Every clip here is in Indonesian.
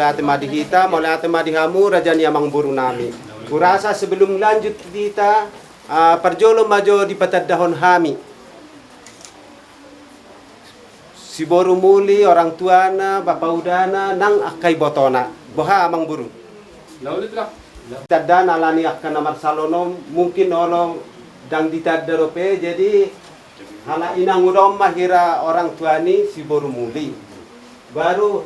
ate madihita, maulay ate madihamu, rajani amang buru nami. Kurasa sebelum lanjut kita, perjolo majo di patadahon hami. Si boru muli, orang tuana, bapak udana, nang akai botona. Boha amang buru. Taddan alani akan namar salonom, mungkin olong dang ditadarope, jadi hala inang udom mahira orang tuani si boru muli. Baru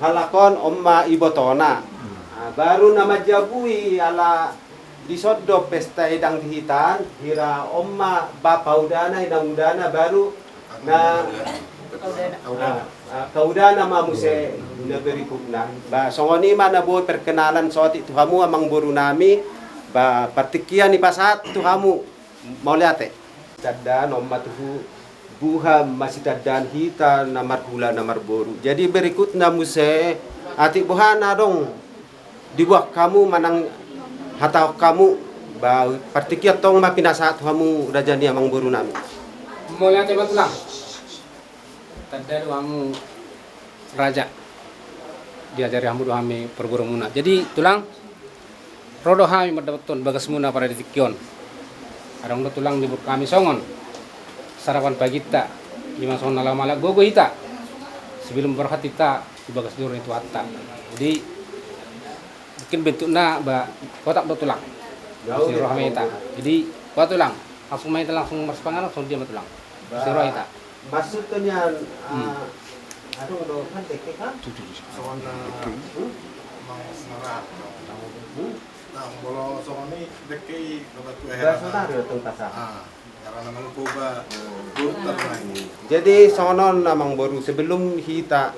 halakon omma ibotona. Baru nama jabui ala disodo pesta edang dihitan, hira omma bapak udana, idang udana, baru na kaudana mamuse na berikutna. Ba songoni mana boy perkenalan soati tuhamu amang boru nami ba partikian ni pasat tuhamu mauliate. Taddan omma tuhu buha masih taddan hita namar hula namar boru. Jadi berikutna muse ati buhana dong dibuat kamu manang hatau kamu ba partikiat tong mapinasa tuhamu rajani amang boru nami. Mauliate batlang. Tadda kamu raja diajari hamu dohami perguru muna. Jadi tulang rodo hami madapaton bagas muna para ditikyon. Arang do tulang dibur kami songon. Sarapan pagi ta lima songon alamala gogo hita. Sebelum berangkat kita di bagas dur itu hatta. Jadi mungkin bentuknya ba kotak do tulang. Si roh hami hita. Jadi kotak tulang langsung main langsung merspangan langsung dia tulang. Si roh hita. Maksudnya aduh do kan teke kan Soalnya mau serat, nah bolo soalnya deki dapat kue bahasa tadi tong pasar. Karena memang kuba burter lagi. Jadi sonon namang boru sebelum hita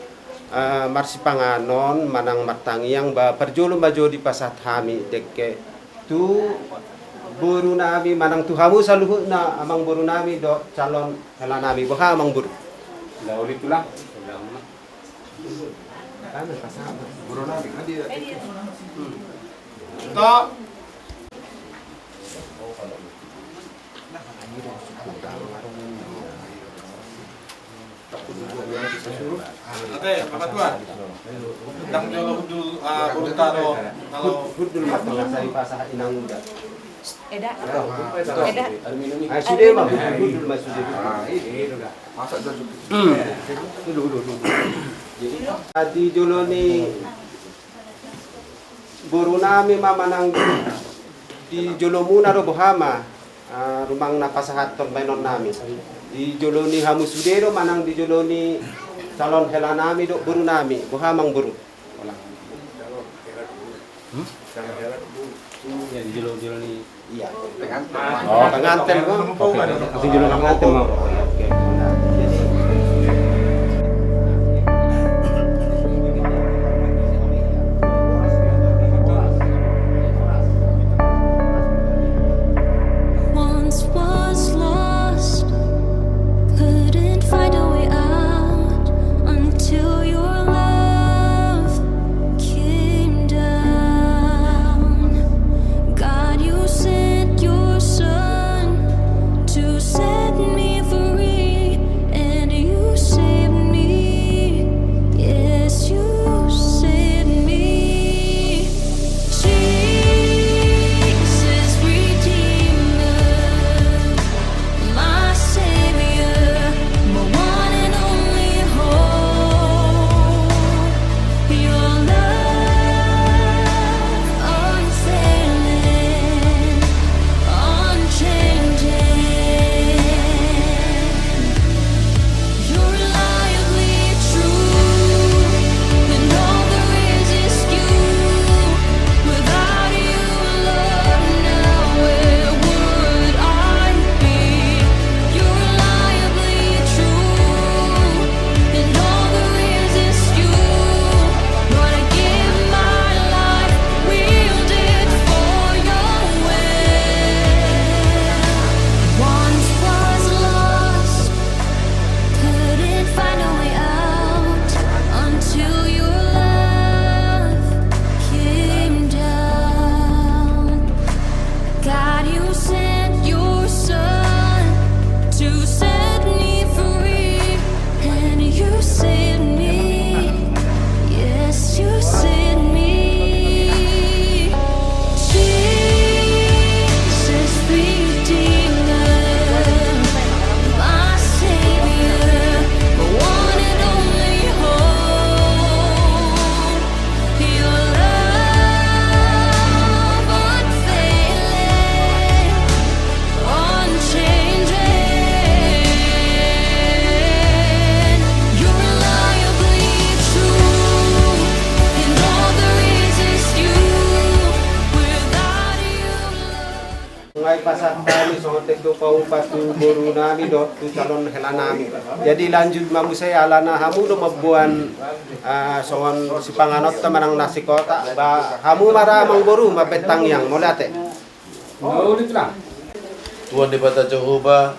marsi panganon manang martangiang ba perjolo majo di pasat hami deke tu boru nami manang tuhamu saluhu na amang boru nami do calon hela nami boha amang boru. Lah uli tulang. Kan pasat. Buru nabi kan dia. Stop. Ate, apa tuan? Tang jolo hudul burutaro kalau Hudul matang sari pasah inang muda. Eda. Eda. Sudah mah hudul mas sudah. ini udah masak dan Dulu. Jadi di joloni boru nami mamanang di jolomuna ro bohama rumang napasahaton bainon nami. Di joloni hamu sudero manang di joloni calon hela nami do boru nami bohamang boru. Ya di jelo ni. Iya. pengantin. Oh, pengantin kok. Masih jelo pengantin mau. Oke. Jadi Once was lost, couldn't find a way out until your love came down. God, you sent your son to set me free. sungai pasat kami sote tu kau patu boru nami do tu calon hela nami. Jadi lanjut mamu saya alana hamu do mabuan soan si panganot temanang nasi kota ba hamu mara mang boru mapetang yang molate. Oh, ditulang. Tuhan di bata Jehovah,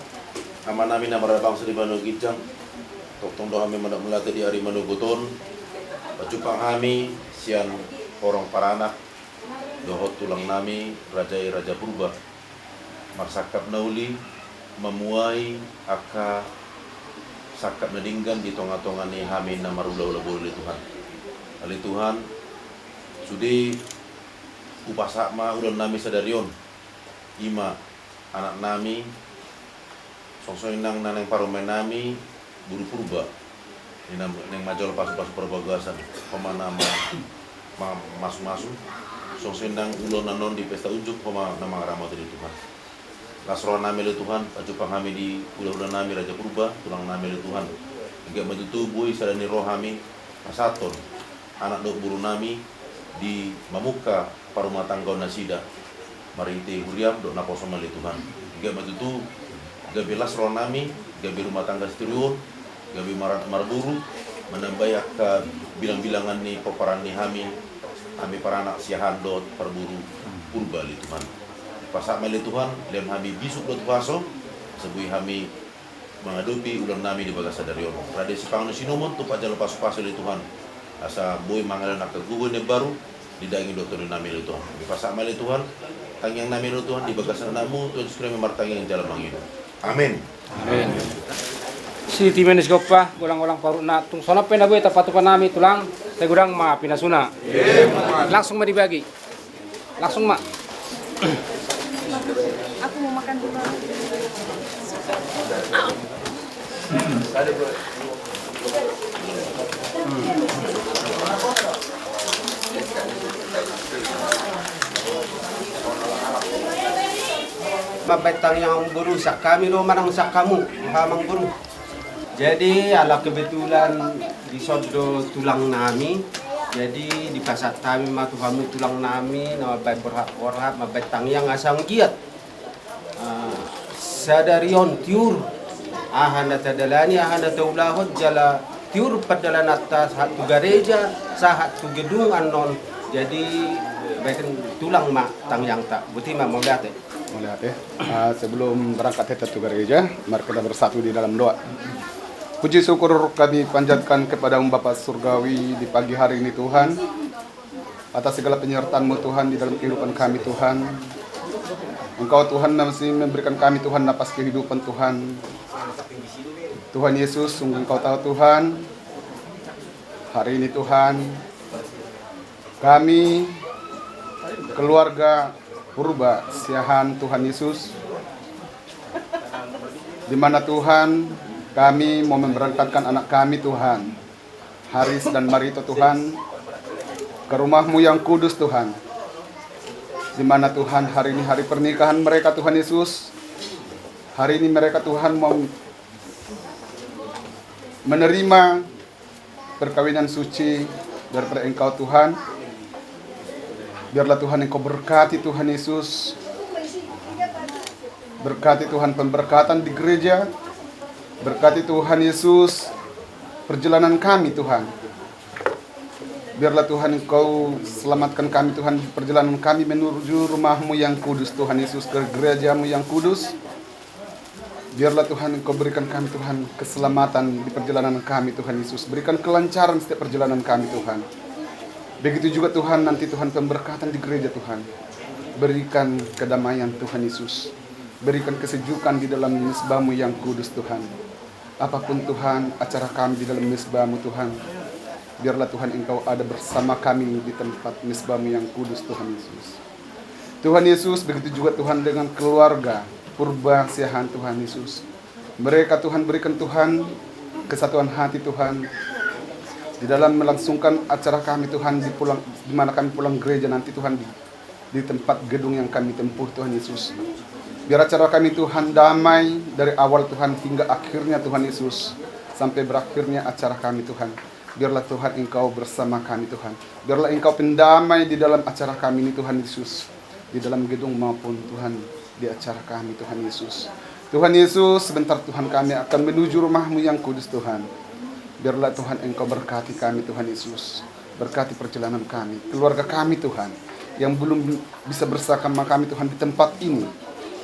ama namin na marabang sa libano gidjang. Toktong do kami manak mulate di hari manuguton. Pacupang kami sian orang paranak. Dohot tulang nami Raja Purba. Marsakap nauli memuai aka sakap nadinggan di tonga-tonga ni kami na marula-ula boleh Tuhan. Ali Tuhan sudi upasa ma ulan nami sadarion. Ima anak nami songsoy nang naneng parumen nami buru purba nang majol pasu-pasu perbagasan pemana masuk-masuk songsoy nang ulon nanon di pesta unjuk pema nama rahmat dari Tuhan lasro nami le Tuhan pajupang kami di ulah-ulah nami Raja Purba tulang nami le Tuhan hingga matutubuhi sadani roh kami pasaton anak dok buru nami di mamuka parumah tangga nasida marite huriam dok naposoma le Tuhan hingga matutu gabi lasro nami gabi rumah tangga setriun gabi marburu menambah ke bilang-bilangan ni peperan ni kami para anak siahan dot perburu purba li Tuhan pasak meli Tuhan lem kami bisuk dot paso sebui kami mengadupi ulang nami di bagasa darion tradisi pangan sinumon tu pajal paso-paso li Tuhan asa boy mangalan nak gugun ni baru didangi doktor nami li Tuhan pasak meli Tuhan tangyang nami li Tuhan di bagasa namu Tuhan sekali memartangi yang jalan mangino amin Amin. Si timenis gopa, gulang-gulang paru na tung sona pena boy tapatupan nami tulang, saya gudang ma pinasuna. Langsung ma dibagi. Langsung ma. Aku mau makan dulu. Mabetang yang berusak kami lo manang sak kamu hamang buru. Jadi ala kebetulan di sodo tulang nami. Jadi di pasat kami matu kamu tulang nami nama baik berhak mabetang yang asang giat. Sadarion tiur ahana tadalani ahana taulahot jala tiur padalan atas satu gereja satu gedung anon. Jadi baik tulang mak tang yang tak buti mak mau lihat Melihat ya, sebelum berangkat ke gereja, mari kita bersatu di dalam doa. Puji syukur kami panjatkan kepada Bapa Surgawi di pagi hari ini Tuhan, atas segala penyertaan-Mu Tuhan di dalam kehidupan kami Tuhan. Engkau Tuhan masih memberikan kami Tuhan napas kehidupan Tuhan. Tuhan Yesus, sungguh Engkau tahu Tuhan, hari ini Tuhan, kami keluarga Purba Siahan Tuhan Yesus, di mana Tuhan kami mau memberangkatkan anak kami Tuhan, Haris dan Marito Tuhan, ke rumah-Mu yang kudus Tuhan, di mana Tuhan hari ini hari pernikahan mereka Tuhan Yesus, hari ini mereka Tuhan mau menerima perkawinan suci daripada Engkau Tuhan. Biarlah Tuhan Engkau berkati Tuhan Yesus. Berkati Tuhan pemberkatan di gereja. Berkati Tuhan Yesus perjalanan kami Tuhan. Biarlah Tuhan Engkau selamatkan kami Tuhan perjalanan kami menuju rumah-Mu yang kudus Tuhan Yesus, ke gereja-Mu yang kudus. Biarlah Tuhan Engkau berikan kami Tuhan keselamatan di perjalanan kami Tuhan Yesus. Berikan kelancaran setiap perjalanan kami Tuhan. Begitu juga Tuhan nanti Tuhan pemberkatan di gereja Tuhan. Berikan kedamaian Tuhan Yesus. Berikan kesejukan di dalam mezbah-Mu yang kudus Tuhan. Apapun Tuhan acara kami di dalam mezbah-Mu Tuhan, biarlah Tuhan Engkau ada bersama kami di tempat mezbah-Mu yang kudus Tuhan Yesus. Tuhan Yesus, begitu juga Tuhan dengan keluarga Purba Siahan Tuhan Yesus. Mereka Tuhan berikan Tuhan kesatuan hati Tuhan di dalam melangsungkan acara kami Tuhan di mana kami pulang gereja nanti Tuhan di tempat gedung yang kami tempuh Tuhan Yesus. Biar acara kami Tuhan damai dari awal Tuhan hingga akhirnya Tuhan Yesus, sampai berakhirnya acara kami Tuhan. Biarlah Tuhan Engkau bersama kami Tuhan. Biarlah Engkau pendamai di dalam acara kami ini Tuhan Yesus, di dalam gedung maupun Tuhan di acara kami Tuhan Yesus. Tuhan Yesus, sebentar Tuhan kami akan menuju rumah-Mu yang kudus Tuhan. Biarlah Tuhan Engkau berkati kami Tuhan Yesus. Berkati perjalanan kami, keluarga kami Tuhan, yang belum bisa bersama kami Tuhan di tempat ini.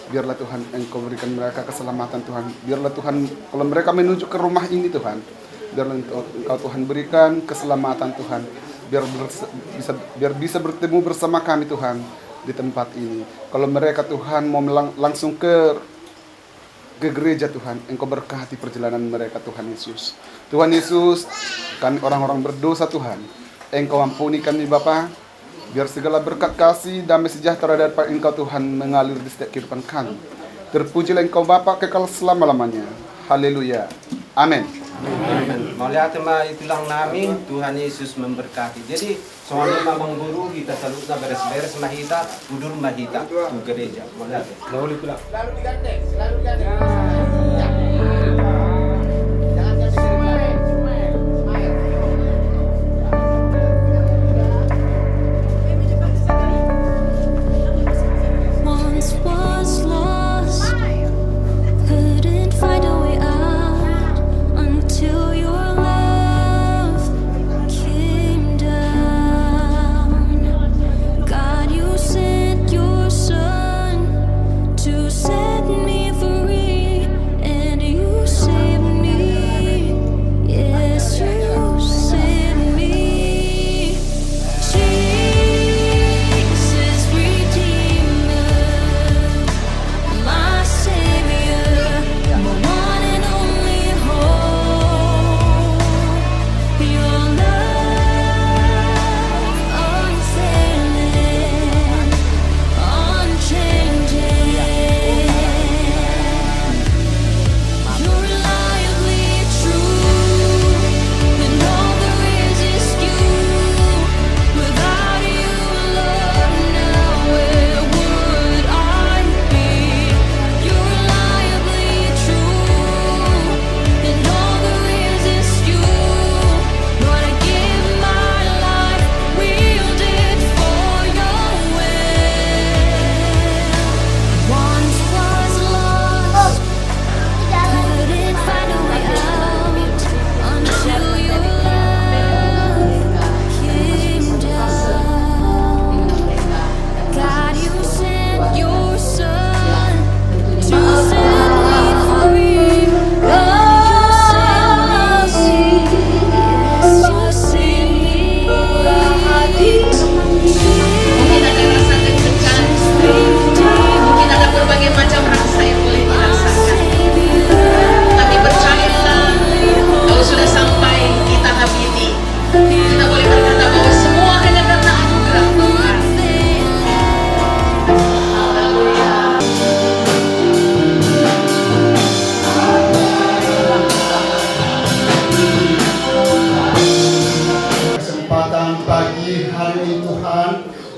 Biarlah Tuhan Engkau berikan mereka keselamatan Tuhan. Biarlah Tuhan kalau mereka menuju ke rumah ini Tuhan, biarlah Engkau Tuhan berikan keselamatan Tuhan. Biar bisa bertemu bersama kami Tuhan di tempat ini. Kalau mereka Tuhan mau langsung ke gereja Tuhan, Engkau berkati perjalanan mereka Tuhan Yesus. Tuhan Yesus, kami orang-orang berdosa Tuhan, Engkau ampuni kami Bapa. Biar segala berkat kasih, damai sejahtera daripada Engkau Tuhan mengalir di setiap kehidupan kami. Terpujilah Engkau Bapa kekal selama-lamanya. Haleluya. Amin. Amin. Maulia tema itulang namin, Tuhan Yesus memberkati. Jadi, soalnya memang guru kita selalu beres-beres mahita, udur mahita tu gereja. Maulia. Lalu pula. Once was lost, couldn't find a way out until your love came down. God, you sent your son to set me free, and you saved me. Yes, you saved me. Jesus, Redeemer, my Savior, my one and only hope. Your love unfailing, unchanging. You're reliably true, and all there is you. Without you, Lord, now where would I be? You're reliably true, and all there is you. Lord, I give my life, wield it for your will. Once was lost, couldn't find a way out until your love came down. God, you sent your son to set me free. God, you saved me. Yes, you saved me. Mungkin ada rasa deg-degan, mungkin ada berbagai macam rasa yang boleh dirasakan. Tapi percayalah, kalau sudah sampai di tahap ini, kita boleh berkata bahwa semua hanya karena anugerah Tuhan. Haleluya. Kesempatan pagi hari ini Tuhan,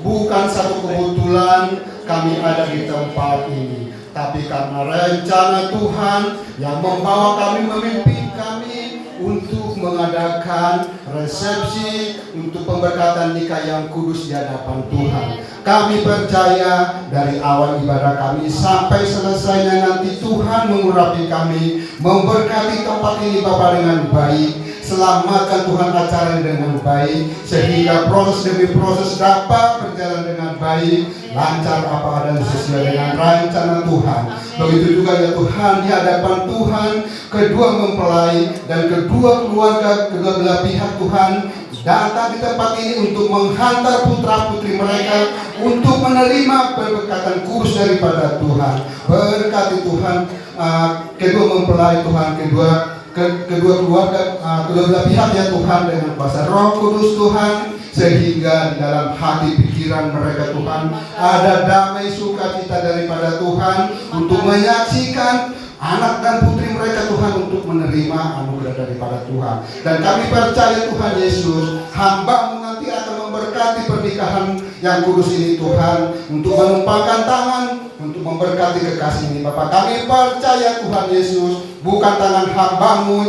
bukan satu kebetulan kami ada di tempat ini, tapi karena rencana Tuhan yang membawa kami, memimpin kami untuk mengadakan resepsi untuk pemberkatan nikah yang kudus di hadapan Tuhan. Kami percaya dari awal ibadah kami sampai selesainya nanti Tuhan mengurapi kami, memberkati tempat ini Bapa dengan baik. Selamatkan Tuhan acara dengan baik, sehingga proses demi proses dapat berjalan dengan baik, lancar apa dan sesuai dengan rencana Tuhan. Begitu juga ya Tuhan, di hadapan Tuhan, kedua mempelai dan kedua keluarga, kedua belah pihak Tuhan datang di tempat ini untuk menghantar putra putri mereka untuk menerima berkatan kudus daripada Tuhan. Berkati Tuhan kedua mempelai Tuhan, kedua keluarga, kedua belah pihak ya Tuhan, dengan kuasa Roh Kudus Tuhan, sehingga di dalam hati pikiran mereka Tuhan ada damai sukacita daripada Tuhan untuk menyaksikan anak dan putri mereka Tuhan untuk menerima anugerah daripada Tuhan. Dan kami percaya Tuhan Yesus, hamba-Mu nanti akan memberkati pernikahan yang kudus ini Tuhan, untuk menumpahkan tangan untuk memberkati kekasih ini Bapak. Kami percaya Tuhan Yesus, bukan tangan hamba-Mu,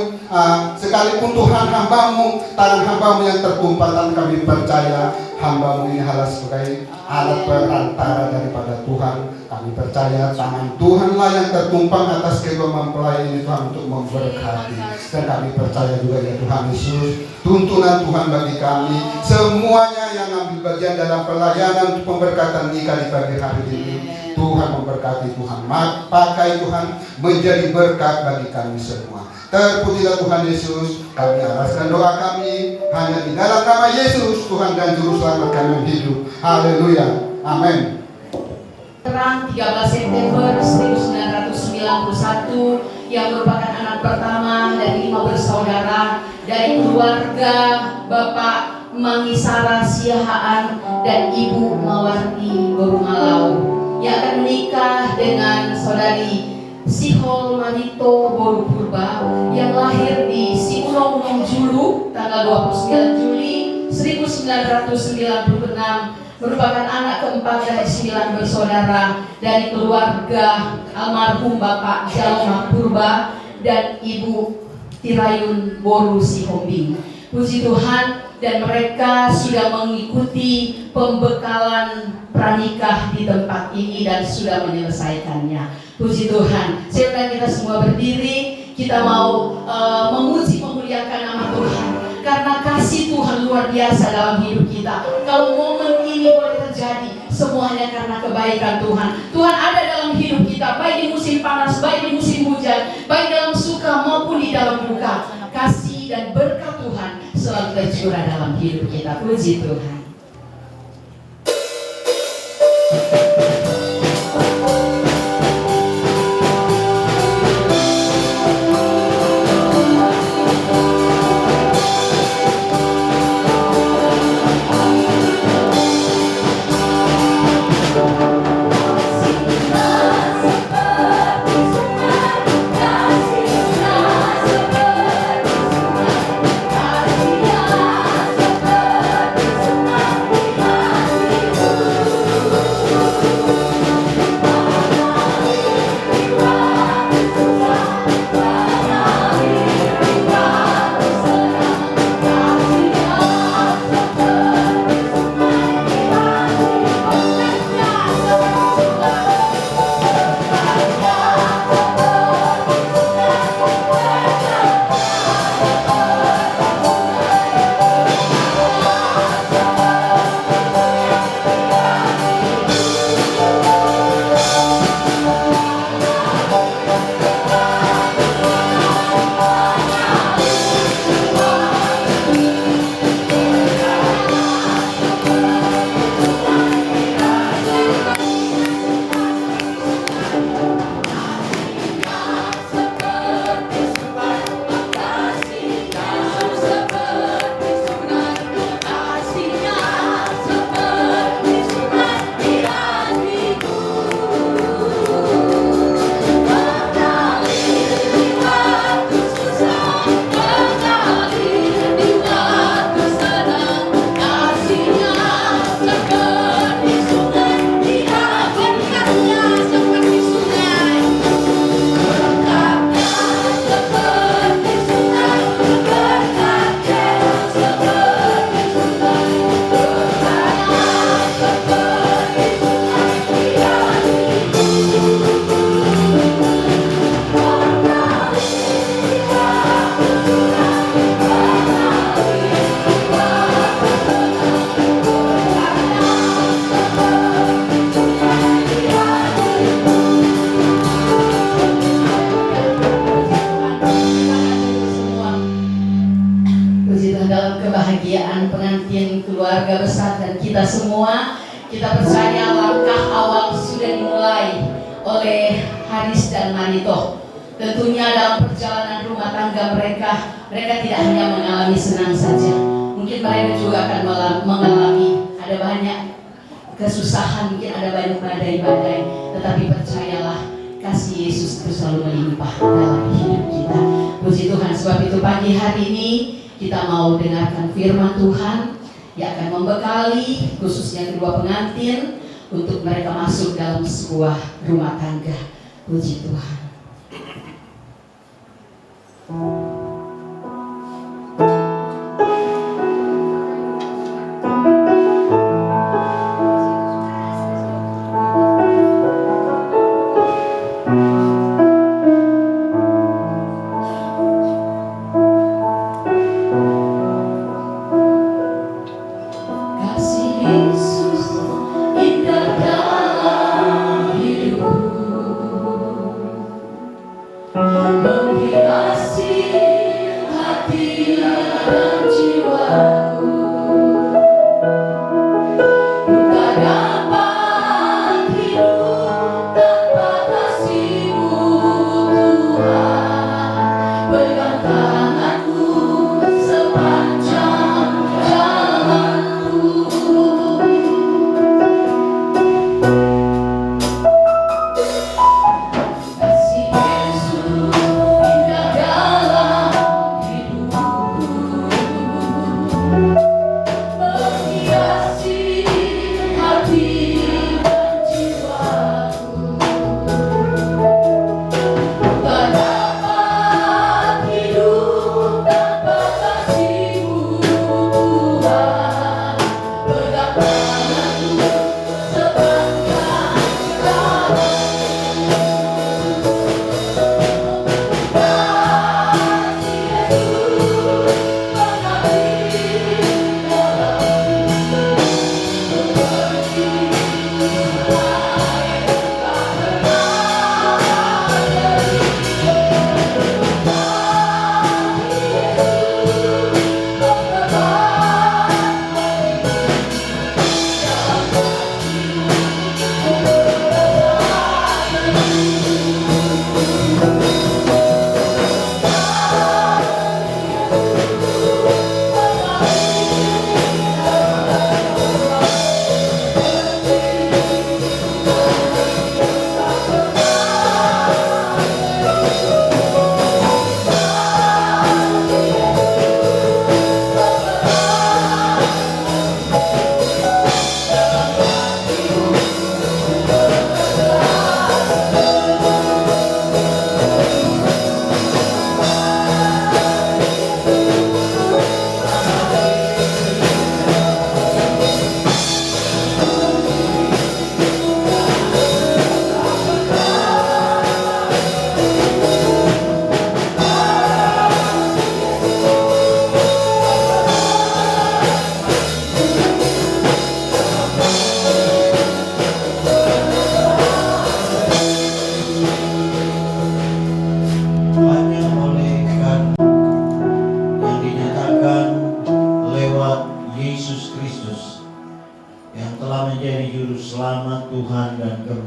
sekalipun Tuhan hamba-Mu, tangan hamba-Mu yang tertumpah, kami percaya hamba-Mu ini adalah sebagai alat perantara daripada Tuhan, kami percaya tangan Tuhanlah yang tertumpang atas kedua mempelai ini Tuhan untuk memberkati. Dan kami percaya juga ya Tuhan Yesus, tuntunan Tuhan bagi kami semuanya yang ambil bagian dalam pelayanan untuk pemberkatan nikah di pagi hari ini. Tuhan memberkati, Tuhan pakai Tuhan menjadi berkat bagi kami semua. Terpujilah Tuhan Yesus, kami alaskan doa kami hanya di dalam nama Yesus, Tuhan dan Juru Selamat kami yang hidup. Haleluya, amin. Terang 13 September 1991 yang merupakan anak pertama dari 5 bersaudara dari keluarga Bapak Mangisara Siahaan dan Ibu Mawarti Borumalau yang akan menikah dengan saudari Sihol Marito Boru Purba yang lahir di Siulong Julu tanggal 29 Juli 1996, merupakan anak keempat dari 9 bersaudara dari keluarga almarhum Bapak Jalma Purba dan Ibu Tirayun Boru Sihombing. Puji Tuhan, dan mereka sudah mengikuti pembekalan pranikah di tempat ini dan sudah menyelesaikannya. Puji Tuhan. Silakan kita semua berdiri, kita mau memuji memuliakan nama Tuhan karena kasih Tuhan luar biasa dalam hidup kita. Kalau momen ini boleh terjadi, semuanya karena kebaikan Tuhan. Tuhan ada dalam hidup kita, baik di musim panas, baik di musim hujan, baik dalam suka maupun di dalam duka. Kasih dan berkat Tuhan selalu tercurah dalam hidup kita. Puji Tuhan. Kebahagiaan pengantin keluarga besar dan kita semua, kita percaya langkah awal sudah dimulai oleh Haris dan Marito. Tentunya dalam perjalanan rumah tangga mereka tidak hanya mengalami senang saja, mungkin mereka juga akan mengalami ada banyak kesusahan, mungkin ada banyak badai-badai, tetapi percayalah kasih Yesus itu selalu melimpah dalam hidup kita. Puji Tuhan, sebab itu pagi hari ini kita mau dengarkan firman Tuhan yang akan membekali khususnya kedua pengantin untuk mereka masuk dalam sebuah rumah tangga. Puji Tuhan.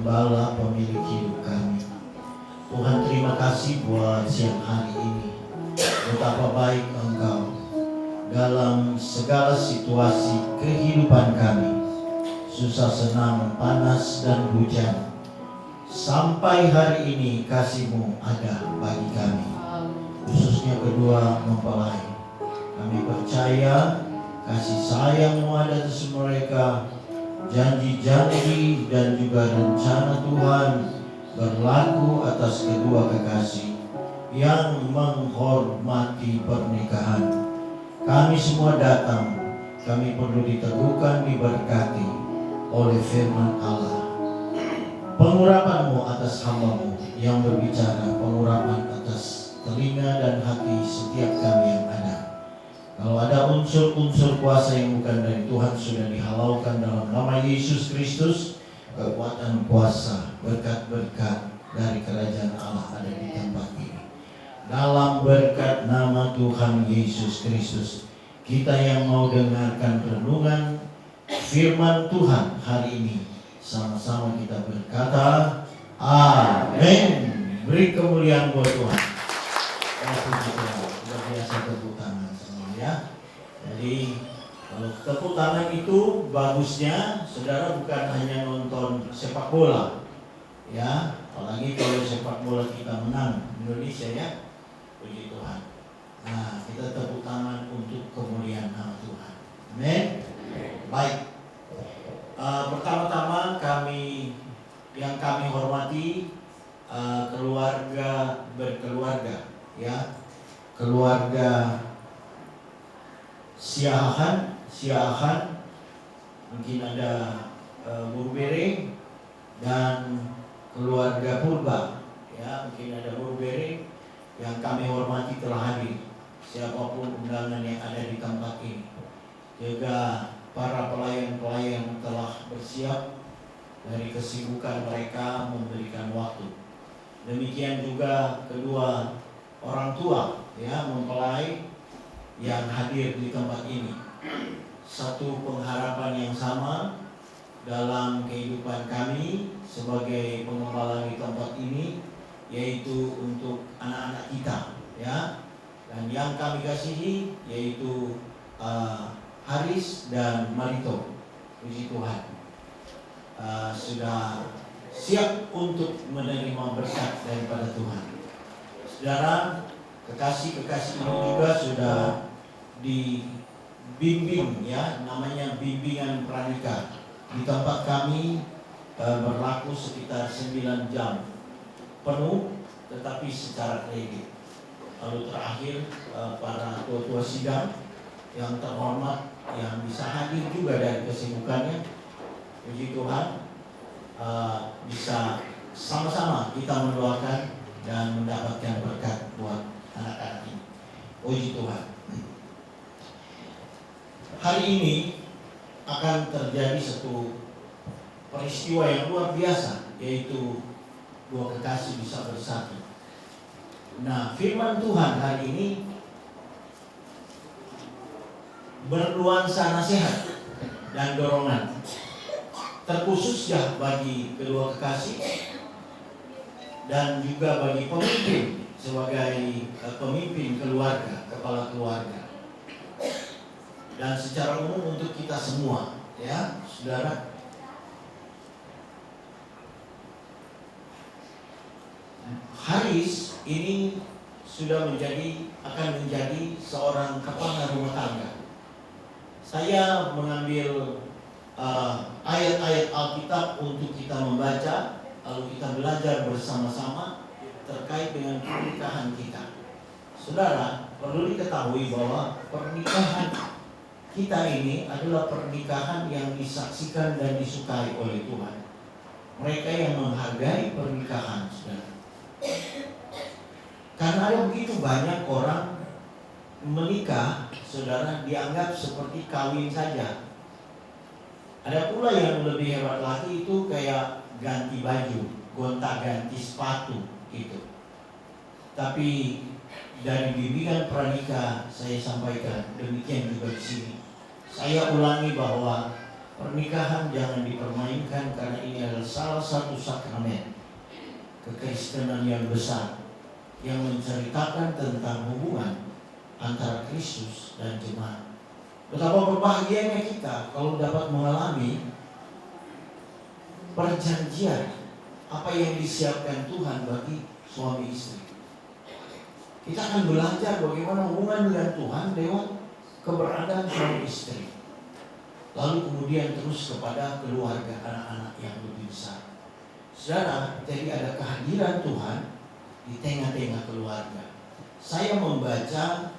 Gembala pemilik hidup kami. Tuhan, terima kasih buat siang hari ini. Betapa baik Engkau dalam segala situasi kehidupan kami, susah senang, panas dan hujan. Sampai hari ini kasih-Mu ada bagi kami, khususnya kedua mempelai. Kami percaya kasih sayang-Mu ada atas mereka, janji-janji dan juga rencana Tuhan berlaku atas kedua kekasih yang menghormati pernikahan. Kami semua datang, kami perlu diteguhkan, diberkati oleh firman Allah. Pengurapan-Mu atas hamba-Mu yang berbicara, pengurapan atas telinga dan hati setiap kami yang ada. Kalau ada unsur-unsur kuasa yang bukan dari Tuhan sudah dihalaukan dalam nama Yesus Kristus. Kekuatan kuasa, berkat-berkat dari kerajaan Allah ada di tempat ini. Dalam berkat nama Tuhan Yesus Kristus, kita yang mau dengarkan renungan firman Tuhan hari ini, sama-sama kita berkata, amin. Beri kemuliaan buat Tuhan. Luar biasa tepuk tangan semua ya. Jadi kalau tepuk tangan itu bagusnya saudara bukan hanya nonton sepak bola, ya, apalagi kalau sepak bola kita menang Indonesia ya, puji Tuhan. Nah, kita tepuk tangan untuk kemuliaan nama Tuhan. Amin. Baik. Pertama-tama kami hormati keluarga berkeluarga, ya, keluarga Siahan, mungkin ada Murbere dan keluarga Purba, ya, mungkin ada Murbere yang kami hormati telah hadir. Siapapun undangan yang ada di tempat ini, juga para pelayan-pelayan yang telah bersiap dari kesibukan mereka memberikan waktu. Demikian juga kedua orang tua, ya, mempelai yang hadir di tempat ini. Satu pengharapan yang sama dalam kehidupan kami sebagai pengembala di tempat ini, yaitu untuk anak-anak kita, ya, dan yang kami kasihi yaitu Haris dan Marito. Puji Tuhan, sudah siap untuk menerima berkat daripada Tuhan. Saudara, kekasih-kekasih ini juga sudah dibimbing, ya, namanya bimbingan pranikah. Di tempat kami berlaku sekitar 9 jam penuh, tetapi secara kredit. Lalu terakhir para tua-tua sidang yang terhormat yang bisa hadir juga dari kesibukannya, puji Tuhan, bisa sama-sama kita mendoakan dan mendapatkan berkat buat anak-anak ini. Puji Tuhan. Hari ini akan terjadi satu peristiwa yang luar biasa, yaitu dua kekasih bisa bersatu. Nah, firman Tuhan hari ini bernuansa nasihat dan dorongan, terkhusus ya bagi kedua kekasih dan juga bagi pemimpin sebagai pemimpin keluarga, kepala keluarga, dan secara umum untuk kita semua, ya, saudara. Haris ini akan menjadi seorang kepala rumah tangga. Saya mengambil ayat-ayat Alkitab untuk kita membaca, lalu kita belajar bersama-sama terkait dengan pernikahan kita. Saudara, perlu diketahui bahwa pernikahan kita ini adalah pernikahan yang disaksikan dan disukai oleh Tuhan. Mereka yang menghargai pernikahan, saudara. Karena ada begitu banyak orang menikah, saudara, dianggap seperti kawin saja. Ada pula yang lebih hebat lagi, itu kayak ganti baju, gonta-ganti sepatu gitu. Tapi dari bimbingan pranikah saya sampaikan demikian juga di sini. Saya ulangi bahwa Pernikahan jangan dipermainkan karena ini adalah salah satu sakramen kekristenan yang besar yang menceritakan tentang hubungan antara Kristus dan jemaat. Betapa berbahagianya kita kalau dapat mengalami perjanjian apa yang disiapkan Tuhan bagi suami istri. Kita akan belajar bagaimana hubungan dengan Tuhan lewat keberadaan suami istri. Lalu kemudian terus kepada keluarga anak-anak yang lebih besar. Saudara, jadi ada kehadiran Tuhan di tengah-tengah keluarga. Saya membaca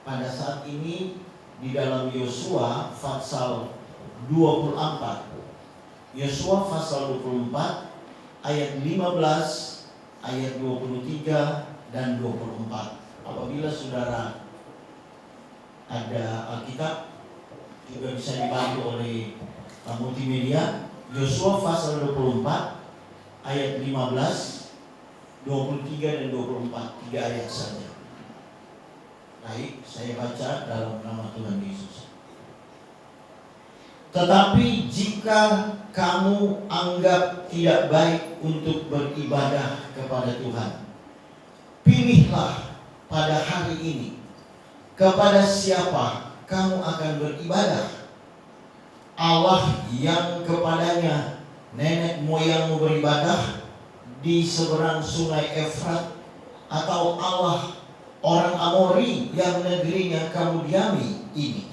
pada saat ini di dalam Yosua pasal 24. Yosua pasal 24 ayat 15, ayat 23 dan 24. Apabila saudara ada Alkitab juga bisa dibantu oleh multimedia. Yosua pasal 24 ayat 15, 23 dan 24, 3 ayat saja. Baik, saya baca dalam nama Tuhan Yesus. Tetapi jika kamu anggap tidak baik untuk beribadah kepada Tuhan, pilihlah pada hari ini kepada siapa kamu akan beribadah. Allah yang kepadanya nenek moyangmu beribadah di seberang sungai Efrat, atau Allah orang Amori yang negerinya kamu diami ini.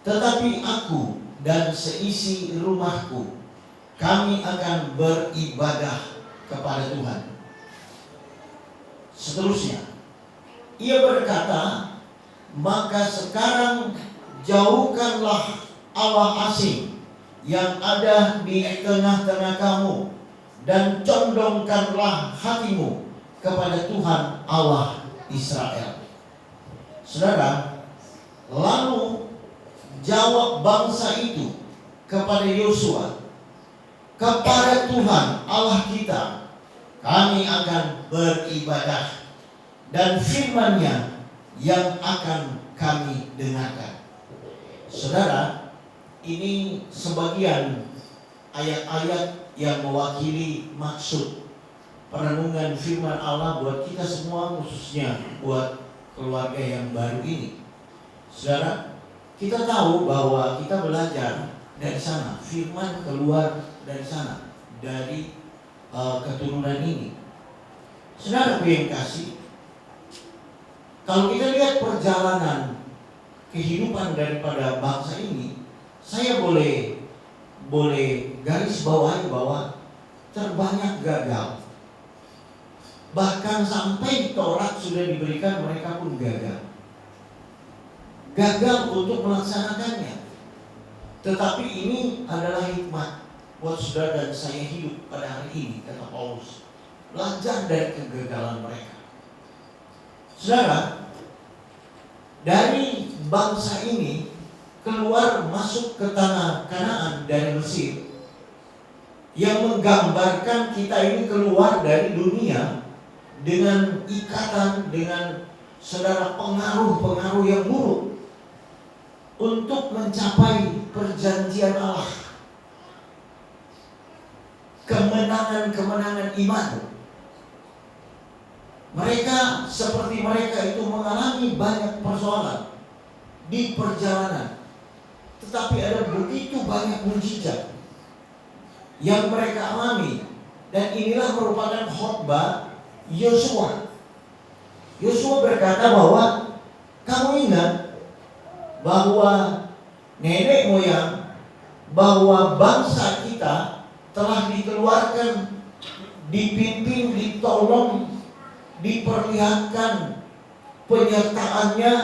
Tetapi aku dan seisi rumahku, kami akan beribadah kepada Tuhan. Seterusnya, ia berkata, maka sekarang jauhkanlah Allah asing yang ada di tengah-tengah kamu, dan condongkanlah hatimu kepada Tuhan Allah Israel. Saudara, lalu jawab bangsa itu kepada Yosua, kepada Tuhan Allah kita kami akan beribadah, dan firman-Nya yang akan kami dengarkan. Saudara, ini sebagian ayat-ayat yang mewakili maksud perenungan firman Allah buat kita semua, khususnya buat keluarga yang baru ini. Saudara, kita tahu bahwa kita belajar dari sana, firman keluar dari sana, dari keturunan ini. Saudara yang kasih, kalau kita lihat perjalanan kehidupan daripada bangsa ini, saya boleh garis bawahi bahwa terbanyak gagal. Bahkan sampai Taurat sudah diberikan, mereka pun gagal. Gagal untuk melaksanakannya. Tetapi ini adalah hikmat buat saudara dan saya hidup pada hari ini, kata Paulus. Belajar dari kegagalan mereka. Saudara, dari bangsa ini keluar masuk ke tanah Kanaan dari Mesir, yang menggambarkan kita ini keluar dari dunia dengan ikatan, dengan saudara pengaruh-pengaruh yang buruk untuk mencapai perjanjian Allah, kemenangan-kemenangan iman. Mereka seperti mereka itu mengalami banyak persoalan di perjalanan, tetapi ada begitu banyak mujizat yang mereka alami, dan inilah merupakan khotbah Yosua. Yosua berkata bahwa kamu ingat bahwa nenek moyang, bahwa bangsa kita telah dikeluarkan, dipimpin, ditolong, diperlihatkan penyertaannya,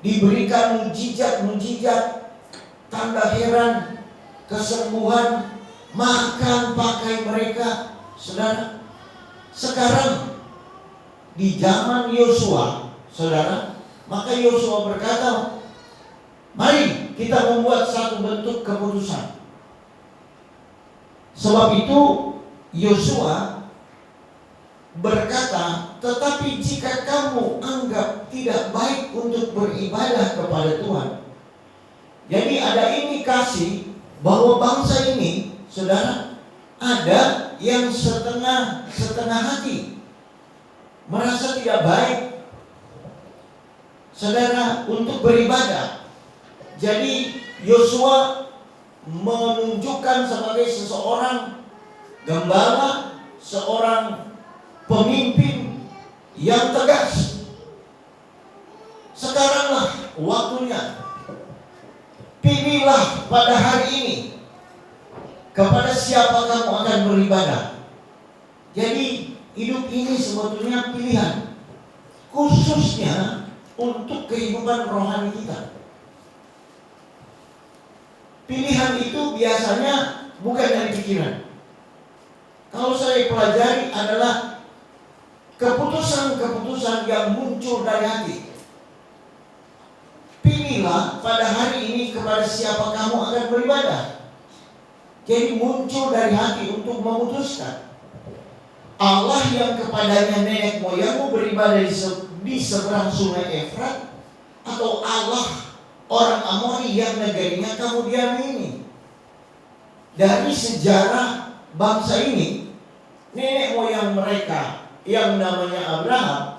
diberikan mujizat-mujizat, tanda heran, kesembuhan, makan pakai mereka. Saudara, sekarang di zaman Yosua, saudara, maka Yosua berkata, mari kita membuat satu bentuk keputusan. Sebab itu Yosua berkata, tetapi jika kamu anggap tidak baik untuk beribadah kepada Tuhan. Jadi ada ini indikasi bahwa bangsa ini, saudara, ada yang setengah hati, merasa tidak baik, saudara, untuk beribadah. Jadi Yosua menunjukkan sebagai seseorang gembala, seorang pemimpin yang tegas. Sekaranglah waktunya. Pilihlah pada hari ini kepada siapa kamu akan beribadah. Jadi hidup ini sebetulnya pilihan, khususnya untuk kehidupan rohani kita. Pilihan itu biasanya bukan dari pikiran. Kalau saya pelajari adalah keputusan-keputusan yang muncul dari hati. Pilihlah pada hari ini kepada siapa kamu akan beribadah. Jadi muncul dari hati untuk memutuskan. Allah yang kepadanya nenek moyangmu beribadah di seberang sungai Efrat, atau Allah orang Amori yang negerinya kamu diami ini. Dari sejarah bangsa ini, nenek moyang mereka yang namanya Abraham,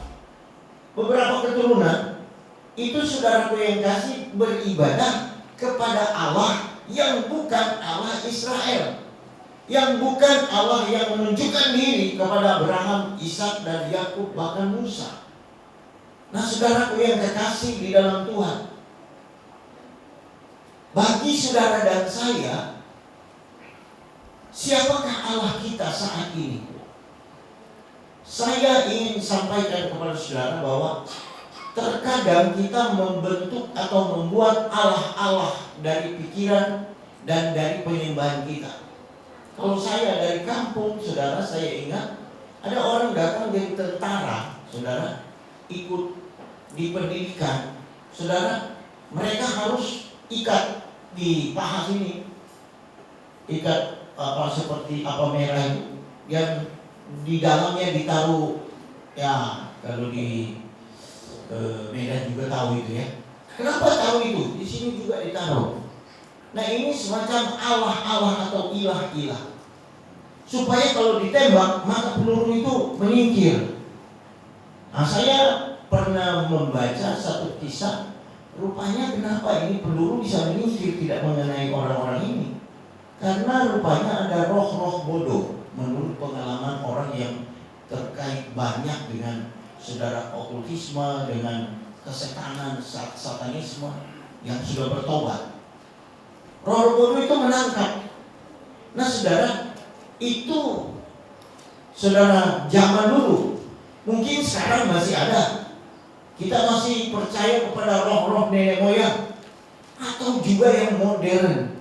beberapa keturunan itu, saudaraku yang kasih, beribadah kepada Allah yang bukan Allah Israel, yang bukan Allah yang menunjukkan diri kepada Abraham, Ishak, dan Yakub, bahkan Musa. Nah, saudaraku yang kekasih di dalam Tuhan, bagi saudara dan saya, siapakah Allah kita saat ini? Saya ingin sampaikan kepada saudara bahwa terkadang kita membentuk atau membuat Allah-Allah dari pikiran dan dari penyembahan kita. Kalau saya dari kampung, saudara, saya ingat ada orang datang jadi tentara, saudara, ikut di pendidikan, saudara, mereka harus ikat di paha sini, ikat seperti merah itu, yang di dalamnya ditaruh, ya kalau di Medan juga tahu itu ya. Kenapa tahu itu? Di sini juga ditaruh. Nah, ini semacam Allah-Allah atau ilah-ilah, supaya kalau ditembak maka peluru itu menyingkir. Nah, saya pernah membaca satu kisah, rupanya kenapa ini peluru bisa menyingkir tidak mengenai orang-orang ini, karena rupanya ada roh-roh bodoh, menurut pengalaman orang yang terkait banyak dengan saudara okultisme, dengan kesetanan, satanisme, yang sudah bertobat. Roh bodoh itu menangkap. Nah, saudara, itu saudara zaman dulu, mungkin sekarang masih ada. Kita masih percaya kepada roh-roh nenek moyang, atau juga yang modern,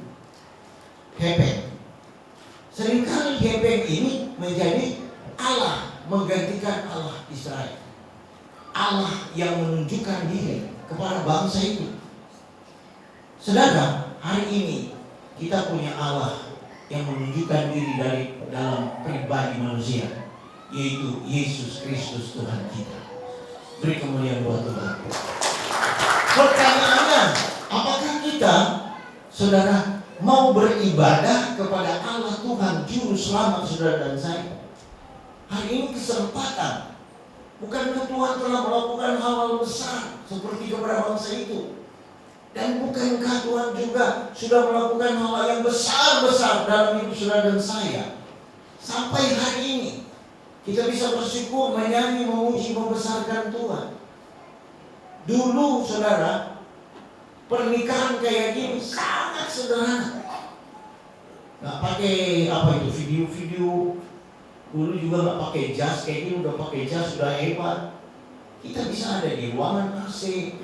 hepeng. Seringkali hepeng ini menjadi Allah, menggantikan Allah Israel, Allah yang menunjukkan diri kepada bangsa itu. Saudara, hari ini kita punya Allah yang menunjukkan diri dari dalam pribadi manusia, yaitu Yesus Kristus Tuhan kita. Beri kemuliaan buat Tuhan. Pertanyaannya, apakah kita, saudara, mau beribadah kepada Allah Tuhan Juru Selamat saudara dan saya? Hari ini kesempatan. Bukankah Tuhan telah melakukan hal-hal besar seperti kepada bangsa itu? Dan bukankah Tuhan juga sudah melakukan hal yang besar-besar dalam hidup saudara dan saya? Sampai hari ini kita bisa bersyukur, menyanyi, memuji, membesarkan Tuhan. Dulu saudara, pernikahan kayak gini sangat sederhana. Nggak pakai video-video. Dulu juga nggak pakai jas, kayak gini udah pakai jas, sudah hebat. Kita bisa ada di ruangan AC,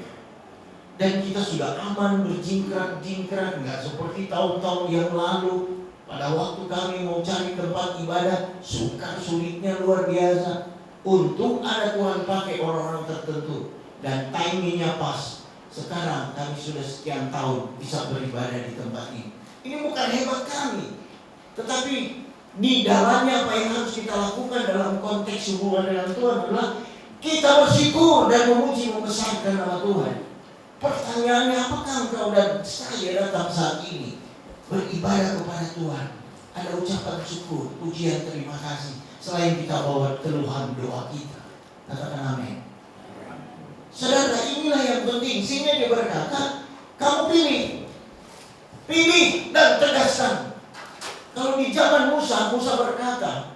dan kita sudah aman berjingkrak-jingkrak, nggak seperti tahun-tahun yang lalu. Pada waktu kami mau cari tempat ibadah, sukar sulitnya luar biasa. Untung ada Tuhan pakai orang-orang tertentu dan timingnya pas. Sekarang kami sudah sekian tahun bisa beribadah di tempat ini. Ini bukan hebat kami, tetapi di dalamnya apa yang harus kita lakukan dalam konteks hubungan dengan Tuhan adalah kita bersyukur dan memuji, membesarkan nama Tuhan. Pertanyaannya, apakah engkau dan saya datang saat ini beribadah kepada Tuhan? Ada ucapan syukur, pujian, terima kasih. Selain kita bawa keluhan doa kita. Katakan amin. Saudara, inilah yang penting. Sehingga dia berkata, kamu pilih dan tegaskan. Kalau di zaman Musa berkata,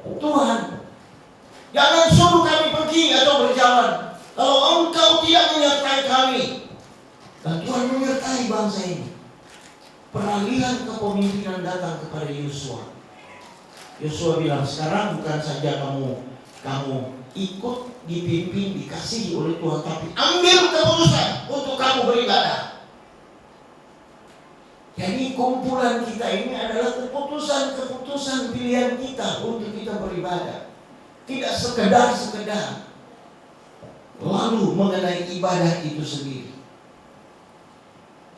Tuhan, jangan suruh kami pergi atau berjalan kalau engkau tidak menyertai kami. Dan Tuhan menyertai bangsa ini. Peralihan kepemimpinan datang kepada Yosua. Yosua bilang, sekarang bukan saja kamu ikut, dipimpin, dikasihi oleh Tuhan, tapi ambil keputusan untuk kamu beribadah. Jadi kumpulan kita ini adalah keputusan pilihan kita untuk kita beribadah. Tidak sekedar lalu mengenai ibadah itu sendiri.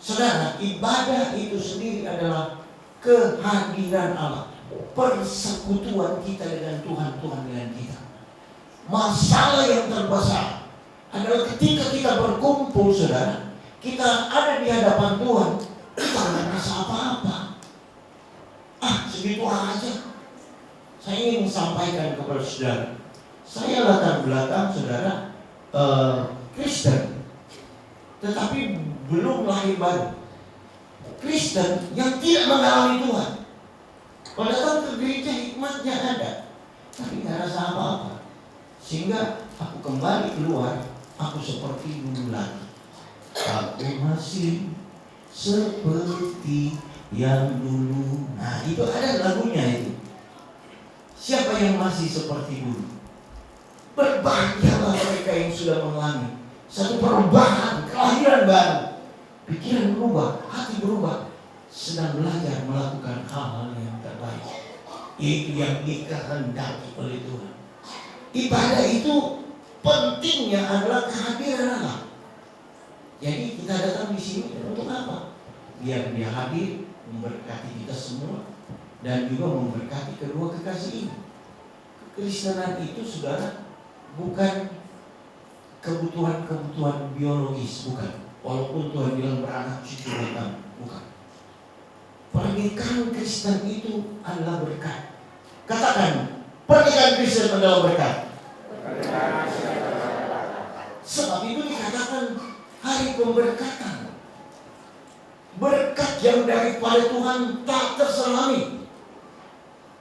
Saudara, ibadah itu sendiri adalah kehadiran Allah, persekutuan kita dengan Tuhan dengan kita. Masalah yang terbesar adalah ketika kita berkumpul, saudara, kita ada di hadapan Tuhan, kita nggak merasa apa-apa. Segitu aja. Saya ingin sampaikan kepada saudara, saya latar belakang saudara Kristen, tetapi belum lahir baru. Kristen yang tidak mengalami Tuhan. Kalau datang ke gereja hikmatnya ada, tapi nggak rasa apa-apa. Sehingga aku kembali keluar, aku seperti dulu lagi. Aku masih seperti yang dulu. Nah, itu ada lagunya itu. Siapa yang masih seperti dulu? Berbahagialah mereka yang sudah mengalami satu perubahan, kelahiran baru. Pikiran berubah, hati berubah, sedang belajar melakukan hal-hal yang terbaik, yaitu yang dikehendaki oleh Tuhan. Ibadah itu pentingnya adalah kehadiran Allah. Jadi kita datang di sini untuk apa? Biar Dia hadir, memberkati kita semua, dan juga memberkati kedua kekasih ini. Kekristenan itu, saudara, bukan kebutuhan biologis, bukan. Walaupun Tuhan bilang beranak cucu datang, bukan. Pernikahan Kristen itu adalah berkat. Katakan, pernikahan Kristen adalah berkat. Sebab itu dikatakan hari pemberkatan. Berkat yang daripada Tuhan tak terselami.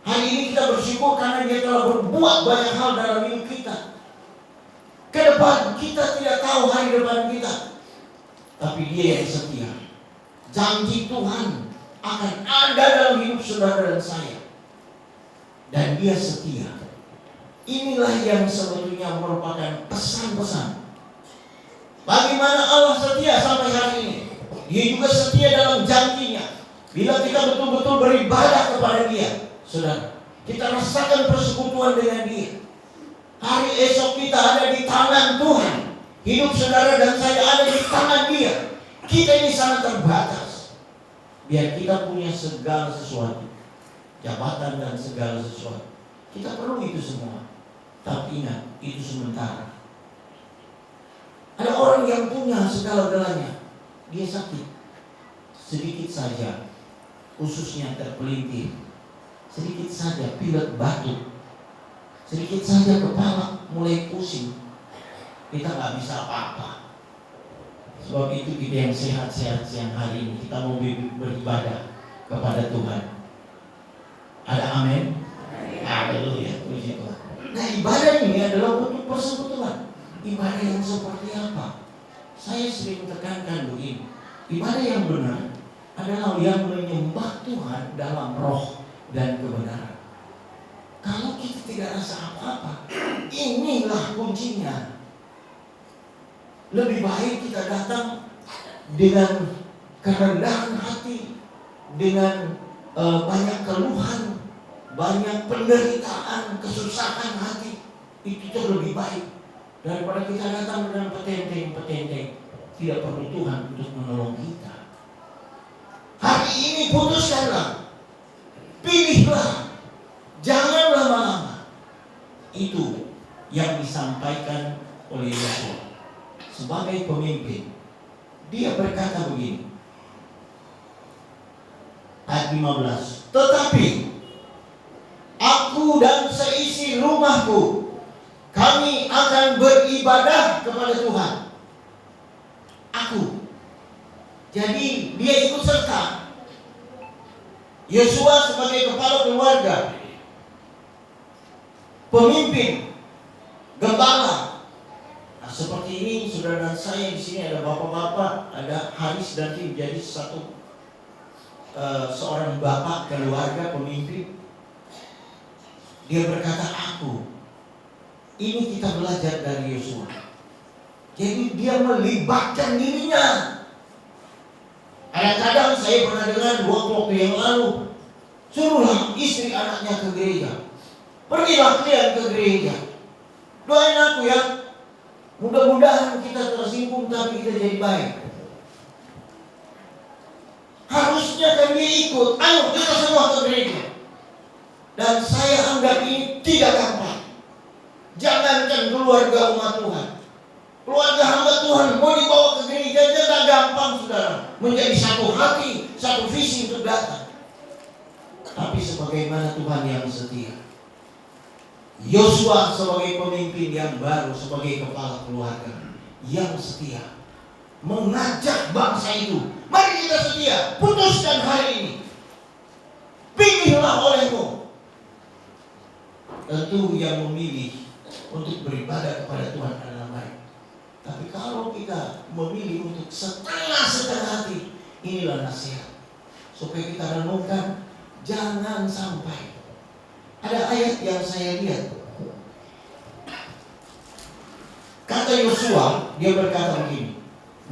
Hari ini kita bersyukur karena Dia telah berbuat banyak hal dalam hidup kita. Ke depan kita tidak tahu hari depan kita, tapi Dia yang setia. Janji Tuhan akan ada dalam hidup saudara dan saya, dan Dia setia. Inilah yang sebetulnya merupakan pesan-pesan. Bagaimana Allah setia sampai hari ini. Dia juga setia dalam janjinya. Bila kita betul-betul beribadah kepada Dia, saudara, kita rasakan persekutuan dengan Dia. Hari esok kita ada di tangan Tuhan. Hidup saudara dan saya ada di tangan Dia. Kita ini sangat terbatas. Biar kita punya segala sesuatu, jabatan dan segala sesuatu, kita perlu itu semua. Tapi ingat, itu sementara. Ada orang yang punya segala-galanya, dia sakit. Sedikit saja ususnya terpelintir, sedikit saja pilek batuk, sedikit saja kepala mulai pusing, kita nggak bisa apa-apa. Sebab itu kita yang sehat-sehat siang hari ini, kita mau beribadah kepada Tuhan. Ada amin? Haleluya, puji Tuhan. Nah, ibadah ini adalah bentuk persekutuan. Ibadah yang seperti apa? Saya sering tekankan begini, ibadah yang benar adalah yang menyembah Tuhan dalam roh dan kebenaran. Kalau kita tidak rasa apa-apa, inilah kuncinya. Lebih baik kita datang dengan kerendahan hati, dengan banyak keluhan, banyak penderitaan, kesusahan hati. Itu lebih baik daripada kita datang dengan petenteng-petenteng. Tidak perlu Tuhan untuk menolong kita. Hari ini putuskanlah, pilihlah, jangan lama-lama. Itu yang disampaikan oleh Yesus sebagai pemimpin. dia berkata begini. Ayat 15. Tetapi aku dan seisi rumahku, kami akan beribadah kepada Tuhan. Aku. Jadi dia ikut serta. Yosua sebagai kepala keluarga, pemimpin, gembala. Nah, seperti ini saudara dan saya di sini ada bapak-bapak, ada Haris dan Tim, jadi seorang bapak keluarga pemimpin. Dia berkata aku. Ini kita belajar dari Yosua. Jadi dia melibatkan dirinya. Kadang-kadang saya pernah dengar waktu yang lalu, suruhlah istri anaknya ke gereja. Pergilah kalian ke gereja. Doain aku ya. Mudah-mudahan kita tersinggung tapi kita jadi baik. Harusnya kan dia ikut. Ayo kita semua ke gereja. Dan saya anggap ini tidak gampang. Jangankan keluarga umat Tuhan, keluarga hamba Tuhan mau dibawa ke gereja tidak gampang, saudara. Menjadi satu hati, satu visi untuk datang. Tapi sebagaimana Tuhan yang setia, Yosua sebagai pemimpin yang baru, sebagai kepala keluarga yang setia, mengajak bangsa itu, mari kita setia, putuskan hari ini, pilihlah olehmu. Tentu yang memilih untuk beribadah kepada Tuhan adalah baik. Tapi kalau kita memilih untuk setengah-setengah hati, inilah nasihat supaya kita renungkan, jangan sampai. Ada ayat yang saya lihat, kata Yosua, dia berkata begini,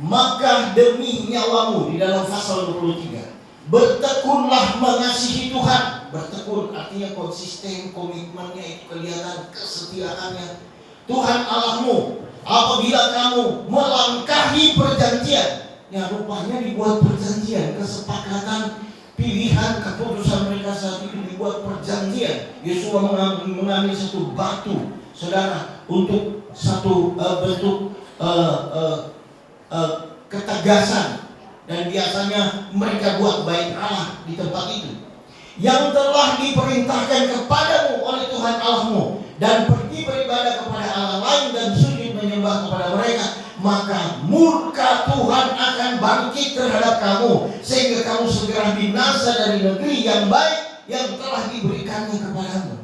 maka demi nyawamu, di dalam pasal 23, bertekunlah mengasihi Tuhan. Bertekun artinya konsisten, komitmennya itu kelihatan, kesetiaannya. Tuhan Allahmu, apabila kamu melangkahi perjanjian, ya rupanya dibuat perjanjian, kesepakatan, pilihan, keputusan mereka saat itu dibuat perjanjian. Yosua mengambil satu batu, saudara, untuk satu bentuk ketegasan. Dan biasanya mereka buat bait Allah di tempat itu, yang telah diperintahkan kepadamu oleh Tuhan Allahmu, dan pergi beribadah kepada Allah lain dan sujud menyembah kepada mereka, maka murka Tuhan akan bangkit terhadap kamu, sehingga kamu segera binasa dari negeri yang baik yang telah diberikannya kepadamu.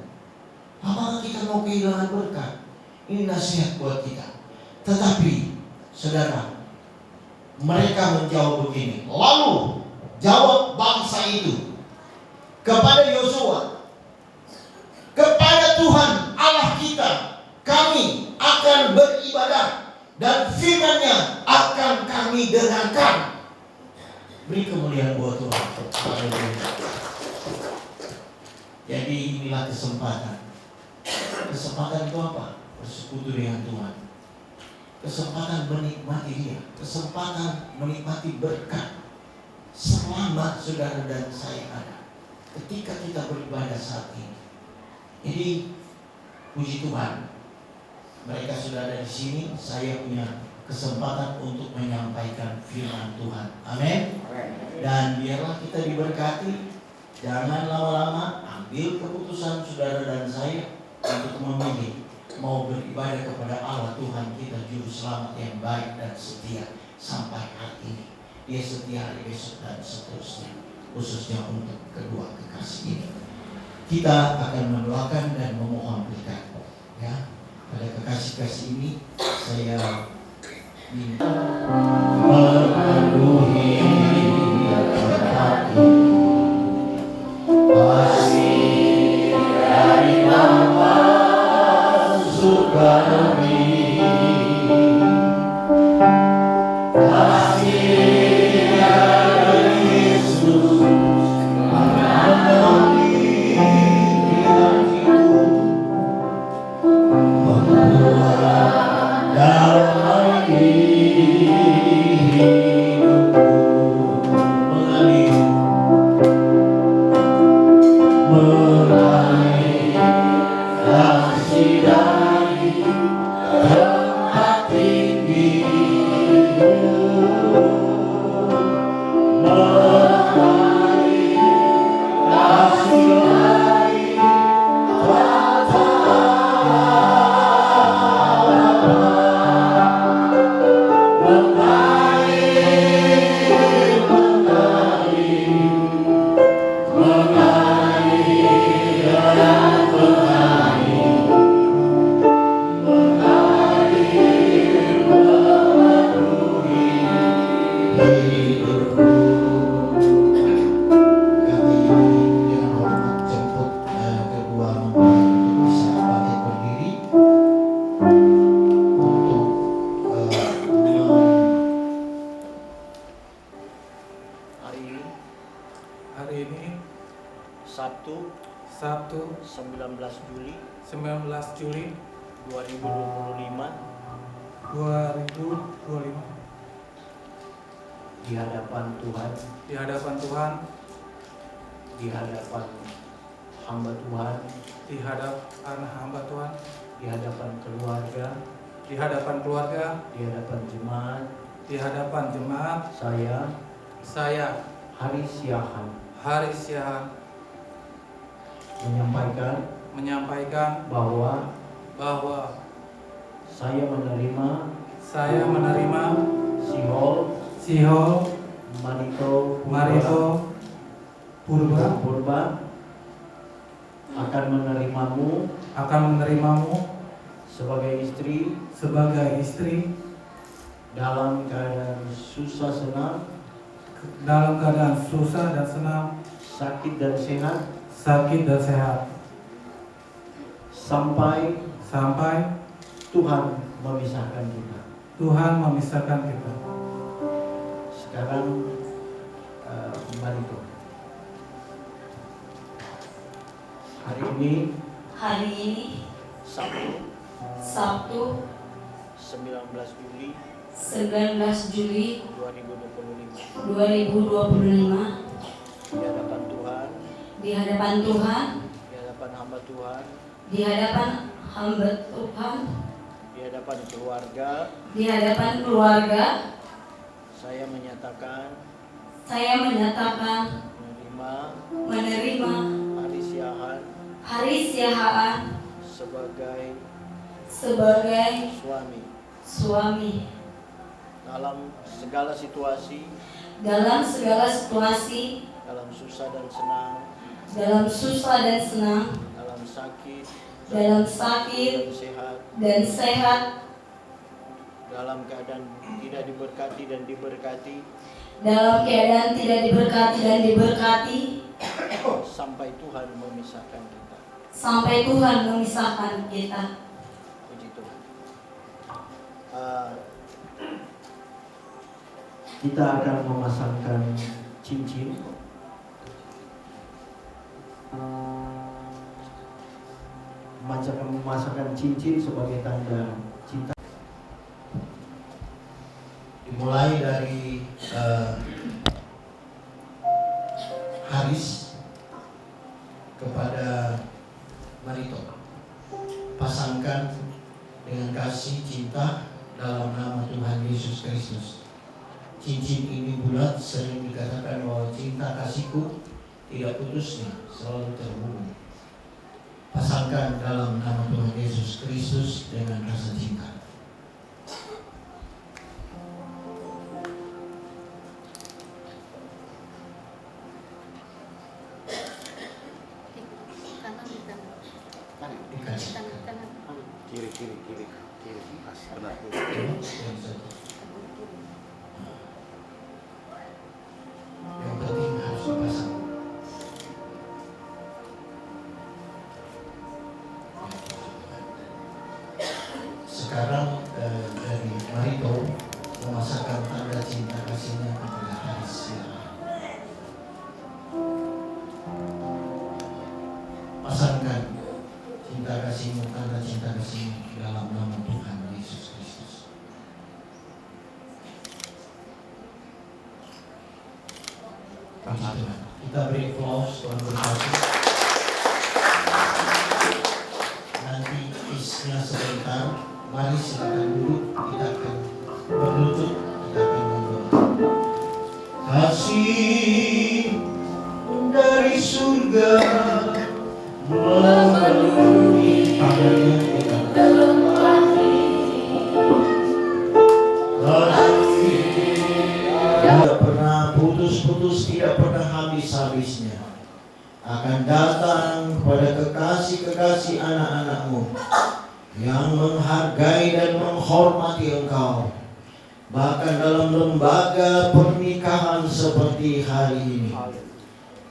Apakah kita mau kehilangan berkat? Ini nasihat buat kita. Tetapi saudara, mereka menjawab begini. Lalu jawab bangsa itu kepada Yosua, kepada Tuhan Allah kita, kami akan beribadah dan firman-Nya akan kami dengarkan. Beri kemuliaan buat Tuhan. Jadi inilah kesempatan. Kesempatan itu apa? Bersekutu dengan Tuhan. Kesempatan menikmati Dia, kesempatan menikmati berkat selama saudara dan saya ada ketika kita beribadah saat ini. Jadi puji Tuhan, mereka sudah ada di sini. Saya punya kesempatan untuk menyampaikan firman Tuhan. Amin. Dan biarlah kita diberkati. Jangan lama-lama, ambil keputusan saudara dan saya untuk memilih mau beribadah kepada Allah Tuhan kita juru selamat yang baik dan setia sampai hari ini. Dia setia hari besok dan seterusnya, khususnya untuk kedua kekasih ini. Kita akan mendoakan dan memohon berkat. Ya, pada kekasih-kasih ini saya minta memenuhi hati kasih dari Bapa surga kami, kasih dari Yesus mengalami hatiku, membuat damai hidupku, mengalir kasih dari 19 Juli 19 Juli 2025 di hadapan Tuhan, di hadapan Tuhan, di hadapan hamba Tuhan, di hadapan hamba Tuhan, di hadapan keluarga, di hadapan keluarga, di hadapan jemaat, di hadapan jemaat, saya Haris Yahan Haris Yahan menyampaikan bahwa saya menerima Sihol Marito Purba akan menerimamu sebagai istri dalam keadaan susah dan senang, sakit dan sehat sampai Tuhan memisahkan kita. Sekarang Marito, hari ini Sabtu 19 Juli 2025 di hadapan Tuhan, di hadapan hamba Tuhan, di hadapan keluarga, saya menyatakan menerima Haris Yahan sebagai suami dalam segala situasi, dalam dalam susah dan senang, dalam sakit dan sehat, dalam keadaan tidak diberkati dan diberkati sampai Tuhan memisahkan kita. Puji Tuhan. Kita akan memasangkan cincin. Memasangkan cincin sebagai tanda cinta. Dimulai dari Haris kepada Marito. Pasangkan dengan kasih cinta dalam nama Tuhan Yesus Kristus. Cincin ini bulat, sering dikatakan bahwa cinta kasihku tidak putusnya, selalu terhubung. Pasangkan dalam nama Tuhan Yesus Kristus dengan rasa cinta. Kiri. Pas benar. Yang penting harus dipasang. Sekarang dari Marito memasakkan tanda cinta kasihnya kepada Haris Yahan. Pasangkan cinta kasihmu, tanda cinta kasihmu dalam nama Tuhan Yesus Kristus. Puji Tuhan. Kita beri aplaus, Tuhan berkati. Nanti isnya sebentar. Mari silakan duduk. Kita akan berlutut. Kita akan membawa kasih dari surga memenuhi tangannya kita. Tidak pernah putus-putus, tidak pernah habis-habisnya. Akan datang kepada kekasih-kekasih anak-anakmu yang menghargai dan menghormati engkau. Bahkan dalam lembaga pernikahan seperti hari ini,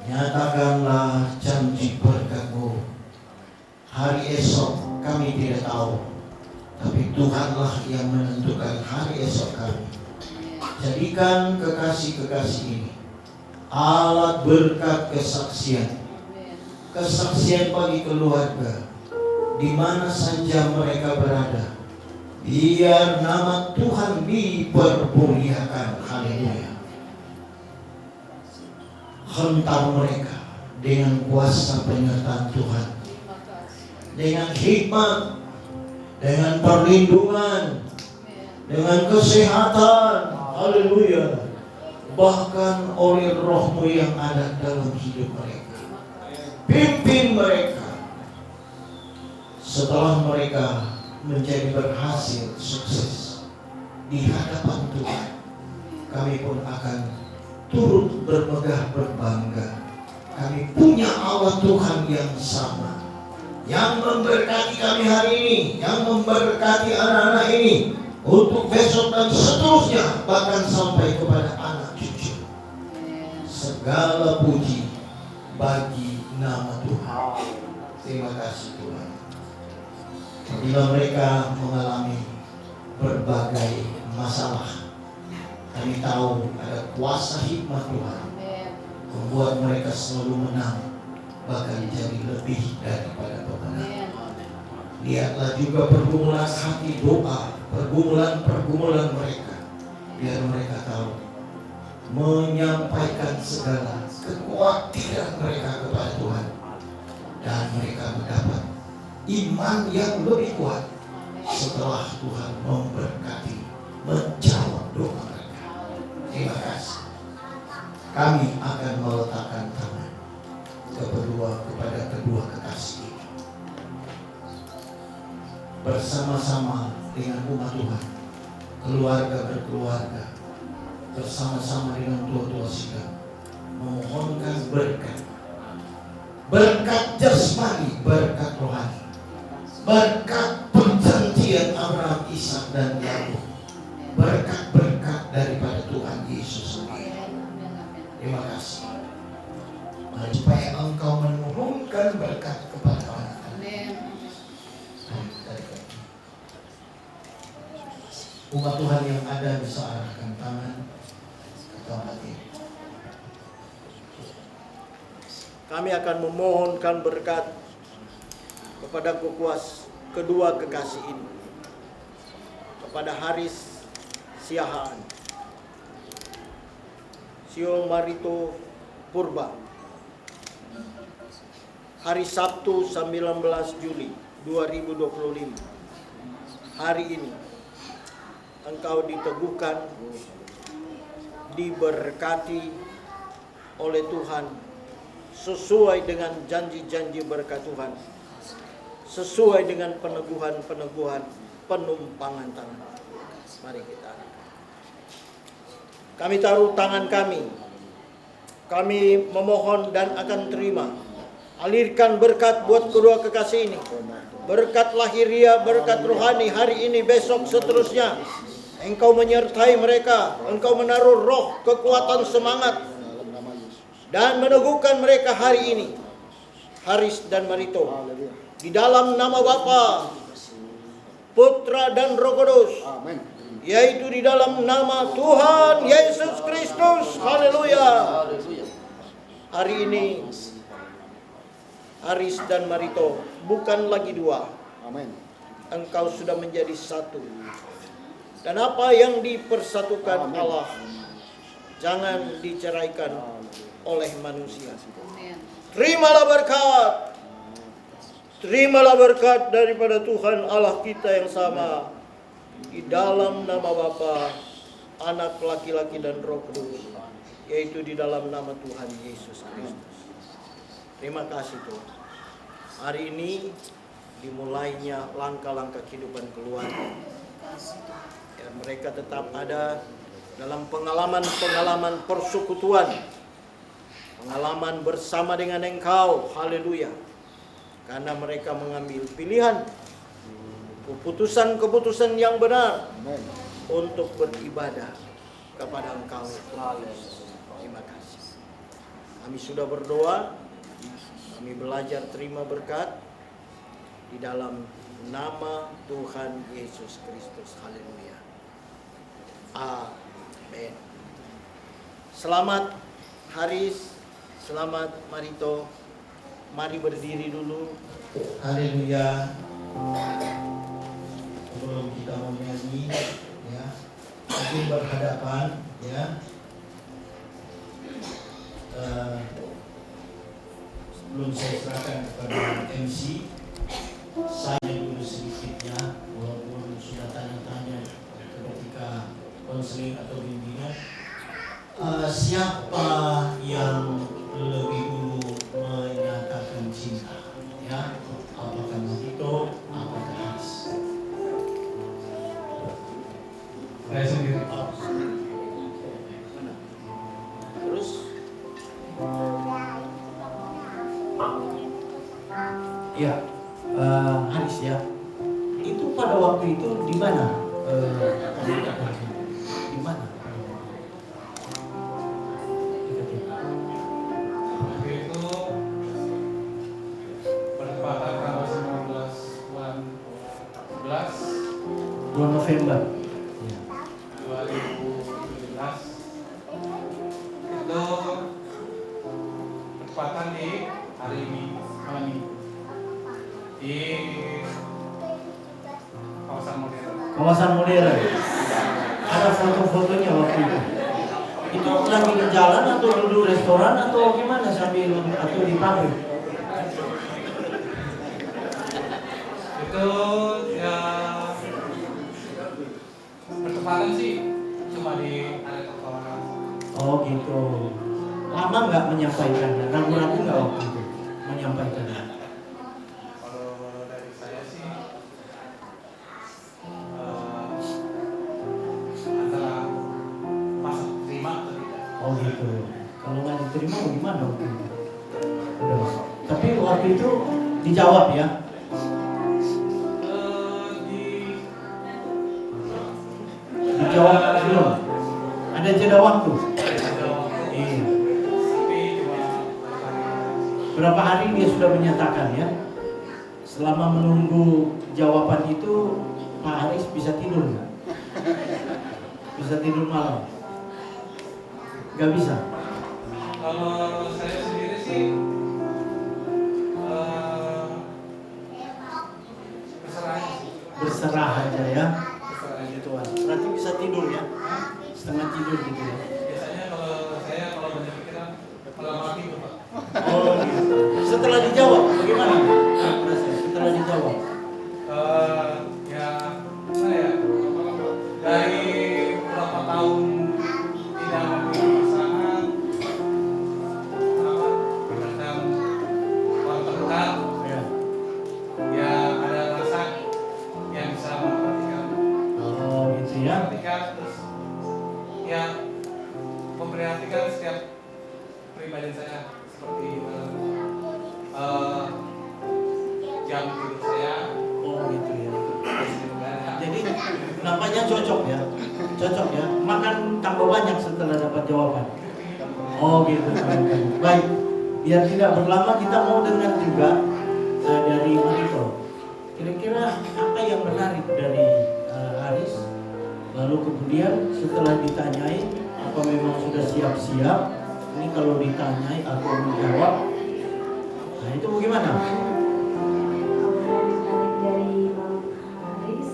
nyatakanlah janji berkatmu. Hari esok kami tidak tahu, tapi Tuhanlah yang menentukan hari esok kami. Jadikan kekasih-kekasih ini alat berkat kesaksian kesaksian bagi keluarga di mana saja mereka berada. Biar nama Tuhan dipermuliakan. Haleluya. Hentar mereka dengan kuasa penyertaan Tuhan, dengan hikmat, dengan perlindungan, dengan kesehatan. Haleluya. Bahkan oleh roh-Mu yang ada dalam hidup mereka. Pimpin mereka. Setelah mereka menjadi berhasil, sukses di hadapan Tuhan, kami pun akan turut bermegah berbangga. Kami punya Allah Tuhan yang sama, yang memberkati kami hari ini, yang memberkati anak-anak ini untuk besok dan seterusnya, bahkan sampai kepada anak cucu. Segala puji bagi nama Tuhan. Terima kasih Tuhan. Bila mereka mengalami berbagai masalah, kami tahu ada kuasa hikmat Tuhan membuat mereka selalu menang, bahkan jadi lebih daripada pemenang. Lihatlah juga pergumulan hati doa, pergumulan mereka, biar mereka tahu menyampaikan segala kekhawatiran mereka kepada Tuhan, dan mereka mendapat iman yang lebih kuat setelah Tuhan memberkati, menjawab doa mereka. Terima kasih. Kami akan meletakkan tangan kepada kedua kekasih ini, bersama-sama dengan umat Tuhan, keluarga berkeluarga, bersama-sama dengan tua-tua sidang, memohonkan berkat jasmani, berkat rohani, berkat perjanjian Abraham, Ishak dan Yakub, berkat-berkat daripada Tuhan Yesus sendiri. Terima kasih. Mari supaya Engkau menurunkan berkat kepada anak-anak. Umat Tuhan yang ada bisa arahkan tangan ke tempat ini. Kami akan memohonkan berkat kepada kedua kekasih ini, kepada Haris Siahaan, Sio Marito Purba, hari Sabtu 19 Juli 2025. Hari ini engkau diteguhkan, diberkati oleh Tuhan sesuai dengan janji-janji berkat Tuhan, sesuai dengan peneguhan-peneguhan penumpangan tangan. Mari kita kami taruh tangan kami memohon dan akan terima. Alirkan berkat buat kedua kekasih ini, berkat lahiriah, berkat rohani hari ini, besok, seterusnya. Engkau menyertai mereka, engkau menaruh roh, kekuatan, semangat, dan meneguhkan mereka hari ini, Haris dan Marito, di dalam nama Bapa, Putra dan Roh Kudus, yaitu di dalam nama Tuhan Yesus Kristus. Haleluya. Hari ini Haris dan Marito bukan lagi dua. Engkau sudah menjadi satu. Dan apa yang dipersatukan Allah jangan diceraikan oleh manusia. Terimalah berkat. Terimalah berkat daripada Tuhan Allah kita yang sama, di dalam nama Bapa, Anak laki-laki dan Roh Kudus, yaitu di dalam nama Tuhan Yesus Kristus. Terima kasih Tuhan. Hari ini dimulainya langkah-langkah kehidupan keluarga. Dan mereka tetap ada dalam pengalaman-pengalaman persekutuan, pengalaman bersama dengan Engkau. Haleluya. Karena mereka mengambil pilihan, keputusan-keputusan yang benar untuk beribadah kepada Engkau. Terima kasih. Kami sudah berdoa, kami belajar terima berkat di dalam nama Tuhan Yesus Kristus. Haleluya. Amin. Selamat Haris, selamat Marito. Mari berdiri dulu. Haleluya. Sebelum kita menyanyi, ya, mungkin berhadapan, ya. Sebelum saya serahkan kepada MC, saya dulu sedikitnya, walaupun sudah tanya-tanya ketika konseling atau bimbingan, siapa yang lebih dulu menyatakan cinta, ya? Apakah Tito, apakah Haris? Saya sendiri. Terus Ya, Haris ya. Itu pada waktu itu di mana? Di mana? Waktu itu bertepatan tanggal 19 bulan 11 Bulan November. 2017 itu bertepatan di hari ini malam ini di kawasan modern. Kawasan modern. Ada foto-fotonya waktu itu. Itu lagi di jalan atau duduk restoran atau gimana sambil atau di pabrik? Itu ya bertepatan sih cuma di area trotoar. Oh gitu. Lama nggak menyampaikannya? Ragu-ragu nggak waktu itu menyampaikannya? Kalau dari saya sih antara pas terima atau tidak. Oh gitu. Kalau nggak diterima gimana waktu itu? Udah. Tapi waktu itu dijawab ya? Dijawab belum? Ada jeda waktu? Iya. Berapa hari dia sudah menyatakan ya? Selama menunggu jawaban itu, Pak Haris bisa tidur nggak? Bisa tidur malam? Nggak bisa? Kalau saya sendiri sih berserah sih. Berserah aja ya? Berserah aja. Gitu kan. Berarti bisa tidur ya? Setengah tidur gitu ya? Biasanya kalau saya banyak pikiran malam mati tuh Pak. Oh gitu. Setelah dijawab bagaimana? Setelah dijawab? Ya mana ya? Dari beberapa tahun tidak memiliki pasangan, kadang orang terdekat, Ya. ya ada rasa yang bisa memperhatikan, Oh gitu ya? terus ya memperhatikan setiap pribadi saya seperti jam tidur saya. Oh gitu ya. Jadi nampaknya cocok ya? Cocok ya? Makan tambah banyak setelah dapat jawaban. Oh gitu. Baik. Biar tidak berlama kita mau dengar juga dari Marito. Kira-kira apa yang menarik dari Haris? Lalu kemudian setelah ditanyai apa memang sudah siap-siap? Ini kalau ditanyai atau menjawab, nah itu bagaimana? Dari Bang Haris,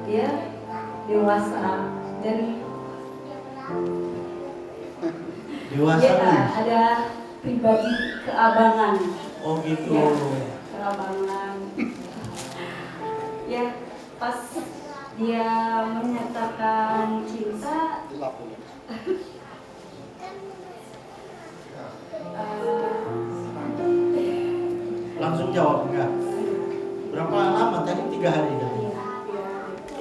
dia dewasa dan Dewasa dia nih. ada pribadi keabangan. Oh gitu. Ya, keabangan. Ya, pas dia menyatakan cinta, Langsung jawab enggak? Berapa lama tadi? 3 hari tadi.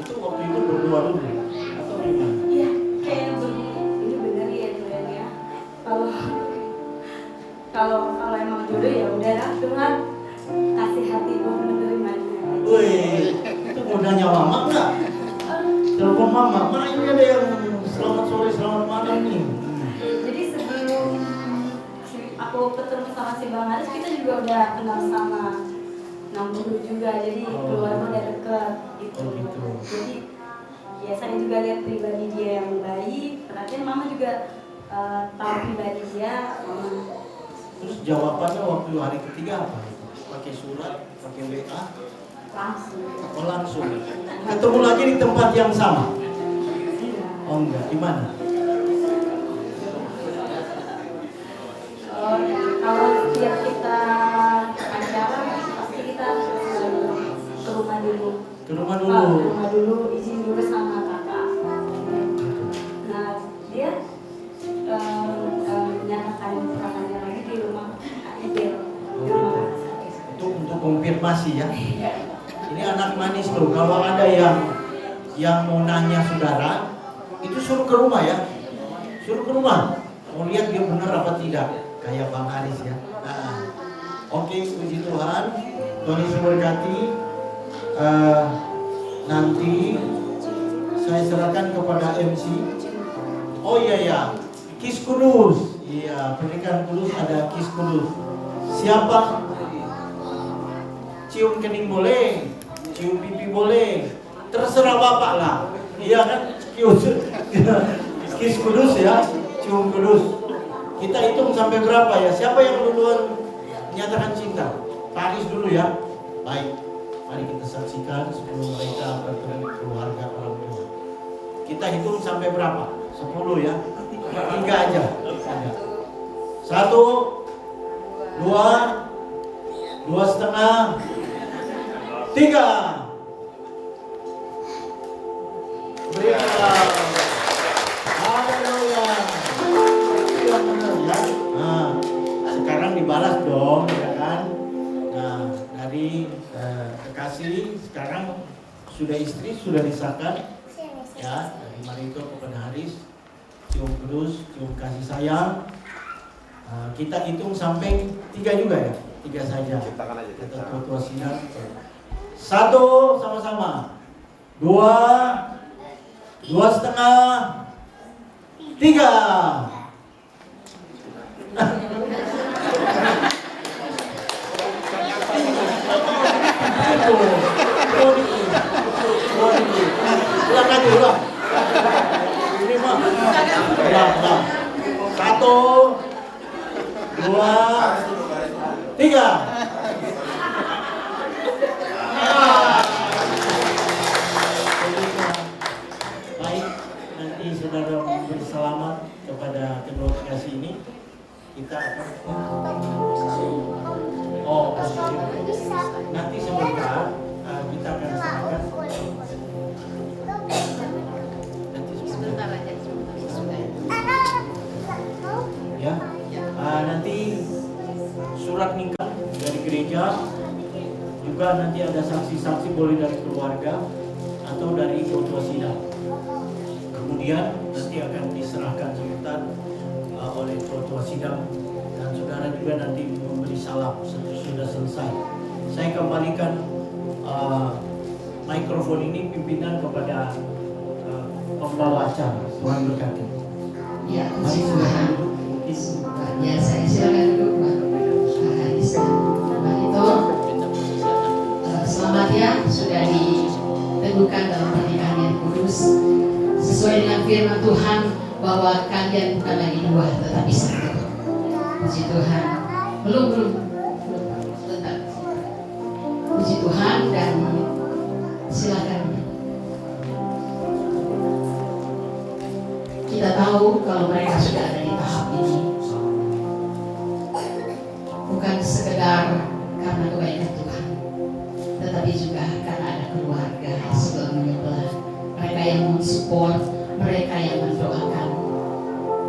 Itu waktu itu berdua dulu atau gimana? iya kayak ini bener ya Tuhan ya. Kalau emang jodoh ya udah lah, Tuhan kasih hati buat menerimanya. Wih, itu modalnya mama enggak? Telepon mama, ma ini ada yang selamat sore, selamat malam nih. Jadi sebelum aku ketemu sama si Bang Haris, kita juga udah kenal sama Namburu juga, jadi keluarga udah deket gitu. Oh, gitu. Jadi ya saya juga lihat pribadi dia yang baik, perhatian mama juga tahu pribadi dia, mama Terus jawabannya waktu hari ketiga apa? Pakai surat, pakai WA, langsung. Ketemu lagi di tempat yang sama? Oh enggak, di mana? Kalau setiap kita acara pasti kita ke rumah dulu. Ke rumah dulu. Ke rumah dulu, izin dulu sama kakak. Nah dia menyatakan peranannya lagi di rumah Idel. Itu untuk konfirmasi ya. Ini anak manis tuh. Kalau ada yang mau nanya saudara, itu suruh ke rumah ya. Suruh ke rumah. Mau lihat dia benar apa tidak. Kayak Bang Haris ya. Oke, puji Tuhan. Tuhan Yesus berkati. Nanti saya serahkan kepada MC. Oh iya ya, Kis Kudus. Iya, pernikahan kudus ada Kis Kudus. Siapa? Cium kening boleh, cium pipi boleh. Terserah Bapak lah. Iya kan? Kis Kudus ya, cium kudus. Kita hitung sampai berapa ya? Siapa yang duluan menyatakan cinta? Paris dulu ya. Baik. Mari kita saksikan sebelum mereka bertemu keluarga orang tua. Kita hitung sampai berapa? 10 ya. 3 aja. 1, 2, 2,5, 3. Berikanlah. Haleluya. Yang benar ya. Nah, sekarang dibalas dong, ya kan? Nah, dari kekasih sekarang sudah istri sudah disahkan, ya. Dari Marito kepada Haris, cium kudus, cium kasih sayang. Kita hitung sampai 3 juga ya, 3 saja. Kita tua sidang. 1 sama-sama, 2, 2,5, 3. Ulang lagi, ulang. Ini mah. Ulang. 1, 2, 3. Baik, nanti saudara berselamat kepada kedua kekasih ini. Kita akan nanti sebentar kita akan serahkan. Sebentar aja. Ya, nanti surat nikah dari gereja, juga nanti ada saksi-saksi boleh dari keluarga atau dari ketua sidang. Kemudian nanti akan diserahkan sebentar oleh ketua sidang, dan saudara juga nanti memberi salam sudah selesai. Saya kembalikan mikrofon ini pimpinan kepada pembawa acara. Tuhan berkati. Ya, mari silakan duduk. Ya, saya silakan duduk, Pak Haris. Nah, itu selamat ya, sudah diteguhkan dalam pernikahan yang kudus sesuai dengan firman Tuhan bahwa kalian bukan lagi 2 tetapi 1. Puji Tuhan. Belum. Bentar. Puji Tuhan, dan silakan. Kita tahu kalau mereka sudah ada di tahap ini bukan sekedar karena kebaikan Tuhan, tetapi juga karena ada keluarga sebelah menyebelah, mereka yang mensupport, mereka yang mendoakan.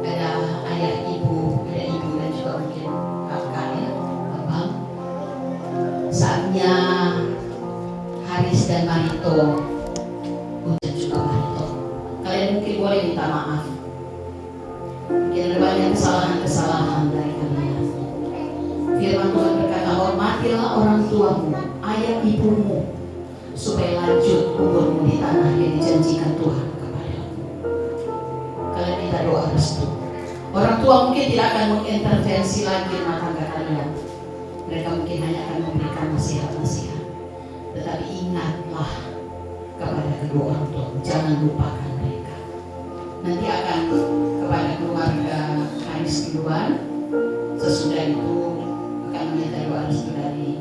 Ada ayah ibu, ada ibu dan juga mungkin kakak ya, abang. Saatnya Haris dan Marito, dan juga Marito, kalian mungkin boleh minta maaf. Mungkin ada banyak kesalahan-kesalahan dari kalian. Firman Tuhan berkata, hormatilah orang tuamu, ayah ibumu, supaya lanjut umurmu di tanah yang dijanjikan Tuhan kepadamu. Kalian minta doa restu. Orang tua mungkin tidak akan mengintervensi lagi rumah tangga kalian. Mereka mungkin hanya akan memberikan nasihat-nasihat. Tetapi ingatlah kepada kedua orang tua, jangan lupakan mereka. Nanti akan kepada keluarga Haris duluan, Sesudah itu akan meminta doa restu dari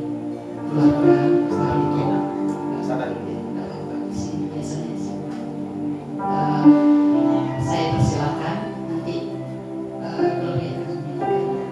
keluarga Barito. Di sini biasanya sih. Saya persilakan nanti Gloria akan menyampaikan.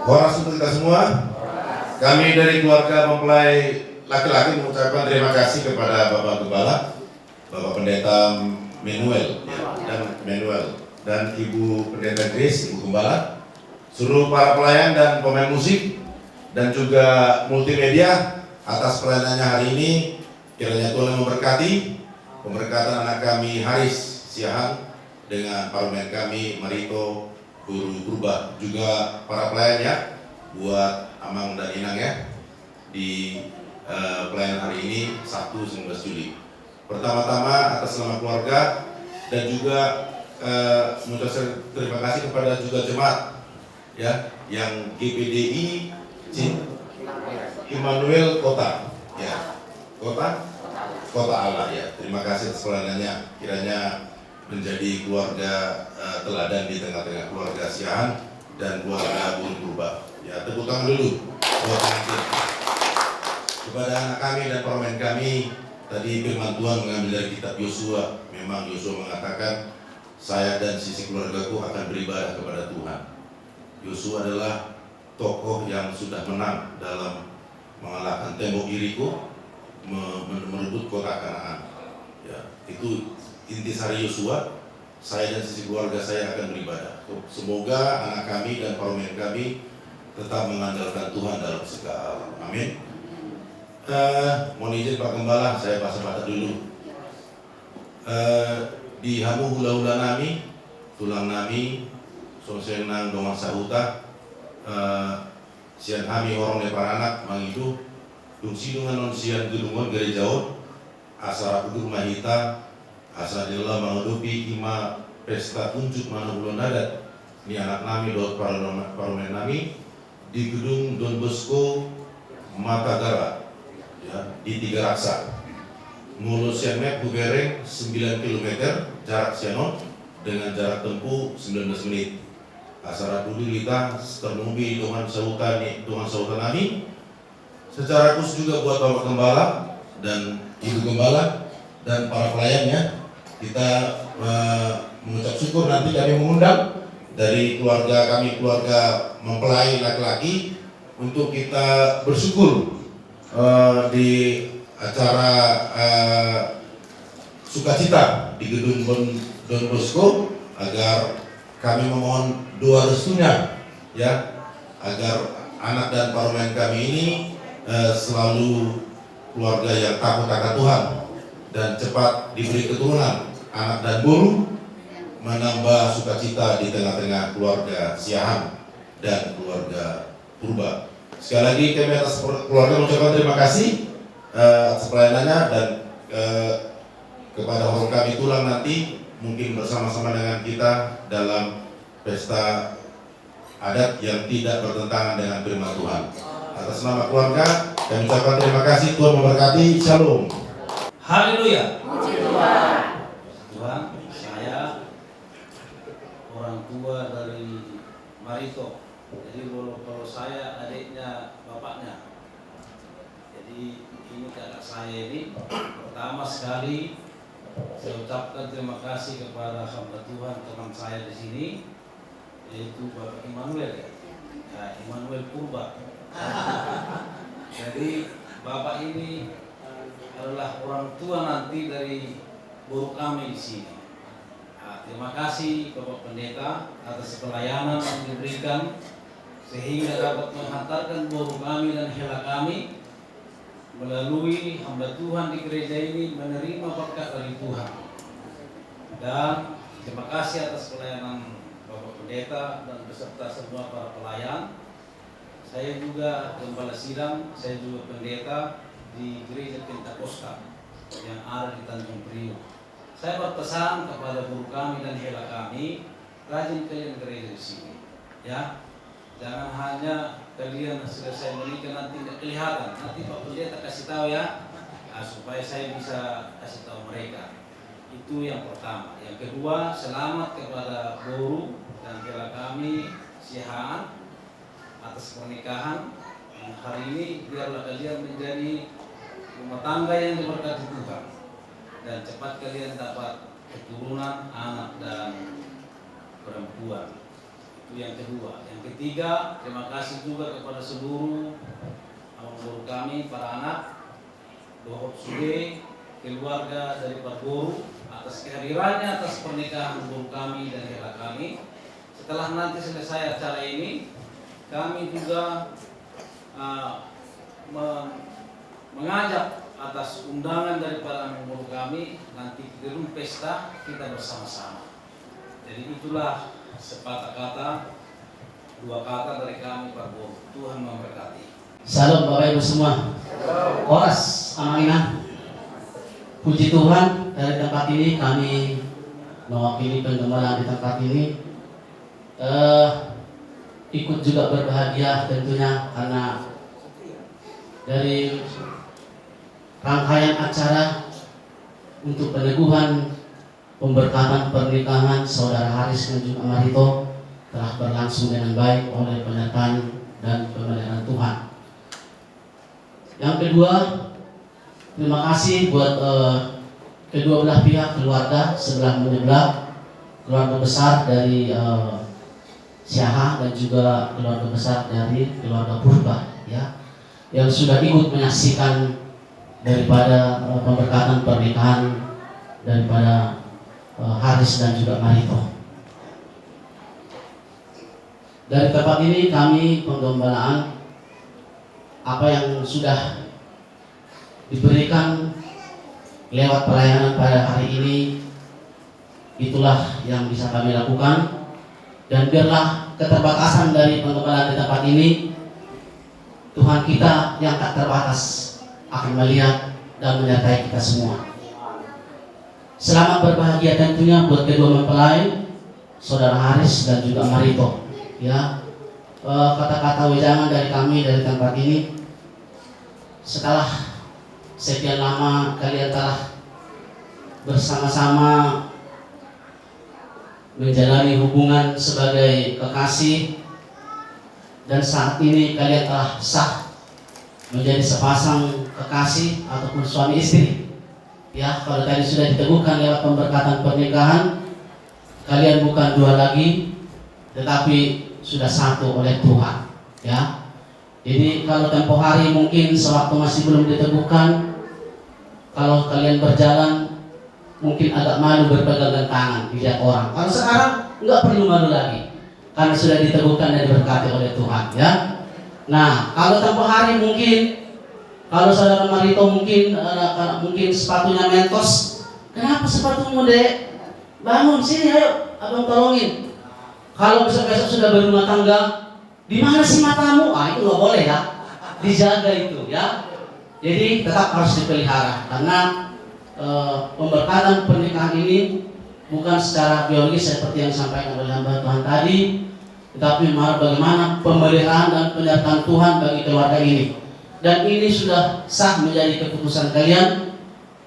Horas untuk kita semua. Kami dari keluarga mempelai laki-laki mengucapkan terima kasih kepada Bapak Gembala, Bapak Pendeta Manuel dan Ibu Pendeta Grace, Ibu Gembala, seluruh para pelayan dan pemain musik dan juga multimedia atas pelayanannya hari ini. Kiranya Tuhan memberkati pemberkatan anak kami Haris Siahan dengan parlemen kami Marito Guru Purba, juga para pelayan ya, buat Amang dan Inang ya, di pelayanan hari ini Sabtu 19 Juli. Pertama-tama atas nama keluarga dan juga mengucapkan terima kasih kepada juga jemaat ya yang GPDI Immanuel Kota ya, Kota Allah ya. Terima kasih atas pelayanannya, kiranya menjadi keluarga teladan di tengah-tengah keluarga Siahan dan keluarga Guru Purba. Ya, tepuk tangan dulu buat pengantin. Kepada anak kami dan parlemen kami, tadi firman Tuhan mengambil dari kitab Yosua. Memang Yosua mengatakan, saya dan sisi keluargaku akan beribadah kepada Tuhan. Yosua adalah tokoh yang sudah menang dalam mengalahkan tembok Yeriko, merebut kota Kanaan. Ya, itu intisari Yosua. Saya dan sisi keluarga saya akan beribadah. Semoga anak kami dan parlemen kami tetap mengandalkan Tuhan dalam segala. Amin. Mohon izin Pak Gembala, saya basa-basa dulu. Di hamu hula-hula nami, tulang nami, sonsenang domang sahuta, sian hami orang neparanak mangidu, dungsi dengan non sian gedungan gerejaon, asara kudur mahita, asadillah menghidupi ima pesta unjuk mana bulan adat. Ini anak nami dot parlemen nami di gedung Don Bosco Matagara ya, di Tiga Raksa. Mulu Siamek Bubereng 9 km jarak Sianon dengan jarak tempuh 19 menit. Asara kudu kita ternubi Tuhan Sautan nami. Secara khusus juga buat Bapak Gembala dan Ibu Gembala dan para pelayannya. Kita mengucap syukur, nanti kami mengundang dari keluarga kami, keluarga mempelai laki-laki, untuk kita bersyukur di acara sukacita di gedung Don Bosco, agar kami memohon doa restunya ya, agar anak dan parlemen kami ini selalu keluarga yang takut akan Tuhan dan cepat diberi keturunan anak dan buru, menambah sukacita di tengah-tengah keluarga Siahan dan keluarga Purba. Sekali lagi kami atas keluarga mengucapkan terima kasih atas pelayanannya, dan kepada orang kami tulang nanti mungkin bersama-sama dengan kita dalam pesta adat yang tidak bertentangan dengan firman Tuhan. Atas nama keluarga kami ucapkan terima kasih, Tuhan memberkati. Shalom. Haleluya. Puji Tuhan. Tuhan, saya orang tua dari Marito. Jadi kalau saya adiknya bapaknya. Jadi ini kakak saya ini. Pertama sekali saya ucapkan terima kasih kepada hamba Tuhan teman saya di sini, yaitu Bapak Immanuel ya, Immanuel Purba. Jadi Bapak ini adalah orang tua nanti dari guru kami di sini. Nah, terima kasih Bapak Pendeta atas pelayanan yang diberikan sehingga dapat menghantarkan guru kami dan hela kami melalui hamba Tuhan di gereja ini menerima berkat dari Tuhan. Dan terima kasih atas pelayanan Bapak Pendeta dan beserta semua para pelayan. Saya juga gembala sidang, saya juga pendeta di gereja Pentakosta yang ada di Tanjung Priok. Saya berpesan kepada guru kami dan hela kami, rajin kalian gereja di sini, ya. Jangan hanya kalian selesai menikah nanti tidak kelihatan. Nanti Pak Pendeta kasih tahu ya, supaya saya bisa kasih tahu mereka. Itu yang pertama. Yang kedua, selamat kepada guru dan hela kami Siahan atas pernikahan hari ini. Biarlah kalian menjadi rumah tangga yang diberkati Tuhan, dan cepat kalian dapat keturunan anak dan perempuan. Itu yang kedua. Yang ketiga, terima kasih juga kepada seluruh guru kami, para anak, Bapak Sude, keluarga dari Pak Guru, atas kehadirannya, atas pernikahan guru kami dan kakak kami. Setelah nanti selesai acara ini, kami juga mengajak atas undangan daripada guru kami nanti di gedung pesta kita bersama-sama. Jadi itulah sepatah kata, dua kata dari kami Pak Guru. Tuhan memberkati. Salam Bapak Ibu semua. Oras amanah. Puji Tuhan, dari tempat ini kami mewakili penggembala di tempat ini ikut juga berbahagia tentunya karena dari rangkaian acara untuk peneguhan pemberkatan pernikahan Saudara Haris dan juga Marito telah berlangsung dengan baik oleh penyertaan dan pemeliharaan Tuhan. Yang kedua, terima kasih buat kedua belah pihak keluarga sebelah menyebelah, keluarga besar dari Siaha dan juga keluarga besar dari keluarga Purba, ya, yang sudah ikut menyaksikan daripada pemberkatan pernikahan daripada Haris dan juga Marito. Dari tempat ini kami penggembalaan apa yang sudah diberikan lewat pelayanan pada hari ini, itulah yang bisa kami lakukan, dan biarlah keterbatasan dari penggembalaan di tempat ini, Tuhan kita yang tak terbatas akan melihat dan menyertai kita semua. Selamat berbahagia tentunya buat kedua mempelai, Saudara Haris dan juga Marito. Ya, kata-kata wejangan dari kami dari tempat ini, setelah sekian lama kalian telah bersama-sama menjalani hubungan sebagai kekasih, dan saat ini kalian telah sah menjadi sepasang kekasih ataupun suami istri. Ya, kalau tadi sudah diteguhkan lewat pemberkatan pernikahan, kalian bukan dua lagi, tetapi sudah satu oleh Tuhan. Ya, jadi kalau tempo hari mungkin sewaktu masih belum diteguhkan, kalau kalian berjalan mungkin agak malu berpegangan tangan dilihat orang. Kalau sekarang nggak perlu malu lagi, karena sudah diteguhkan dan diberkati oleh Tuhan. Ya. Nah, kalau tempo hari mungkin, kalau Saudara Marito mungkin sepatunya mentos, kenapa sepatumu dek? Bangun sini, ayo, abang tolongin. Kalau besok-besok sudah berumah tangga, di mana sih matamu? Itu nggak boleh ya, dijaga itu ya. Jadi tetap harus dipelihara, karena pemberkatan pernikahan ini bukan secara biologis seperti yang disampaikan oleh hamba Tuhan tadi, tetapi bagaimana pemeliharaan dan penyertaan Tuhan bagi keluarga ini. Dan ini sudah sah menjadi keputusan kalian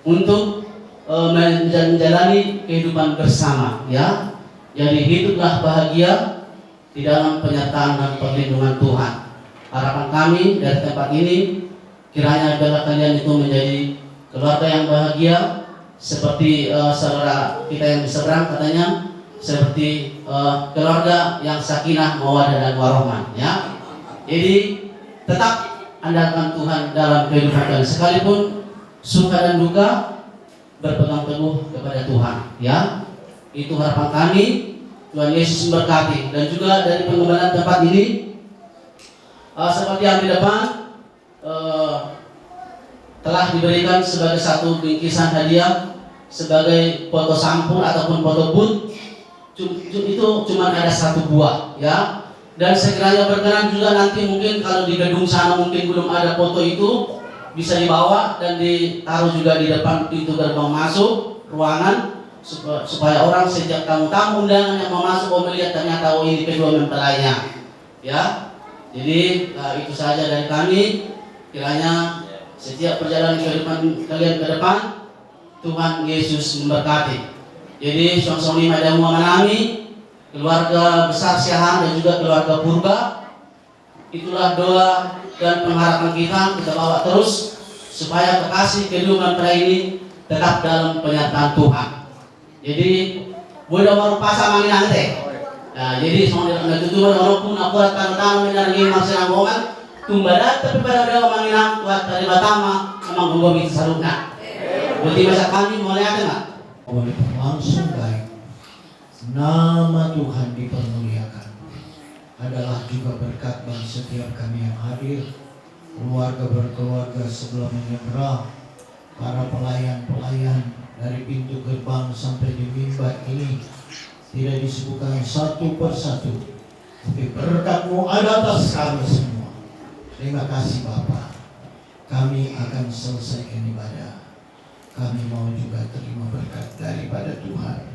untuk menjalani kehidupan bersama, ya. Jadi hiduplah bahagia di dalam penyertaan dan perlindungan Tuhan. Harapan kami dari tempat ini, kiranya adalah kalian itu menjadi keluarga yang bahagia, seperti saudara kita yang di seberang katanya, seperti keluarga yang sakinah, mawaddah dan warahmah, ya. Jadi tetap andalkan Tuhan dalam kehidupan kalian, sekalipun suka dan duka, berpegang teguh kepada Tuhan, ya. Itu harapan kami. Tuhan Yesus memberkati. Dan juga dari pengembangan tempat ini, seperti yang di depan telah diberikan sebagai satu bingkisan hadiah sebagai foto sampul ataupun foto booth. Itu cuma ada satu buah, ya. Dan sekiranya berkenan juga nanti mungkin kalau di gedung sana mungkin belum ada foto itu, bisa dibawa dan ditaruh juga di depan pintu gerbang masuk ruangan, supaya orang sejak tamu-tamu undangan yang mau masuk melihat ternyata ini kedua mempelainya, ya. Jadi itu saja dari kami. Kiranya setiap perjalanan kehidupan kalian ke depan, Tuhan Yesus memberkati. Jadi song-song lima damu menami, keluarga besar Siahan dan juga keluarga Purba, itulah doa dan pengharapan kita bawa terus supaya kekasih kedua mempelai ini tetap dalam penyertaan Tuhan. Jadi mudah merupakan mangin ante. Nah, jadi semua natutunan walaupun aku tantang menaringi masih nanggongan tumbadat tapi pada udah manginang tuat dari batama memang gua bisa sarungna. Berarti masa kami mulai ada nggak? Oleh langsung baik, nama Tuhan dipermuliakan. Adalah juga berkat bagi setiap kami yang hadir, keluarga berkeluarga sebelah menyeberang, para pelayan-pelayan dari pintu gerbang sampai di mimbar ini tidak disebutkan satu persatu, tapi berkat-Mu ada atas kami semua. Terima kasih Bapa. Kami akan selesaikan ibadah. Kami mau juga terima berkat daripada Tuhan.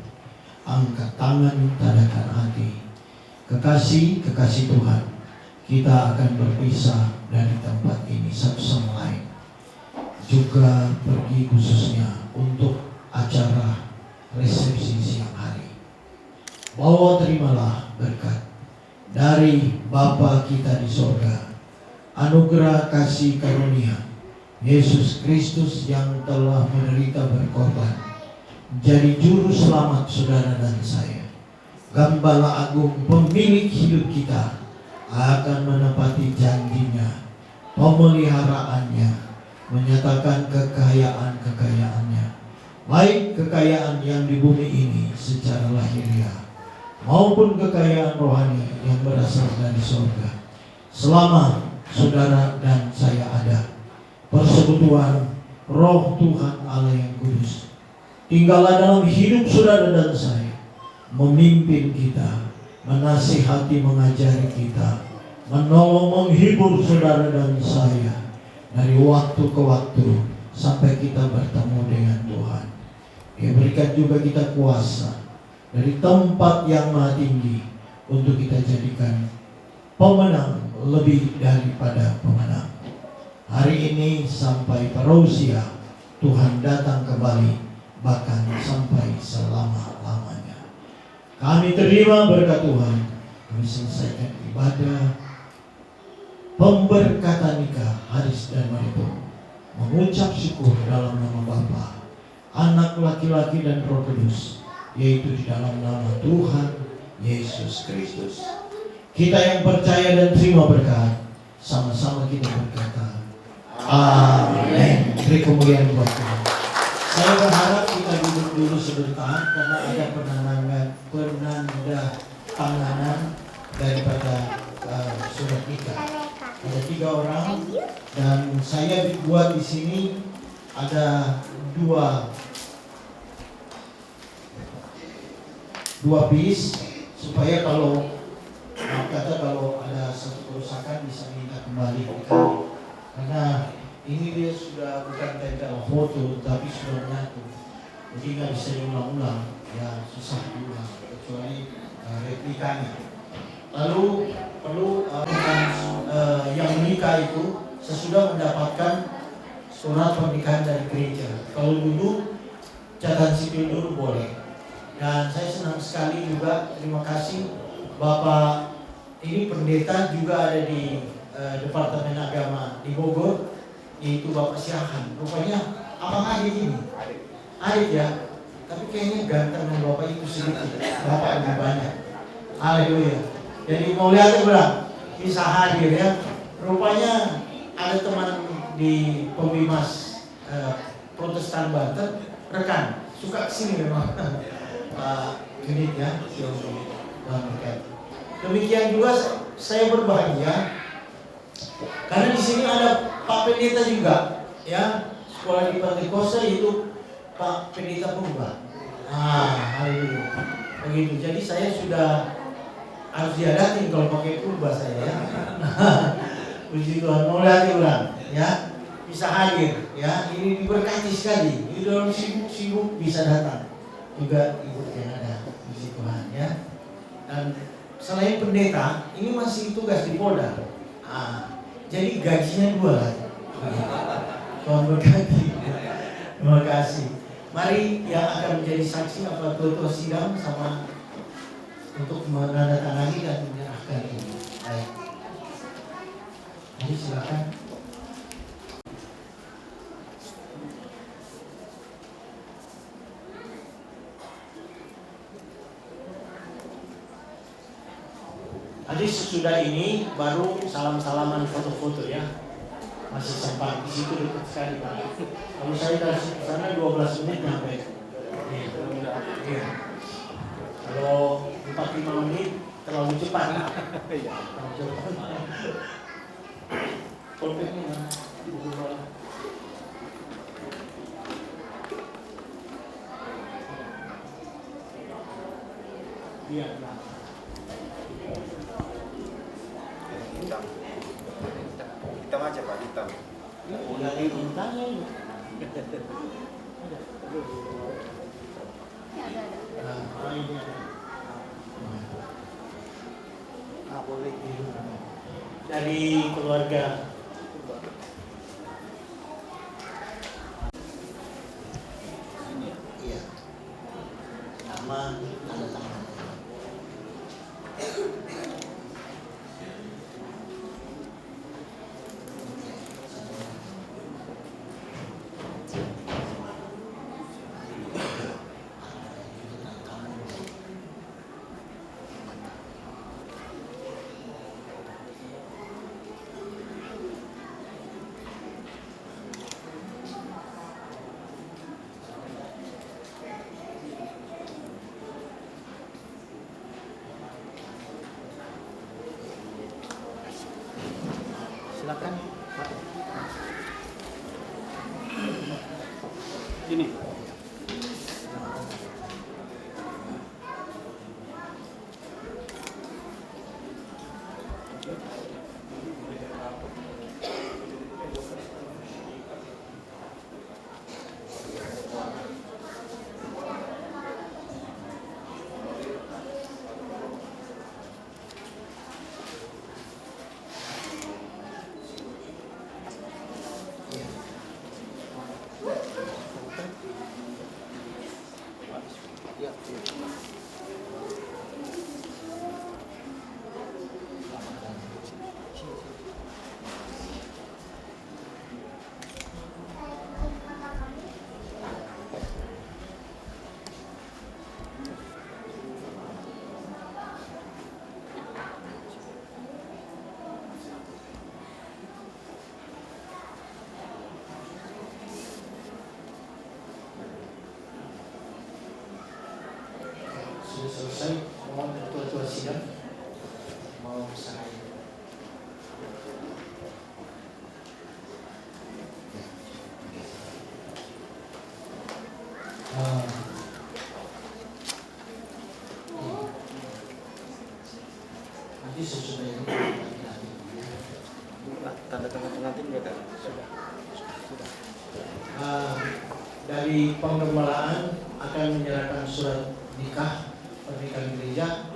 Angkat tangan, tadakan hati. Kekasih Tuhan, kita akan berpisah dari tempat ini satu sama lain. Juga pergi khususnya untuk acara resepsi siang hari. Bahwa terimalah berkat dari Bapa kita di sorga, anugerah kasih karunia Yesus Kristus yang telah menderita berkorban, jadi juru selamat saudara dan saya. Gembala agung pemilik hidup kita akan menepati janjinya, pemeliharaannya, menyatakan kekayaan-kekayaannya, baik kekayaan yang di bumi ini secara lahiriah maupun kekayaan rohani yang berasal dari surga. Selama saudara dan saya ada, persekutuan Roh Tuhan Allah yang kudus tinggallah dalam hidup saudara dan saya, memimpin kita, menasihati, mengajari kita, menolong, menghibur saudara dan saya dari waktu ke waktu sampai kita bertemu dengan Tuhan. Dia berikan juga kita kuasa dari tempat yang maha tinggi untuk kita jadikan pemenang lebih daripada pemenang. Hari ini sampai parousia Tuhan datang kembali, bahkan sampai selama-lamanya. Kami terima berkat Tuhan. Kami selesaikan ibadah pemberkatan nikah Haris dan Marito, mengucap syukur dalam nama Bapa, Anak laki-laki dan Roh Kudus, yaitu di dalam nama Tuhan Yesus Kristus. Kita yang percaya dan terima berkat, sama-sama kita berkata amin. Beri kemuliaan buat Tuhan. Saya berharap kita duduk dulu sebentar karena ada penanda tanganan daripada surat nikah. Ada 3 orang dan saya buat di sini ada dua bis supaya kalau kalau ada satu kerusakan bisa minta kembali ke kami. Karena ini dia sudah bukan tempel foto tapi sudah menyatu, jadi nggak bisa diulang-ulang, ya susah diulang kecuali replikanya. Lalu perlu yang menikah itu sesudah mendapatkan surat pernikahan dari gereja. Kalau dulu catatan sipil dulu boleh. Dan saya senang sekali juga, terima kasih Bapak ini pendeta juga ada di Departemen Agama di Bogor, yaitu Bapak Siahan. Rupanya abang Adit ini, Adit ya, tapi kayaknya ganteng dengan Bapak itu sedikit, Bapak lebih banyak. Haleluya. Jadi mau lihat berang, bisa hadir ya. Rupanya ada teman di Pembimas Protestan Banten, rekan, suka kesini memang. Pak Unit ya, demikian juga saya berbahagia karena di sini ada Pak Pendeta juga, ya, sekolah di Pantekosta itu Pak Pendeta Purba. Haleluya. Begitu. Jadi saya sudah harus diadatin kalau pakai Purba saya ya. Puji Tuhan, mau lihat orang, ya, bisa hadir, ya. Ini diberkati sekali. Di dalam sibuk-sibuk bisa datang. Juga ibu yang ada, puji Tuhan ya. Dan selain pendeta, ini masih tugas di Polda. Jadi gajinya 2 lagi. Tuhan berkati. Terima kasih. Mari yang akan menjadi saksi apa ketua sidang sama untuk menandatangani dan menyerahkan ini. Baik. Jadi silakan. Nanti sesudah ini baru salam-salaman foto-foto ya. Masih sempat di situ dekat sekali Pak. Kalau saya dari sana 12 menit sampai. Iya. Kalau 45 menit terlalu cepat. Terlalu cepat. Polpeknya mana? Buku bola. Iya. Hitam aja Pak, hitam. Udah bintangnya ini. Boleh. Dari keluarga. Iya. Nama tanda tangan. Silakan. Ini. Sudah selesai, mohon ketua-ketua sidang mau saya. Nanti sesudah ini Tanda tangan pengantin beda. Sudah. dari penggembalaan akan menyerahkan surat nikah pernikahan gereja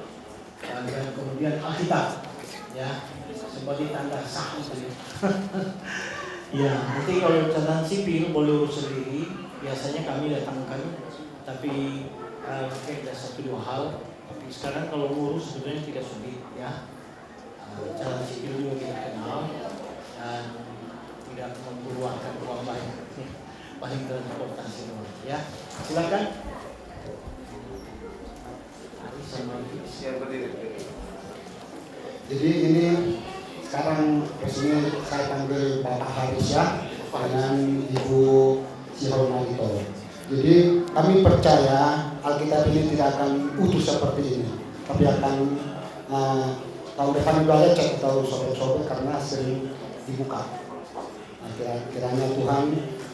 dan kemudian Alkitab ya sebagai tanda sah itu. Ya nanti kalau catatan sipil boleh urus sendiri, biasanya kami datangkan, tapi mungkin ada 1-2 hal. Tapi sekarang kalau ngurus sebenarnya tidak sulit ya. Catatan sipil juga kita kenal dan tidak mengeluarkan uang banyak. Paling transportasi doang ya. Silakan. Jadi ini sekarang resmi saya panggil Bapak Haris ya dengan Ibu Sihona Gito. Jadi kami percaya Alkitab ini tidak akan utuh seperti ini, tapi akan tahun depan juga ada cek atau sobek-sobek karena sering dibuka. Nah, kiranya Tuhan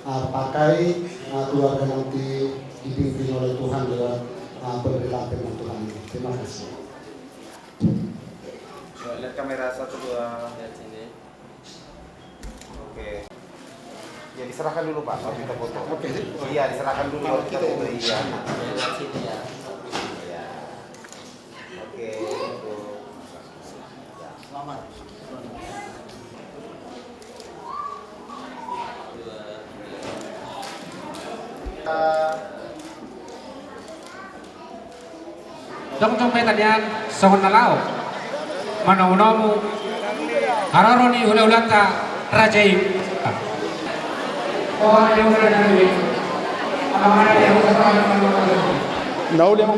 pakai keluarga nanti dipimpin oleh Tuhan lewat pemberitaan firman Tuhan ini. Terima kasih. Lihat kamera 1, 2. Lihat sini. Oke. Ya diserahkan dulu Pak, kalau kita foto. Oke. Iya diserahkan dulu kalau kita foto. Iya. Lihat sini ya. Iya. Oke. Selamat. Dong petadian sohon nalao manaunomu hararoni ule-ulanta rajai oh ada yang udah dari ada yang udah Nau dia mau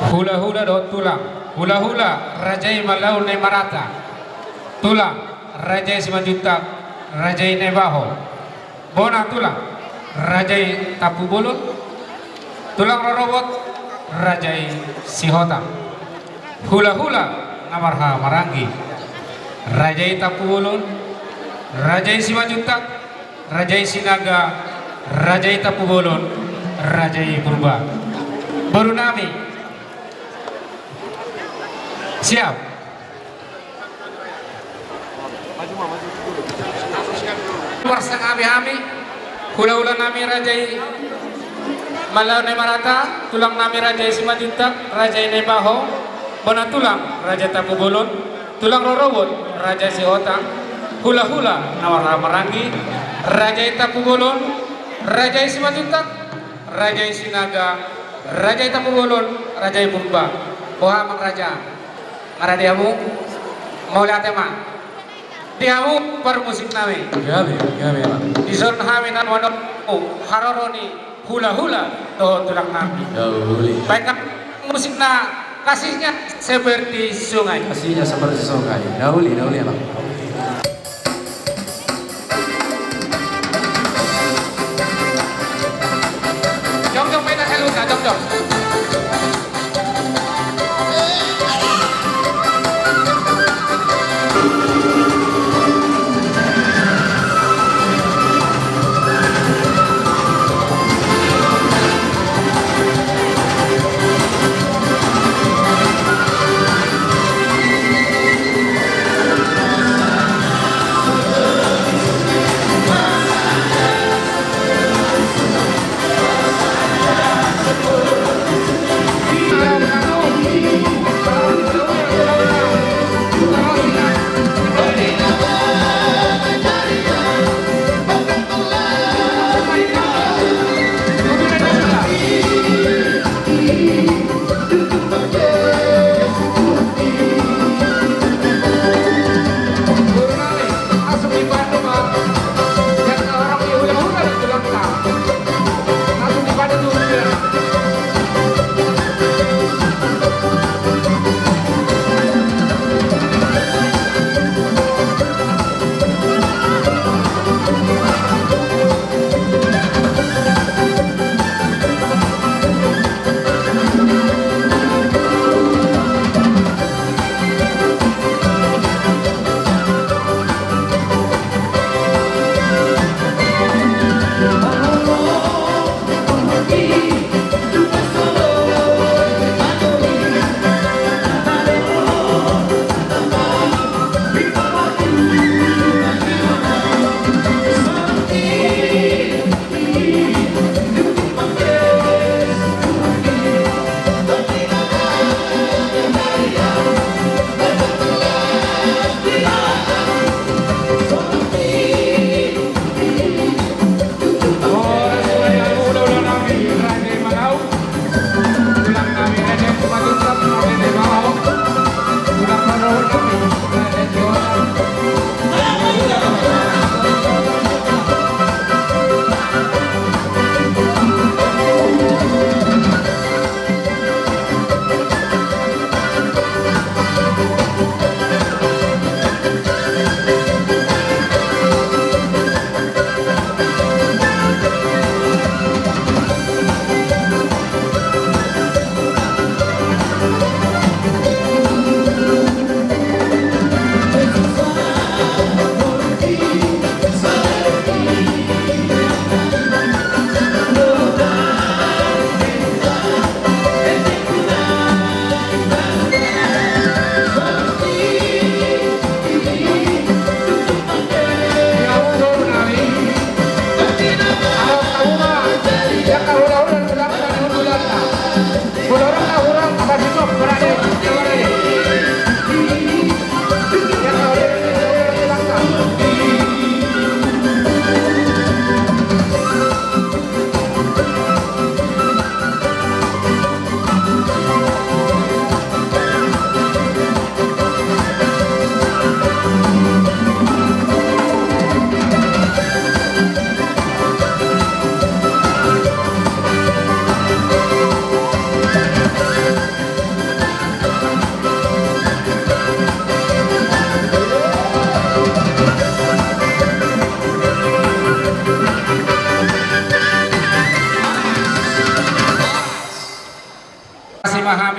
Hula-hula do tulang. Hula-hula rajai malau ne marata. Tulang rajai simajutak rajai ne baho. Bona tulang rajai tapu bulun. Tulang rorobot rajai sihota. Hula-hula namarha marangi. Rajai tapu bulun rajai simajutak rajai sinaga rajai tapu bulun rajai purba. Baru nami siap. Warsang ami-ami hula-hula nami rajai malau ne marata. Tulang nami rajai simajutak rajai ne baho. Bona tulang raja tapu bolon. Tulang rorobot raja sihotang. Hula-hula nawara marangi rajai tapu bolon rajai simajutak rajai sinaga rajai tapu bolon rajai purba. Boha mang raja ngara diamu mau lihat tema diamu permusik nami dison hami nan wadon haroroni hula-hula to tulang nami baik musik na kasihnya seperti sungai. Kasihnya seperti sungai. Dahuli ya Bang. Jom main heluka, jom.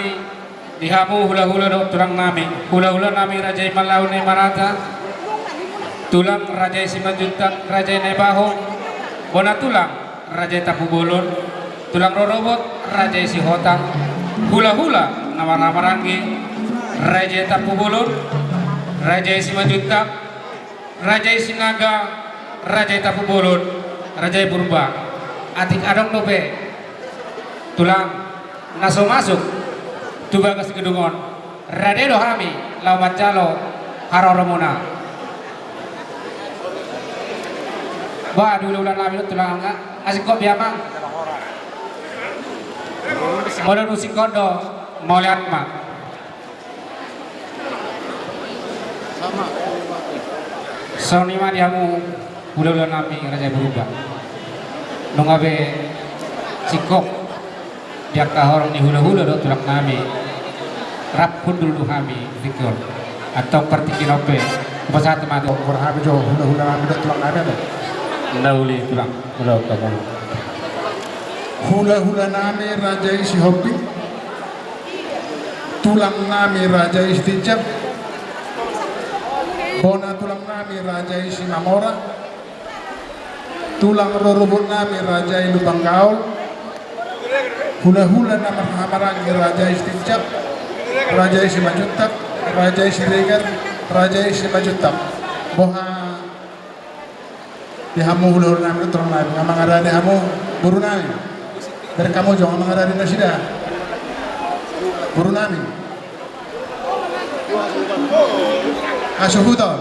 nami dihamu hula-hula do tulang nami hula-hula nami Raja Malau ne Marata tulang Raja Simanjuntak Raja Nebaho bona tulang Raja Tapu Bolon tulang Rorobot Raja Sihotang hula-hula nama Ranggi Raja Tapu Bolon Raja Simanjuntak Raja Sinaga Raja Tapu Bolon Raja Purba atik adong nobe tulang naso masuk tubagas gedungon Radedo Hami lawan calo Haroromona ba dulu ulang nabi tulang asik kok biamang modal musik kodo mau lihat mak Sony mah diamu ulang nabi Raja berubah nongabe sikok biar kahorong ni hula-hula do tulang nami rap pun dulu kami fikir atau pertikinope bahasa tematu berhabi jo hula-hula nami do tulang nami do Nauli tulang udah kamu hula-hula nami Raja Isi Hobi tulang nami Raja Istijab bona tulang nami Raja Isi Mamora tulang rorobot nami Raja Lubang Gaul hula-hula nama Hamarangi Raja Istijab Raja Isi Majutak Raja Isi Regar Raja Isi Majutak boha dihamu hula-hula nami turang nami ngamang ada dihamu buru nami dari kamu jangan ngamang ada di nasida buru nami asyuhudan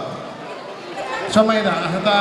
somaida hata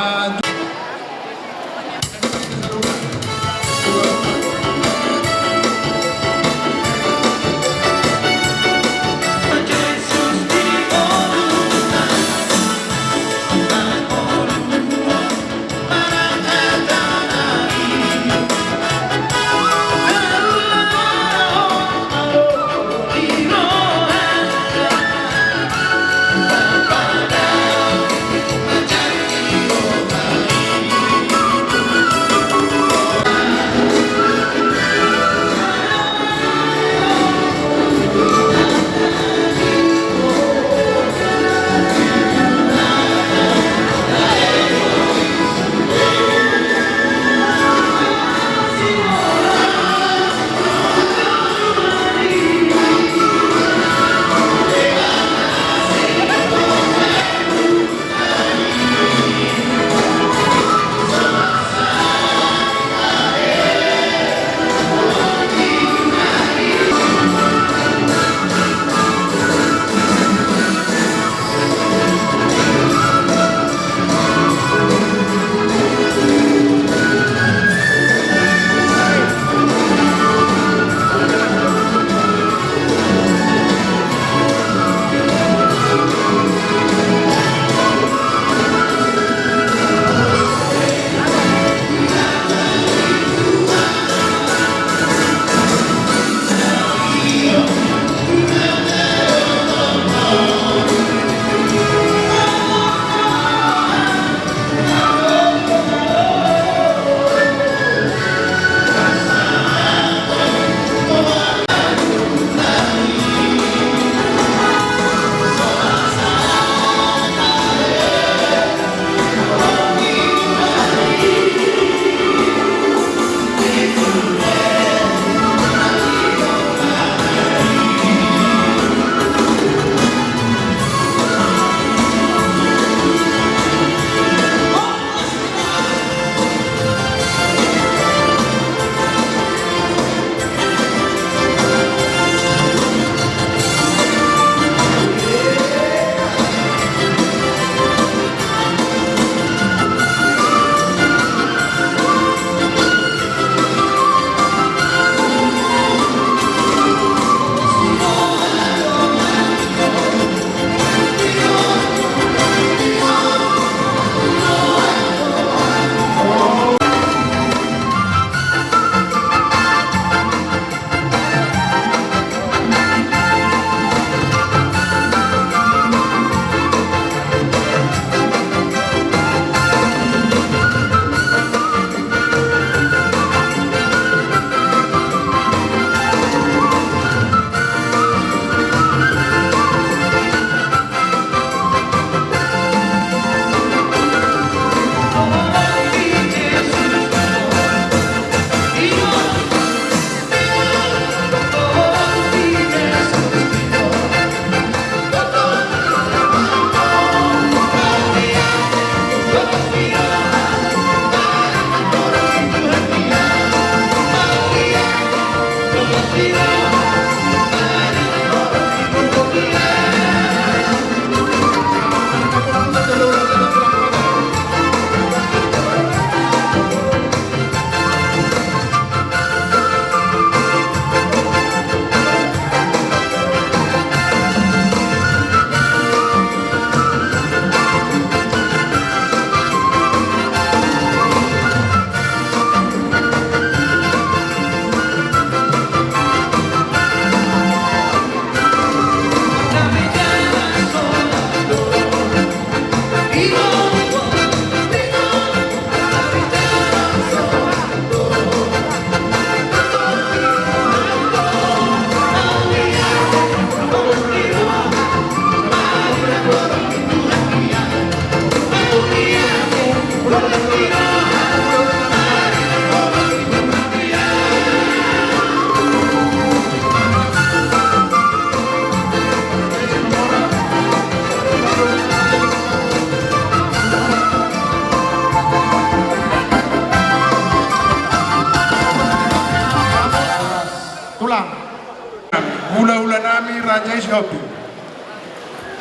hula nami Raja Ishopi.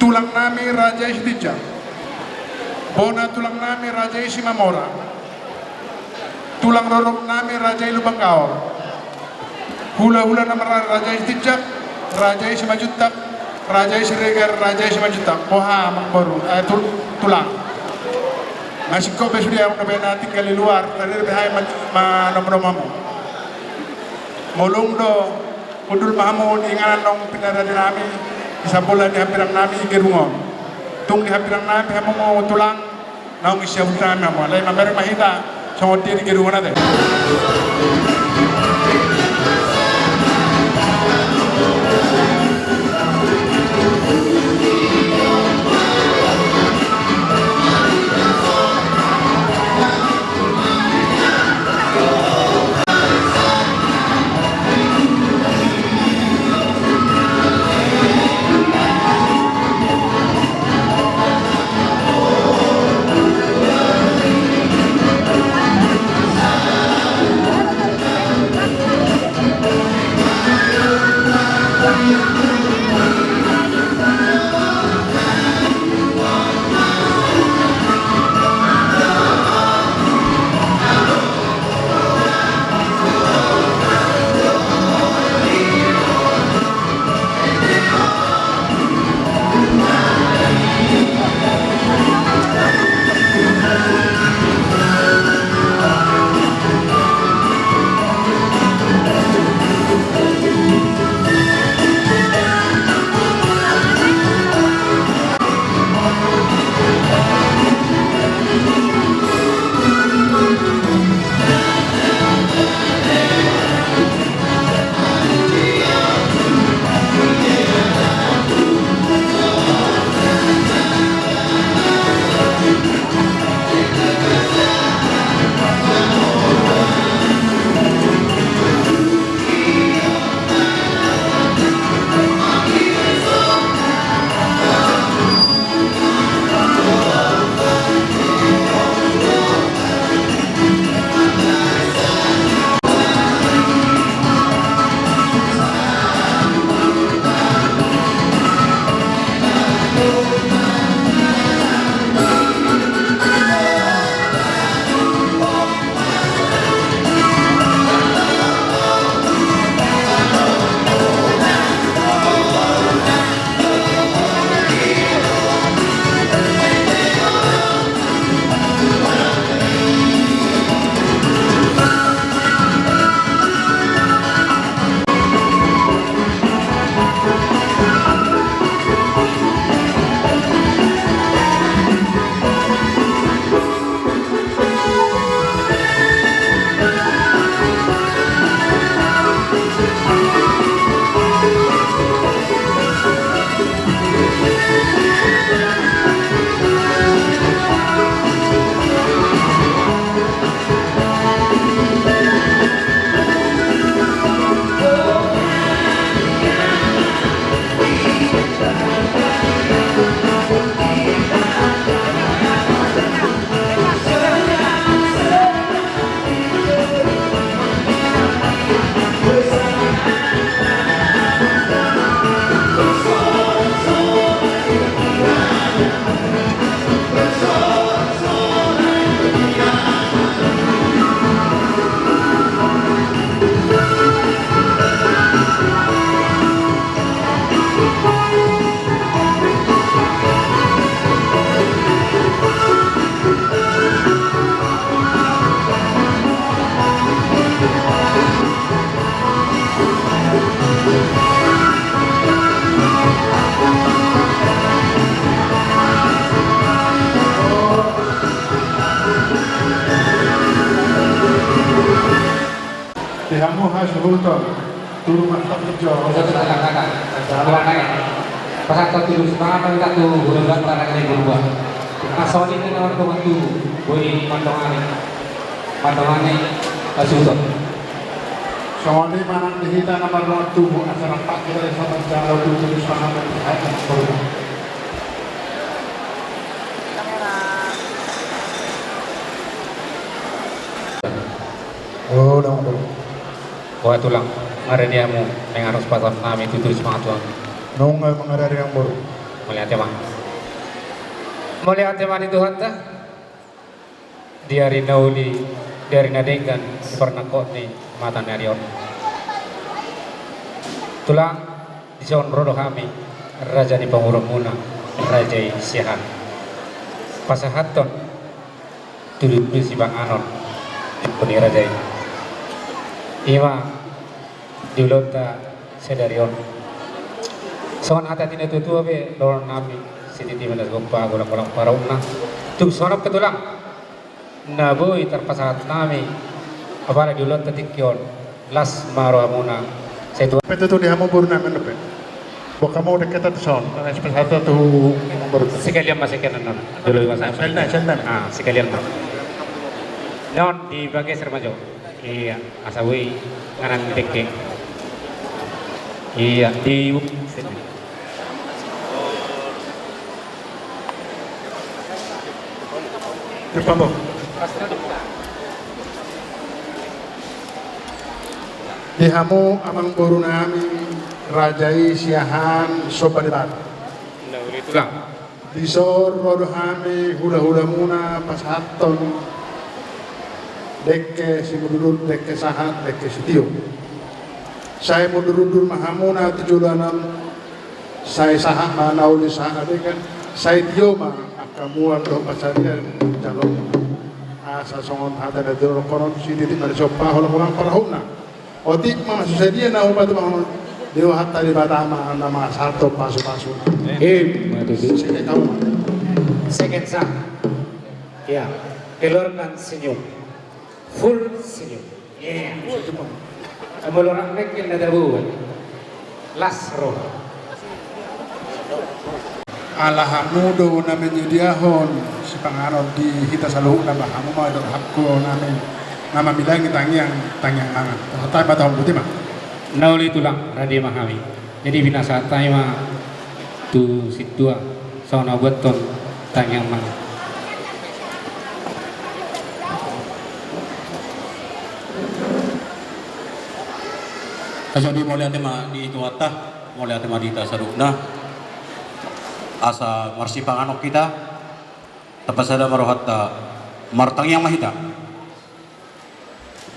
Tulang nami Raja Isdija. Bona tulang nami Raja Isimamora. Tulang rorok nami Raja Ilubangkaor. Hula-hula nama Raja Isdija, Raja Isimajutak, Raja Isiregar, Raja Isimajutak. Poha makbaru, tulang. Masih kau besudia nak tinggal di luar, tadi behai manom-nomamu. Molong do, udul mahamu inganan dong pinara dinami, bisa bola di hampirang nami gerungon. Tung di hampirang nami hamu mau tulang, naung isya udara mamu. Lain mamerek mahita, sama dia di gerungon ada. Kamu harus beruntung turun mantap hijau. Pasal kau tidur semangat kita tu berubah tanah kali berubah. Asal ini orang tu bantu boleh mantongan susah. Soalnya mana kita nomor tubuh asal pak kita sama jauh tujuh sama berkaitan berubah. Oh, dong. Bawa tulang. Maradiamu yang harus pasal kami itu terus semangat Tuhan. Nunga mengadari yang baru. Melihat tema. Melihat tema itu hatta. Diari nauli, diari nadegan, pernah kok ni mata narion. Tulang di son rodo kami, raja di pangurumuna, raja sihan. Pasahaton, tulis si bang anon, puni raja ini. Ima diulota sedarion. Son hata tina tutu abe lorong nami sititi menas gompa gulang-gulang parauna. Tuk sonop ketulang. Naboy terpasahat nami apalagi diulot tetikyon las marohamuna. Saya Petu tu dia mau baru namen lepe. Bukan mau dekat tu son. Karena sepasat tu baru. Sekalian masih kena non. Dulu masa. Sendan. Ah, sekalian non. Non di bagai sermajo. Iya, asawi ngaran teke. Iya, di Depan bawah. Dihamu amang baru nami rajai siahan sopa debat. Disor rodo hami hula-hula muna pasaton dekke si mudurut dekke sahat dekke sitio. Saya mudurudur mahamuna tujulanam saya sahat mana uli sahat dekan saya tio ma akamuan do pasarian calon asa songon hata da doro koron si titi mari sopa hola mulang parahuna. Otik mama susadia na umat mama dewa hatta di batama nama satu pasu-pasu. Sige kau. second sah. Ya, keluarkan senyum. Full senyum. Ya, Amolorang nekil na dabuan. Last row. Alahamudo na menyediahon si pangarap di hita saluh na bahamu mau dok hakko namin nama bilang tangyang mangan. Tahu apa tahu putih mah? Nauli tulang radia mahami. Jadi binasa tayo tu situa sauna beton tangyang mangan. Kasih mulai tema di tuata, mulai tema di tasarukna, asa marsi panganok kita, tapasada marohatta martang yang mahita.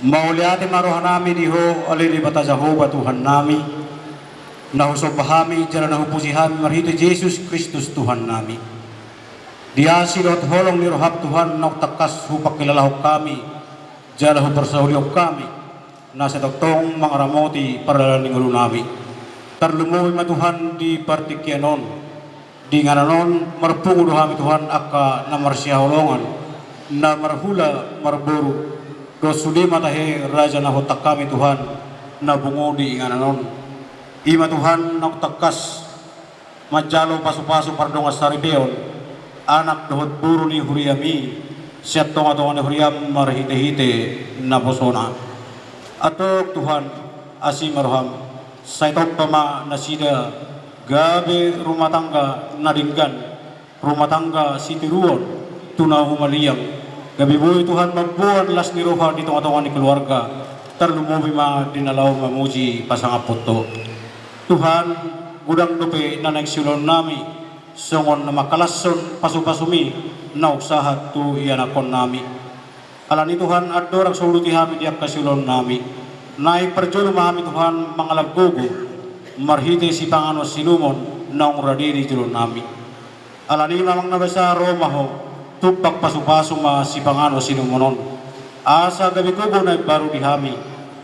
Maulia tema rohanami diho alili batajaho Tuhan nami, nahusob bahami jalan nahu pusihami marhita Yesus Kristus Tuhan nami. Dia silot holong ni rohab Tuhan nak takas hupak kilalahu kami, jalan hu persauliok kami. Nasa toktong mangaramoti para ning nami terlumuwi Tuhan di partikyanon di ngananon marpungu dohami Tuhan aka namarsia holongan na marhula marburu dosuli matahe raja na hotak kami Tuhan na bungo di ngananon ima Tuhan na takas majalo pasu-pasu pardong asaribeon anak dohot buru ni huriami siat tonga-tonga ni huriam marhite-hite na posona atau Tuhan asih marham saya tahu pama nasida gabe rumah tangga nadinggan rumah tangga sitiruon tunahu maliang gabi boy Tuhan magbuan las ni roha di tengah-tengah ni keluarga terlumubi ma dinalaw mamuji pasangapoto Tuhan gudang dope nanay silon nami songon na makalason pasu-pasumi na uksahat tu iyanakon nami alani Tuhan adorang suluti kami di akasilon nami naik perjolo kami Tuhan mangalaggogo marhite si pangano sinumon naong radiri julon nami alani namang nabasa romaho tupak pasu-pasu ma si pangano sinumonon asa gabi kugo na baru di kami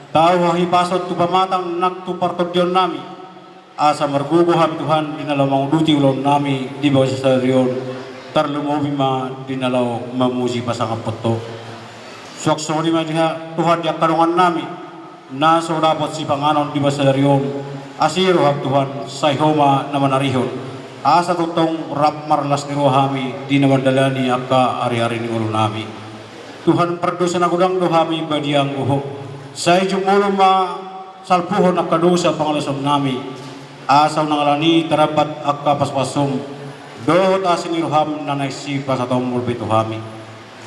tahu hipasot tu pamatang naktu partodyon nami asa margugo kami Tuhan dinalamang duti ulon nami di bawah stadion terlumubi ma dinalaw mamuji pasangapoto sok-sok di mana Tuhan di akarungan nami na so dapat si panganon di basadarion asiro hab Tuhan sayhoma na manarihon asa tutong rap marlas ni rohami di namadalani aka ari-ari ni ulo nami Tuhan perdosa na gudang dohami badiang uho say jumulo ma salpuhon akadosa pangalasom nami asa nangalani tarapat aka paspasum dohot asin ni roham na naisipa sa tong mulpi tuhami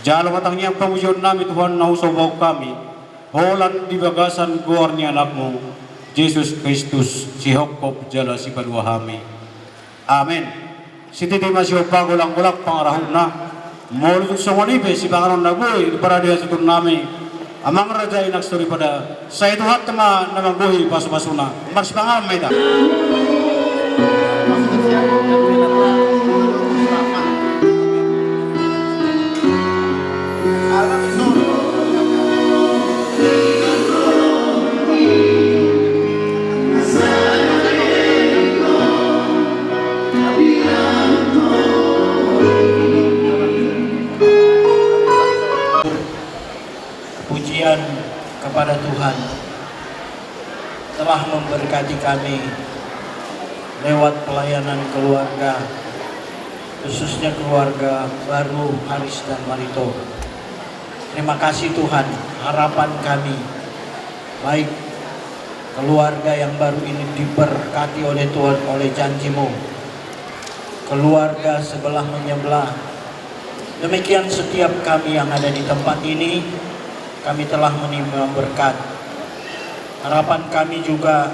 jalo matangnya pamujon nami Tuhan nausabaw kami Holan di bagasan guar ni anakmu Yesus Kristus si hokop jala si paduahami. Amen. Siti di masih opa gulang-gulang pangarahun na. Maulut songonibe si pangaron nagoy para dia situn nami. Amang raja inak story pada saya Tuhan tema namang bohi pasu-pasuna. Mars pangaron may ta. Pujian kepada Tuhan telah memberkati kami lewat pelayanan keluarga, khususnya keluarga baru Haris dan Marito. Terima kasih Tuhan, harapan kami baik keluarga yang baru ini diberkati oleh Tuhan oleh janji-Mu, keluarga sebelah menyebelah. Demikian setiap kami yang ada di tempat ini, kami telah menerima berkat. Harapan kami juga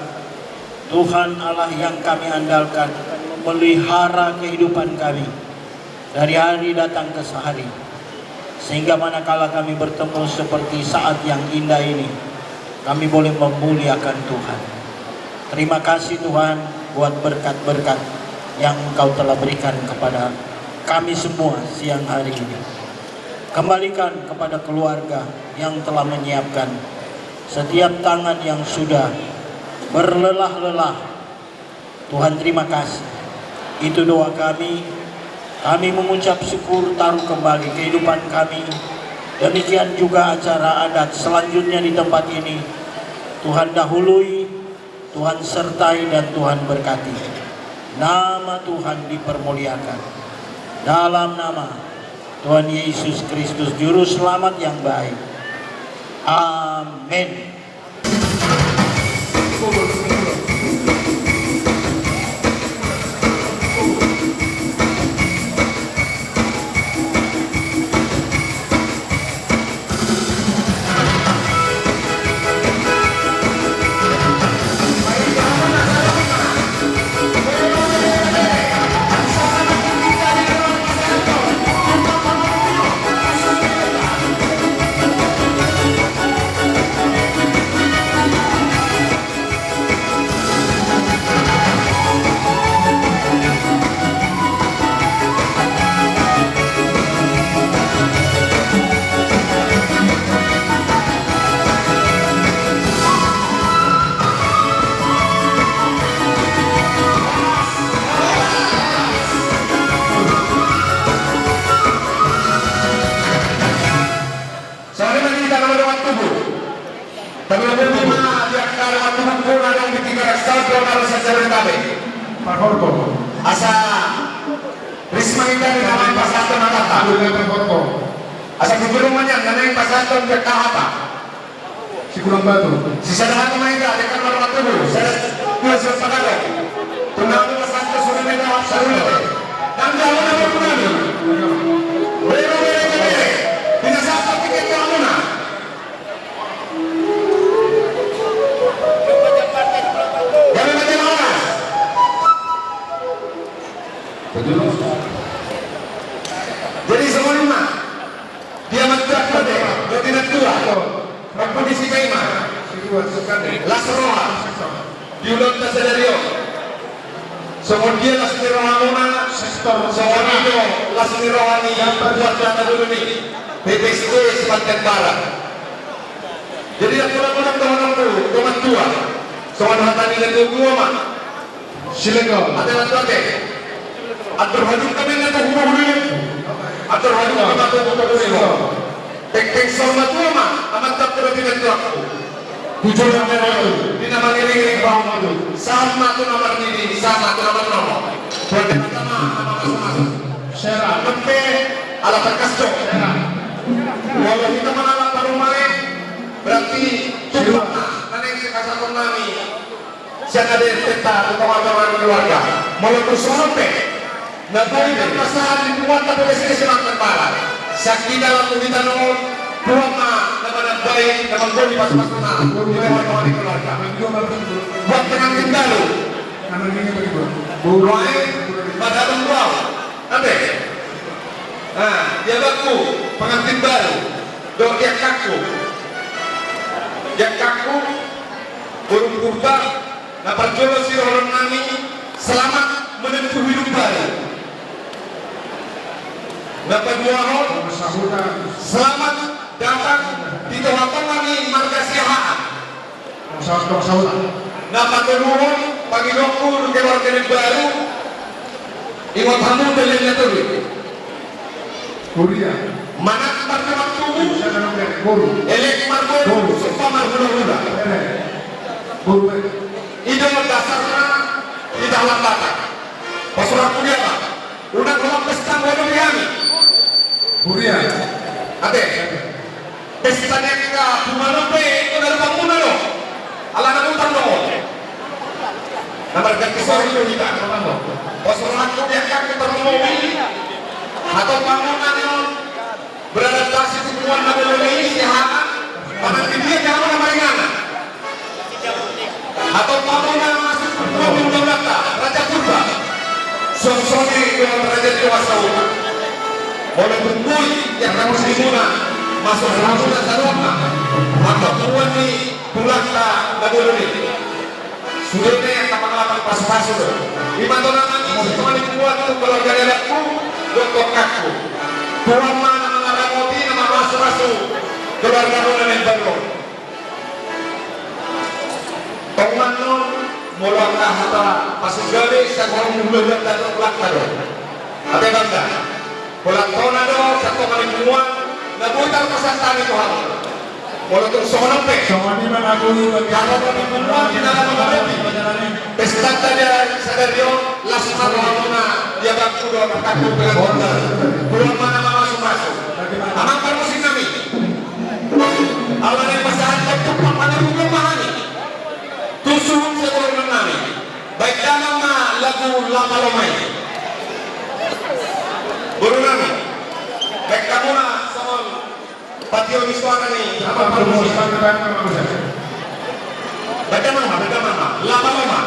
Tuhan Allah yang kami andalkan melihara kehidupan kami dari hari datang ke sehari, sehingga manakala kami bertemu seperti saat yang indah ini, kami boleh memuliakan Tuhan. Terima kasih Tuhan buat berkat-berkat yang Engkau telah berikan kepada kami semua siang hari ini. Kembalikan kepada keluarga yang telah menyiapkan, setiap tangan yang sudah berlelah-lelah. Tuhan terima kasih. Itu doa kami. Kami mengucap syukur taruh kembali kehidupan kami. Demikian juga acara adat selanjutnya di tempat ini. Tuhan dahului, Tuhan sertai dan Tuhan berkati. Nama Tuhan dipermuliakan. Dalam nama Tuhan Yesus Kristus Juru Selamat yang baik. Amin. Asa Risma kita di dalam pasatan atata. Asa kujurumanya nanay pasatan ke kahata. Si kulang batu. Si sadahan mereka dekat marwat tubuh. Saya kuasa pagalo. Tunang pasatan sudah mereka sarule. Dan jalan apa punan. Wero. Tidak sapa tiket kamu na. Jadi semua dia mentak pada dia tidak tua kondisi kaima lasroha diulang tasaderio semua dia lasmi rohana semua itu lasmi rohani yang berbuat dana dulu nih BPSD Sepanjang Barat. Jadi aku lakukan teman tua semua hatani itu gua mah silakan ada lagi atur hadung kami nanti huru-huru atur hadung kami nanti huru-huru tek-tek sama tua mah amat tak terlalu aku tujuh nama itu di nama ngiring-ngiring bawang itu sama tu nomor ini sama tu nomor buat sama syarah lempe ala terkascok walau kita menalak paruh malik berarti cukup nanti kasar nami siang ada teta atau orang keluarga mau bersonope nabay ng pasahan di pumunta po kasi Semantan Barat. Sakti dalam kita noon, Tuhan naman baik, naman boli pas-pas na. Kawan-kawan di keluarga. Buat pengantin baru. Buai, madalong buaw. Ate. Dia baku pengantin baru. Dok dia kaku. Dia kaku. Burung kurba. Dapat jodoh si orang nami. Selamat menempuh hidup baru. Dapat buahon. Selamat datang di tengah-tengah kami marga siahaan. Dapat berluhur bagi dokur keluarga yang baru. Iwat hamu dalilnya tuli. Mana marga tubuh. Elek marga sumpah marga hula. Idol dasarnya di dalam batak. Pasuran kuliah pak. Udah kelam pestang wadong kami. Ate. Pestanya kita Bumalupe itu dari bangunan loh. Ala na utang loh. Nomor ganti sorry loh kita. Pasuran kuliah kami termobil. Atau bangunan loh. Beradaptasi tujuan nabi ini siahaan. Karena dia jangan nama atau bangunan masuk mobil Jakarta Raja Purba sosoni dengan Raja Dewasa oleh berdui yang harus dimuna masuk bangunan sarwana atau tuan di Pulakta Nagoloni sudahnya yang kapal-kapal pas-pas itu di mantonan ini setelah dibuat untuk keluarga dadakku dokter kakku tuan mana mengarangoti nama masuk-masuk keluarga Ronan yang baru Tongman non mulai kata pasuk gali sekarang mulai datang pulang kado. Apa bangga? Pulang tornado satu kali semua nabutar pesan itu hal. Mulai tu soalnya pe. Soalnya mana aku kalau kami semua tidak akan mengalami. Pesta tadi sadario lasma mana dia baku dua kaku dengan pulang mana masuk. Amang baru sih kami. Awalnya pasangan cepat mana belum mahani. Tusuhun sa tulong namin. Baik damang lagu lamalomay. Buru namin. Baik kamu na sa mga patio ni suara ni. Baik damang lamalomay.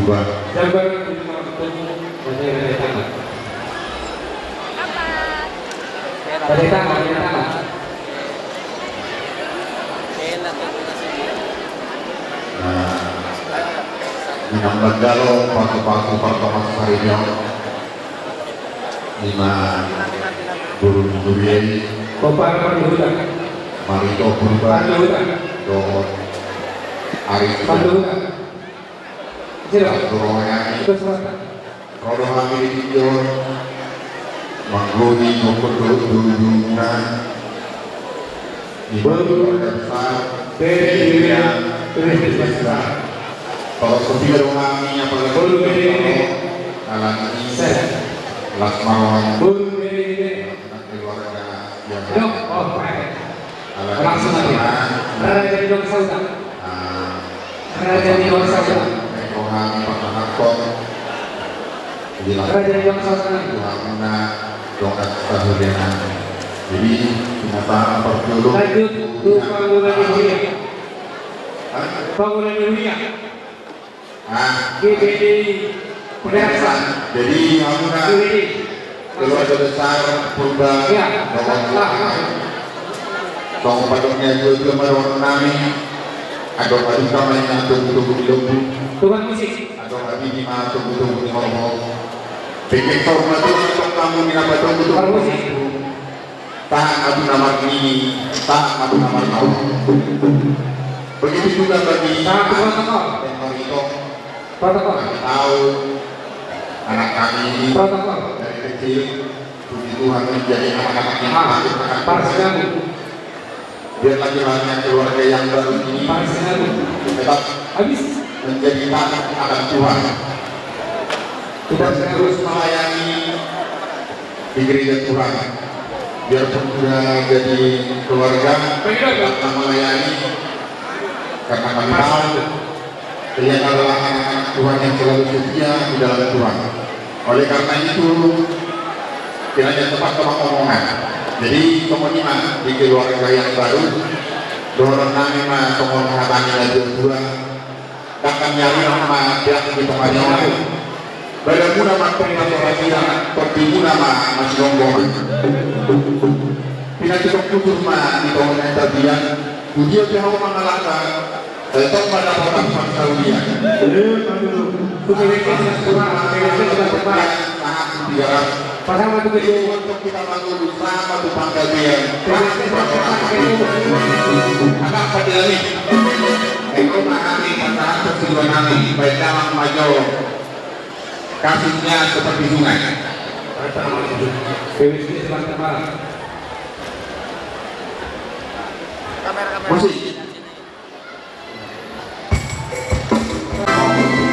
Jehovah. Jaga lima bertemu badai tangan. Badai tangan. Minambanggalo paku-paku pertama sarinyo lima burung durian marito purba do arif rodohani ditinjol mangloni ngokodo dudungna di bawah besar besar kalau ketiga kami yang paling alam ini Lakmawan keluarga yang langsung aja di dong saudara raja di dong saudara orang pernah raja di dong saudara mana dong saudara jadi kenapa perlu lanjut tuh bangunan dunia GBD Perdana. Jadi Hamuna keluarga besar Purba Tong padongnya juga marong nami adong adong kami yang tunggu di Tuhan musik adong kami di mana tunggu di ngomong pikir format itu kamu ni apa tunggu tak adu nama ini tak adu nama kau begitu juga bagi protokol tahu anak kami ini dari kecil puji Tuhan menjadi anak-anak yang dia lagi-lagi keluarga yang baru ini tetap menjadi taat akan Tuhan kita terus melayani di gereja Tuhan biarpun sudah jadi keluarga tetap melayani karena kami tahu kalian adalah anak-anak Tuhan yang selalu setia di dalam Tuhan. Oleh karena itu, tidak hanya tepat omongan. Jadi, komuniman di keluarga yang baru, dorong kami mah komuniman lagi Tuhan, akan nyari nama dia di pengajaran. Bagaimana makan masyarakat, pertimuna mah masih lombong. Tidak cukup tutur mah di komunitas tadian, dia jauh mengalahkan. Tetap pada orang Saudi. Pasang satu video untuk kita bangun sama tu pangkal dia. Agak pada ini. Eko mahami pasang keseluruhan kami baik dalam maju. Kasusnya seperti sungai. Musik. Thank you.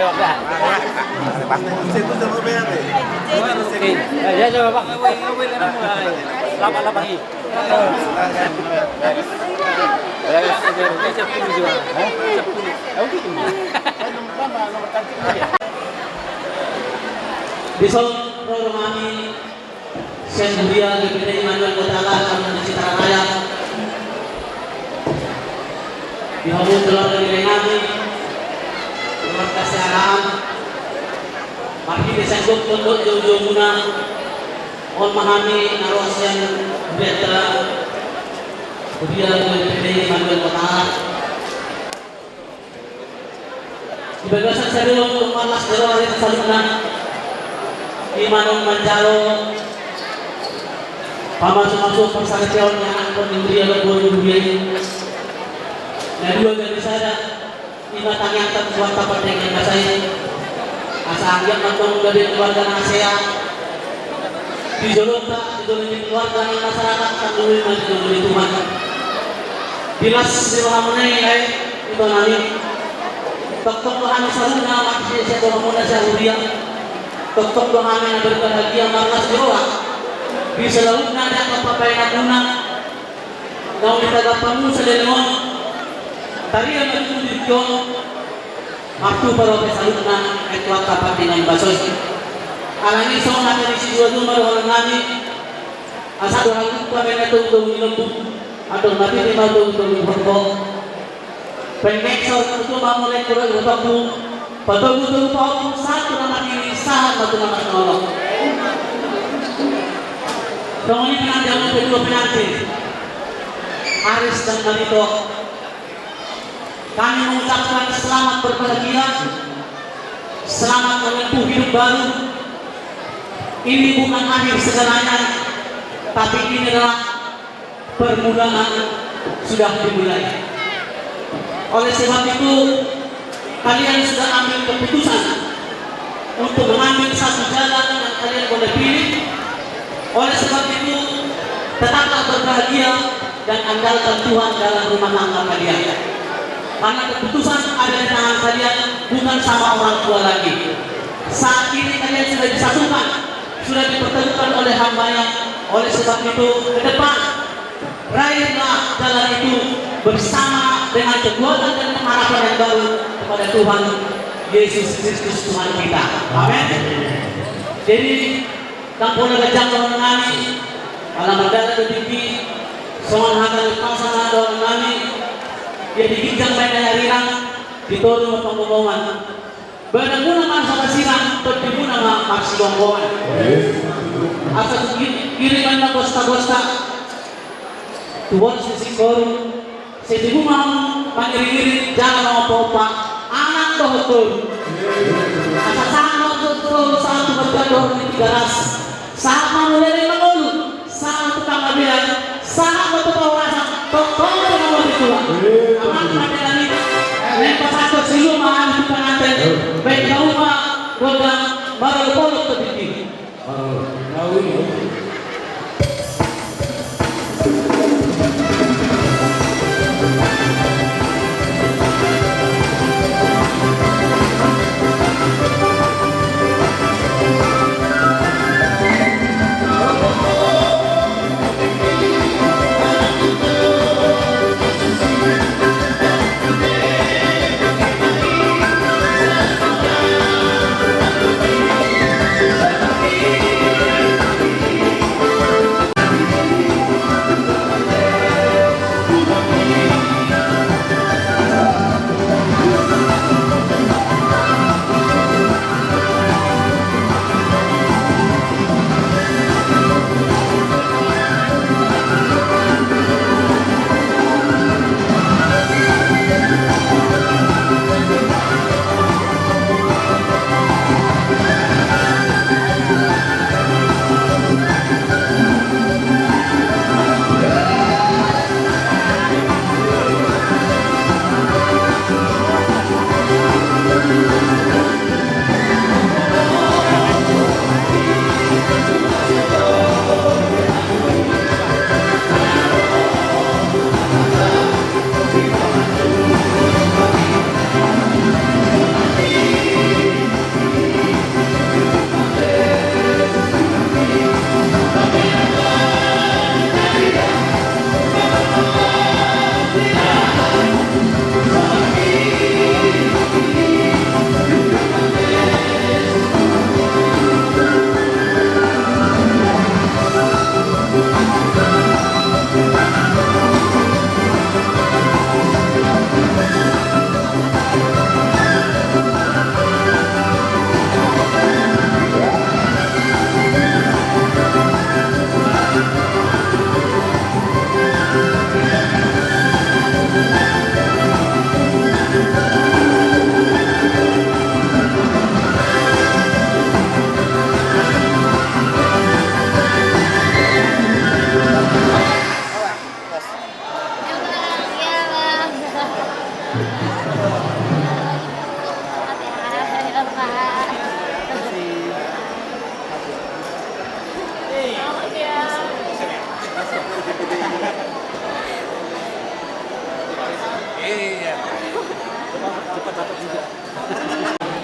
jawab dah. Ya jawab Pak. Lama lagi. Besok kami Syekh Buya DPD Immanuel Kota Allah akan Citra Raya dihubung keluarga nilai nabi keluarga kesehatan pagi disanggup untuk jauh-jauh guna on memahami narasi yang berbeda Buya DPD Immanuel Kota Allah dibebasan saya dulu untuk malas dari hari tersalukan Imanong Manjaro pamasuk-masuk persangkaian yang akan memberi lebih dunia. Nah dua dari saya lima tanya akan buat apa dengan saya. Asal yang nonton dari keluarga Nasea di Jolong tak di keluarga masyarakat kan dulu di Tuhan. Bilas di mengenai itu nanti. Tok-tok Tuhan saruna masih saya doa muda saya udia. Tok-tok doa yang berbahagia markas doa bisa laut nada kepapai naduna kau minta gapamu sedenong tari yang bertujuan waktu baru pesalutna etwa kapan dengan basos alami soalnya dari si dua rumah orang nani asal orang tua mereka tunggu minum atau nabi lima tunggu berkok pendek soal itu mulai kurang bertemu betul-betul tahu satu nama ini satu nama nolong. Kemudian penantian kedua penanti Aris dan Malito. Kami mengucapkan selamat berbahagia, selamat menempuh hidup baru. Ini bukan akhir segalanya, tapi ini adalah permulaan sudah dimulai. Oleh sebab itu, kalian sudah ambil keputusan untuk mengambil satu jalan yang kalian boleh pilih. Oleh sebab itu, tetaplah berbahagia dan andalkan Tuhan dalam rumah tangga kalian. Karena keputusan ada di tangan kalian, bukan sama orang tua lagi. Saat ini kalian sudah disatukan, sudah dipertemukan oleh hamba-Nya. Oleh sebab itu, ke depan raihlah jalan itu bersama dengan kekuatan dan harapan yang baru kepada Tuhan Yesus Kristus Tuhan kita. Amin. Jadi kampung gajah orang nami, alam darah tinggi, soal hantar pasang orang nami, dia digijang banyak hariran, diturun pengumuman. Benar-benar masa kasihan, benar-benar masih bongkongan. Asal kiriman kosta-kosta, tuan sisi korum, sisi rumah, panggil-panggil, jangan apa-apa, anak tohtur. Asal sama tohtur, satu bergador di garas. Sama mulai mengeluh, sama tukang abian, sama betul rasa, toko dengan itu. Aman pada ini, lepas satu silu mahal bukan nanti, baik rumah, godang, baru polok tertinggi.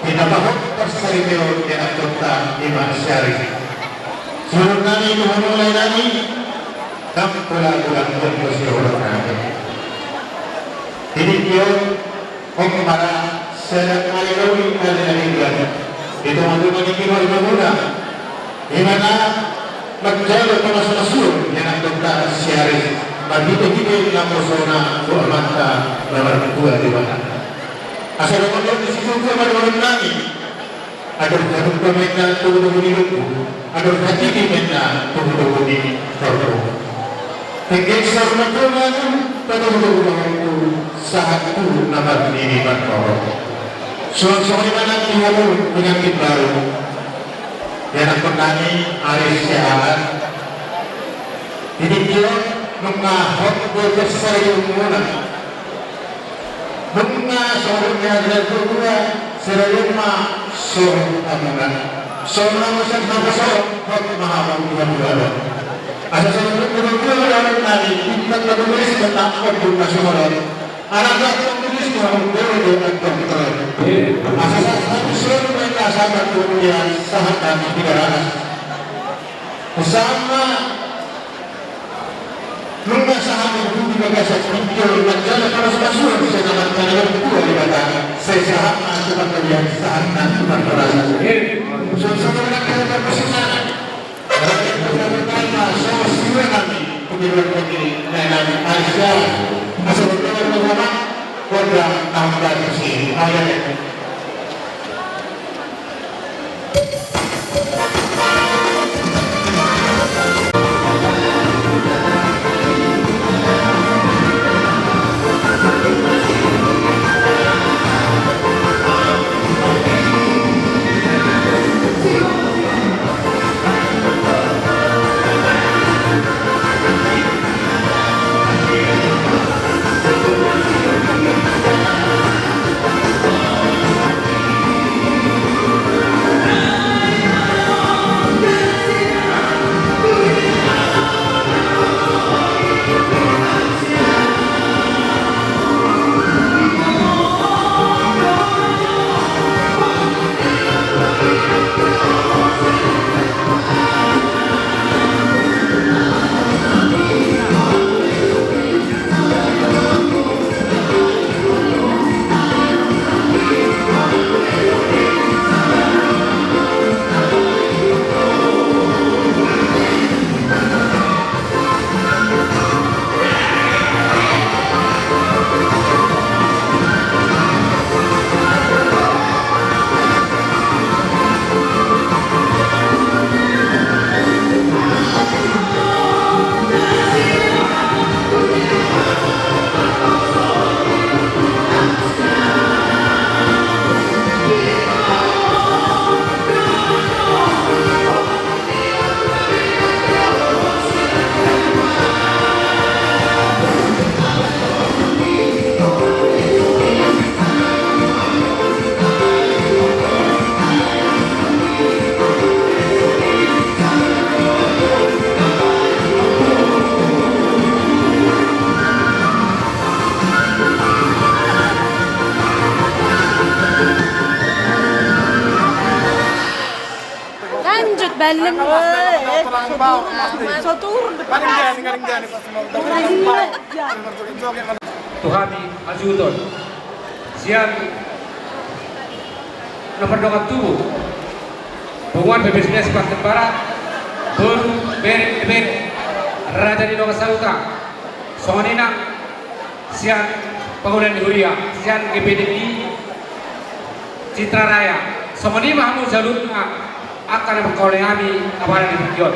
Pinapahok persalibyo di Anggota Iman Syarif. Suruh nami mulai nami Kampula-pulang berkursi-kurang kami. Ini dia para sedang mengalami keadaan itu untuk menikmati ibadah di mana menjaga pemasuk-masuk yang Anggota Syarif bagi kita yang bersona dua mata nomor kedua di mana. Asal orang di situ kepada orang nami agar jatuh pemainnya tubuh hidup agar hati dimana tubuh di terlalu. Pengesar makangan tubuh itu satu nama ini berkorok. Soal-soal mana timbul penyakit baru yang petani aris sehat. Ini dia mengahok berbesar ilmuwan. Mengasornya kedua serema sorong amungan. Sorong masak nama sorong hok mahabang Tuhan. Asal sorong kedua orang tadi kita menulis tentang hukum nasional. Anak-anak menulis Tuhan berdoa dokter. Asal sorong mereka sangat kemudian sangat kami tidak bersama mengasahan itu di bagasi pinjol menjaga para spasiun sedangkan kalian kedua di batang saya saham asupan kalian saat nanti berperasa suatu kita berposisan pertama sama siwa kami pengiluan pemilih nami Aisyah asal pertama program tambah bersih ayat Balem. Tuhami ajuton. Siang nomor dokat tubuh. Bunguan BPSDS Banten Barat. Ber Raja di Doka Sauta. Songonina. Siang Pengulian Huria. Siang GPDI Citra Raya. Songoni Mahmud Jalutna akan berkoleng kami kabaran di Bukit.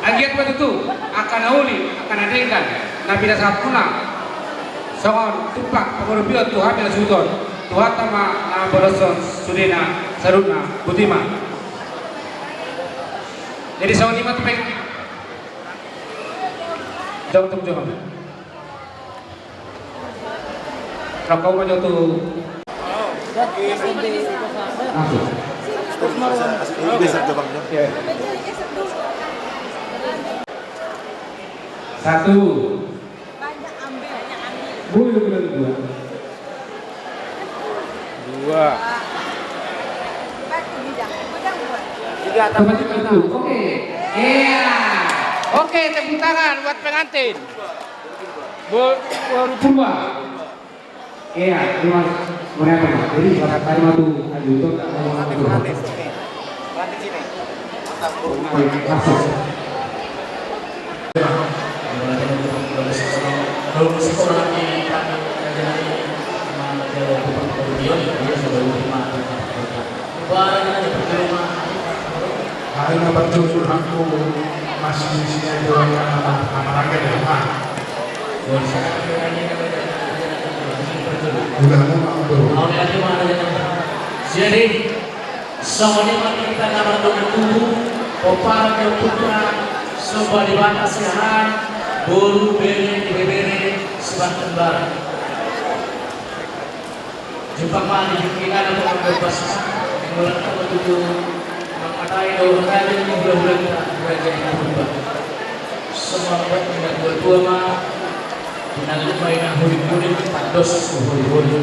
Agiat betul akan auli akan adegan Nabi dasar puna. Songon tupak pengurubiot Tuhan yang suton Tuhan tama nama boroson Sudena Saruna Butima. Jadi songon lima tupek. Jom. Rakau maju tu. Satu. Bulan dua. Dua. Tempat itu. Oke. Iya. Oke, tepuk tangan buat pengantin. Baru purba. Iya, terima kasih. Jadi selamat hari matu ajuto tak mau masuk. Kalau sekolah di hari nomor 7 aku masih di sini doang anak-anak ya. Jadi semuanya mari kita nama tubuh opar ke putra sebuah di batas sehat bulu bere sebatang barang jumpa mali kita ada berbebas mulai kita tujuh mengkatai daun kali ini bulan-bulan kita berubah semua buat dengan dua mah dengan mainan hulim-hulim dos hulim-hulim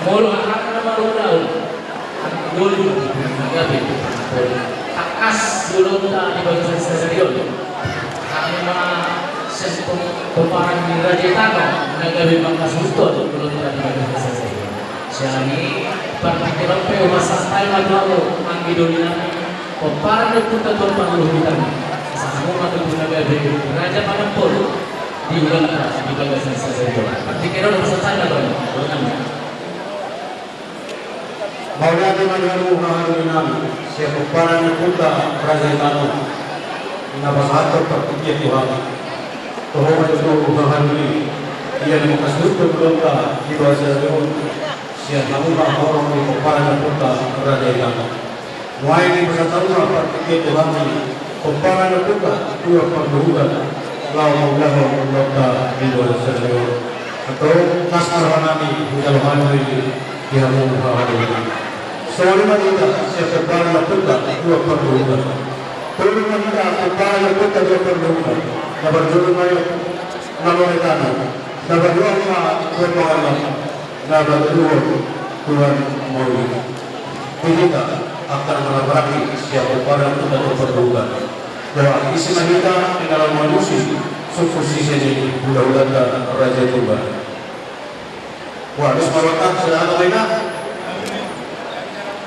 mulu anak nama daun hulim agabe takas dulu kita di bagian stadion kami mah sempung pemparan di Raja Tano agabe mangkas hutun dulu kita di bagian stadion siani partikelon pe masa style lalu anggi dominan pemparan itu tetap perlu kita sama matu agabe Raja Panampur di ulang di bagian stadion partikelon masa style lalu Maulana Manharu Maharulinami siapa para nakuta Raja Tano nabasato pertikia Tuhan Tuhan itu Maharuli ia mengkasut berlomba di bahasa Leon siapa kamu orang di para nakuta Raja Tano mulai di bahasa Tano pertikia Tuhan para nakuta dua perbuatan lau maulahu berlomba di bahasa Leon atau nasarwanami dalam Maharuli dia mau Maharuli Soalnya kita siapa para nakuta dua perbuatan. Kalau kita para nakuta dua perbuatan, dapat jual mayu, nalar tanah, dapat jual mah bermalam, dapat jual Tuhan mau. Kita akan melabari siapa para nakuta dua perbuatan. Bahwa isi kita di dalam manusia, sukses ini bulan-bulan Raja Tuhan. Wah, bismillah sudah ada lagi.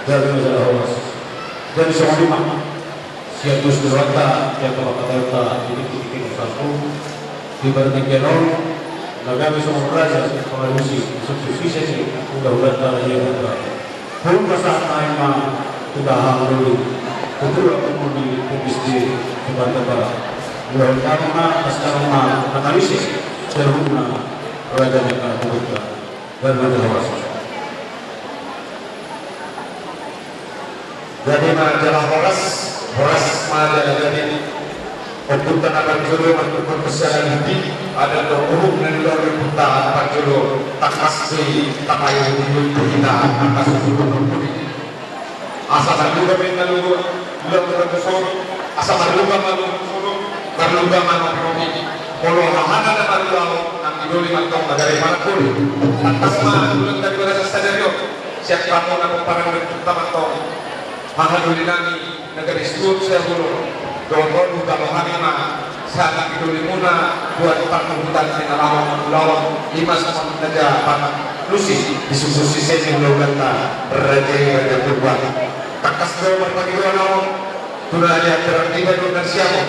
Dari masalah awas dari semua lima siap dus berwata yang kata ini titik satu di bagian genom nagami semua raja pengarusi subsidi sih udah raja udah pun masa time udah hamil betul aku di bisnis di Banten udah karena sekarang analisis terhubung raja yang kita dan masalah awas. Jadi majalah Horas majalah jadi Okutan akan juru mentukar kesalahan hati ada dohum dan luar reputan akan juru takasi takayu hidup kita atas juru mentukar asal juga minta lugu belum berkusur asal juga malu karena juga malu promi kalau mahana dan malu nanti dulu mantong dari mana pun atas mah belum dari bahasa stadion siap kamu nak parang pertama tong Mahadulinami negeri Sud saya dulu Dogon buka Mahamima saat itu limuna buat parang hutan sinalawan lima sama saja parang lusi disususi sesi uloganta Raja Purba takas do berbagi dua nawang tunanya tertiba dengan siapa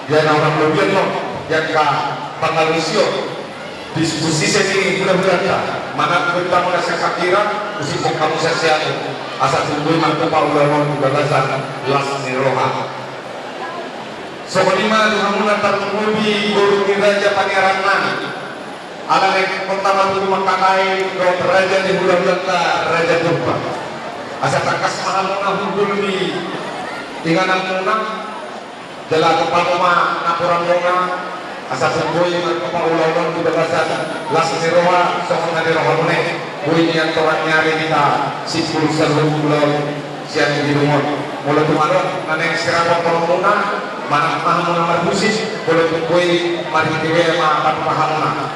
dia nawang lobian lo yang ka pangalusio diskusi sesi uloganta mana pertama saya sakira usi kamu saya asal tunggu mantu paulawon gagasan las niroha sokolima duhamunan tartumubi guru raja pangeran nani ala nek pertama tunggu makakai do raja di bulan-bulan raja Purba asal takas mahamuna hubulmi tinganan muna jala kepaloma napuramona asal semboy mantu paulawon gagasan las niroha sokona niroha mune Buih yang orang nyari kita sipul seluruh pulau siang di rumah mulai kemarin nanti sekarang pembangunan mana paham nama busis boleh buih mari kita makan paham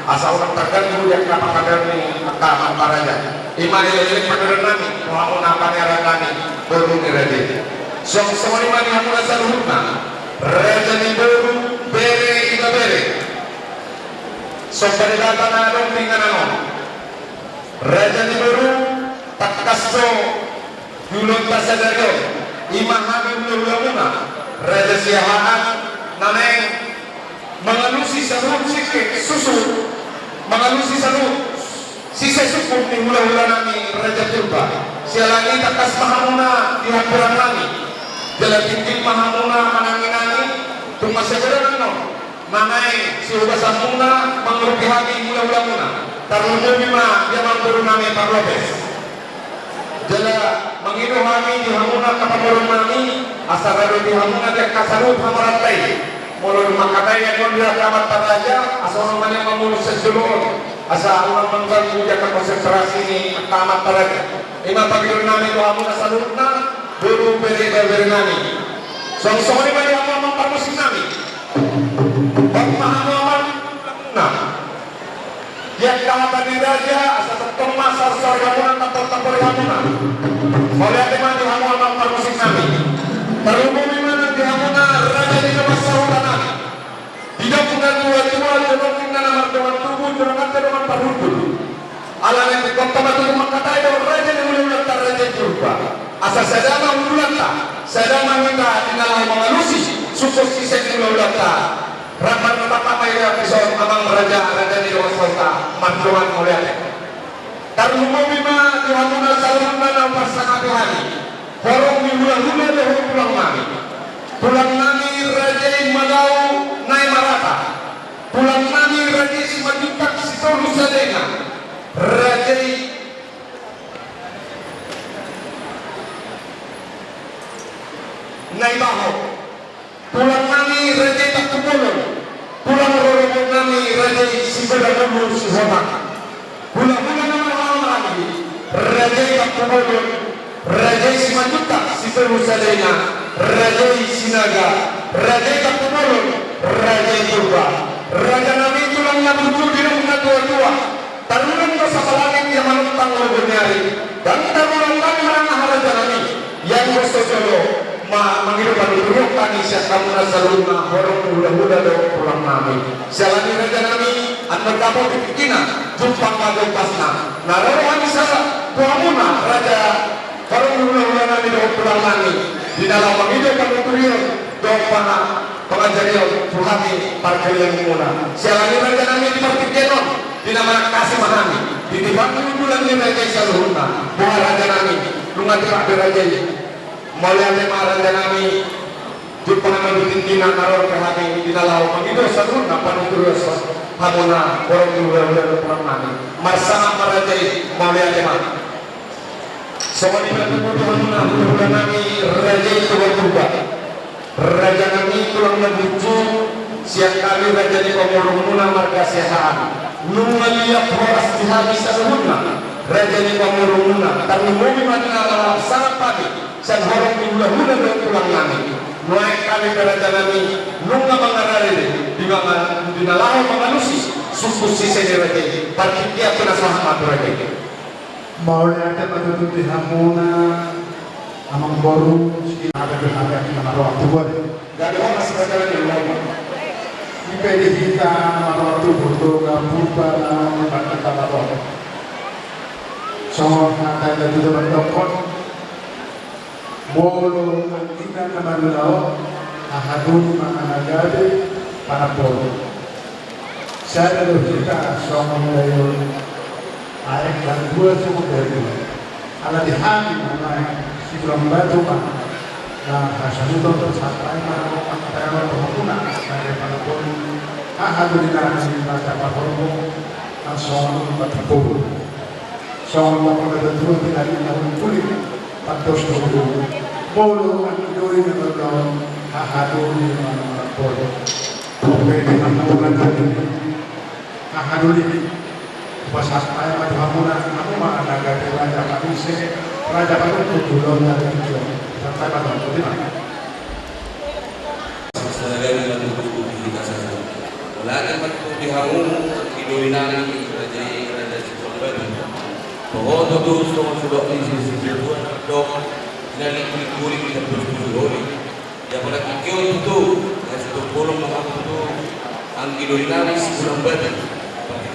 asa orang terganggu yang kenapa kadang ni akaman paraja ima ililin pagkaran nami kuhamun ang pangeran nami baru ni raja song semua ima ni hamun asal hutna raja ni baru bere iba bere song paridata na anong tingnan ano raja ni baru takkasto yulon tasadaryo ima hamin nululamuna raja siyahaan naneng mengalusi sarut sikit susu mengalusi sarut sisa suku ni hula-hula nami Raja Purba sialangi takas mahamuna di hampuran nami jalan tinggi mahamuna manangin nami tunggu seberan no manai si ubah samuna mengerupi hati hula-hula muna tarunyo bima dia mampuru nami Parlopes jala mengidu kami di hamuna kapamurun nami asal di hamuna dia kasarut hamarantai mulai makatai yang kondia kamat paraja asal namanya memulus sesulur asal orang mengganggu jaga konsentrasi ini kamat paraja ima pagirun nami doamu nasalurna buru beri nami song-song ini bagi aku mempermusik nami pemahaman nah yang kamat di raja asal tetap masar sorgamunan atau tamporihamunan oleh teman di hamu mempermusik nami terhubung dimana di hamuna raja di kemas sautanami tidak punya tua-tua jorong tinggal nama dengan tubuh jorong kata dengan parhubul ala yang di kota batu rumah kata itu raja yang mulai ulang raja Purba asal sedama ululata sedama minta tinggal mengalusi sukses sisa yang mulai ulang rapat apa yang episode amang raja di kemas sauta mantuan mulai terhubung bima di hamuna salungan dan pasangan Tuhani Horong di hula-hula dahulu pulang nami pulang nami Raja Madau Nai Marata pulang nami Raja Simajutak Sitolu Sadena Raja Nai Baho pulang nami Raja Takubulun pulang rorong nami Raja Sibadamulu Sihomak pulang-pulang nama orang lagi Raja Takubulun Raja Simajutak Sitolu Sadena Raja Sinaga Raja Takubulun Raja Purba Raja Nabi tulangnya muncul di rumah tua-tua tarunan ke langit yang menentang bernyari dan tarunan kami menangah Raja Nabi yang bersosolo menghidupkan buruk tani siap kamu nasaluna horong muda-muda dong pulang nami sialani Raja Nabi an berkapau dipikina jumpang madong pasna narohan salah tuamuna Raja horong muda-muda nami dong pulang nami di dalam menghidupkan uturion dong pengajarion Tuhami parkelian muna sialani Raja Nabi di Martikenon di nama kasih mahami di dibangun bulan ni Raja Isaluhuna buah Raja Nabi lunga tirak di Raja Maulia tema Raja Nabi jumpa nama ditintina naror kehati di dalam menghidupkan Isaluhuna panuturus hamuna orang muda-muda pulang nami marsana marajai Maulia tema semua dibantu hamuna muda-muda nami Raja Purba Raja Nabi tulang menuju siang kali Raja di Pamurumuna marga sehaan nungalia poras di habis Isaluhuna Raja di Pamurumuna tapi bumi madina lalap sangat pagi san horong di hula-hula dan tulang nami nuai kali ke Raja Nabi nunga mengarari di nalaho mengalusi suku sisa di Raja partikia penasahmat Raja mau lihat betul di hamuna amang boru ada di mana waktu buat gak ada orang sebagai di rumah di PD kita waktu butuh Purba bantu tahu so nanti ada juga bertokon bolu kita nama dulu ahadun mana jadi para bolu saya dulu kita sama mulai ayat dan dua cukup dari ala di hati mana si belum batu kan nah hasil itu sampai mana antara pengguna dari para pun ahadun dengan baca parfum langsung bertemu soalnya pada dua dari tahun kulit patos dulu bolu doi dengan ahadun dengan bolu oke dengan bulan tadi ahadun ini bahasa saya maju hamuna aku mah ada gaya raja manusia raja itu dulu dari itu sampai pada waktu itu Saudara yang bertubuh di kita saja. Walaupun bertubuh di hamu Anggidolinani raja Siswambadu. Pohon tutus sudah isi Tuhan dok dari kulit kita bersyukur. Ya pada kikyo itu satu kolom aku itu Anggidolinani Siswambadu.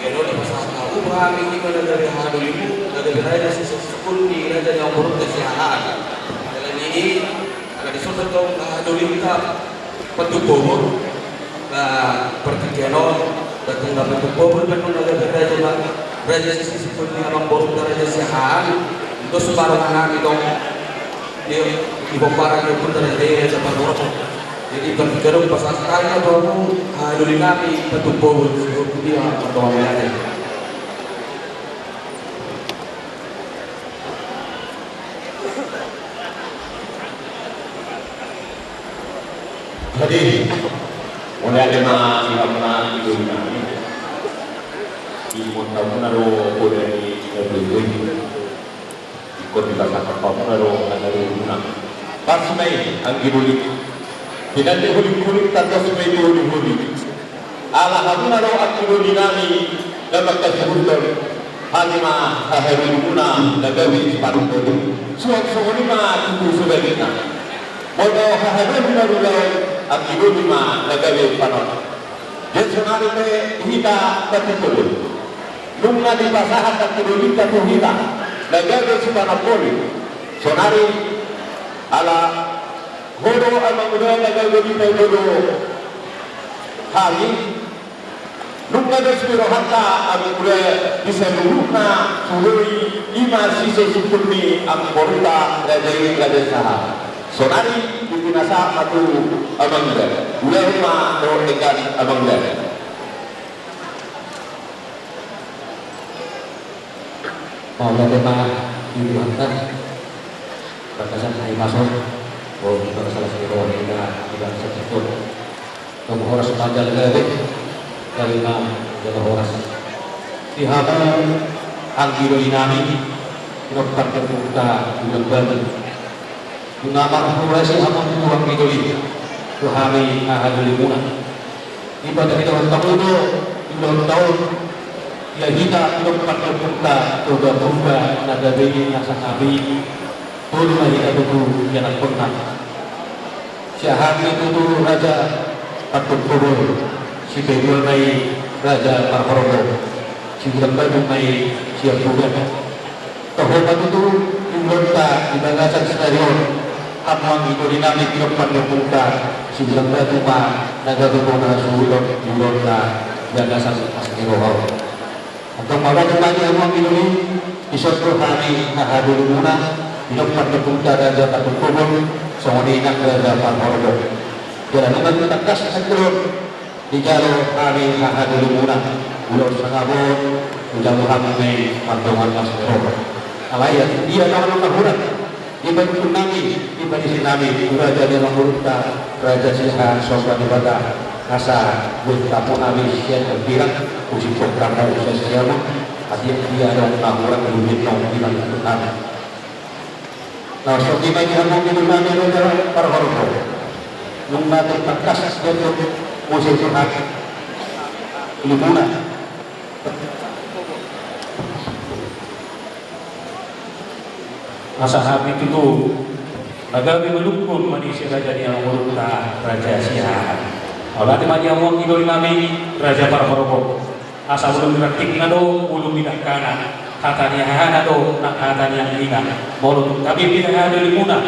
Kalau di masa tahu paham ini mana dari halulimu dari raja Siswambadu di raja yang buruk kesehatan. Dalam ini ada disuruh tong halulimta petubuh pertikaian datang dapat tubuh betul raja sisi seperti abang borong raja sehat itu separuh anak itu dia ibu para dia pun dari dia dapat borong jadi pertikaian pas asalnya baru dulu nabi tubuh dia berdoa aja. Jadi mulai ada mana itu kami di kota Manado dari ikut di bahasa kota Manado ada rumah pas Mei Anggidolinani tidak dihuli tanpa Mei dihuli ala Manado Anggidolinani dapat disebutkan hanya haharuna nagawi separuh itu suatu lima itu sudah kita bodoh haharuna dulu Anggidolinani nagawi panon. Jesunari te hita betul. Nungna di pasahan Anggidolinani tu hita nagawi sepanapoli. Sonari ala hodo amang udah nagawi kita hodo hari. Nungna despiro hatta amang udah bisa nungna suri ima sisa sipurni amang borita raja sahah. Sonari dipinasa satu abang muda, ulama do dekat abang muda. Mau tema ibu hantar, batasan hai masuk, kita salah satu kita tidak sesuatu. Kamu horas panjang lagi, dari mana jaga horas. Di hadapan Anggidolinani, dokter terbuka bulan baru. Mengamar kurasi amat kurang Anggidolinani Tuhami ahadulimuna ibadah kita orang tahun tahun ya kita belum pakai purta toga nada begi nasa nabi turun lagi itu yang pernah syahami itu raja patut kubur si bedul mai raja parhorobo si lembaga mai siap bukan terhormat itu imlonta di bagasan stadion amang itu dinamik depan berbuka sebelum berjumpa naga berbuka sudah mulai gagasan asli rohani atau malah kembali amang ini disuruh hari ahaduluna depan berbuka raja takut kubur soalnya nak raja parhorbo jalan dengan tegas sekelur di jalur hari ahaduluna ular sangabun udah muhammadai pantungan asli rohani alayat dia nama kahurat ibadah Nabi, ibadah Nabi, raja dia mengurutkan raja Sihan sobat ibadah asa bertamu Nabi sekian berbilang uji program sosial hati dia ada orang lebih nong bilang itu Nabi. Nah, seperti bagi hamil itu Nabi adalah para horor. Nunggu tertekas dia musim Tuhan ilmunya. Masalah itu nagawi melukun manusia raja yang murta raja Sihan. Allah di mana yang Anggidolinani raja Parhorobo. Asa belum praktik nado belum tidak kanan. Katanya hanado nak katanya ingat. Bolong tapi bila ada limuna.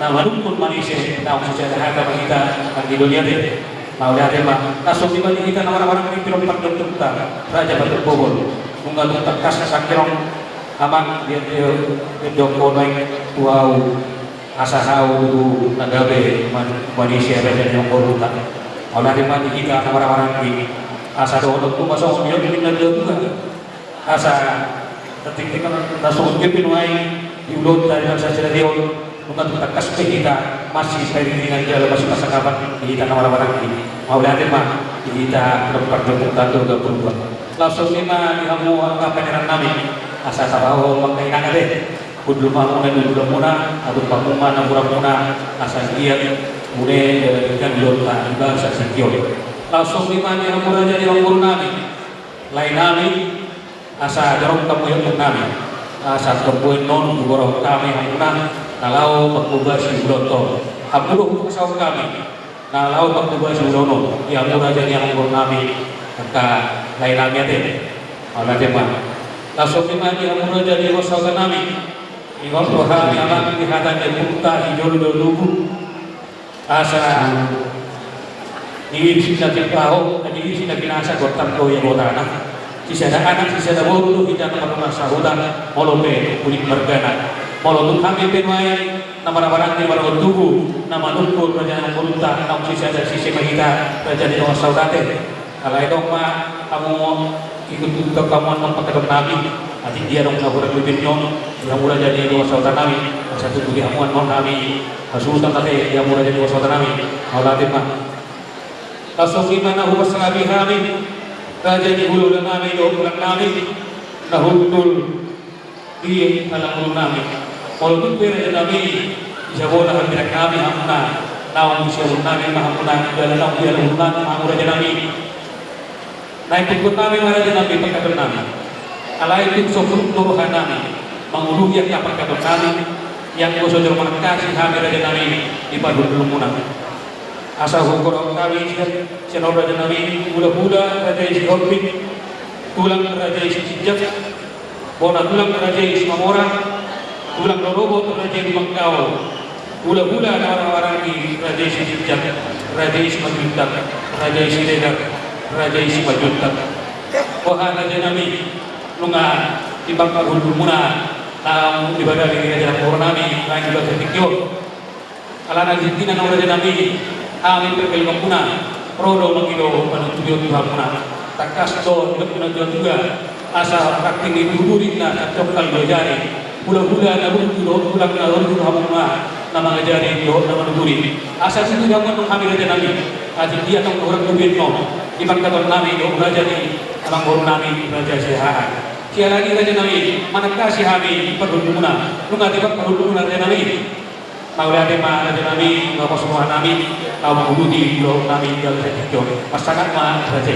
Nah melukun manusia tahu secara harga kita Anggidolinani. Mau lihat mah langsung di mana kita orang-orang ini film pak dokter raja Parhorobo. Mungkin untuk kasih sakirong amang dia doko naik tuau asasau itu nagabe Malaysia raja yang koruta olah di mana kita orang-orang ini asa dodo tu masuk dia pilih juga asa ketika langsung kita pinuai diulur dari masa dia bukan kita kasih kita masih dari dengan jalan masih masa kapan kita orang-orang ini mau lihat mah kita berperjuangan juga berubah langsung lima dihamu apa yang Nabi asa sabaho magkainan deh kudu mamuna dulu muna atau pamuna muna asa dia mune dengan lota bahasa sikio langsung di mana yang raja di Nabi lain nami asa dorong kamu yang nami asa terbuat non borong kami hamuna nalau makubah si buloto hamuluh kasau kami nalau makubah si bulono yang murah jadi yang borong nami maka lain nami ate Allah teman langsung lima yang murah jadi kasau kami ingat Tuhan yang akan dihadap dan muka hijau dulu asa ini sisa tahu ini sisa kinasa gotam ko yang gotana sisa ada anak sisa ada bulu kita tempat masa hutan molope kulit bergana molo kami penway nama barang di barang tubuh nama lumpur raja yang berunta kamu sisa ada sisa kita raja di bawah saudate kalau itu mah kamu ikut untuk kamu memperketat nabi nanti dia dong saudara lebih nyon yang murah jadi bawah saudara nabi satu budi hamuan non nabi hasutan tadi yang murah jadi bawah saudara nabi Allah timah Tasawuf mana huwa salabi kami raja di hulu dan kami do pulang kami nahutul di alam kami kalau tu raja kami bisa bola hampir kami hamna naum bisa kami mahamna dalam naum dia hamna mahu raja kami naik ikut kami raja kami perkataan kami alai itu sofut nuruhan kami menguluh yang perkataan kami yang khusus rumah kasih kami raja kami di padu lumunan asa hukum kami senor raja nabi mula-mula raja isi hobbit tulang raja isi sijak bona tulang raja isi mamora tulang robot raja isi mangkau mula-mula orang-orang di raja isi sijak raja isi majuntak raja isi ledak raja isi majuntak wahai raja nabi lunga timbang kahul muna di badan ini raja nabi lain juga ketikyo ala Argentina nama raja nabi amin berkali menguna rodo mengilo pada tujuan Tuhan menguna takas do dengan juga asal praktik itu durina cocokal bejari bulan-bulan lalu bulan lalu hamuna nama ngajari yo nama duri asal situ jangan menghamil aja nabi aja dia tong orang lebih no iman kata nabi do ngajari abang guru nabi raja sehat sia lagi raja nabi mana kasih kami perlu muna lu ngati perlu muna raja nabi Maulah tema raja nabi ngapa semua nabi kau menguruti lo nabi jalan sekijo pasangan mah raja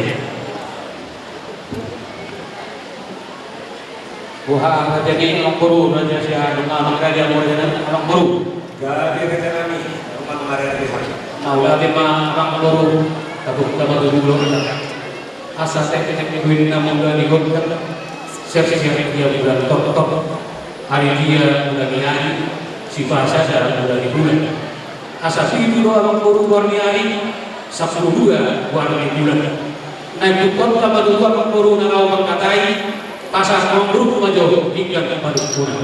buha raja ini orang guru raja siapa nama raja orang guru jadi raja nabi rumah kemarin maulah tema orang guru tapi kita baru dulu asal teknik minggu namun dari hotel siap-siap dia bulan top hari dia bulan ini sifat saja dari bulan asas itu doang baru warniari 10 warna bulan naik tukar sama dua baru nalau mengkatai pasas nomor maju hingga kepada bulan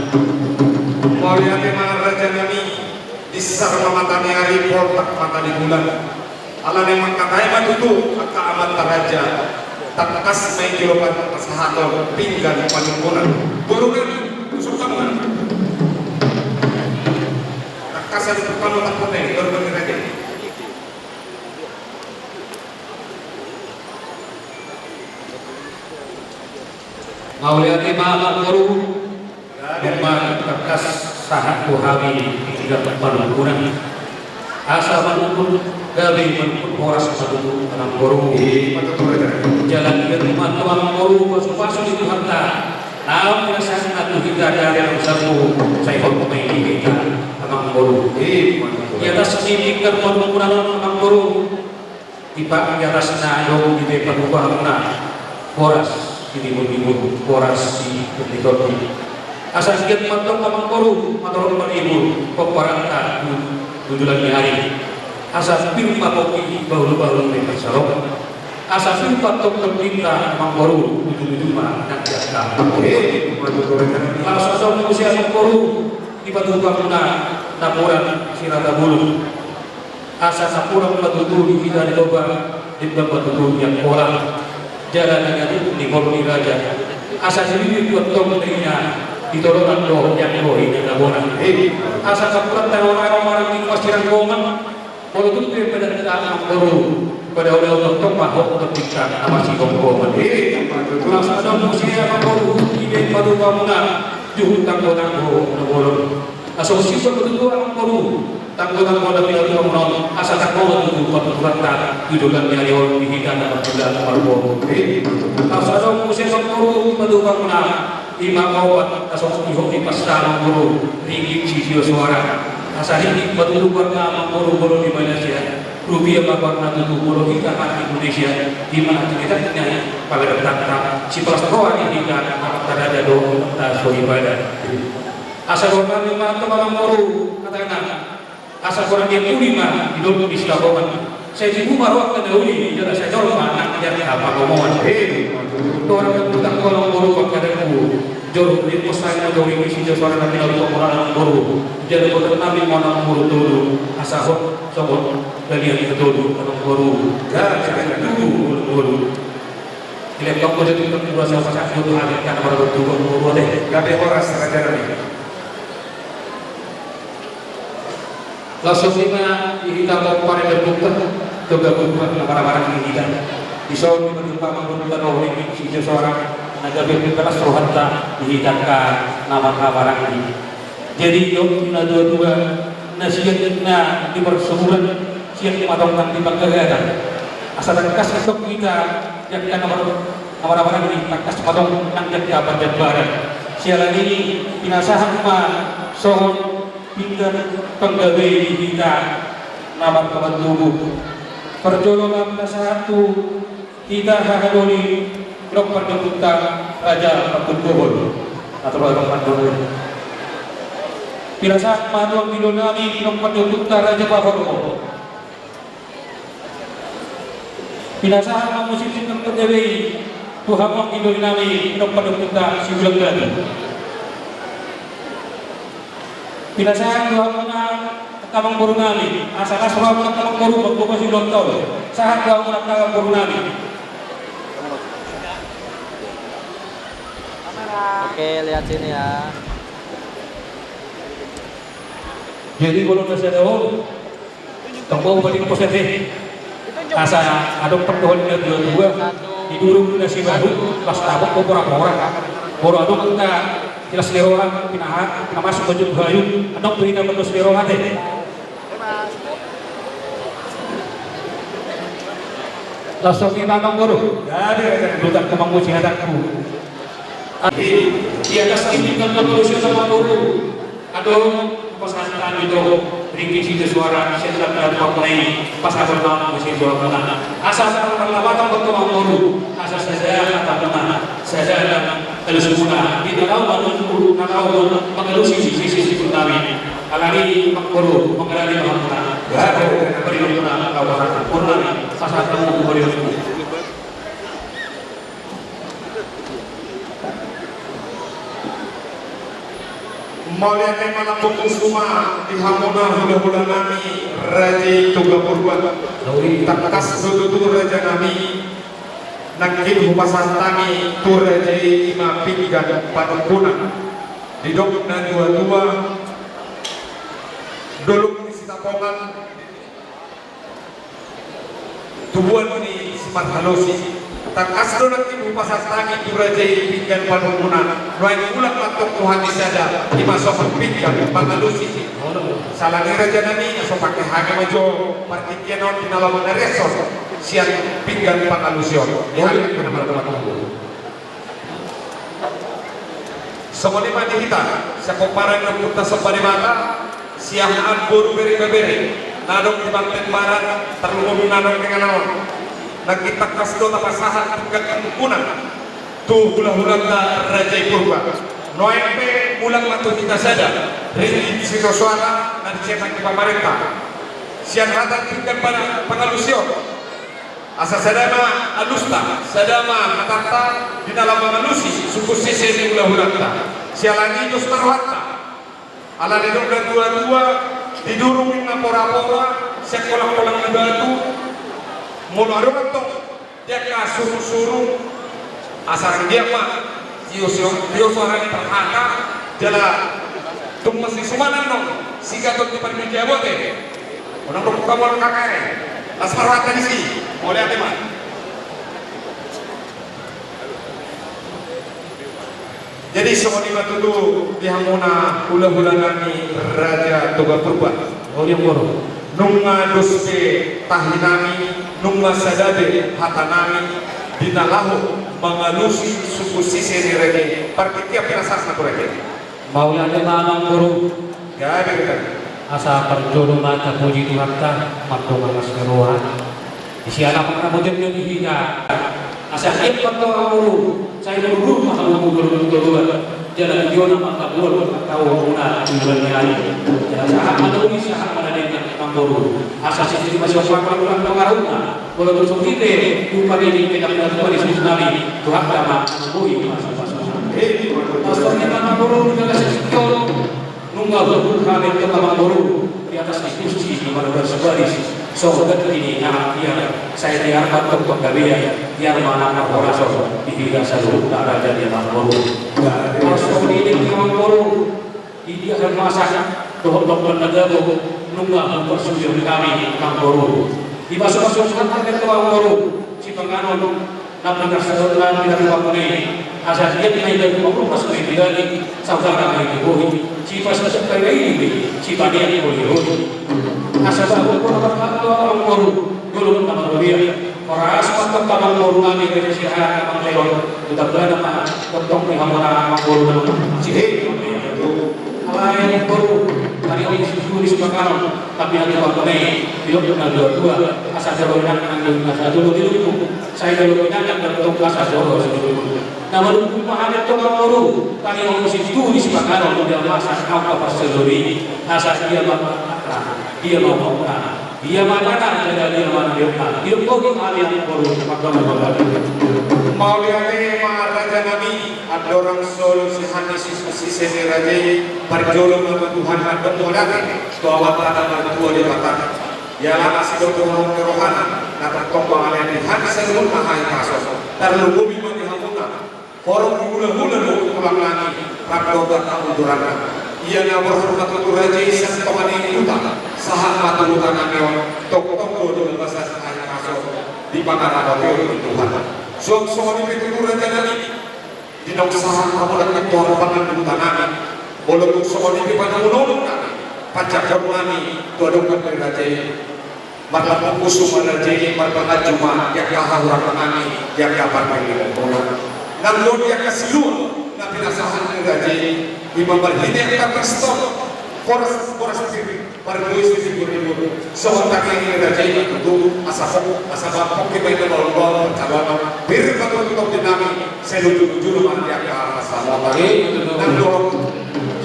Mulia tema raja kami di sarana matanya hari poltak mata di bulan ala yang mengkatai matutu maka amat raja takas main kilopan sahato pinggan panjungan burukan sukaman kasar pertama tak penting baru raja Maulia tema baru rumah bekas sahat buhami tiga perbulan asa menunggu gabi menunggu horas satu enam baru jalan ke rumah tuan baru pasu itu harta naam perasaan aku kita dari yang sabu saya pun ini kita enam baru di atas ini kan bangunan enam baru di atas nayo di depan rumah horas ini ibu poras di betul asal sikit matok kamang koru matok rumah ibu peparanta tujuan hari asal pil pakoki bahu-bahu di pasarok asal pil patok terpinta kamang koru tujuh mah nak jaka kalau sosok usia kamang koru di batu kamuna napuran sirata bulu asal sapura batu di kita di loba di batu yang orang jalan yang di Moroni Raja asal sendiri buat tong menterinya ditolongan loh yang loh ini laboran asal sapuran orang-orang di Masjidan Goman kalau itu daripada datang baru pada orang tong mahok ketika nama si Goman asal ada musia baru ide padu kamuna juhut tanggo-tanggo bolong Asal sifat betul orang baru. Tanggutan pada pihak pemenang asal tak mau itu peraturan tak tujuan dari orang dihitan dan berjalan baru. Asal ada musim baru pada pemenang imam awat asal ihok di pasar baru tinggi sisi suara. Asal ini betul warna baru di Malaysia. Rupiah warna itu baru kita Indonesia di mana kita pada datang si pelastoran ini kan ada doa tak ibadah. Asal orang memang kemana baru katakan asal orang yang ulima di dalam istilahan saya ibu marwah ke dauli jadi saya jauh anak jadi apa ngomongan orang yang tentang kolong baru padaku jauh di posanya jauh ini sih seorang nabi lalu orang baru jadi betul nabi mana baru dulu asal sobot dari yang itu dulu orang baru dan dulu baru lihat kamu jadi untuk dua sama satu hari kan baru dulu deh gak ada orang sekarang ini langsung lima dihitam pada berbuka juga berbuka barang-barang dihitam di soal berjumpa membuka roh ini seseorang naga berkelas rohanta dihitamkan nama barang ini jadi yuk dua nasihatnya di persebulan siang dimatangkan di bangkaian asal kas esok kita yang nama barang ini kas matang nangkat kapan dan barang sialan ini pinasahan mah soal hingga penggawe kita nama kawan tubuh perjolongan satu kita hadoli blok pendudukan Raja Patut Bobol atau blok pendudukan bila saat manuang dilonami blok pendudukan Raja Bahoro bila saat mamusim tentang penggawe Tuhan mau dilonami blok pendudukan si Bulan bila saya dua kamang burunami, asal asal kamang burung berbuka si belum tahu. Saya dua kamang burunami. Oke, lihat sini ya. Jadi kalau nasi tahu, tunggu balik positif. Asal ada pertuhan dia dua didurung nasi baru, pas tabuk beberapa orang. Baru ada kita jelas lerohan pinahat pina masuk baju bayu anak berita betul lerohan deh langsung kita nonggoru jadi bukan kemang mujihatanku di atas ini kan manusia sama guru aduh pesan itu ringkis itu suara saya tidak mengenai pas asal nama musim suara mana asal perlambatan berkembang guru asal saya kata mana saya kalau semua kita tahu baru tahu mengelusi sisi kami alani makmur mengalami makmur beri makmur kawasan purna asal tahu beri makmur Maulana mana pokok semua di hamona bulan nami Raja Tuga Purba takas tutur Raja nami nangkin hupasan tangi tura jadi ima pinggan panungkuna di dok na dua doluk di sitapongan tubuhan ini smart halusi takas do nangkin hupasan tangi tura jadi pinggan panungkuna nuai ulang matok Tuhan disada ima sopan pinggan pangalusi salah Raja nami so pakai hage majo partikianon di nalaman resor siang pinggan pangalusion dihalik teman-teman semua lima di kita sekomparan yang putar sepadi mata siang albur beri nadong di bangten barat terlumum nadong dengan nadong dan kita kasdo tapasahan pinggan kemungkunan tuh hula-hula Raja Purba noempe ulang matu kita saja ringgit sino suara dan cetak di pemerintah siang rata pinggan pangalusion asa sadama alusta sadama matata di dalam manusia suku sisi di ulah-ulata sialani dos marwata ala di dua didurung na pora-pora sekolah-kolah di batu mulu arung dia ka suruh asal dia mah Dio suara di terhata jala tumas di sumanan dong sigatot di permija bote orang kamu kakak asmar wata di sini boleh ada mah. Jadi semua batu tu dihamuna hula-hula nami Raja Toga Purba. Oh yang baru. Nunga dospe tahinami, nunga sadade hatanami, dinalahu mengalusi suku sisi ni rege. Partitia pirasas na kurege. Maulah ada mamang guru. Gabi kita. Asa perjodoh mata puji Tuhan ta, makdo mas keruhan. Isi anak kamu jadi higa. Asa hidup waktu guru, saya dulu mah guru jalan Jona maka guru tahu guna tujuannya lain. Jangan sahak mana ini sahak mana dengan guru. Asa sisi masih orang orang pengaruhnya. Kalau bersama kita, bukan ini kita di sini Tuhan sama mengui Pastornya guru jaga sesuatu. Nunggal kami ke Mamanguru di atas diskusi di mana bersebaris sobat ini yang saya diharapkan untuk pegawai yang mana korasor di bidang seluruh raja di Mamanguru. Pastor ini di Mamanguru di dia masak dokter negara nunggal bersusun kami di Mamanguru. Di masuk-masuk kantor ke Mamanguru si penganon nampaknya saudara tidak dibangun asal dia tidak mampu masuk ke dalam saudara itu si pasal sekali ini si tadi yang boleh asal orang baru dulu nama dia orang asal tentang baru kami dari siapa kami lewat tetap berada potong di hamara baru si yang baru tadi ini sudah disepakati tapi nanti waktu ini hidup dengan dua asal jawaban yang dulu saya dulu yang bertemu asal jawaban namun paham itu baru tadi orang situ disepakati untuk masa apa seluruh asal dia mau dia mana dia mana dia kau hal yang baru mau lihat Raja Nabi ada orang Solo si seni raja berjolong sama Tuhan ada lagi bahwa tanah tua di batang ya masih berdoa kerohana dapat tombang yang di hati seluruh mahal kasus terlalu bumi dihamuna orang hula-hula pulang lagi rakyat kamu durana ia nak berhormat untuk raja sentuhan ini utama sahabat utama neon tok-tok dengan bahasa mahal kasus di pangaran Tuhan suami itu raja Nabi di dalam saham kamu dan ketua pangan utama walaupun semua ini pada menolong pajak kami tuadungkan dari raja marlah kusum raja marlah cuma yang kahawar kami yang kapan ini namun yang keseluruh nabi nasahan raja imam berhini yang stop poros Parbois di Singapura, sementara ini raja itu asapok kita itu bawa calon berbagai untuk dinami seluruh juru mandiaka masalah dan dorong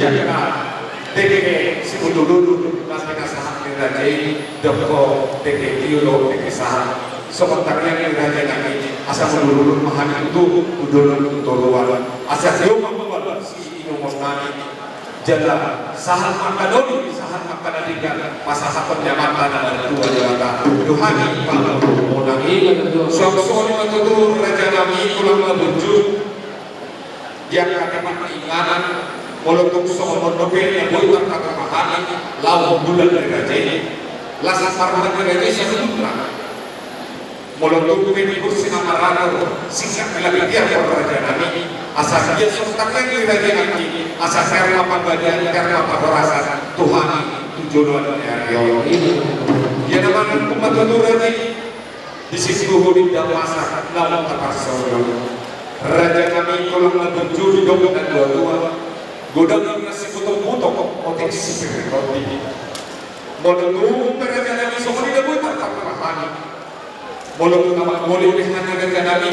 jaga DKK si dulu nanti nasahan raja doko DKK Yolo DKK saham sementara ini raja nanti asal dulu mahal itu dulu luar asal jauh membawa si Inumos nani jalan saham makadoni saham makadadikan masa sakit jabatan dan dua jabatan Tuhan pada monangi suami itu raja kami pulang lebujur yang kami keinginan walaupun soal dobe yang bukan kata mahani lawan bulan dari raja ini lasa sarman dari raja sebenarnya walaupun kami kursi nama rana singkat lagi dia raja kami asal dia sertakan di raja kami asal karena apa bagian karena apa rasa Tuhan tujuan yang ini dia namanya umat raja di sisi di dalam masa lawan terpaksa raja kami kalau berjudi dong dan dua godang yang nasi potong-potong potensi seperti walaupun raja kami semua tidak boleh terpaksa walaupun nama boleh dengan raja kami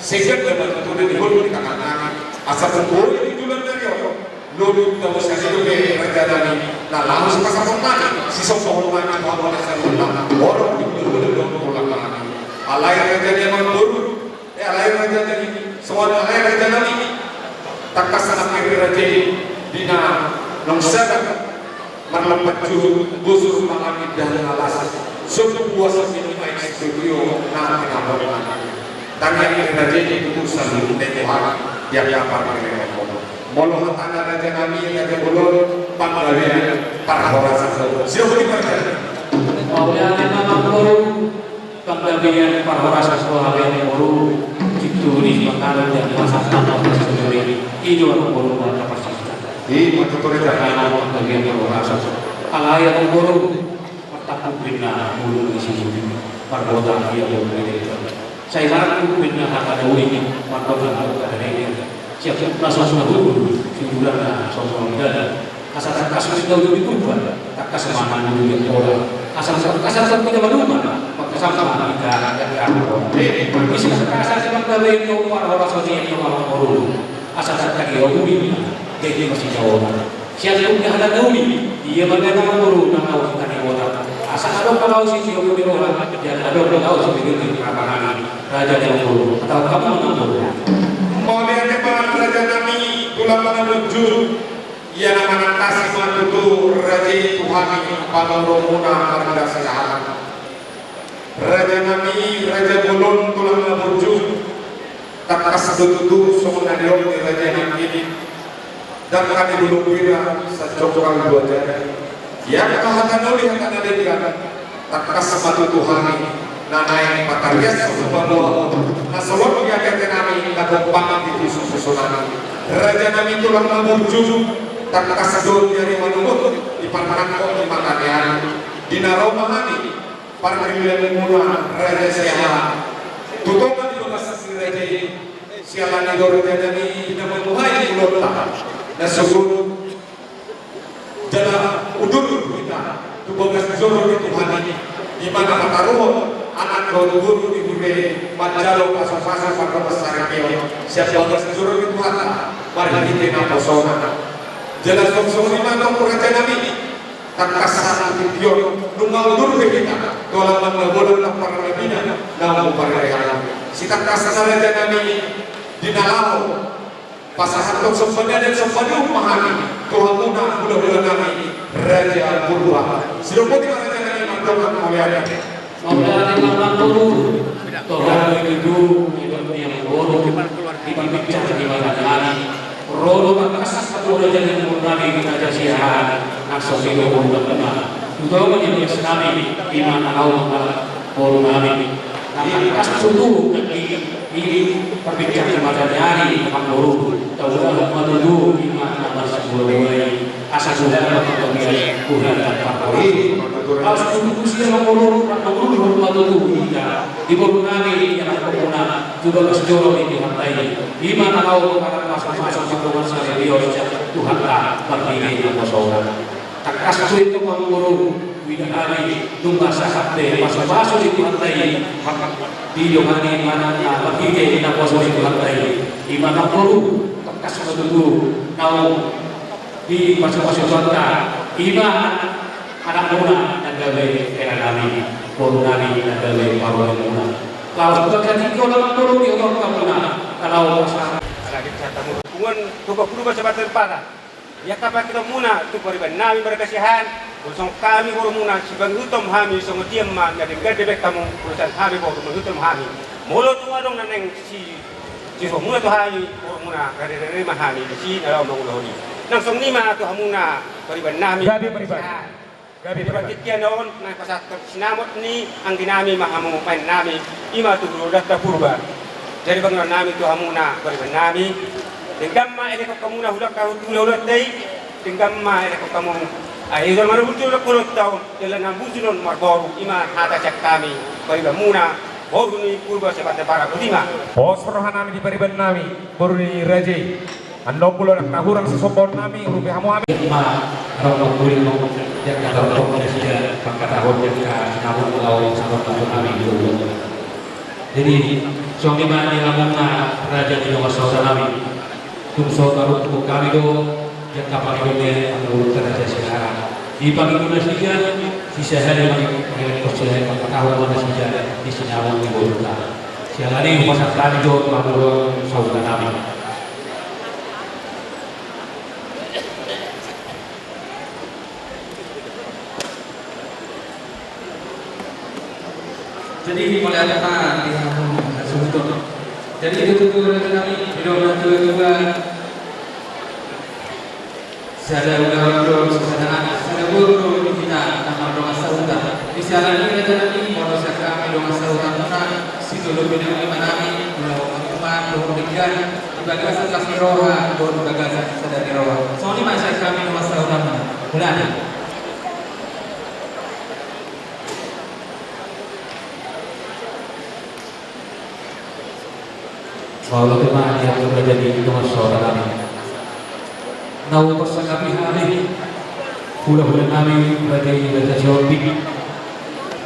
sehingga dapat turun di hulu di kanan asal boleh di dulan dari orang lalu kita usah itu ke raja kami nah langsung pasang pemani si sosok pemani bahwa asal orang di dulan pulang lagi alai raja yang baru alai raja ini semua alai raja kami tak kasar raja dina nongsa merlempat juru busur mengambil dan alas sebelum puasa ini baik studio nanti ngapain tanya ini raja ini urusan Tuhan yang apa mereka molo tanah raja kami yang bolon panggawian para orang siapa di mana mau yang Mamanguru panggawian para orang sekolah yang baru itu di makanan yang masa tanah sendiri ijo ang boro mo kapasita. Di matuturi ka na mo ang bagian ng rasa. Alaya ang boro matakupin na ulo ng isisubi. Parboda iya ang dito. Sa ilang kupin na kakadawin parboda ang kakadawin. Siap nasa sunabulo sigura na sa sunabulo. Asal kasus daw itu bukan tak kesamaan dulu yang orang asal tidak maluman pagkasama ika isi asal sebab kali itu orang sosial yang orang orang asal kaki orang jadi masih jauh siapa yang ada tahu dia bagaimana orang tahu kaki orang asal ada kalau si orang jangan ada kalau si raja yang orang atau kamu orang Maulianya para raja kami tulang menuju ia nama kasih matutu raja Tuhan Pangromuna Marga Sehat raja kami raja Bulun tulang menuju tak kasdutu semenadiong di raja kami dan kami belum kira secokal dua jari yang kahatan oleh yang ada di tak kasmatu Tuhan nanai patarias sebuah nasolon yang kami kagumpangan di susunan raja kami tulang menuju tak kasadon dari manunggut di pantangan di makanya di naromahani parkilian muna raja siapa tutongan di bangsa si raja siapa ni raja dari namuhai di lota nasubun jala udur kita tu bangsa joro di Tuhan di mana mataruh anak guru di gure majalo pasal-pasal pada besar kio siapa bangsa joro di Tuhan mari kita naposona jelas song-song lima dong raja nabi tak kasar video nunggal dulu kita tolong menggolong para nabina dalam para rehat si tak kasar raja nabi di dalam pasal untuk sebenarnya dan sebenarnya memahami Tuhan muda bulan nabi raja purba silupoti raja nabi mantuan mulia Maulana Imam Dulu Tuhan itu yang bodoh di bicara di mana Rolo makasas satu raja yang murni kita jasihan aksosi doa benar. Juga menjadi senami iman awal boru nabi. Nabi kasus itu ini perbicaraan pada hari panguru. Tahu malu iman nama sebuah asal saudara kemudian Tuhan dan pakori. Asal itu siapa boru malu di boru nabi yang berguna juga kesejoro di pantai. Iman awal masuk Tuhan saya Tuhan tak berdiri di musola. Tak kasus itu mengurung widahari nunggu sahate masuk di pantai. Di Yohani mana berdiri di posisi pantai. Iman awal tak kasus itu kau di masuk kota. Iman anak muda dan gawe era nabi, boru nabi dan gawe paruh muda. Kalau terjadi orang turun di orang muda, kalau masalah hubungan tubuh berubah sebatan pada ya kapal kita muna tu periban nami berkasihan usung kami baru muna sibang hutom hami usung tiam ma ngade ngade bek kamu urusan hami baru hutom hami molo tu adong naneng si muna tu hami baru muna ngade ma hami si dalam mulu ni nang song nima tu hamuna periban nami gabi periban gabi perkikian on nang pasat sinamot ni ang dinami mahamu main nami ima tu rodat purba jadi bangunan nami tu hamuna periban nami Tinggamma ele ko kamuna hudak ka hudak dai tinggamma ele ko kamu ai zaman muncul ko tahu dalam nambujunon marboru ima hata cak kami bari muna boru ni purba sebate para kutima bos rohan nami di pariban nami boru ni raje ando pulo nak tahurang sesopon nami rupi hamu ami ima rono kuring no jak kadang tok sia pangkat tahun jak namun lawan sangat nami dulu jadi suami mani lamuna raja di Wasaura nami Tumso taruh tubuh kami do yang kapal ini menurut raja sekarang di pagi Indonesia sisa hari yang percaya tahu mana saja di sini awal di Bogor. Siang hari pasal kami do menurut saudara kami. Jadi mulai ada tangan di Sumut. Jadi itu tuh kami video juga saya udah saya guru kita nama doa sauda di sana ini ada lagi kalau saya kami doa sauda mana situ lebih dari mana kami kalau teman doon bigyan. Ibaga sa kasiroha, doon baga sa datiroha. So, ini masya kami na masalah utama. Wala na. Walau kemana yang terjadi dengan seorang kami. Nau persangkapi hari, hula-hula kami Raja Raja Siopik,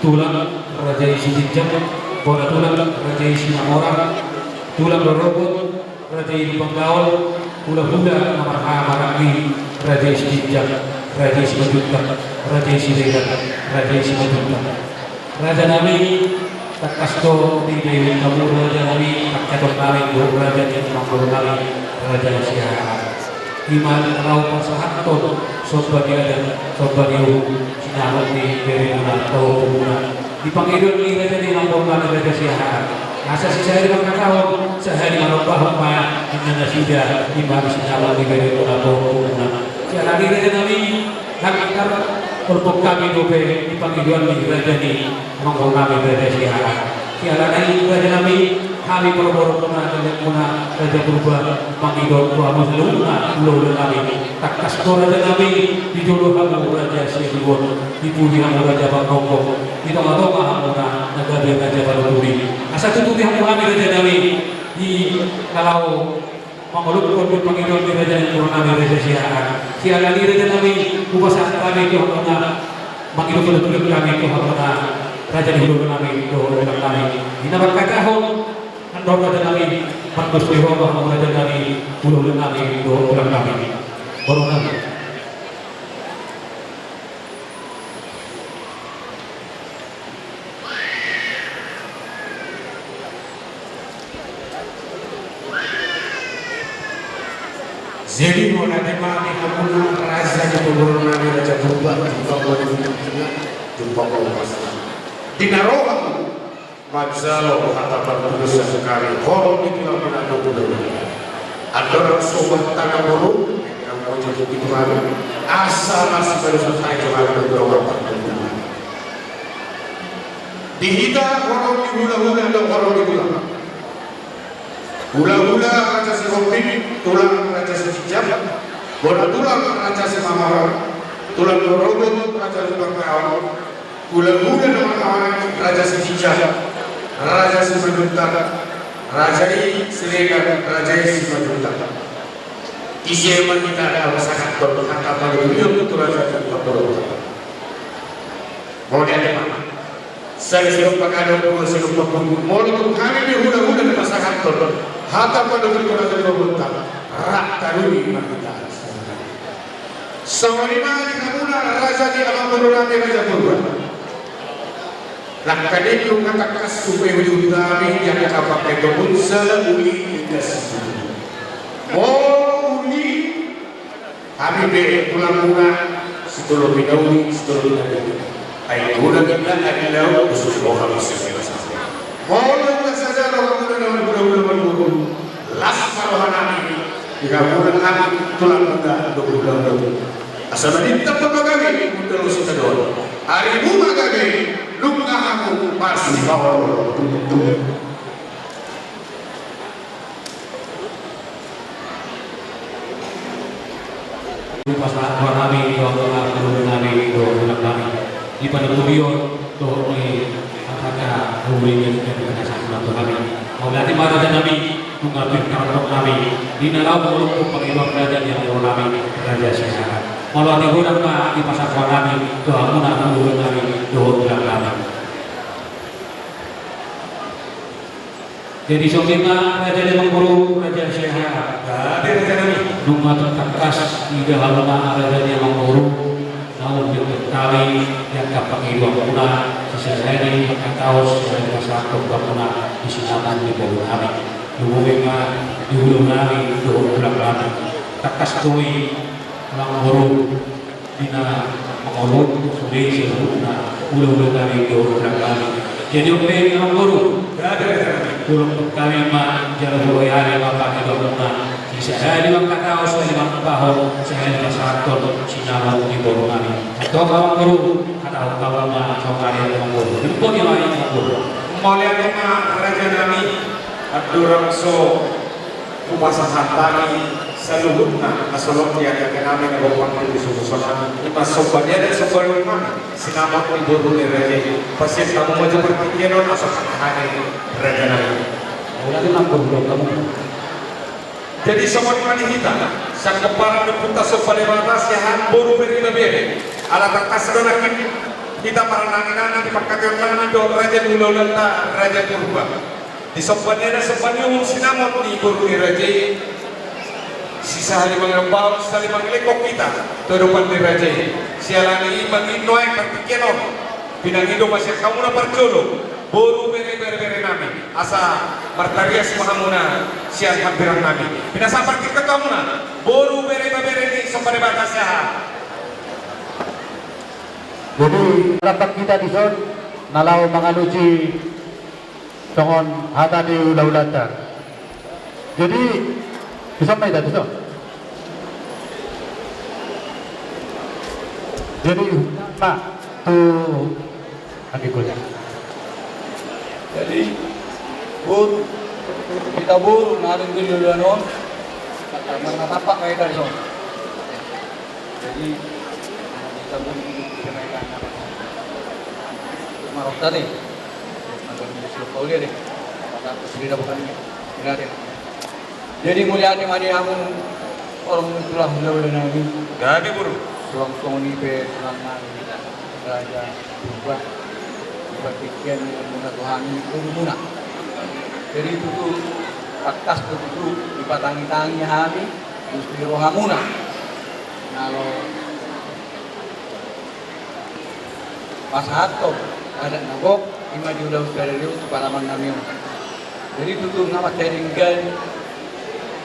tulang Raja Isi Jinjam, bola tulang Raja Isi Namora, tulang Lorobot Raja Isi Penggaul, hula-hula Namar Hamaraki Raja Isi Jinjam, Raja Isi Majuta, Raja Isi Reda, Raja Isi Majuta. Raja Nami Takasto di Dewi Kamur Raja Nami Takaton Nami Guru Raja Jati Mangkuru Nami Raja Siha Iman Rau Pasahaton Sobat Yadan Sobat Yahu Sinahot di Beri Muna Tau Pemuna di Pangidun di Raja di Mangkuru Nami Raja Siha Asa si sehari mengatakan sehari marobah ma Inna Nasida Imam Sinahot di Beri Muna Tau Pemuna Siha di Raja Nami Hakikar Kelompok kami dobe di Pangidun di Raja di Mangkuru Nami Raja Siha Siala nai Raja Nami kami berboro kena dengan muna Raja Purba Pangidon Tua Muslimuna Ulo Nami Takas Raja Nami di Jolo Hamu Raja Siaduon di Pudi Hamu Raja Bangkoko di Toma-Toma Hamuna Nagari Raja Baluturi asa tututi Hamu Hami Raja Nami di kalau Mangoluk Purba Pangidon di Raja Purba Nami Raja Siala di Raja Nami Upasa kami itu Hamuna Mangidon Baluturi kami itu Hamuna Raja di Hulu Nami itu kami ini berkata Andor Raja Nami, Mantus Dewa Raja Nami, Ulu Nami, Ulang Nami, Baru Nami. Jadi mau nanti mati kamu raja di Purba Nami Raja Purba jumpa kau pasal. Di Naroa Mazzalo hatapan kudus sekali horor di dalam penanda budaya ada orang sobat tanah buruk yang mau jadi gimana asal masih baru selesai jalan berdoa pertemuan di hita horor di hula-hula dan horor di hula-hula Raja Sihomping tulang Raja Sijab bola tulang Raja Simamara tulang Lorobot Raja Subangkawan hula-hula dengan kawan Raja Sijab Raja Simajuta, Raja Siregar, Raja Simajuta. Isi yang kita ada masyarakat berkata pada beliau itu Raja Simajuta. Mau dia mana? Saya siap pakai dua siap pakai. Mau itu kami di hula-hula di masyarakat ber. Hatta pada beliau Raja Simajuta. Rak taruni kita. Sawarima di Kamuna Raja di Alam Nurani Raja Purba. Lakadin yung katakas supaya wujud kami yang kapakai berbunsa uli ikas mau uli kami beri tulang muna setulur binauli setulur binauli ayo ulang kita adalah khusus roh kami mau lupa saja roh kami dalam bulan-bulan las parohanami jika bulan kami tulang muna bulan asal menitap apa kami untuk terus sedon hari bunga kami lupa kamu masih bawah Pasal kami kami di pada beliau tuh angkatnya hubungan dengan satu kami mau berarti mana dan kami mengambil karakter kami di dalam untuk penghidupan kerajaan yang kami Raja Siha kalau di gudang di pasar kami doa muna hubungan kami doa bilang kami jadi soalnya Raja Lemang Guru Raja Siha ada Raja kami rumah terkas di dalam Raja Lemang Guru namun kali yang dapat hidup muna sisa ini atau sesuai masyarakat muna disinakan di bawah kami hubungan di hulu kami doa bilang kami terkas koi Lemang Guru dina mengolok sudah sebutna ulu-ulu kami doa bilang kami jadi oleh Lemang Guru Kulung kami mah jalan buaya bapak di bangunan. Saya di bangka tahu saya di bangka tahu saya di pasar sinar di bawah kami. Atau kawan guru atau kawan mah kawan yang guru. Itu pun yang lain guru. Mulia tema Raja Nami Abdurrahman kumasahan kami seluruhnya asolok yang kami nagawang di susunan imas sobannya dan sobannya kami sinamak ibu ni raja pasien kamu maju berpikiran asal hari raja nabi jadi semua kami hitam sang kepala berputar sopan batas yang boru beri ala kertas donakin kita para nangin-nangin di pakatan nangin do raja Ulolanta raja Purba di sopannya ada sopannya sinamot ni ibu ni raja sisa hari mengembang, sekali mengelekok kita terdepan di raja sialani menginoy perpikiran pinang hidup masih kamu na perjolo boru bere nami asa martarias mahamuna sial hampirang nami pinasa pergi ke kamu na boru bere ni sopan batas ya. Jadi rapat kita di son nalau mangaluci songon hata di ulah-ulatan. Jadi bisa mai dah tu. Jadi pak tu adiknya. Jadi kita buru narin dulu non karena tapak kayak tadi son. Jadi kita buru marok tadi agar bisa kau lihat deh maka sudah bukan lihat deh jadi mulia ni mari amun orang itulah mulia nabi gabi buru suang ni pe langan raja buat berpikir muna Tuhan itu muna jadi itu tu atas itu dipatangi-tangi kami Gusti rohamuna kalau pas hatto ada nabok ima diulah dari itu palaman kami jadi tutup nama teringgal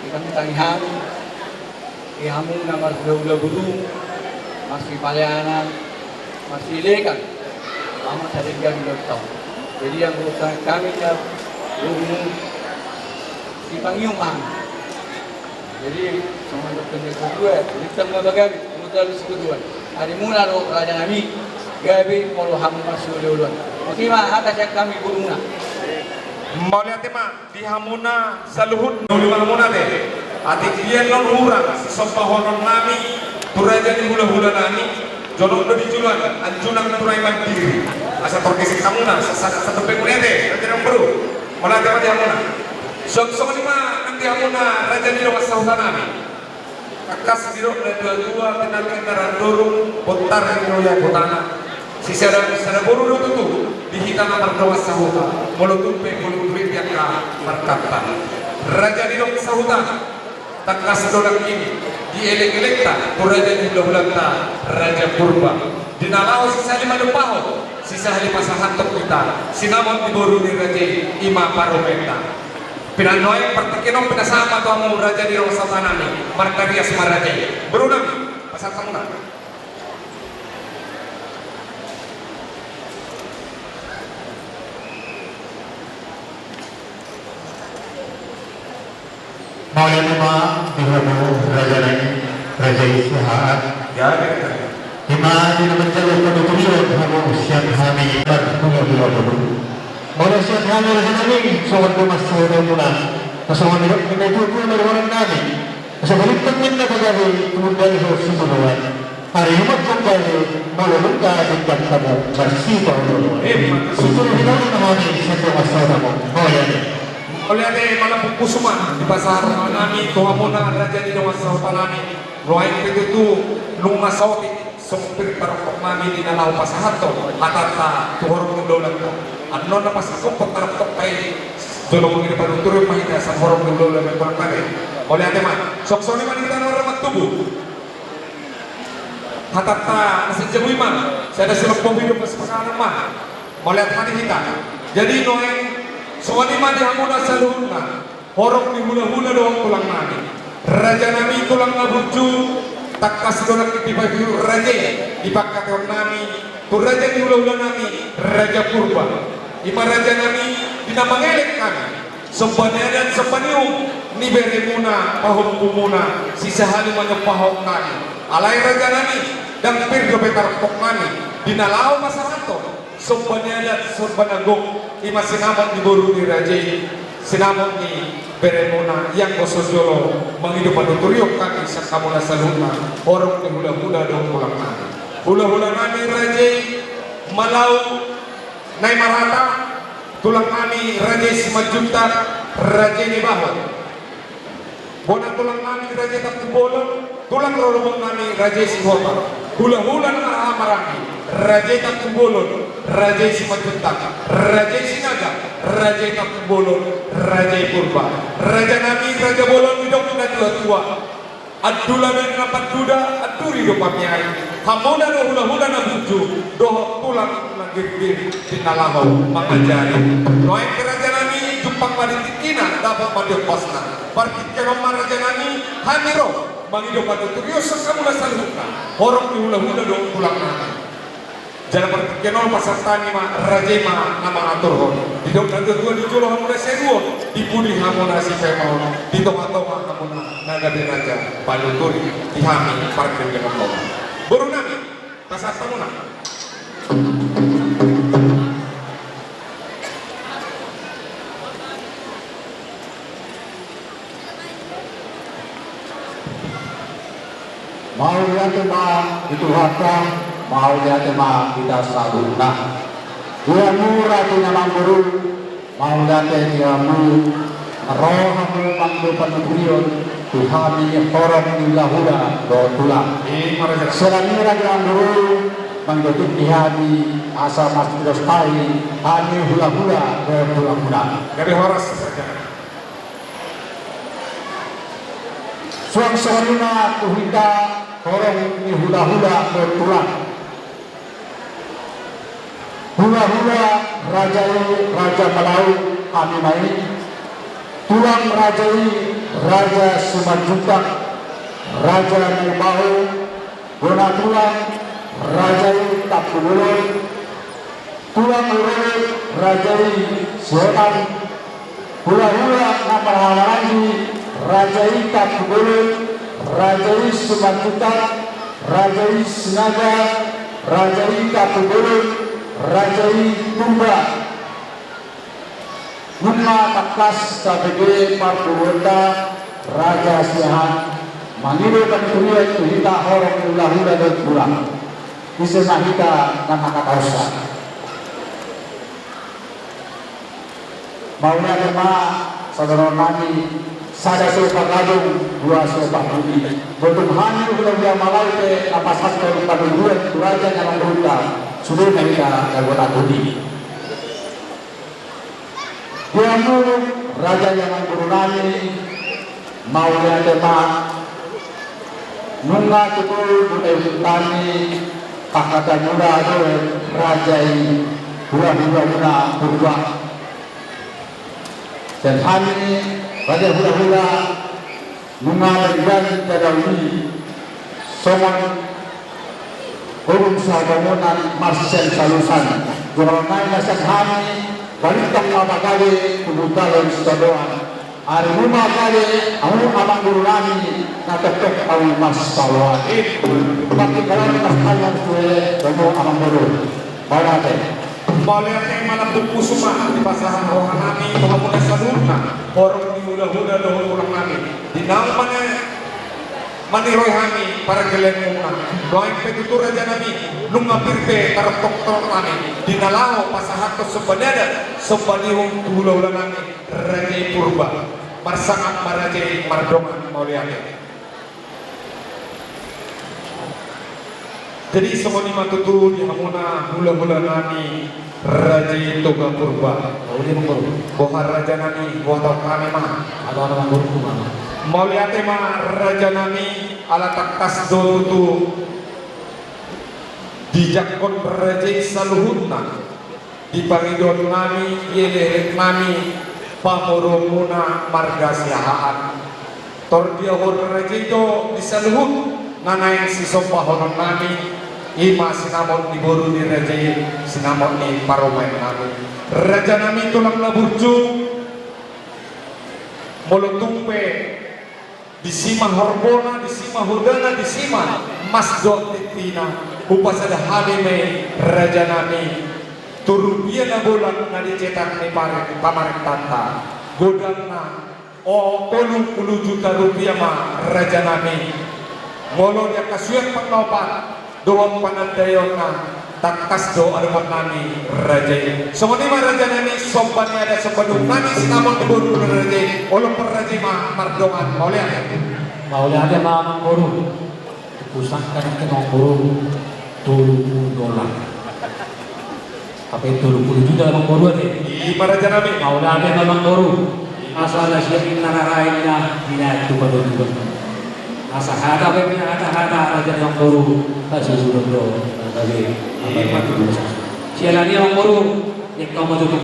ikan tangihan ihamu nama sudah guru masih palayanan masih lekan lama teringgal di tahu jadi yang berusaha kami ya guru di pangyuman jadi sama dokter kedua jadi tengah bagaimana mudah kedua hari mula lo raja nabi gabi mulu hamu masuk duluan. Mungkin ada yang kami guruna. Maulia tema di hamuna saluhut nulu hamuna deh. Adik dia non hurang sesompa honon nami turaja di hula nami jodoh do dijulan anjunan turai mandiri. Asa torkesi kamuna satu pengunia deh. Raja yang baru. Maulia tema di hamuna. Sok lima nanti hamuna raja di rumah sahutan nami. Kakas di rumah dua tenaga narandorung potar di roya kotana. Si sada boru tutu dihitam berdoa sahuta molotun pe molutun yang berkata raja di dok sahuta takas dolang ini dielek-elekta raja di Ulolanta raja Purba dinalao sisa lima lepaho sisa lima sahantok kita sinamon di boru di raja ima paromenta pinanoy pertikinom pinasama to ang raja di dok sahutanani markarias maraja berunang pasal kamu na Maulia nama dihamu raja lagi raja Ishak. Ima di nama jalur penutup hamu siap kami bertemu dua dulu. Maulia siap kami raja lagi soal rumah saudara mula. Pasangan hidup kita itu pun berwarna nabi. Pasangan hidup kita bagaimana kemudian harus semua. Hari ini kembali maulia kita dekat kamu bersih kamu. Sesuatu kita mengalami satu masalah maulia. Oleh ada malam kusuma di pasar nami tuhamuna raja di rumah sahutan nami roai itu lunga sauti sopir parok nami di nalau pasahato atata tuhor dolan anno na pasakop patarap pai jolo mengini pada turun mahita sa horong dolan memang pare oleh ada mah sok-sok ni kita orang tubuh hatata masih jauh mah saya ada silap hidup paspakan mah oleh ada kita jadi noeng soalnya mah dihamuna saluhuna horok di hula-hula doang tulang nami raja nami tulang ngabuju takas doang di baju raja dipakai orang nami tu raja di hula-hula nami raja Purba ima raja nami dinamangelek kami sebanyak dan sebanium ni beremuna pahom kumuna sisa hali pahom nami alai raja nami dan pirgo betar pok nami dinalau masyarakat sebanyak dan sebanagong ima sinamon di boru di raja sinamon ni beremona yang kosojolo mengidu panuturiok kami sakamuna saluna orang ni hula-hula dong pulang nami hula-hula nami rajai malau nai marata tulang nami rajai simajunta rajai ni bahwa bona tulang nami rajai tak bolon tulang rolong nami rajai sihota hula-hula na marami rajai tak bolon rajai simajunta rajai sinaga Raja tak bolon, Raja purba, Raja nami, Raja bolon hidup na tua-tua. Adula men rapat duda, aduri do pamiai. Hamona do hula-hula na buju, doh tulang na gir-gir tinalahaw mangajari. Noy Raja nami jumpang maritikina dapat madiok pasna. Parkit kenong Raja nami hamiro mangido patuturio sakamula salhuka. Horok di hula-hula do tulang nami. Jangan berkenal pasar tani ma raja ma nama atur hon. Hidup nanti dua di jual hamuna seruo, di pudi hamuna si pemau, di toma-toma hamuna naga di raja, paluturi, di hami parkir dengan kau. Baru nami pasar tamuna. Mau lihat tema itu hakam, mau lihat tema kita sabuna. Dia murah di nama guru, mau lihat dia mu, rohamu manggu panugrion, tuhami orang hula-hula dotulang. Selanjutnya dia guru manggutuk dihami asa masuk dostai, hani hula-hula dotulang. Dari horas saja. Suang-suangina tuhita orang ni hula-hula bertulang. Hula-hula Raja Malau kami main. Tulang Raja Sumajutak, Raja Nibau, Guna tulang Raja Tapulun, tulang urut Raja Setan, hula-hula nama lagi Raja Tapulun, Raja Sumajutak, Raja Sinaga, Raja Tapulun, Raja Tumba, Nunga takas tabege parpuwenda Raja Sihan, mangido kantunia tuhita horong hula-hula dan pulang. Bisa mahita nakakausa. Maunya lima saudara nami sada sopa gadung dua sopa budi. Betul hani hula-hula malai ke napasas ke padunduan raja yang berhuta. Sudah kita gagota budi. Diamu raja yang berunani maunya tema nunga tukul budaya tani kakata muda doe raja hula-hula purba dan hani raja hula-hula nunga dan tadawi somon urung sahabamonan Marcel Salusan Jurangay na saghani balitang mapakali kubutalon sa doan ari mapakali ang amang guru nami natok ang mas paluan pakikalan na kanyang suwe ang amang guru balate balate malabog pusuma di pasahan rohan nami mahamuna sa luna horong di hula-hula doon ulang nami dinang maniroy hami para gelen muna doain petutur aja nami nung ngapirte tarok-tok nami dinalaho pasahat ko sebenarnya sebanihong hula-hula nami Raja Purba marsangat maraja mardongan mauliane. Jadi semua ni matutur di hamuna hula-hula nami Raja Toga Purba bohar raja nami bohar kami mah atau nama guru mah mauliate mah raja nami ala takas dotu dijakon raja saluhutna di pangidon nami yeleh nami pamoromuna marga siahaan tor dia hor raja itu di saluhut nanaing si sompahonon nami ima sinamon di boru di raja sinamon di paromain nami raja nami tulang laburju molotumpe disima horbona, disima hudana, disima masdo titina upasada halime raja nami turubia na bulan na dicetak ni pamarek tanta godang na o 30 juta rupiah ma raja nami ngolo dia kasuyan pagnopat doon panandayon na takas do adumat nami raja ini semua ma raja nami sompan ada sebelum nami sinamon diburu raja olong per raja ma mardongan Mauliate mamang guru, pusangkan ke nomor $20. Apa itu 20 juta mamang guru ate? Di raja nami. Mauliate mamang guru, asal siya pinanarain na tidak itu pada juga. Asa hata apa hata raja mamang guru, sudah do, tapi apa itu? Siapa ni mamang guru? Yang kau maju.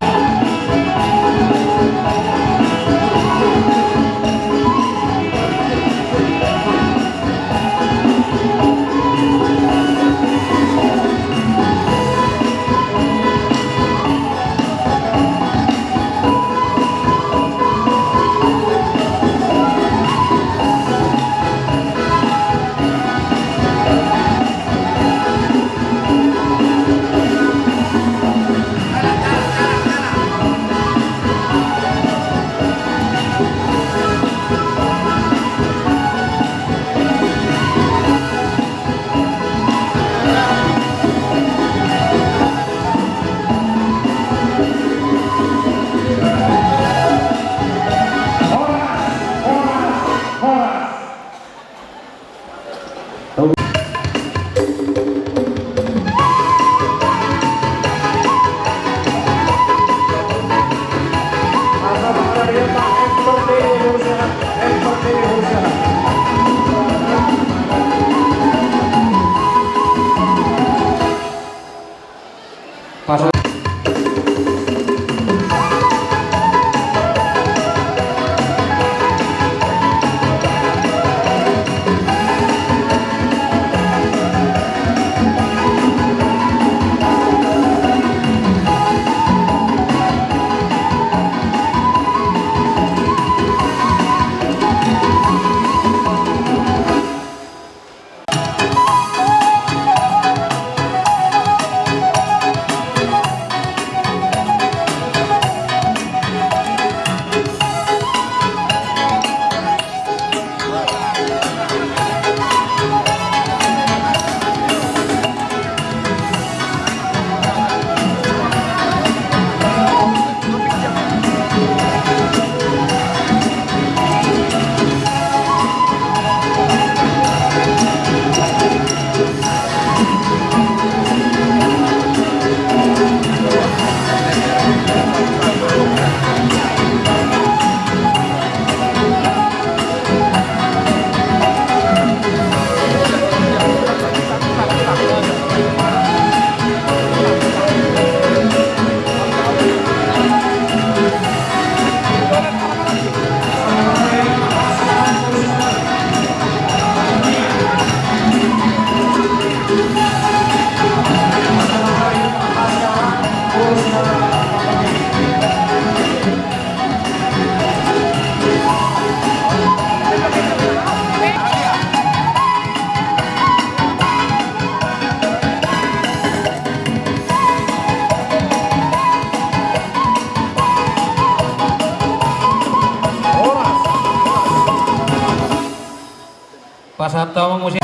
Pasatau musik.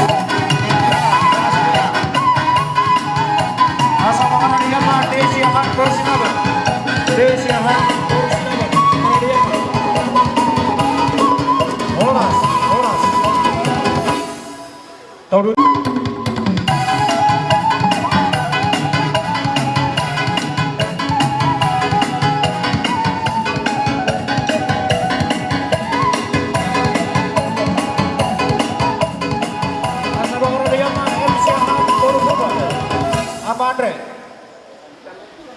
Asa mga dia ma desi akan bersinaba. Desi akan bersinaba. Horas. Tahu apa Andre?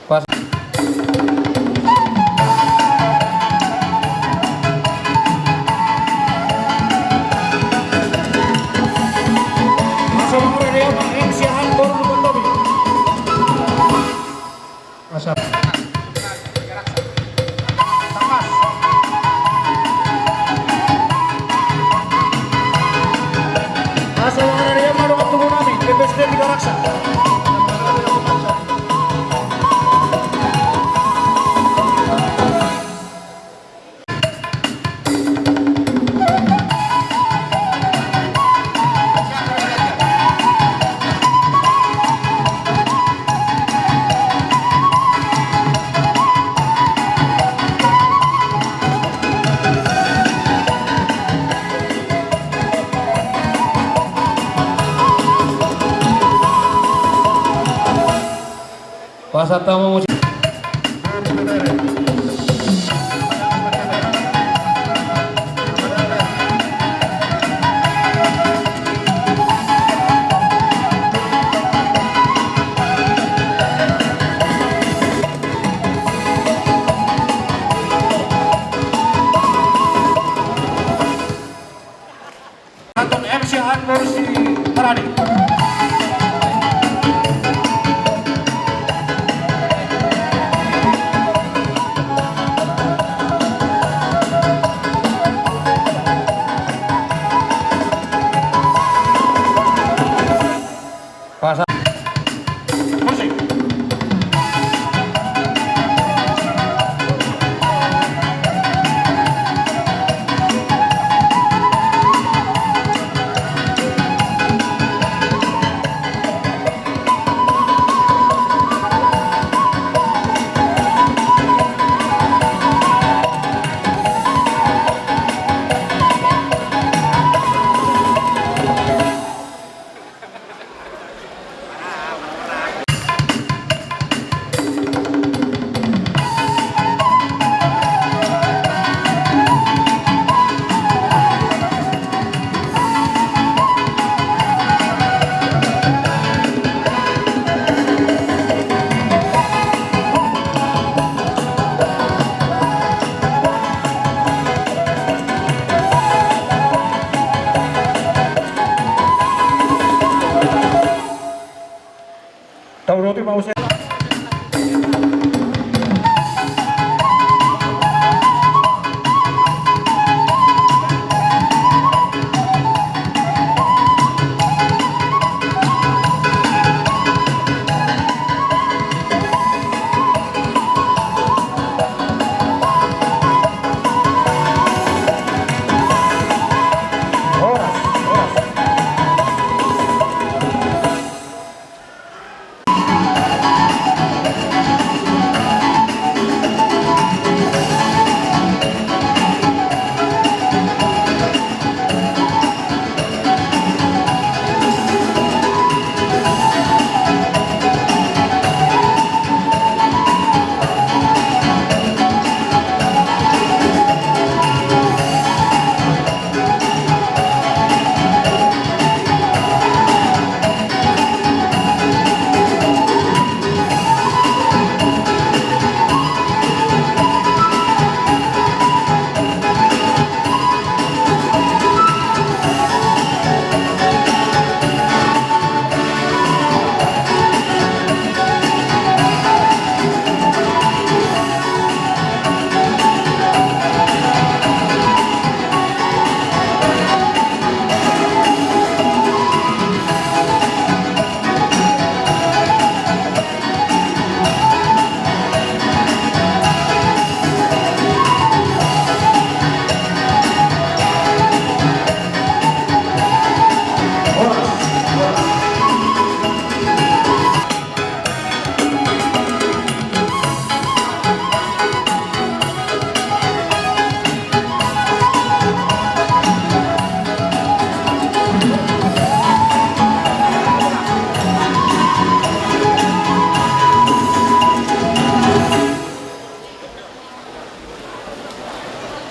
Pas. Pasata mo Anton MC Anwar si Parani. Tahu roti mau saya.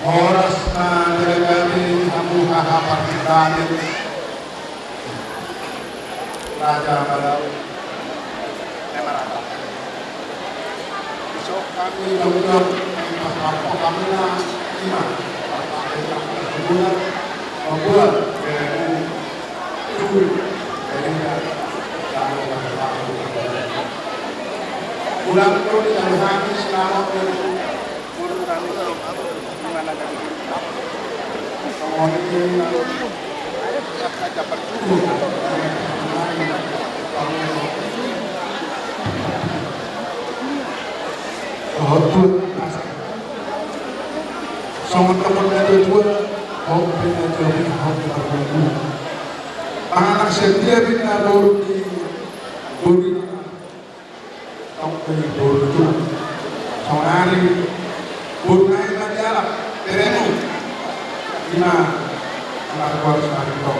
Oras na nilagami ang buha partidanin. Raja Malaw. Besok kami mengundang Bapak kami na 5. Membuat ulang tahun yang habis selamat anak setia bina baru di buri tahu dari baru itu sonari burnai lagi alam terenu lima anak kuasa hari kau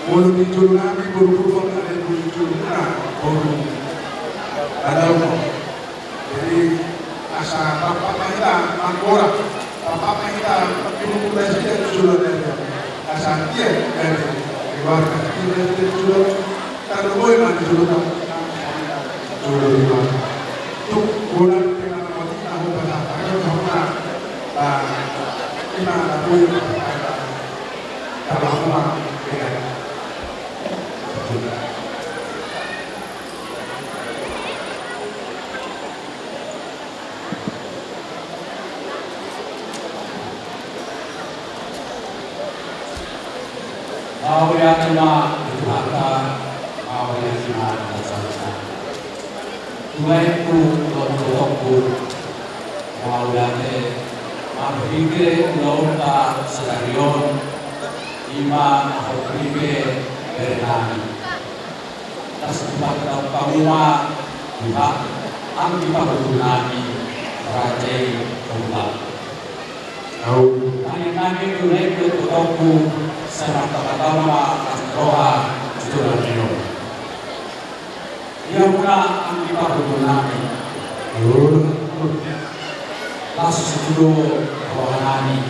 bulu di julunami buru buru ada bulu juluna buru Ada jadi asa bapak kita mangkora, bapak kita ibu presiden sudah dari asa dia dari keluarga kita sudah kalau boleh mandi sudah tuh bulan dengan mati tahu bahasa kalau kita boleh kalau rumah Mau ya terima itu harta, mau ya terima dasarnya. Tuai itu untuk mau ya berpikir lauta sedarion, iman berpikir berenang. Tersebar dalam pamua, pihak anggi pahunani, rajai kembang. Nangin tunai ke tutoku. Serta pertama roha jualan minum. Ia pula angkat hubungan lasu sepuluh rohanani.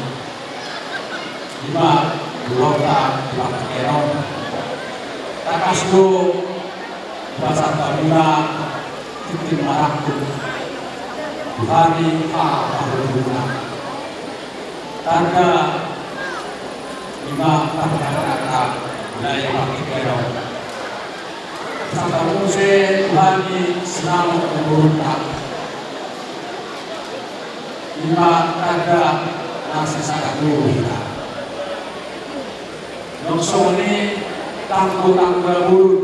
5 Dulota Dipak Kenon. Takasdo Bahasa Tamina Titin Maraku. Hari A hubungan. Tanda 5 kata-kata dari Pakti Kenon. Santa Muse Tuhani Senang Memuruntak. 5 kata nasi sakadu kita. Nongsong ini tangguh-tangguh burun.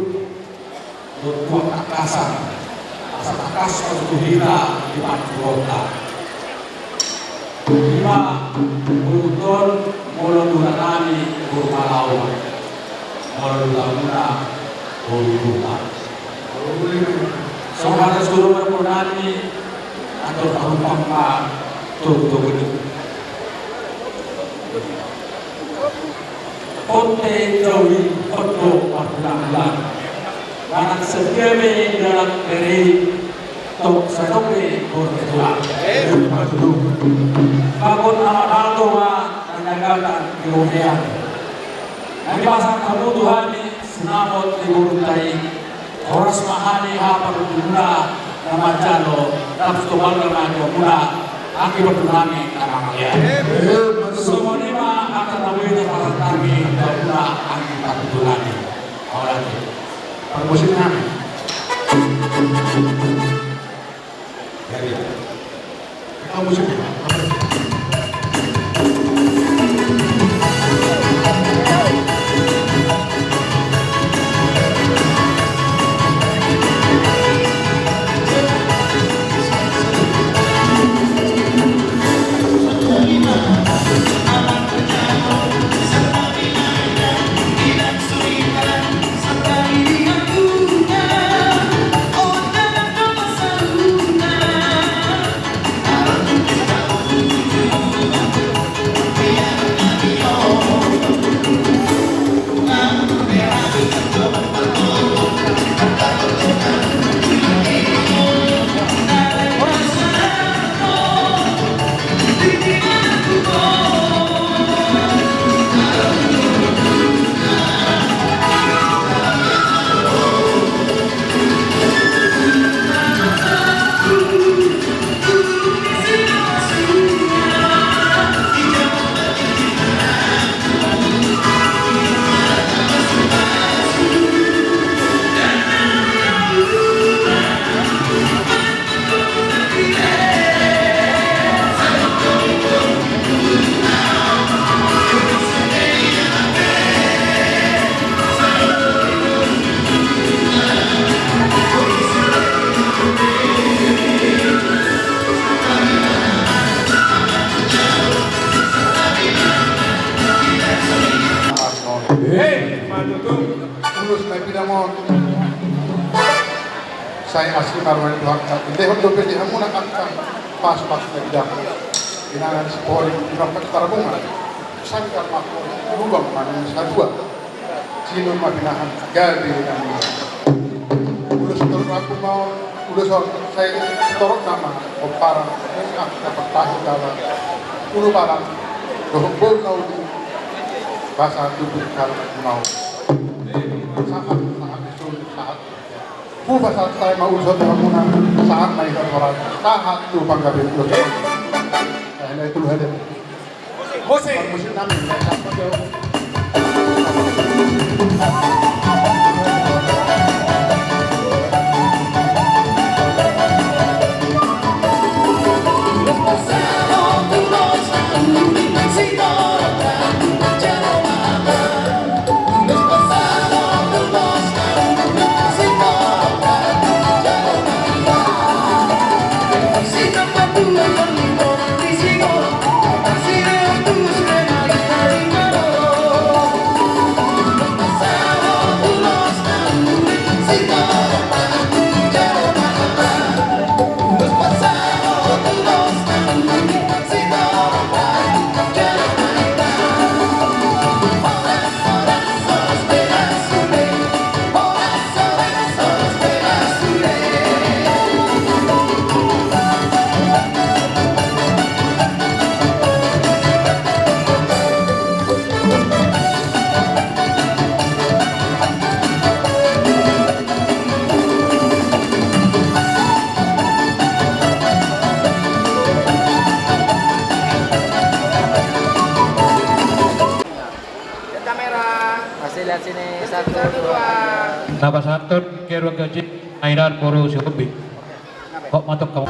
Untuk takasan. Asa takas untuk kita di Pakti 5 Burutol Molo Duranani Burmalau Molo Duramuna Buruta Sohara Suruh Berpunani atau Tahun Pangka Tuh Ponte Jawi Koto Parpulang Banak Sekeme dalam dari Tok Satoke Burketua Bangun amal doa menjaga kemuliaan. Nanti pasang kamu Tuhan senamot diburuntai. Horas mahani apa berguna nama jalo dalam setubal dengan guna akibat tunami nama kalian. Semua lima akan melalui pasang kami guna akibat tunami. Awal itu permusim kami. Jadi kita musim. Saya asli marwan belakang. Lehot dope di hamu nak angkat pas lagi dapat. Inangan sepori dapat tarabungan. Sangkar makmur berubah mana sadua. Sino mabinahan gadi dan. Ulus terus aku mau udah saya torok nama opara ini dapat tahu dalam ulu barang dohbol kau di bahasa tubuh kalau mau saat itu saat bahasa saya mau usul bangunan saat naik orang saat tu panggabil itu nah itu ada musim kami sampai jauh. Lihat sini, 1, 2. Napa satu kero gaji airan poro sukubi. Kok matok kamu?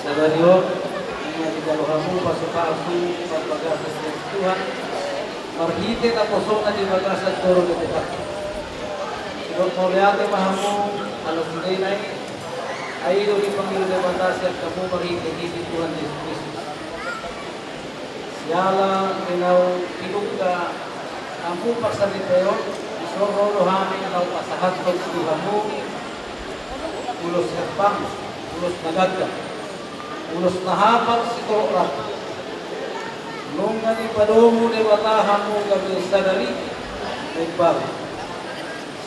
Sabario, ini kalau kamu pasuka aku berbagasa Tuhan, marhite taposong na di bagasa toro de tepat. Sebab moliate mahamu alas hindi na ay do di pangilo de bagasa kamu marhite di Tuhan Yesus Kristus. Yala kinaw pinugka ampu pasalit tayo, isoro rohani na pasahat pag Tuhanmu, ulos herpang, ulos nagagka. Ulos nahapag si Torah. Nung nanipadungo ni watahan mo gabi sa dali, nagbag.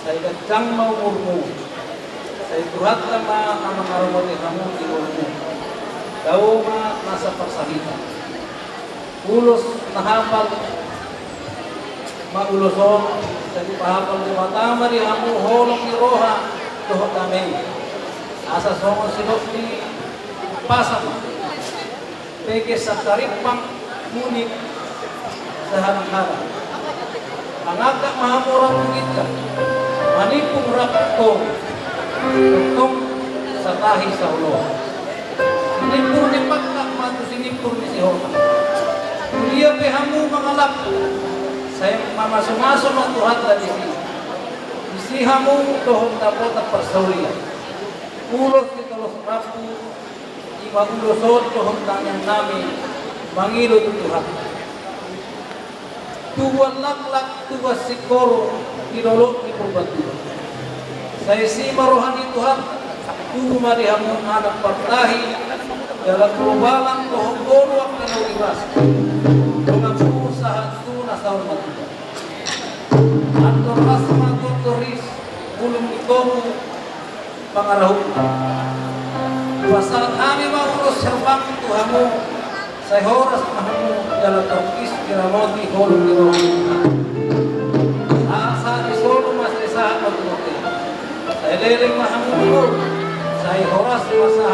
Sa ikatjang maumurmo, sa ituhat na ang mga rumati hamon inurmo. Daw nga nasa pagsahita. Ulos nahapag mauloson, sa ipahapag ni watama ni hamo holong ni roha, tuhot namin. Asa songon silok ni pasang peke sa taripang ngunit sa harang-harang. Ang agak mahamurang ngunit ka, manipong rapto, tutong sa tahi sa ulo. Sinipur ni pagkak mato sinipur ni Sihota. Kuliya pehamu mga lap, sa mamasumaso ng tuhat na disi. Isihamu dohong dapat ang parsauliya. Ulos ni tulos rapu, magulusot tohon yang nami mangilo Tuhan. Tuwan laklak tuwas sikoro kilolot ni perbatu. Saya si marohani Tuhan tuhu marihamun anak partahi dalam perubalan tohon goro ang kanawibas. Mengaku usaha tu nasawar matu. Antor asma turis bulung ikomu pangarahu. Pasal kami mengurus serpang Tuhanmu, saya horas mahamu dalam terkis kiramoti holung kiramoti. Asa isolu mas desa mati. Saya leleng mahamu, saya horas masa.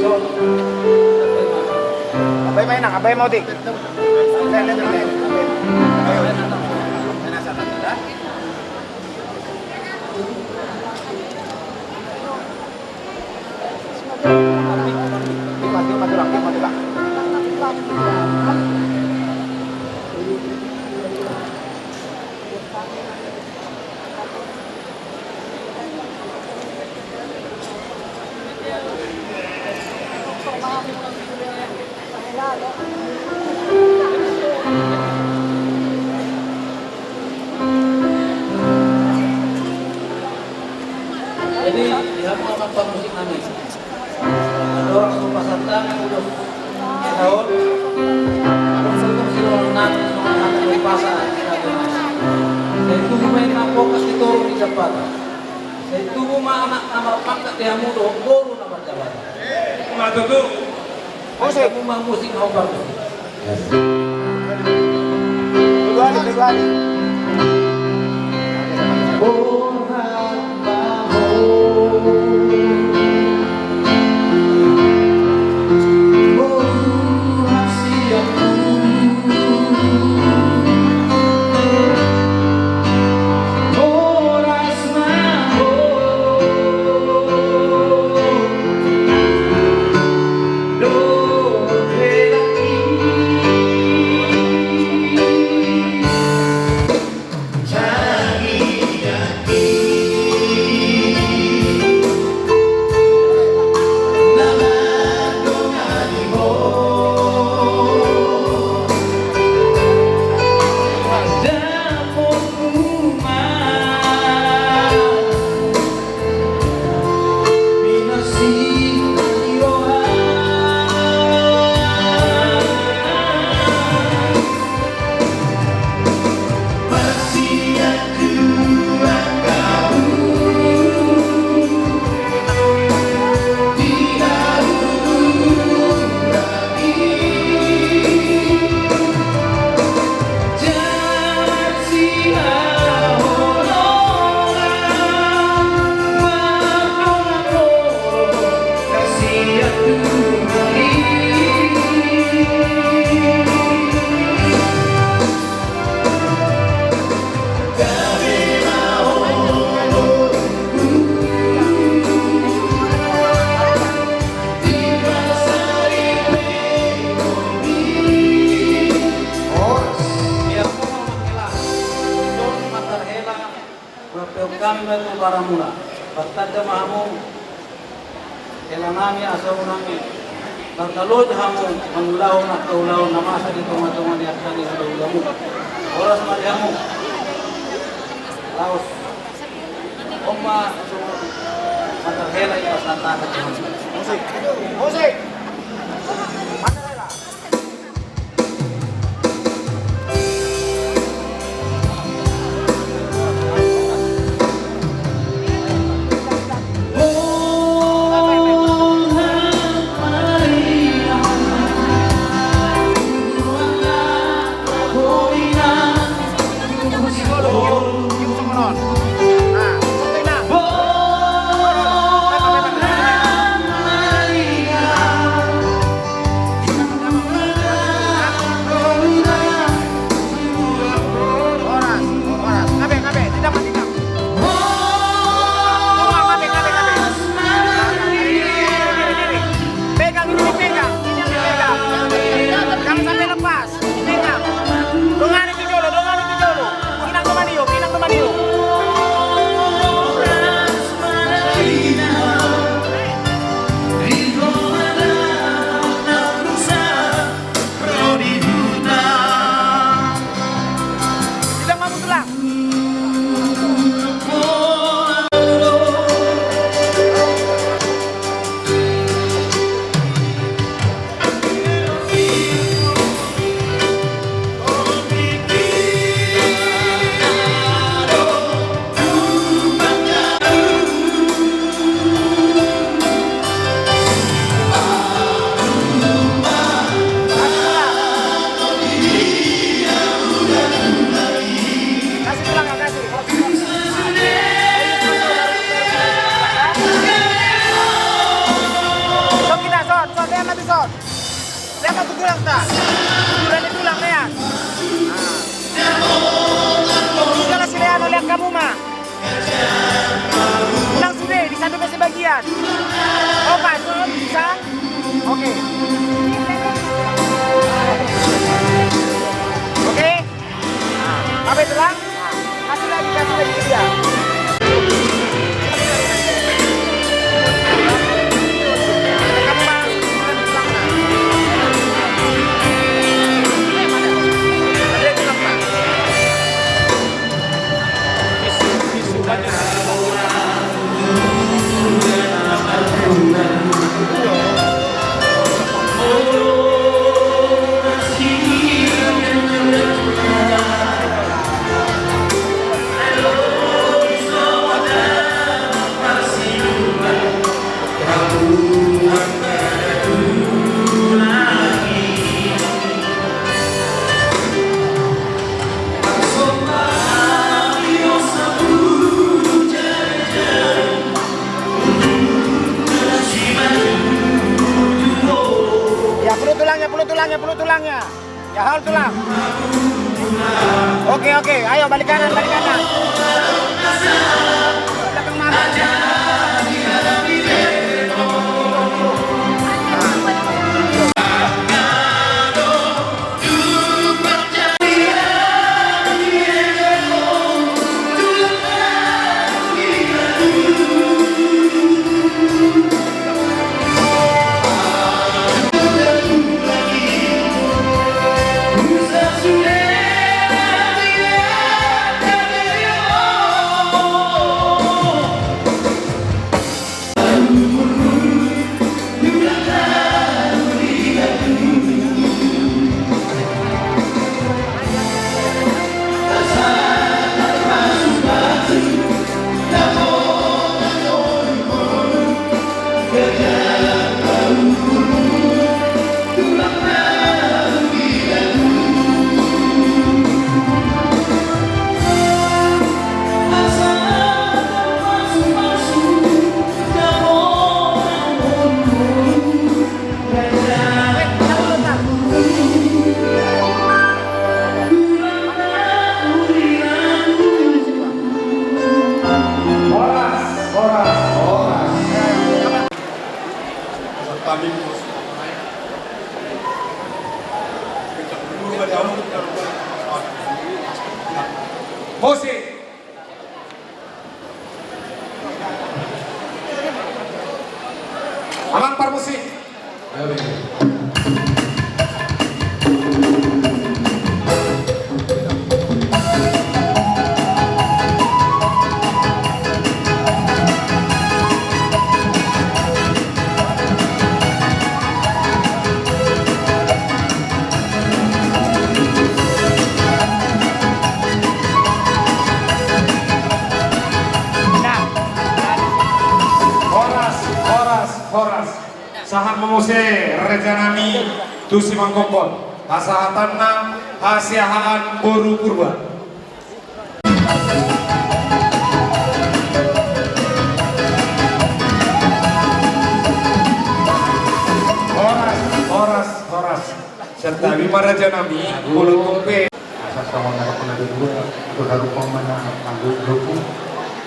So, abay main nak, abay mau dik. Jadi dia mau apa musik kami. Ada orang rumah santang yang udah tahun, orang santang si orang nanti orang nanti di pasar. Saya tunggu main napokas di toro di Japan. Saya tunggu anak nama pangkat dia muda guru nama Japan. Mata tu. Musik, musik mau bagus. Kembali. Jadi kami itu para mula. Batada mahamu elanami asaunami. Bertaloj hamu manulaw na kaulaw namasa di tumatuma di aksani sa ulamu. Oras marihamu. Laos. Oma matarhela ipasanta ka Tuhan. Musik. Musik. Puluh tulangnya. Ya hal tulang. Oke, ayo balik kanan. Belakang mana? Musik. Raja nami tusi mangkokon hasahatanna hasiahaan boru purba. Horas serta lima raja nami bulu tumpe asas sama nak pernah dua atau harus pemana anggur grupu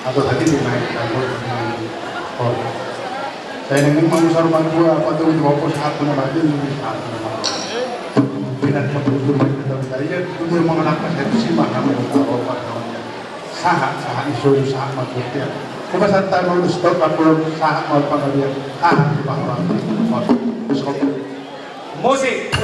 atau tadi dimain anggur oh saya ingin mengusar dua apa tuh di bawah satu nama itu satu nama bina kebutuhan kita berdaya itu mengenalkan saya itu sih maham yang apa namanya sahat isu sahat maksudnya kita santai mau stop kalau sahat mau pengajian di bawah terus musik.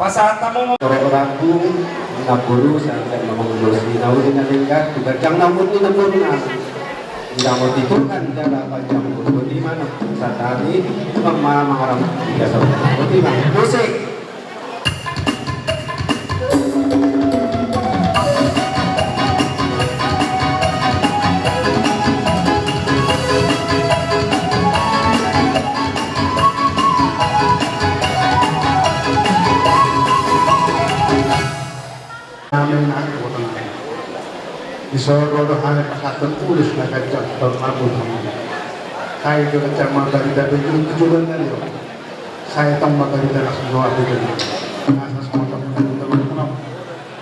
Pasal tamu orang-orangku naburu sampai mengurusi namun dengan tingkat berjang namun ini naburu tidak mau kan jaga panjang buru di mana saat hari mengarang tiga saudara bagaimana musik. Isoro hanya pasatan urus nak kacau terlalu banyak. Saya juga cuma dari kejuruan dari itu. Saya tahu dari dalam semua itu. Asas semua teman-teman.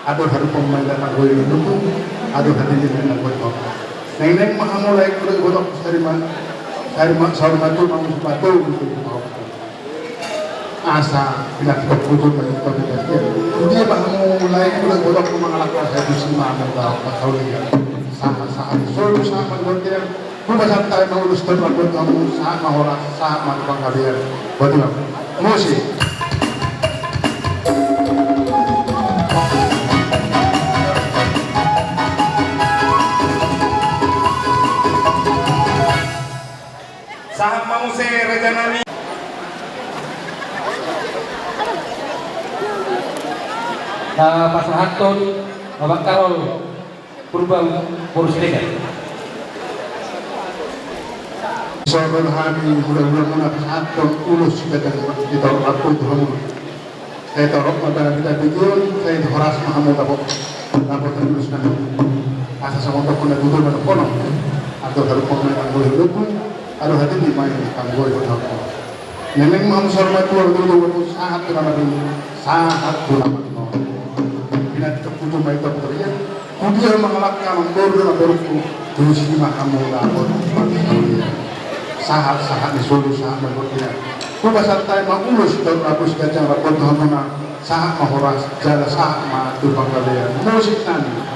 Ada harus pemain aku ini dulu. Ada hadirin yang aku tahu. Neng maha mulai kodok dari mana? Satu mau sepatu gitu. Asa bila kita pujuk dari kita dia baru mulai kodok mengalahkan saya itu semua mau tahu dia saat solo sama dengan kita santai mau lulus terlalu kamu sama orang sama bang kalian betul musik. Saham mamuse Raja nami Pasahaton Bapak Karol Purba Puruslegan. Soal kami bulan-bulan mana pasahaton ulus kita taruh aku itu kamu. Saya taruh pada kita bikin saya horas mahamu tapok terus nanti. Asal sama tak pernah duduk pada kono atau harus pemain anggur dulu atau hati dimain anggur itu tahu. Nenek mahamu sorma tua dulu saat nama nama binat keputusan baik terjadi. Kemudian mengalahkan memborong berku terus lima kamu lapor sahat disuruh sahat berkurang. Kuba santai mengurus dan lapus gajah lapor hamuna sahat mahoras jala sahat ma tupang kalian musik nanti.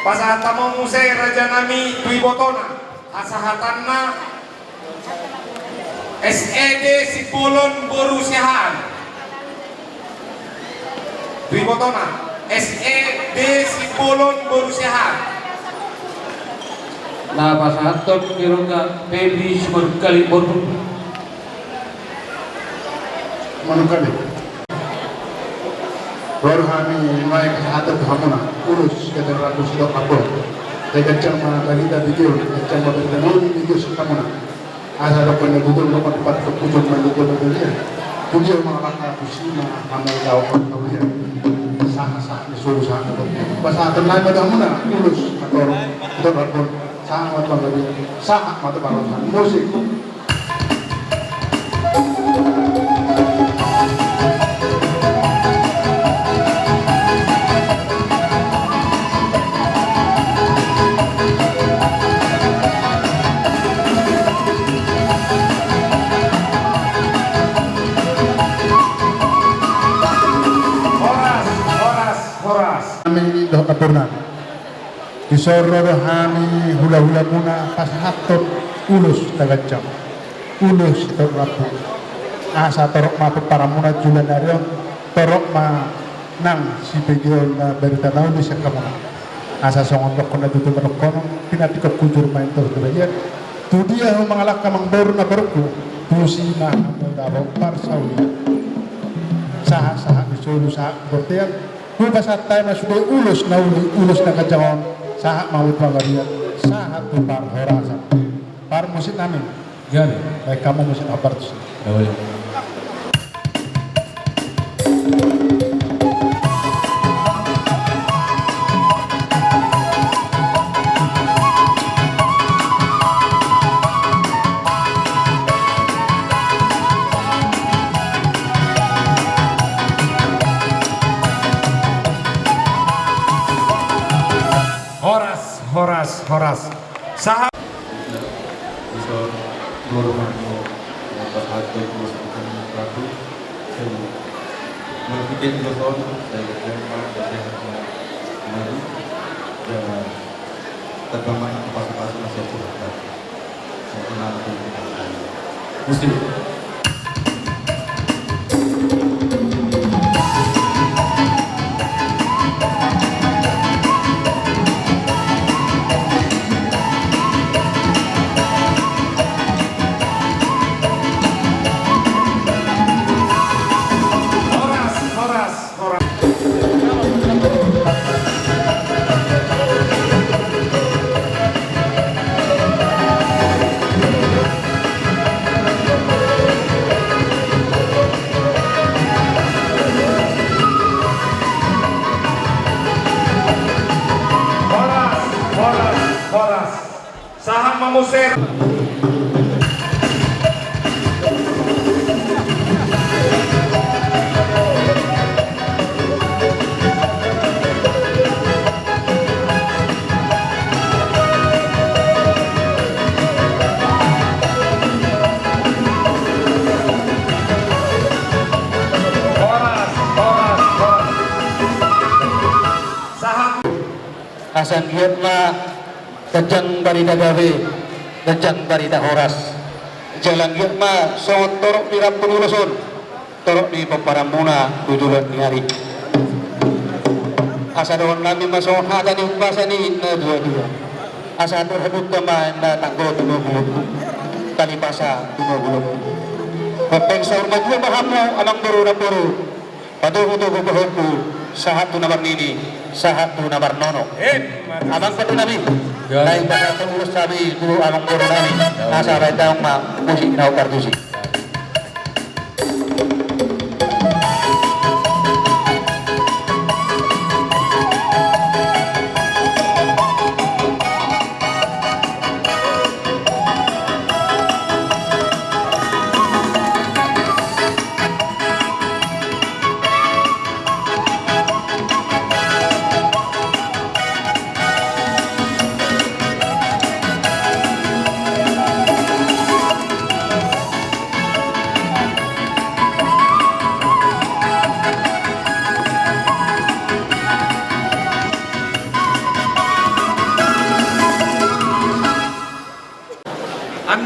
Pasahat tamu muse Raja nami Dwi Botona asahatanna SED Sipulon Boru Sehan Dwi Botona SED Sipulon Boru Sehan Nah pasahaton kirongga Febri Sumarkali Boru Manukali baru kami naik kesehatan hamuna urus kita ratus dok apa saya cuma lagi tadi video cuma kita nol video hamuna asal ada penyebutun dapat tempat keputusan mendukung dia punya mengalahkan kusima kamu tahu kamu dia sah disuruh sah pasal tenang pada hamuna urus atau kita rapor sangat bangga dia sah mata barosan musik. Isoro rohani hula-hula muna pas hatot ulus tagajam. Ulus torrapu. Asa torok ma para muna julan arion torok ma nang si begion na berita naon di sakamuna. Asa songon rok na tutu merokono pinati ko kujur main tor kebayan. Tu dia mangalak kamang baru na baruku. Tu si ma mo dabo parsawi. Saha disulu saha bertiap. Ku pasatay na sudah ulus na ulus na kajangon. Saha maut pagarian. Saha tu par horasan. Par musik namin. Gani. Baik kamu musik apa tu? Horas. Saha bisa berhormat berhati bersama Prabu memikir doson dari Jerman dari Melayu dan terbangun pas-pas masih kurang sempurna muslim. Saha mamuser. Asan giatna kejang barida gawe kejang barida horas jalan giatma songot torok di rampun ulusun torok di peparamuna tujulan ni hari asa doon namin masongot hata ni umbasa ni na dua-dua asa doon habut kama na tanggo tumugulog kalipasa tumugulog pagpengsa urmat mo mahamu amang buru na buru padugo-dugo bahoku sahat tu nabar nini sahat tu nabar nono abang patu nabi lain bakal terurus sabi dulu abang bodo nabi nasa baitang ma musik nau kartusi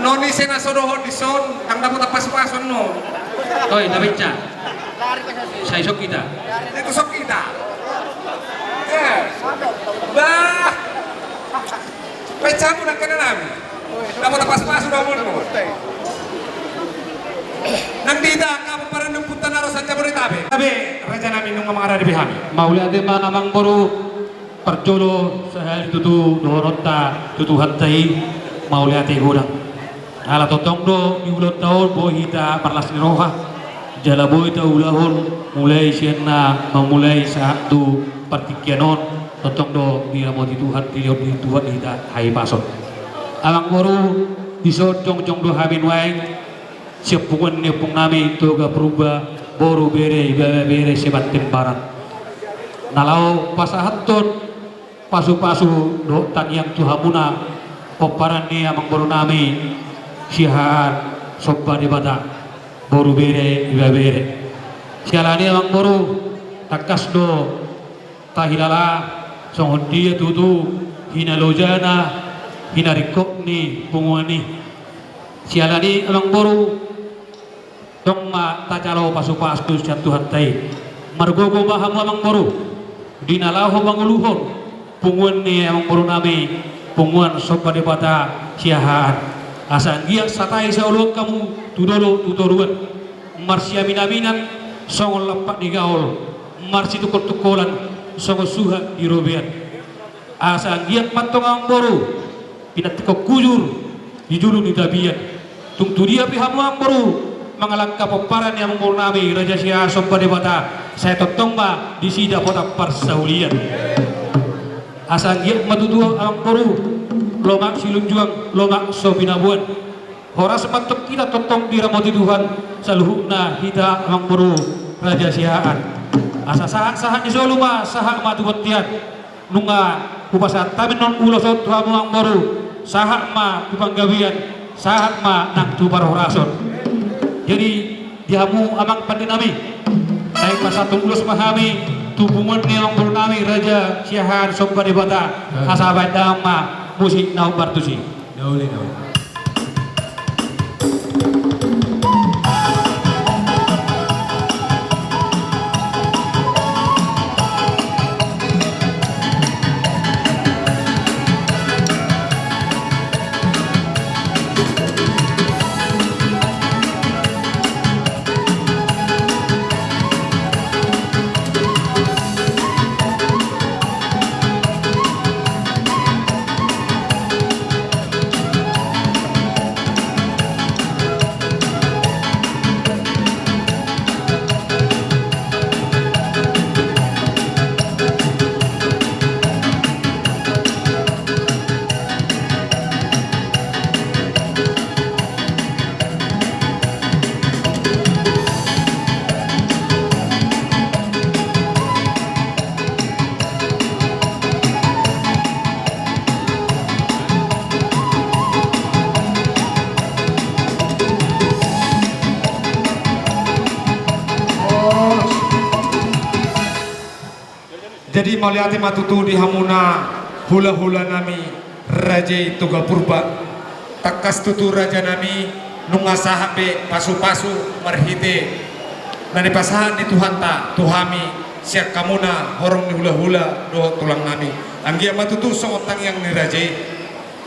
Noni sena sodoho di son ang dapat pas-pason no. Oi, David Chan. Saya sok kita. Itu sok kita. Bah. Pecamu nak kena nami. Dapat pas-pason no mo. Nang dida ka para nang punta na sa Jabodetabek. Tabe, raja namin nung mga di bihami. Mauli ade man amang boru perjolo sehari tutu doronta tutu hattai mauli ate gudang. Ala totong do di ulang tahun boy kita parlas ni roha jala boy ta ulahun mulai siena memulai saat tu partikianon totong do bila mau di Tuhan kita hai pasot alang boru disot jong do habin waing siapungan ni pung nami toga peruba boru bere sebat temparan nalau pasahaton pasu do tanyang tuhamuna poparan ni amang boru nami siahan sobba di bata boru bere sialani amang boru takas do tahilala songon dia tutu hinalojana hinarikok ni punguani sialani amang boru dong ma tajalo pasu-pasu siap Tuhan tai margogo bahamu amang boru dinalaho manguluhon punguan ni amang boru nami punguan sopa debata siahaan asang giak satai saulok kamu tudolo tutoruan marsia minaminan songol lapak di gaul marsi tukol-tukolan songol suha di robean asang giak matong amang boru pinat tikok kujur di julu di tabian tungtu dia pihamu amang boru mengalangkah peparan yang mengurnami Raja Siahaan sopa debata saya totomba di sida kota Parsaulian asang giak matutua amang boru lomak silunjuang lomak sobinabuan horas matuk kita totong diramoti Tuhan saluhuna hita amang boru Raja Siahaan asa sahak-sahak di soluma sahak matu betian nunga kupasan tamin non ulosot Tuhan amang boru sahak ma kupanggawian sahak ma nak tu parahorason jadi dihamu amang pandinami naik pasatong ulos mahami tubuman ni amang boru nami Raja Siahaan sopa debata asabat dama musik nau bartusi dauli. Jadi maliati matutu di hamuna hula-hula nami Raja Tuga Purba takas tutu raja nami nunga sahabe pasu-pasu marhite nani pasahan di Tuhan ta tuhami siak kamuna horong ni hula-hula doh tulang nami anggia matutu songotang yang ni raja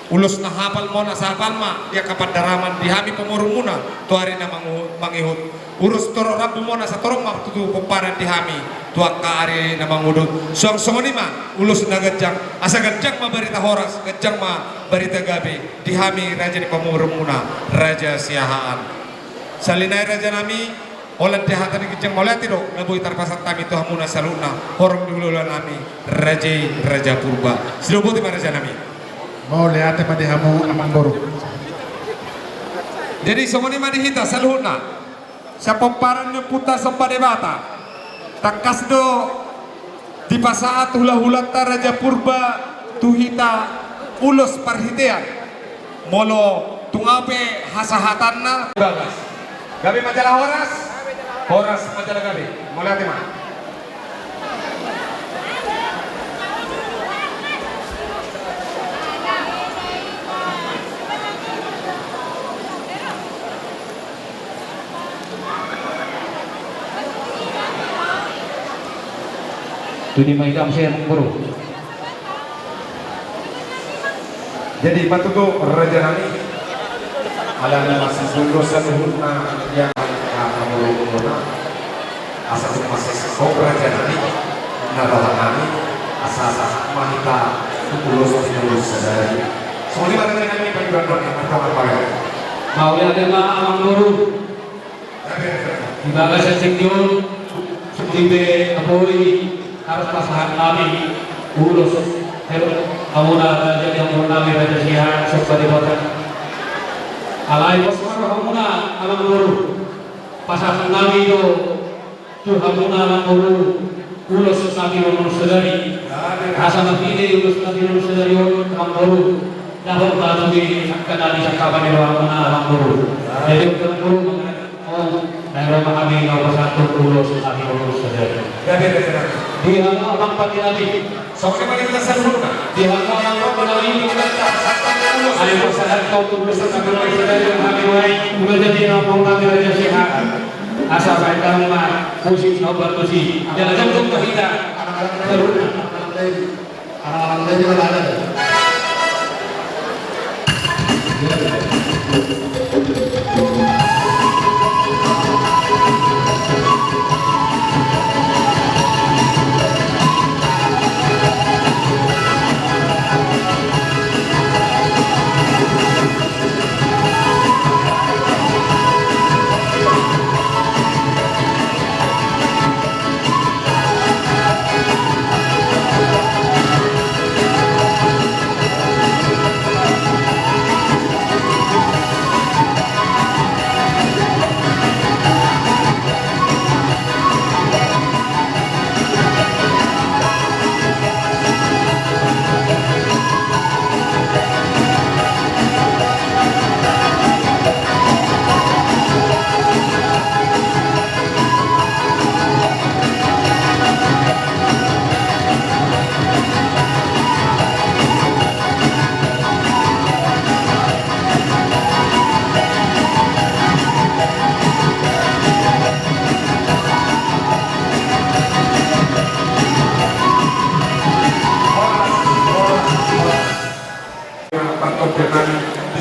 ulus na hapal mo na sapal ma dia kapan daraman dihami pemurumuna tuari na mangihut urus toro rabu mo na sa torong ma tutu peparan dihami tuak kaari na mangudut song-song ma ulus na gajang asa gajang ma barita horas gajang ma barita gabi dihami raja ni pemurumuna Raja Siahaan salinai raja nami olan dihatan ni gajang maulati do nabuhi tarpasan tami tuhamuna saluna horong dulu nami Raja Purba silubuti ma raja nami mau lihat apa dihamu amang boru. Jadi semua ini dihita saluhna. Siapa parannya puta sempa debata. Takas do di pasaat hula-hula Raja Purba tuhita ulus parhitean. Molo tungape hasahatanna bagas. Gabi majalah Horas majalah gabi. Mau lihat mana? Tuni mai dam saya boru. Jadi patutu raja nami alami masih dosa luhurna yang kamuluna asas masih kau raja nami nabalah nami asas mahita tulus sadari. Soalnya raja nami penjualan yang pertama kali. Mau lihat amang boru. Di bagas section Sutibe apoi harus pasangan kami urus amuna raja yang nami Raja Siahaan sopa debata alai wasmar hamuna amang boru pasangan kami do tuhamuna amang boru ulus nabi non sedari asa nabi ulus nabi non sedari amang boru dapat batui kanali sakaban amuna amang boru jadi amang boru dan rumah kami nomor 1 ulus nabi non sedari Gabi Raja Nabi. Di halaman abang pati nabi. Sampai mari kita sempurna. Di halaman abang pati nabi. Ali bersadar kau tu bersama dengan saudara yang kami baik. Menjadi nama kami Raja Syekh. Asal baik kamu musik nobar musik. Jangan jauh ke kita. Anak-anak juga ada.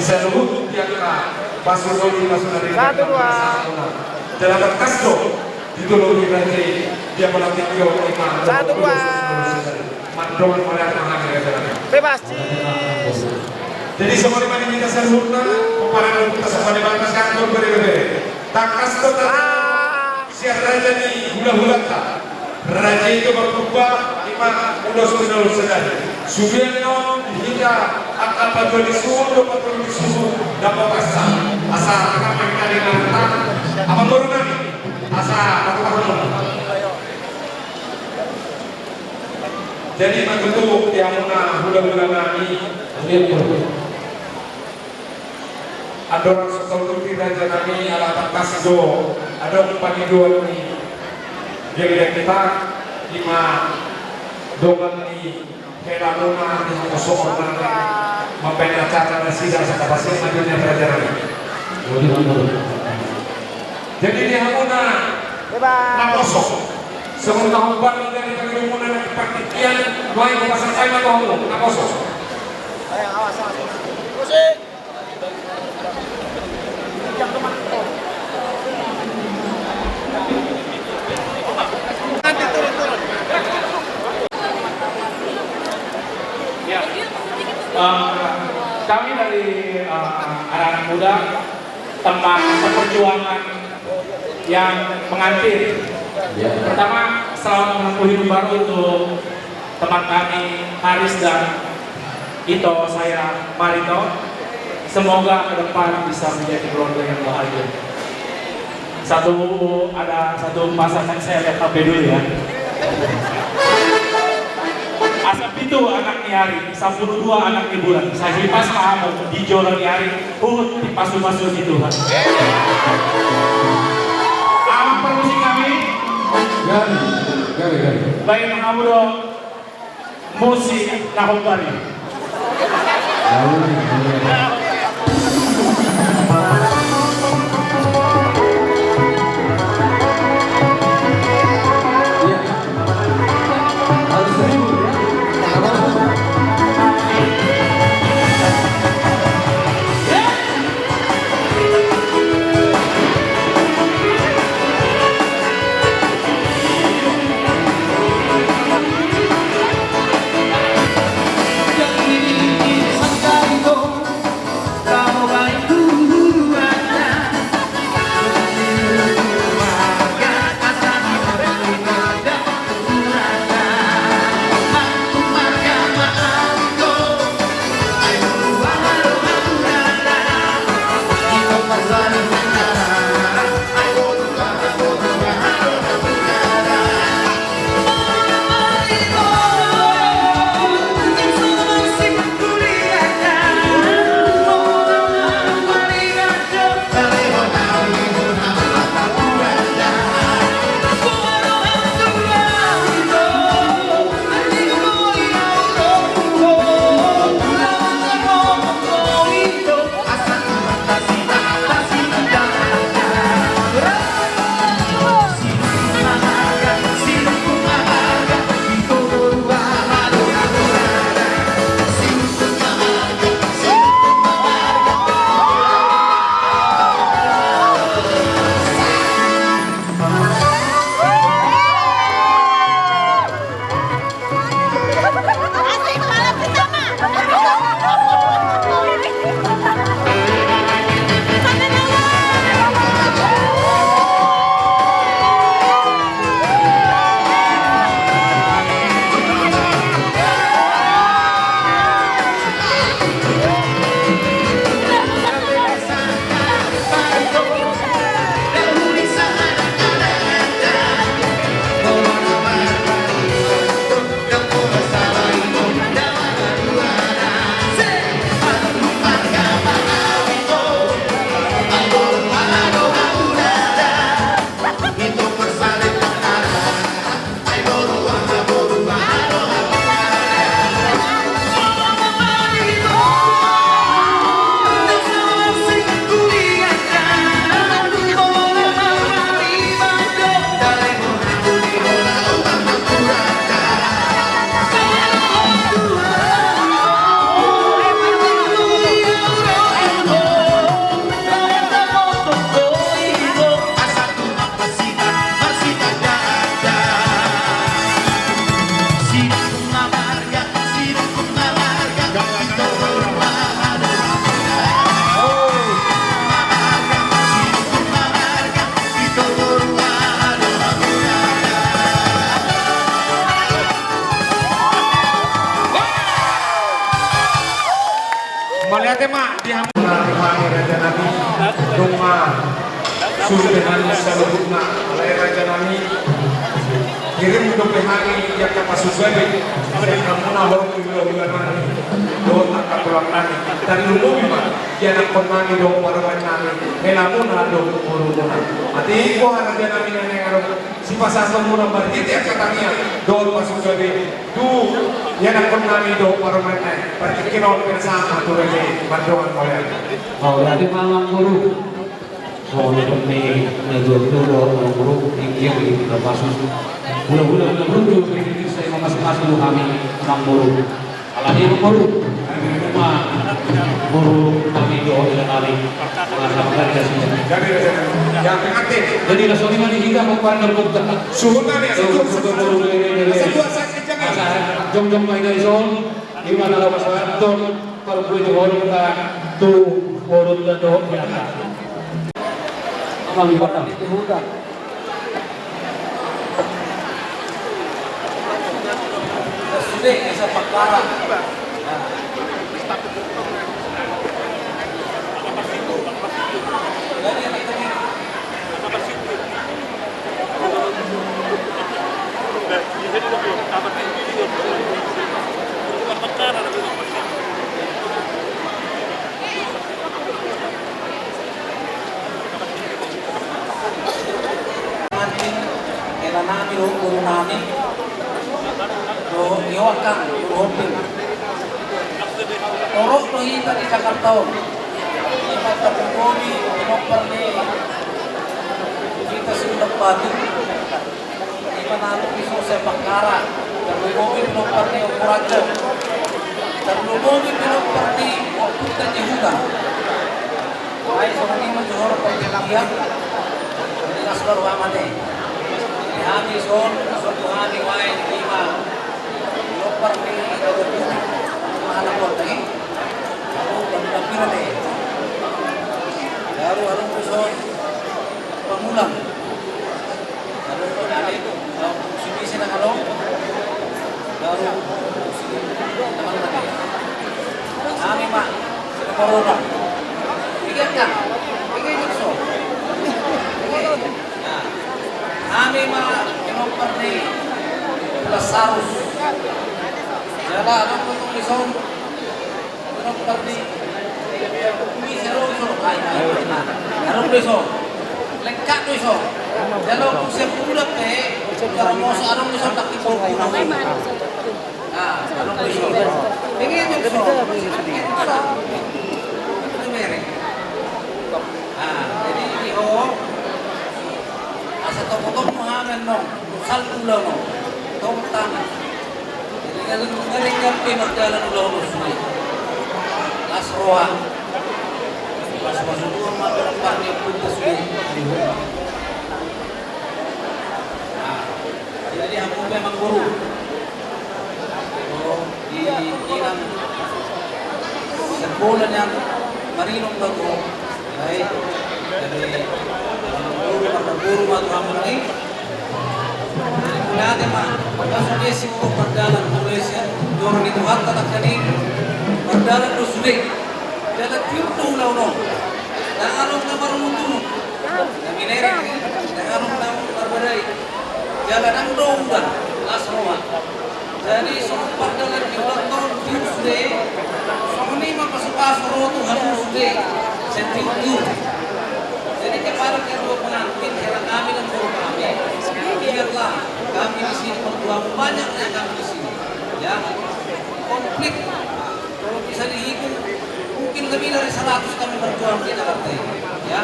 Bisa luhut tiada pasal soli nasional. Satu dua. Dalam kasdo ditolongi Raja dia melatih dia iman. Satu dua. Mandor oleh Tuhan Bebas. Jadi semua dimana kita sempurna, peperangan kita semua dimana kantor berbeda. Tak kasdo siap Raja di hula-hulata. Raja itu berubah iman ulos sedari. Subiano hingga akan patut disuruh dapat asal kami kali nanti apa baru nanti asal apa. Jadi begitu yang mana hula-hula kami ada orang sesuatu di Raja kami ala kasdo ada paniduan ini jadi kita 5 dongan di Kelamuna di kosong orang mempenacara sidang sekapasnya majunya pelajaran. Jadi di Hamuna kosong. Sementara baru dari Kelamuna dan Pakitian mulai pasang saya atau kosong. Awas. Musik. Nanti turun. Kami dari anak-anak muda teman seperjuangan yang mengantin. Pertama, selamat menempuh hidup baru untuk teman kami Haris dan Ito, saya Marito. Semoga ke depan bisa menjadi keluarga yang bahagia. Ada satu pasangan saya lihat HP dulu ya. Asap itu anak Niari, 12 anak Iburan. Saya hipas kamu di Jolan Niari, di pasu-pasu di Tuhan. Alam permisi kami. Gari. Baik kamu dong. Musik Nahobari. lihat mak di Tuhan Raja Nabi Doma Sultan Salubna Alai Raja Nabi kirim untuk hari yang kapal susahnya dan kamu nahor bulan doa tak pulang nani dari dulu mak dia nak konmani doa parawan nani helamun doa urununa ati ko Raja Nabi nenek arok si pasal semua berhenti katanya doa pasusahnya tu dia nak konmani doa parawan nani pertikirau bersama tu Raja bantuan oleh Oh, berarti malam guru. Oh, ini negeri guru yang kita pasus. Bulan-bulan guru itu saya masing-masing kami enam guru. Alahnya guru, cuma guru kami doa dan kami melaksanakan kasihnya. Yang penting. Jadi langsung mana hingga memandang bukti. Suhunan ya, guru jom-jom main dari zon. Di mana lawas kantor kalau gue jual kita tuh urut dan doa biasa. Apa libatkan itu hutan? Sudah bisa perkara. Nami lo guru nami lo iwakan lo hopin orok lo hita di Jakarta ibat terpukuli nomor ni kita sudah padu ibat nalu pisau sepak kara terpukuli nomor ni ukurajo terpukuli nomor ni ukutan Yehuda ay seorang ini menjual perjanjian di Asbar Wamane Hami son, suatu hari wain lima, lopar ni ada tujuh, mana kota ini, lalu benda pirate, lalu harus son, pengulang, lalu ada sini sini kalau, lalu sini teman-teman, kami mak, sini corona, ingat kan, ingat so. Kami mah nomor ni Lazarus. Jala anak untuk lisong nomor ni. Kami seru so. Harus lisong. Lengkap lisong. Jala aku sepuluh pe. Kalau mau seorang lisong tak tipul pulau. Ah, harus lisong. Ingin lisong. Itu merek. Ah, jadi di asa toko-toko Muhammad no, sal ulo no, toko tangan. Jadi kalau mereka berjalan ulo no sungai, asroa, masuk rumah berempat ni pun sungai. Jadi aku memang guru. Di dalam sekolah yang marinong bago, baik dari guru matu hamani mulai ada mak pasal dia sibuk berjalan Malaysia orang itu harta tak kini berjalan tu sulit jalan tiup ulau dan arung baru mutu kami nerek dan arung berbedai jalan andong dan asroa jadi semua berjalan di waktu tiup sulit semua ni masuk asroa tu harus sulit sentiut jadi kepada kedua pengantin heran kami dan guru kami biarlah kami di sini berjuang banyaknya kami di sini ya konflik kalau bisa dihitung mungkin lebih dari 100 kami berjuang di Jakarta ya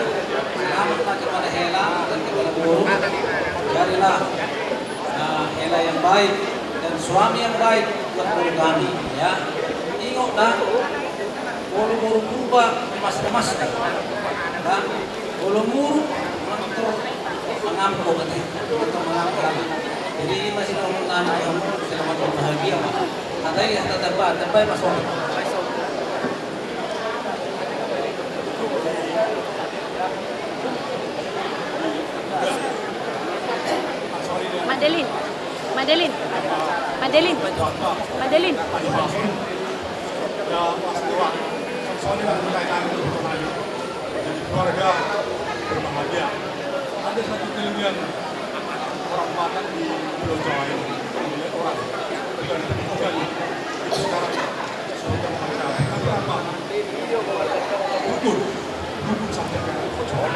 selamatlah kepada Hela dan kepada guru carilah Hela yang baik dan suami yang baik buat guru kami ya ingatlah guru-guru berubah emas-emas dan kalau muru mengampu katanya untuk mengampu jadi ini masih kalau mengampu kamu selamat bahagia pak katanya ya terbaik masuk Madeline soalnya mulai kami berbahagia. Jadi keluarga berbahagia. Ada satu kelebihan orang Batak di Pulau Jawa ini, melihat orang dan sekarang sudah mengenal kenapa rukun sampai ke Jawa.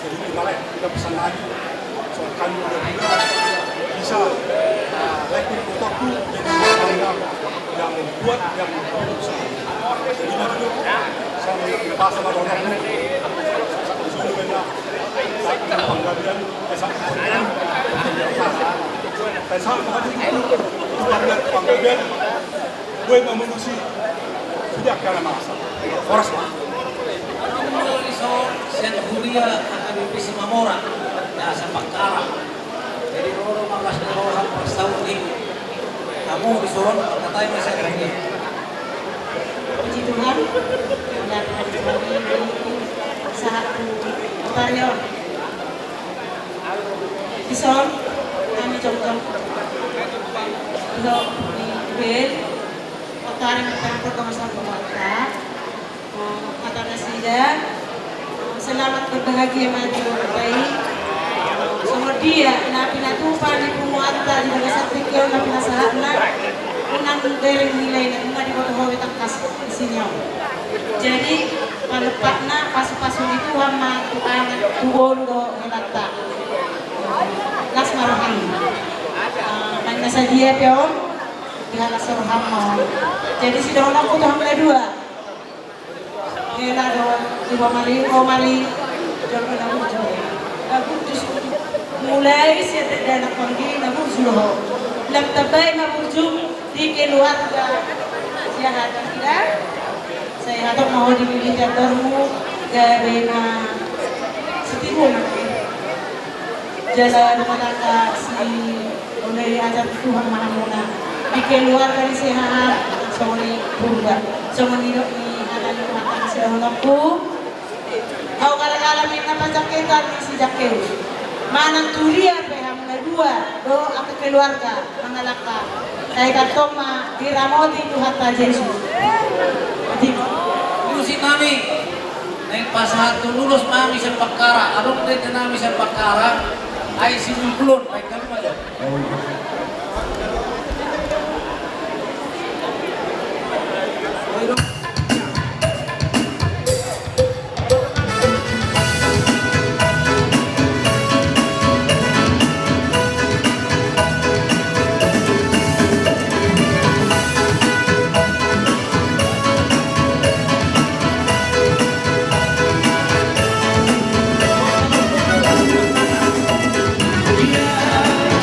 Jadi ini balik kita pesan lagi soal kami mudah-mudahan bisa lekir kotaku jadi orang yang kuat yang berusaha. Jadi nanti saya bahas sama orang ini sudah benda penggabian penggabian gue memenuhi sudah karena masa horas lah. Sen Huria akan divisi Mamora ya sepak karam. Jadi orang 15 orang per tahun ini kamu disuruh katain saya kerja. Puji Tuhan, dan kembali di satu batalion. Bison, kami jom-jom untuk di bel, otaring tempur kawasan Pemata, kata Nasida, selamat berbahagia maju baik. Sama dia, napi natupa di Pemata di Bagasat Pikir, napi nasahana. Unang dereng nilai na di bawah hawi tangkas sinyo. Jadi palepak na pasu-pasu itu hama tuangan tuondo ngelata. Las marohan. Mana saja pion dihalas rohama. Jadi si dono aku tuh hamil dua. Hela don ibu mali jangan nak ujoy. Aku justru mulai sih ada nak panggil nak ujoy. Lam tabay na ujung di keluarga jahat tidak saya atau mau dipilih jadormu garena setibun jalan menata si oleh ajar Tuhan Mahamuna di keluarga di sehat sore purba semua hidup ni ada di mata sedahuluku kau kala-kala minta pacaketan si jakeu mana tulia dua do aku keluarga mengalahkan saya katoma diramoti Tuhan ta Yesus. Jadi musik kami naik pas satu lulus mami sepakara, aduk deh nami sepakara, ai sinul kulon naik kami aja.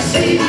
Sí.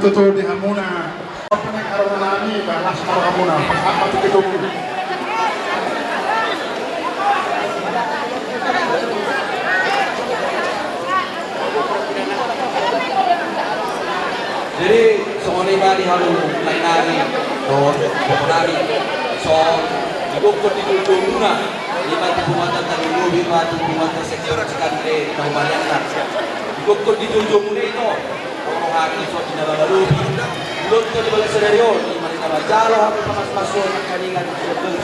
tutu di hamuna. Penekaran nami balas karo hamuna. Apa tuh gitu? Jadi songoni bali halu lainari don bokonari so dibukut di duluna lima mata tadi lima mata sektor sekante tahu bayangkan dibukut di duluna itu orang hari so tidak lalu belum ke balik scenario di mana bajalo hampir masuk kaningan sebelum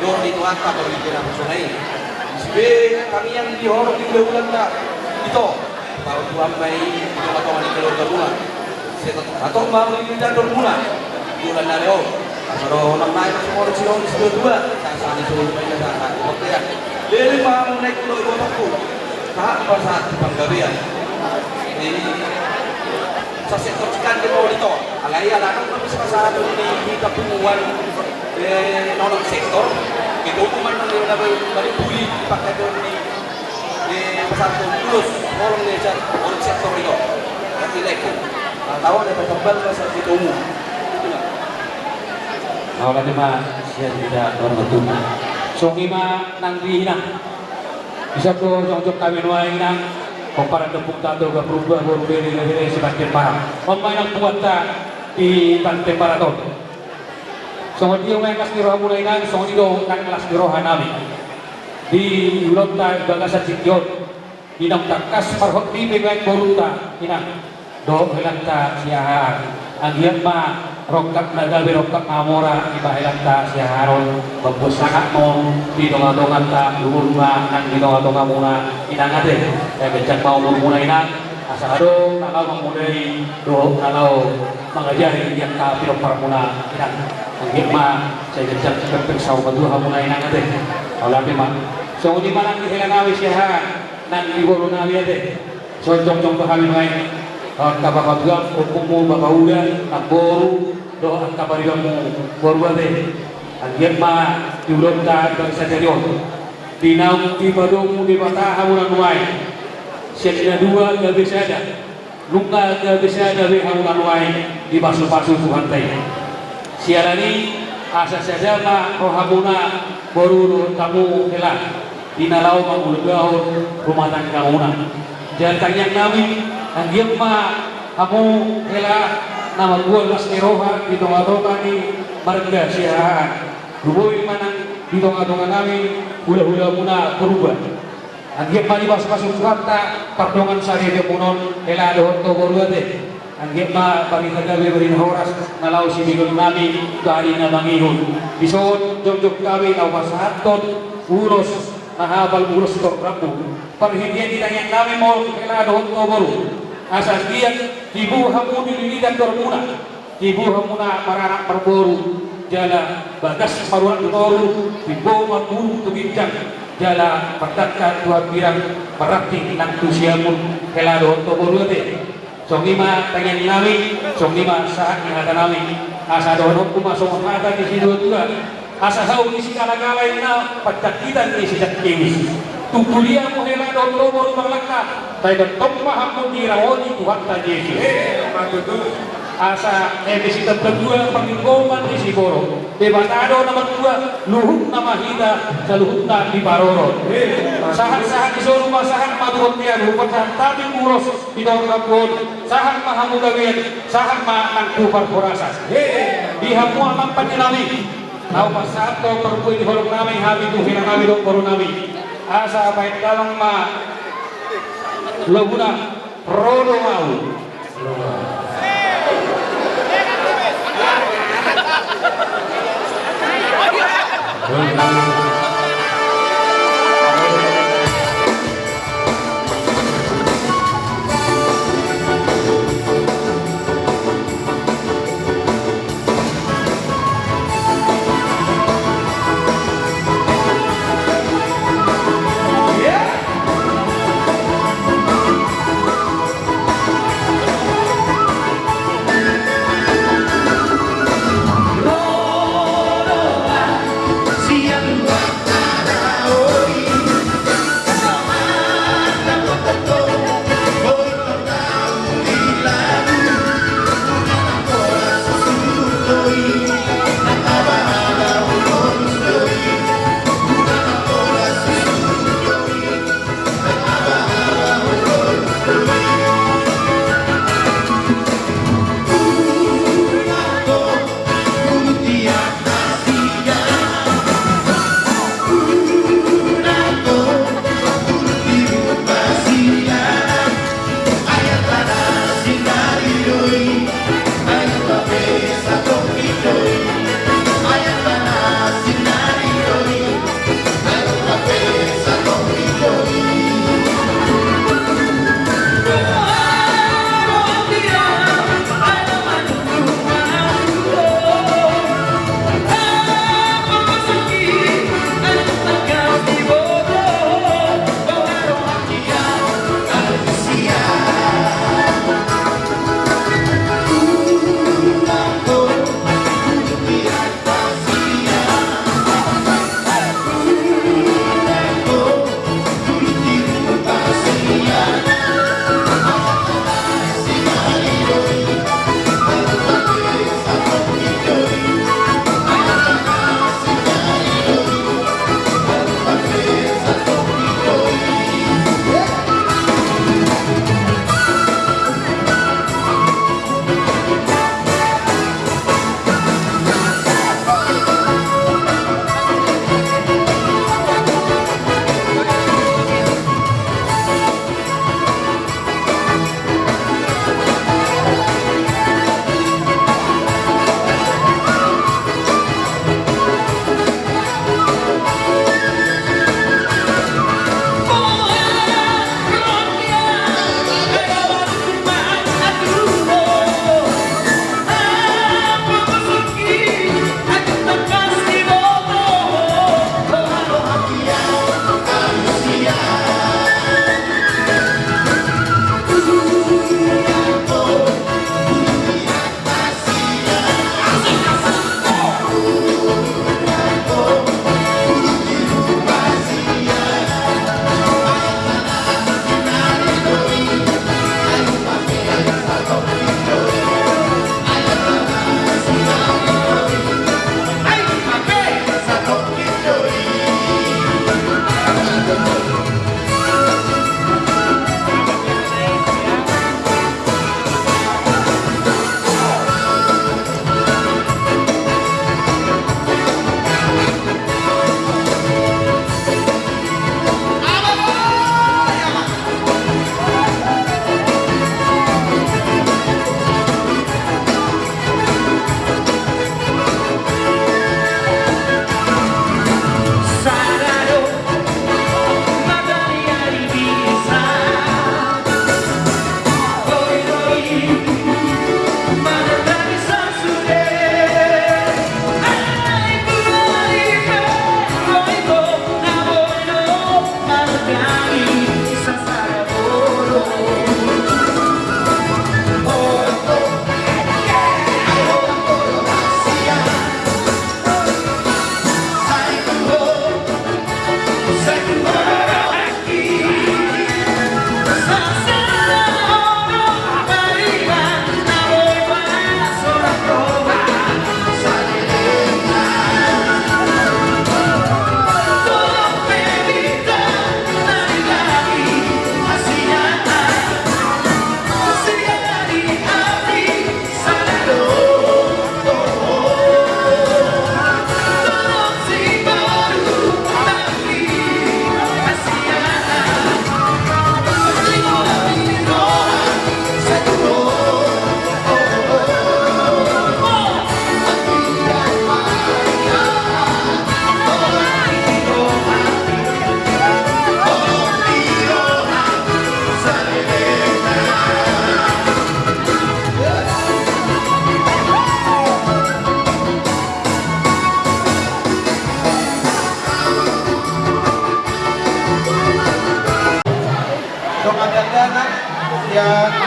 don itu angka bagi kita sungai kami yang dihorok di bulan itu baru tuan bayi atau di keluarga bunga atau mau di dapur bunga bulan Nareo kalau orang naik semua di sini sudah dua saat itu mainnya saat oke ya dari mau naik ke luar aku tak pasal penggawean ini sektor sekian di bawah itu alai ala orang bisa pasal di kepunguan nolong sektor itu hukuman yang dari buli pakai di pasal tulus orang nejar orang sektor itu tapi lagi tahu ada berkembang pasal itu umum Awalnya lima saya tidak berbetul. Songima nang dihina. Bisa ko songcok kami nuai nang kompara tepuk tato ke berubah dari sebagian parang. Pemain yang puata di pantai paraton. Songo dia main kasih roh mulai nang songo dia kan kelas di rohanami. Di ulota bagasan sikion. Di nang takas parhot di begain boruta inang. Do helanta siahaan. Agian ma rokak nagabe rokak amora ibahilan ta siya haron bagbusangat mo di donga-dongan ta lumurma nang di donga-donga muna inangate kaya becak mau muna inang asa ado nalaw mamudai do nalaw mangajari yang ka pirok para muna inang ang hikma saya becak perpeksaw maduha muna inangate awlabi ma so di manang dihelanawi siya nang di boro nawi ate so jong-jong to kami main kapapagam hukumu babaudan naboru do ang kabarigamu borwade agian ma diulonta bangsa jarion dinau di badomu di bataha mulan nuai siadina dua gak bisa ada luka gak bisa ada be hamulan nuai di basu-basu Tuhan teh siarani asa sajama rohamuna boru kamu helah dinalau mangulugahun rumah tangga muna jangan tanya kami agian ma kamu helah nama gua Lasni Roha di donga-donga ni marga siahaan ruboy manang di donga-donga nami hula-hula muna berubah anggap mali bas-basuk kata pardongan sari dia punon hela dohon to boruate anggap ma bari tagabe bari horas nalau si bigon nami dari na mangihon bison jom-jom kawi na pasahaton uros nahabal uros to rabu parhidian ditanya nami mo hela dohon to boru asal dia ibu hamu dilidan dormuna ibu hamuna pararak perboru jala bagas paruan toru ibu makuru tubincang jala pertatka dua pirang perakti nang tusiamun kelado toboru te songima pengen nami songima saat ngata nami asa dono kuma somata di sido juga asa hau di sikala-kala ina patakitan di sijak kemis tukulia mo hela do toboru balaka tayo tomma hamu dirawoni Tuhan ta Yesus asa edisi kedua penggoman di Siboro debatado nomor 2 luhut nama hida saluhutna di Baroro sahat-sahat di solo masahan maduot niya lupat tapi uros di daun kapon sahat mahamu gawian sahat nang kupar porasas di hamu amang panilami tau pasato perpui di horok nami habi tu hirang nabi dok baru nami asa baik dalam ma laguna rodo mau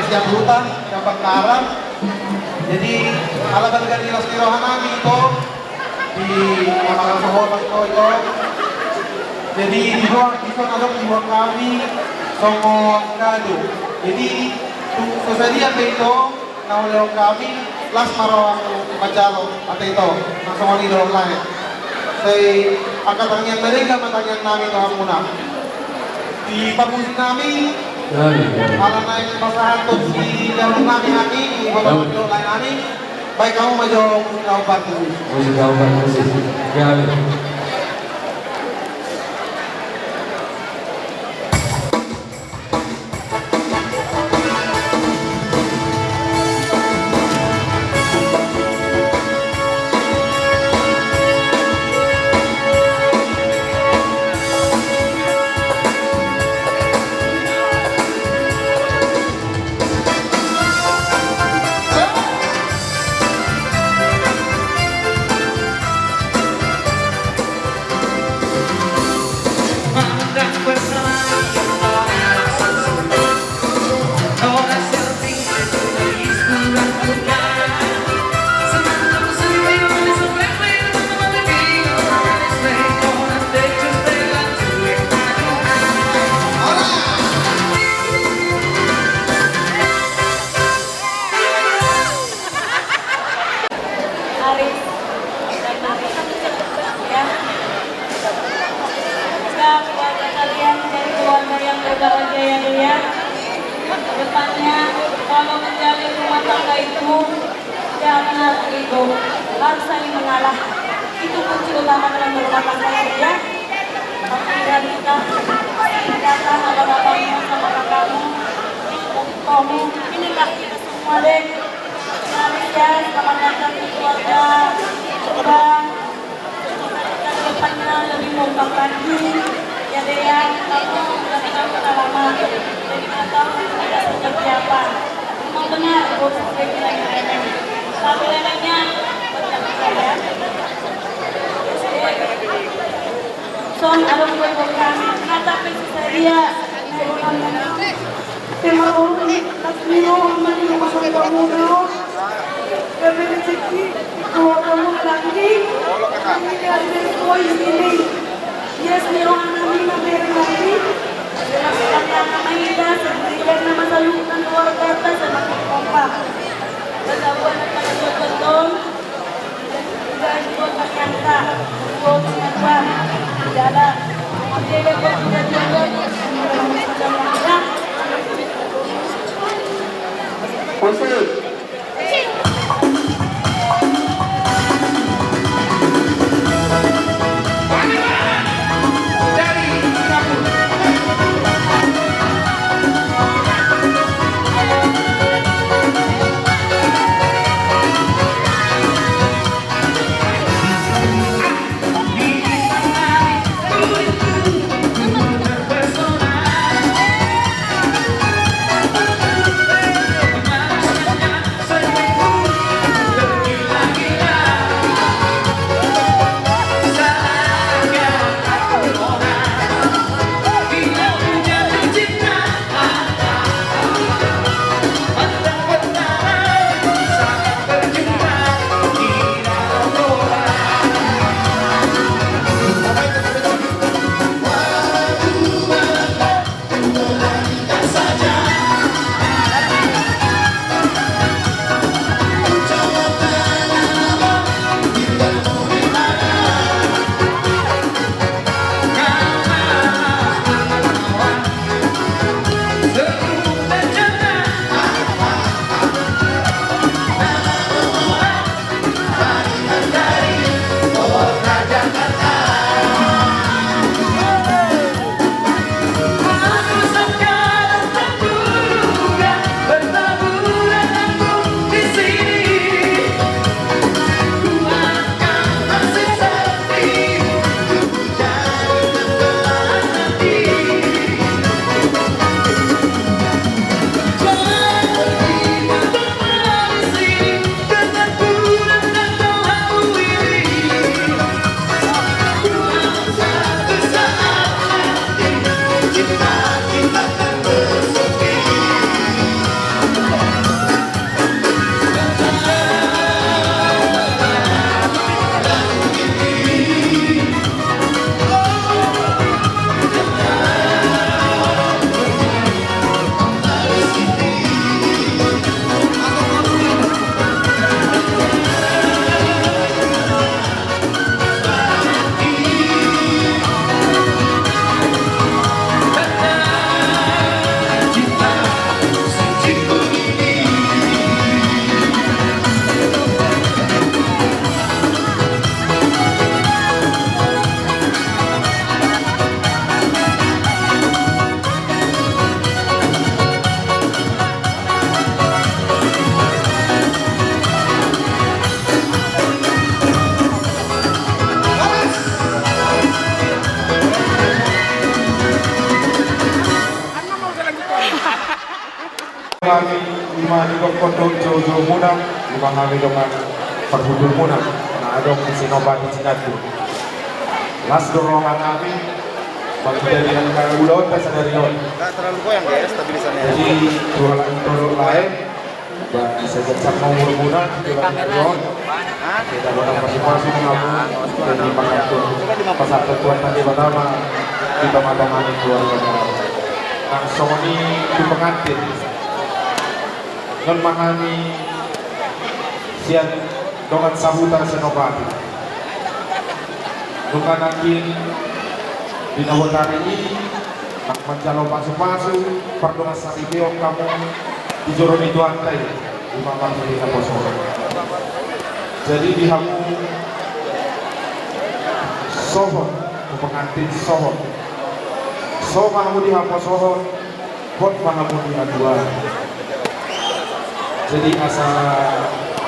siap hutang, siap perkara. Jadi ala balikan ilas nirohan namin ito di mga sahobat ko ito. Jadi dito nalok diwa kami songo kado. Jadi susadian ba ito naulaw kami las marawang majalo at ito ng songo nilo online. Say akatangyang baliga matangyang namin ito muna. Di pabusin namin alam na yung basahan to si Lalo namin namin, ibabang yung lain namin. Baik kamu maju kau bantu. Kau bantu. Ya. Depannya kalau menjalin rumah tangga itu jangan ego, harus saling mengalah. Itu kunci utama dalam berumah tangga ya. Tapi dari kita datang sama bapakmu sama kakakmu, kamu inilah kita semua deh. Mari ya, selamat datang di keluarga. Coba depannya lebih mumpang lagi. Ya deh ya, kamu sudah lama. Jadi atau ada persiapan. Memang benar, bos saya bilang remeh. Tapi remehnya berjam saya. Son ada bukan kata pesaria. Tema orang tasmino amali masuk kamu dulu. Kami rezeki kalau kamu lagi. Kami dari semua ini. Yes, miro anami mabere lagi. Sekalian nama Ida, seberikan nama salutan keluarga kita semakin kompak. Bergabung pada betul-betul dan buat nyangka, buat nyangka, jalan. Oke, buat kita juga sudah mengajar. Musik. kondom jauh-jauh muna, dimahami dengan perhubung muna, nah adong sinobat di Cikatu. Las dorongan kami, bagi dari yang ulon dan sadari non. Nggak terlalu goyang guys, stabilisannya. Jadi jualan produk lain, bisa jatah mau muna, jualan non. Kita barang masing-masing mengaku dan dipakai pasar tertuan tadi pertama kita matangani keluarga. Nah, Sony di pengantin non mahani sian dongan sabutan senopati. Bukan nanti di tahun hari ini nak mencalo pasu-pasu perdongan saribio kamu di joron itu antai di malam ini apa sore. Jadi di hamu sohon pengantin sohon so mahamu di hamu sohon hot mahamu di adua. Jadi asa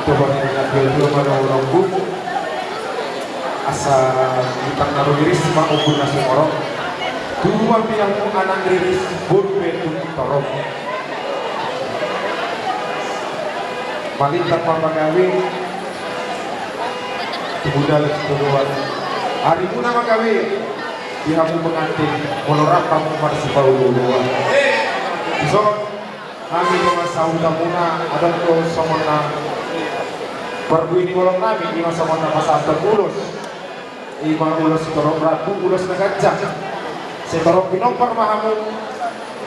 coba dengan beliau pada orang buku asa kita naruh diri sama ukur nasi orang dua pihakmu anak diri berbeda torong paling tanpa pagawe kemudian keluar hari pun nama gawe pihakmu pengantin melorap kamu pada separuh dua so kami dengan sauda muna ada ko samana perbuini golong kami di masa mana masa terulus ima ulos torong rabu ulos nagajak setorong pinompar mahamu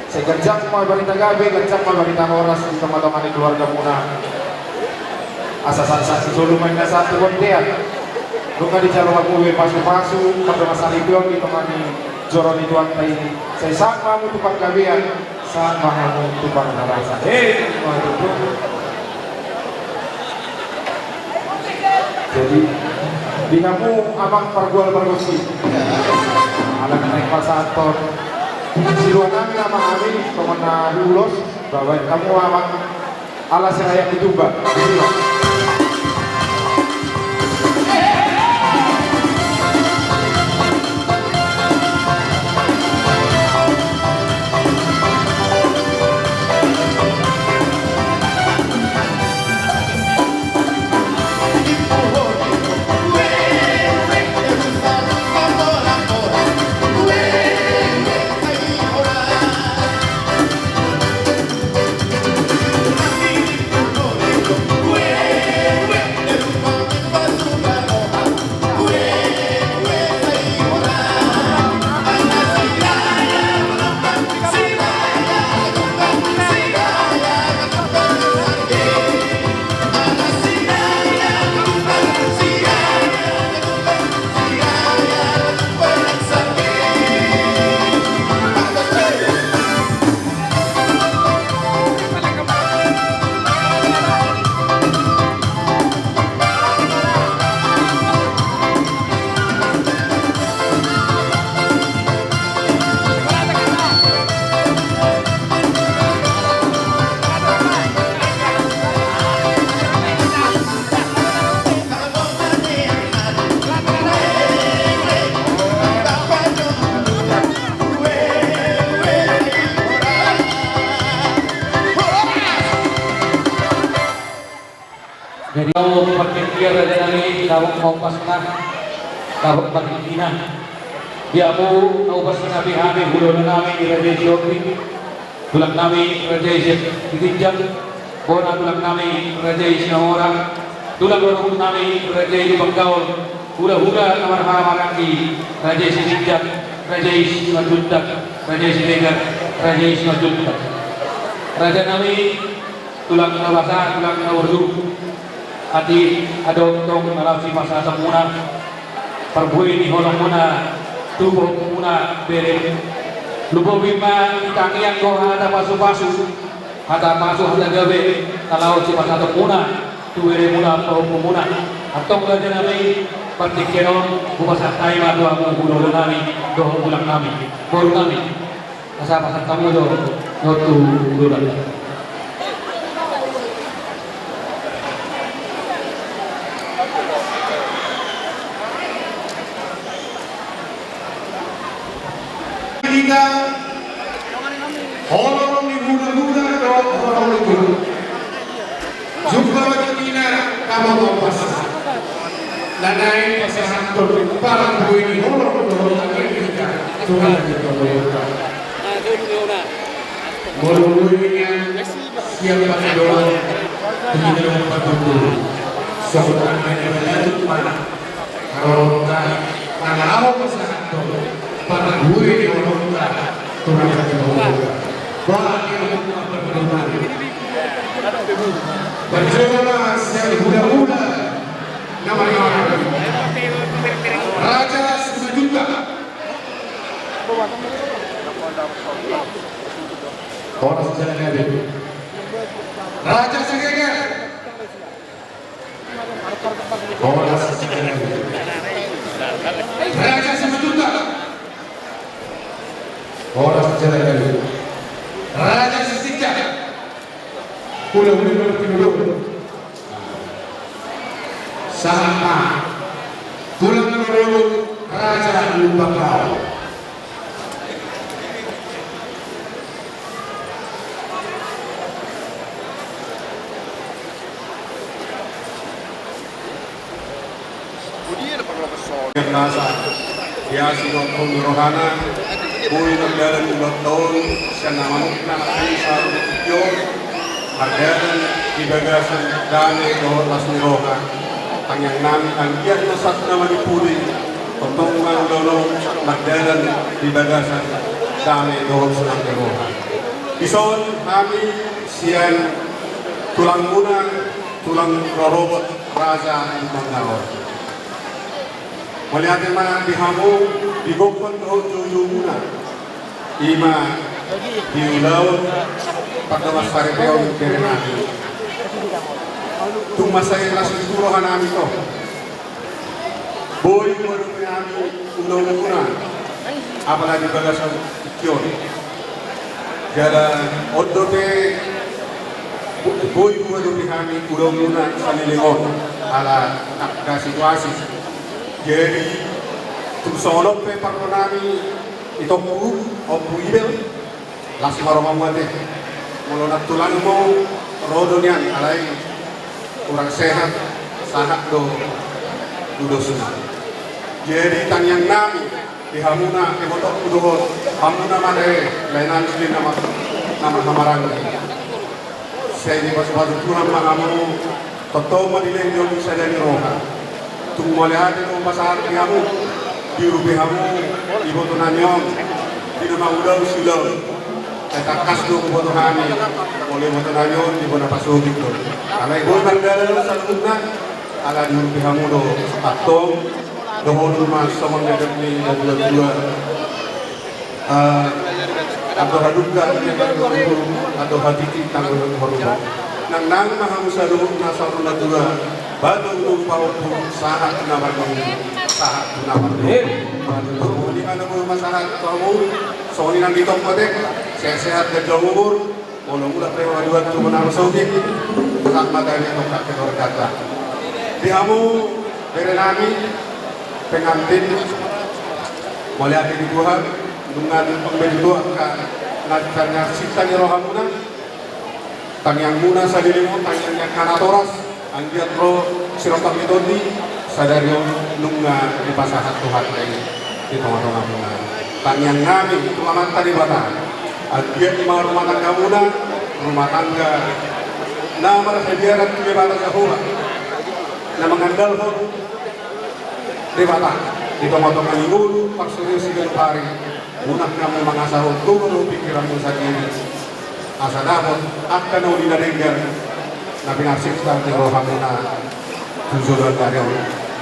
segajak ma barita gabe gajak ma barita oras di teman-teman keluarga muna asas-asas solo main na satu kontean luka di jalur aku pasu-pasu pada masa ribuan di temani joron itu antai saya saat mahamu tupak gabean saat mahamu tupak narasa jadi di kamu abang pergual bergosi alang naik pasanton siluan kami nama kami kemana ulos bahwa kamu abang alas yang layak ditumbak Jadi mau perkiraan raja nami kawak mau pasna kawak perkiraan dia mau pasna bihami bulan nami di raja Ethiopia bulan nami raja Ethiopia bona bulan nami raja Sinora tulang bulan nami raja Bangkaul hura-hura kamar hamaraki raja Ethiopia raja Majundak raja Senegal raja Majundak raja nami tulang nawasa tulang nawardu ati adotong nalasi masa semuna perbuih di holong muna tubuh muna bere lubo bima tangian ko ada pasu-pasu ada pasu ada gawe kalau si masa semuna tuere muna po muna atong raja nami partikenon bumasa tay madua mo bulo nami do bulang nami boru nami asa pasat kamu do tu bulan kita orang di muda-muda orang itu Nanay pasahan to parang buhay ni Holo Tuhan kita berdoa. Mulunya siapa doa kita berdoa. Seorang yang berlatih mana? Kalau karena apa pasahan to parang buhay ni Holo Tuhan kita berdoa. Doa kita berdoa. Berjamaah yang muda-muda namanya Raja Sejuta. Orang sejalan Raja Segeger. Orang sejalan Raja Sejuta. Orang sejalan Raja Sesika. Pulau sama tulang menurut Raja Lubakau. Nasa biasi ngomong rohana bui negara di tahun senama isa yo hargaran di bagasan dane dohor lasmi roha yang nami ang iyan nasat naman ipuli pertemuan dolong magdalan di bagasan dane dohor lasmi roha ison kami siyan tulang muna tulang rorobot Raja Mangawar melihat mana dihamu digokon tujuh muna ima diulau pada masa repeo kerenati tung masa yang langsung dikurohan kami to boy baru kami ulau muna apalagi bagasan kion jalan odote boy baru kami ulau muna sanilingon ala nakka situasi. Jadi tumsolok pe parmonami itoku opu ibel lasi maromamate molo natulan mo rodonian alai kurang sehat sahat do dudosuna. Jadi tanyang nami dihamuna kebotok kudohon hamuna made lainan sili nama hamarang. Saya ini pas-pas tulang mangamu totoma dileng yo bisa jadi roha. Tung melihat itu pasar kamu di rupi kamu ibu tu nanyong di rumah udah usilau kita kas dulu buat kami oleh ibu tu nanyong di mana pasuk itu karena ibu tanggal satu bulan ala di rupi kamu do atong dohon rumah sama negeri ni dan dua atau hadukan atau haditi tanggal hormat nang mahamusa dulu nasarul dua batu lupa sahat nama ini sahat nama ini batu di mana pun masalah kamu soalnya nang di tempat sehat dan jauh umur kalau udah lewat dua tu menang saudi tak matanya tongkat kedor kata di kamu berenami pengantin mulai ada di Tuhan dengan pembeli Tuhan karena sitanya rohamuna tangyang muna sa dilimu tangyang kanatoras anggiat ro sirokam itodi sadario nunga di pasahat Tuhan ini di tengah-tengah muna tangyang nami tuaman tadi bata anggiat di rumah tangga muna rumah tangga namar hadiaran di bata Jehovah na mengandal ho di bata di tengah-tengah minggu paksuri sigan pari munak kamu mangasahon turun pikiranmu sendiri asa dapat akan ulina denggar nabi nasib tadi rohamuna tujuan karyaw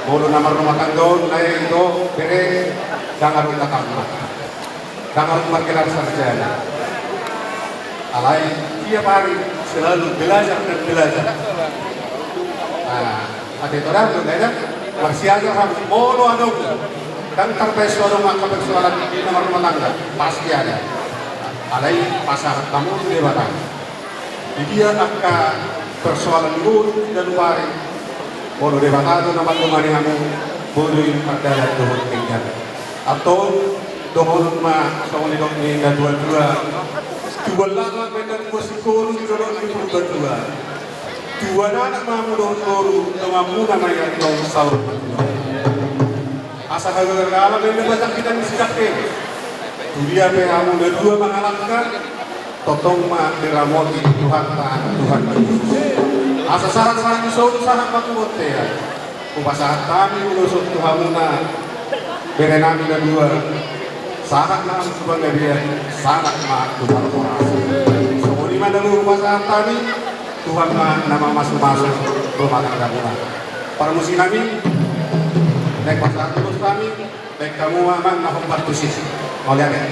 bolo nama rumah tangga naik itu bere dangar kita kamar dangar markelar sarjana alai tiap hari selalu belajar dan belajar ada itu dah tu kan masih aja ham bolo anu dan terpesuara maka persoalan di nama rumah tangga pasti ada alai pasar kamu di batang dia akan persoalan dulu dan luari bolo de batado nama rumah kamu boleh pada dohon tinggal atau dohon ma soalnya dong ini dua-dua jual lama benar musikul di dohon itu berdua Tuan anak mamu dong toru mamu nama yang dong saur. Asa kagak ini banyak kita misikat ke. Dia pehamu dua mengalahkan totong ma diramoti Tuhan Tuhan asa saran saran batu bote ya. Kupasahat kami ulusuk Tuhamuna berenami dua. Sahat nam sebagai dia sangat ma Tuhan korasi. Semua di mana lu kupasahat kami Tuhan ma nama masuk rumah tangga mula. Para musim kami naik pasahat terus kami naik kamu memang nahok batu sisi. Mau lihat ya?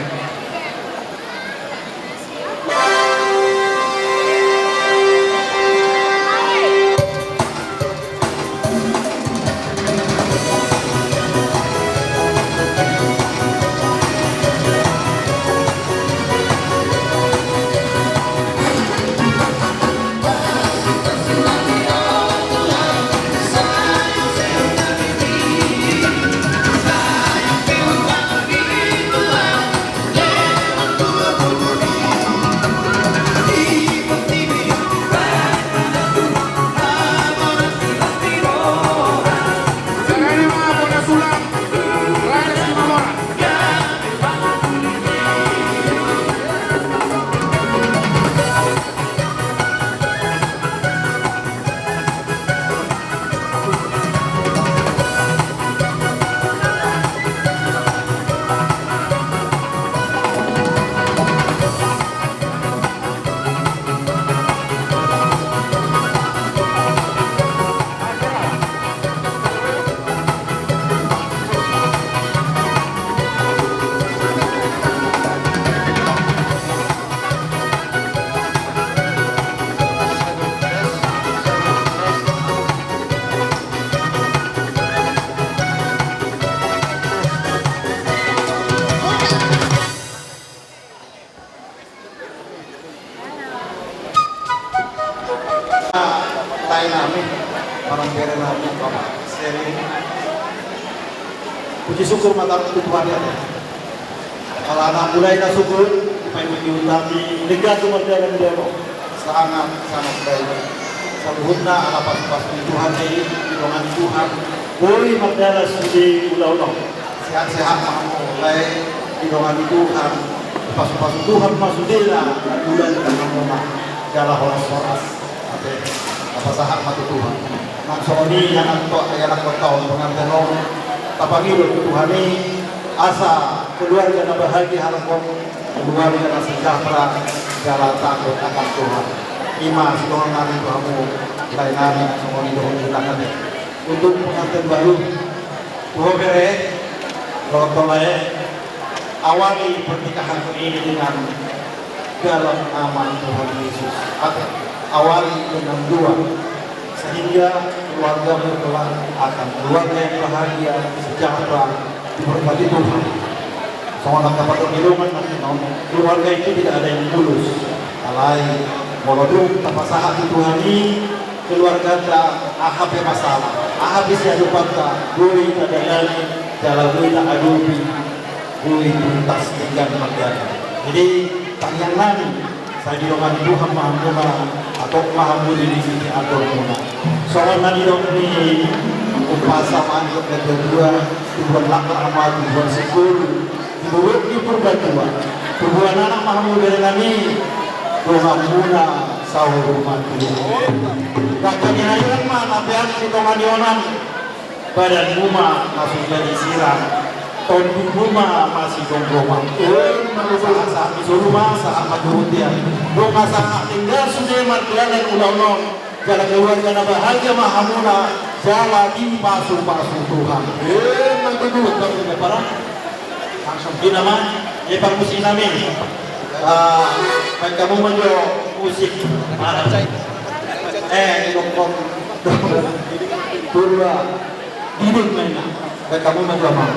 Puji syukur mata itu Tuhan ya. Kalau anak mulai na syukur, supaya mengiutami lega tu merdeka dan demo. Sangat baik. Saluhutna ala pas Tuhan ini, dengan Tuhan. Boleh merdeka sudi ulau-ulau. Sehat-sehat mulai dengan Tuhan. Pas Tuhan masudila bulan dan mama. Jala horas-horas. Apa sahat mati Tuhan. Nang soni yang anak bertahun pengantin tapangilot ke Tuhan ini asa keluarga na bahagia harapan keluarga na sejahtera jalan takut akan Tuhan ima sedang nari kamu lain nari semua ini doang hilangan untuk pengantin baru Tuhan bere lotolai awali pernikahan ini dengan dalam nama Tuhan Yesus awali dengan dua sehingga keluarga berkelak akan keluarga yang bahagia, sejahtera, diberkati Tuhan. Soalnya dapat perlindungan keluarga itu tidak ada yang tulus. Alai, molodung, tapasahat Tuhan ini keluarga tak ahab masalah. Ahab bisa lupakan, bui tak dalani, jalan bui tak adubi, bui tuntas tinggal merdeka. Jadi tanyang nani, saya didoakan Tuhan Maha atau Maha Mudi di sini atau Muna. Soal nani ini upasamaan yang kedua Tuhan lakna amal Tuhan syukur Tuhan di perbatua Tuhan anak Maha Mudi kami Tuhan Muna sahur rumah Tuhan. Kakaknya ayat mana biar kita manionan badan rumah masuk jadi siram. Tahun rumah masih gombroma. Saat di rumah saat majutia. Rumah saat tinggal sudah martian dan ulang-ulang. Jalan keluarga na bahagia mahamuna. Jalan di pasu-pasu Tuhan. Nanti dulu kalau para langsung dinama. Lepar musik namin. Baik kamu menjo musik. Nongkong. Purwa. Diding mainnya. Baik kamu menjo mau.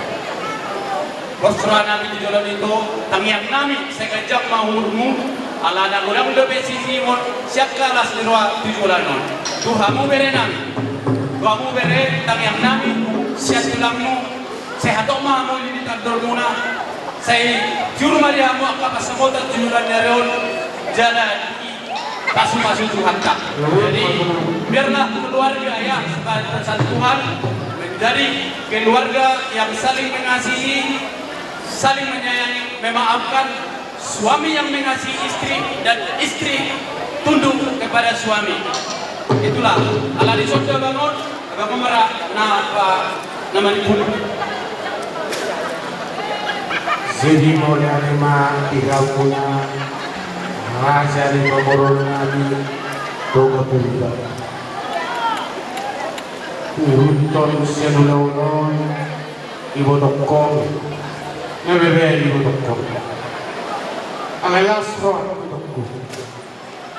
Rosra namin di dalam itu, tangiang namin sekejap mahurmu, ala na ulang dobe sisimon, siyak kalas di ruang tujulanon. Tuhamu bere namin, tuhamu bere tangiang namin, siyak tulangmu, sehatok mahamu ini tardor muna, saya juru mariamu akapas semotat tujulan nereon, jalan pasu-pasu Tuhan tak. Jadi biarlah keluarga yang sebagai persatuan menjadi keluarga yang saling mengasihi, saling menyayangi, memaafkan, suami yang mengasihi istri dan istri tunduk kepada suami. Itulah ala di soto bangun agak merah nama dipun. Jadi mulai lima tiga punya raja di pemurun nabi doa pulita. Urunton senulaunon ibu dokong. Nebebe ibu dokong. Alayas roh ibu dokong.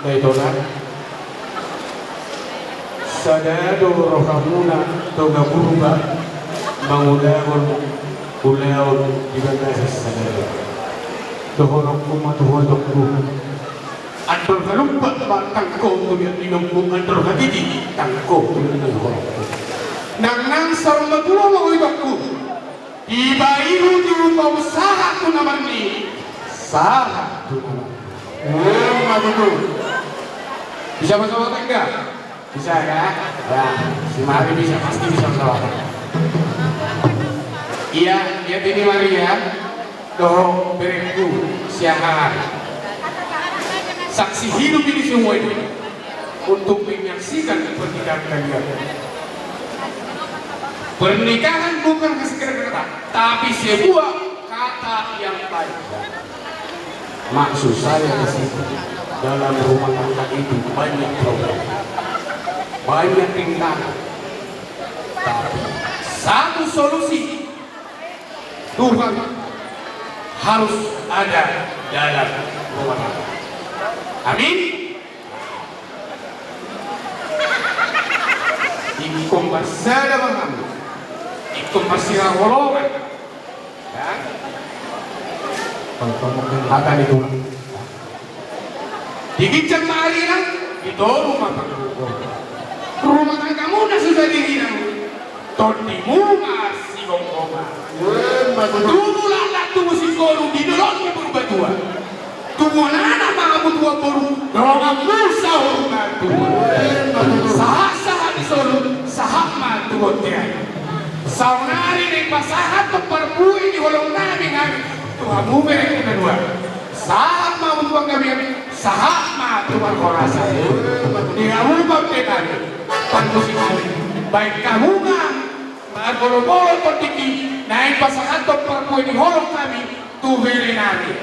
Daitola. Sadado rohamuna toga buruba mangudahon uleon dibandasa sadado. Dohorok kuma dohorok kuma. Antor kalumpat batang ko tumiat inong antor hatiti tangko tumiat dohorok. Nang sarong madula mga ibakku. Ibairu diupa usaha ko naman ni. Saha ko naman. Mabuto. Bisa masawatan ka? Bisa ka? Ya, si Mari bisa, pasti bisa masawatan. Iya, dia ini Maria. Doh bereku siang saksi hidup ini semua ini untuk menyaksikan pernikahan kalian. Pernikahan bukan sekedar kata, tapi sebuah kata yang baik. Maksud saya di situ dalam rumah tangga itu banyak problem, banyak rintangan, tapi satu solusi Tuhan harus ada dalam rumah tangga. Amin. Ikom bersada mengamu, ikom bersirah golongan. Akan itu. Dikicam marinan itu rumah tangga. Rumah tanggamu sudah dihilang. Tontimu masih gonggongan. Dulu lalat tunggu si koru di dolongnya berubah tua. Tunggu anak mga tua baru dolongan musa urungan tua. Sahasa di solo sahak mantuot niya. Saunari ng pasahat pagparpuin di walang namin namin. Tuhamu mereka kedua. Sahak mamutuang kami sahak matuang korasa. Di amubang tekani. Pantusin kami. Baik kamu nga. Mga bolo-bolo tondiki na yung pasakatong parpuin ni holong kami, tuhirin namin.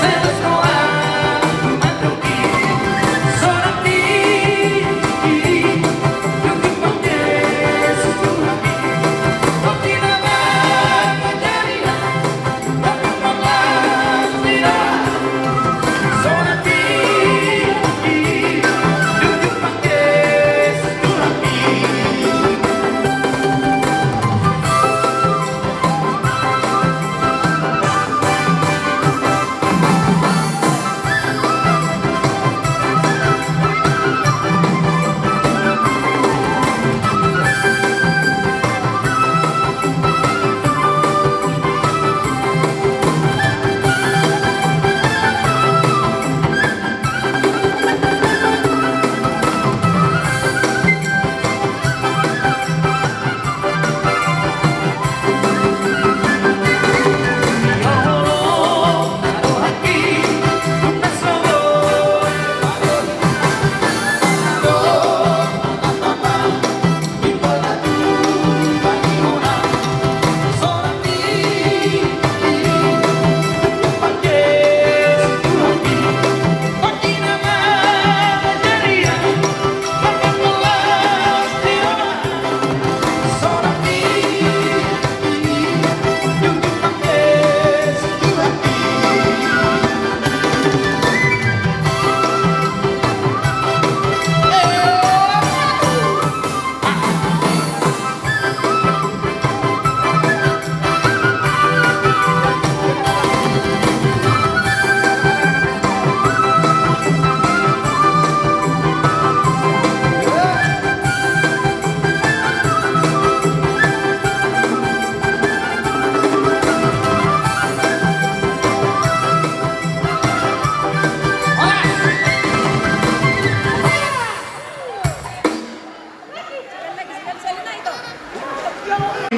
Let's go.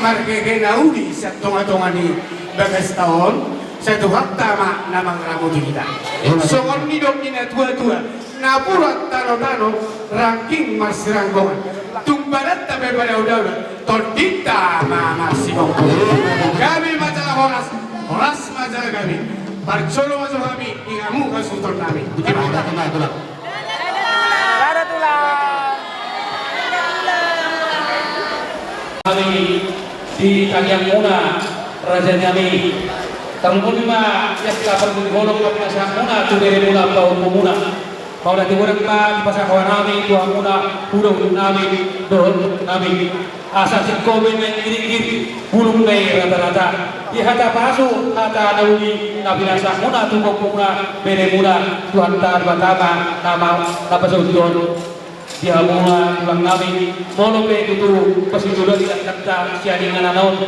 marke naudi sa tonga-tonga ni bagas tahun satu hakta ma namang ramuti kita. So on ni dok ni na tua-tua na pura tano-tano ranking masiranggongan. Tumbarat tabe pada udah todita ma simong. Kami majalah horas majalah kami. Parcolo majalah kami ingamu kasuton kami. Kami di Kaliang Muna Raja kami tahun lima yang kapal golong kami nasa muna tu dari mula bau muna mau nanti orang di pasar kawan kami tuah muna burung kami dohon kami asal si komen yang iri burung nei rata-rata di hata pasu hata nauli nabi nasa muna tu muna bere muna tuhan tar batama nama pasudon dia mula tulang kami molo pe itu pasudon tidak kata sianingan anaon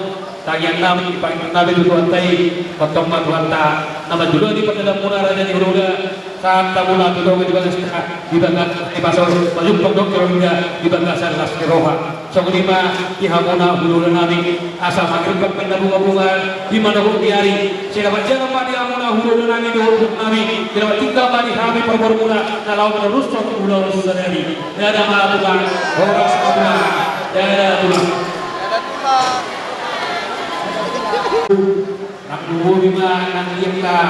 tagian nami paling nabi itu antai potong matuanta nama dulu di pada muna raja di Huruda saat tamuna itu di bagas di bagas di pasar majum pondok kerja di bagas alas keroha song lima di hamuna Huruda nami asal magrib penda bunga-bunga di mana huk diari sila jalan pada hamuna Huruda nami di Huruda nami sila tinggal pada kami performula nalau menerus song ulah dari ada matukan orang semua ada tulang nak lima nak kita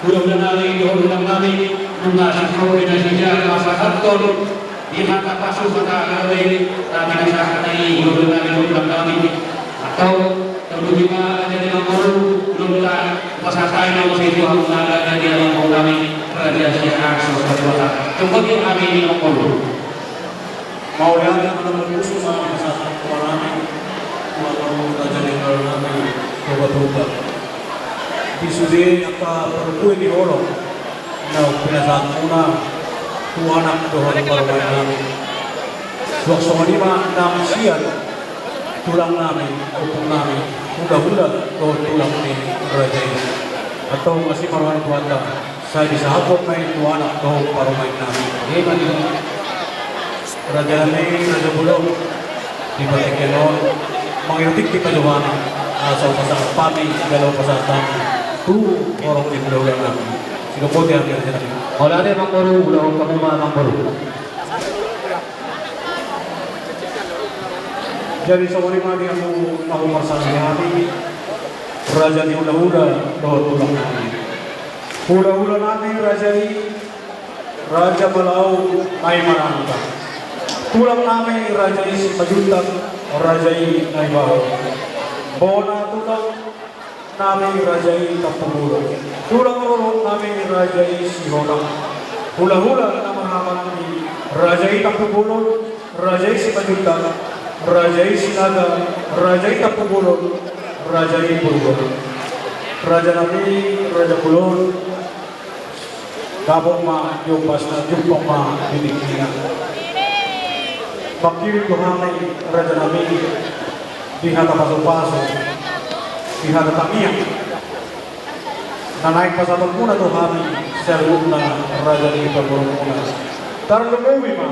mudah-mudahan kami doa kami mengasah koordinasinya masa kantor di mata pasu mata kami kami nasahani mudah-mudahan kami atau terlebih ada di Mangoro belum tak masa saya masih itu ada di Mangoro kami radiasi akses kekuatan cukup kami di Mangoro mau yang menurut khusus sama masa kami mau raja di kami coba-coba di sudi apa perempuan di Holo na pinasaan muna tu anak dohon para kami suasana ni mah nam sian tulang namin upung namin mudah-mudah tulang ni raja ini atau masih marwan tuanda saya bisa hapot main tu anak dohon para namin raja ini raja bulog di balik kenon mengirutik di kajuan asal pasang pami galau pasang tami tu orang di pulau yang lama sehingga pote yang dia jadi kalau ada Mangoro pulau kamu mah Mangoro jadi semua lima dia mau pasang hati raja di hula-hula doa tulang kami hula-hula nami raja ini raja Malau Nai Marangka tulang nami raja ini Majuntang raja ini Nai Baho Bona tulang nami rajai Tapuguro tulang rolong nami rajai Sihonang hula-hula nama hamani rajai Tapuguro rajai Simajuntang rajai Sinaga rajai Tapuguro rajai Purwo raja nami raja Kulon kapong ma jumpas na jumpong ma dinikina bakiri kuhamay raja nami pihak paso-paso, pihak tamiya, na naik pasapal muna to kami sa na raja ni Pagoromuna. Tarlumuwi ma,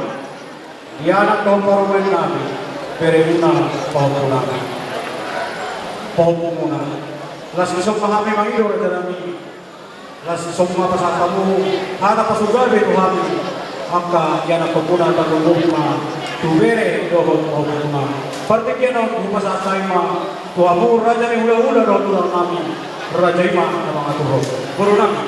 di anak tahun parumen namin, pere muna pahupo namin. Pahupo muna. Las isok na kami mangido raja namin. Las isok na pasapamu, hana pasugabe to kami. Maka yan ang pagmuna tarlumuwi ma, tubere dohon pahupo muna. Partikian ang pasatay ma tuamu raja ni hula-hula doon tulang namin raja ima na mga tuhog puro namin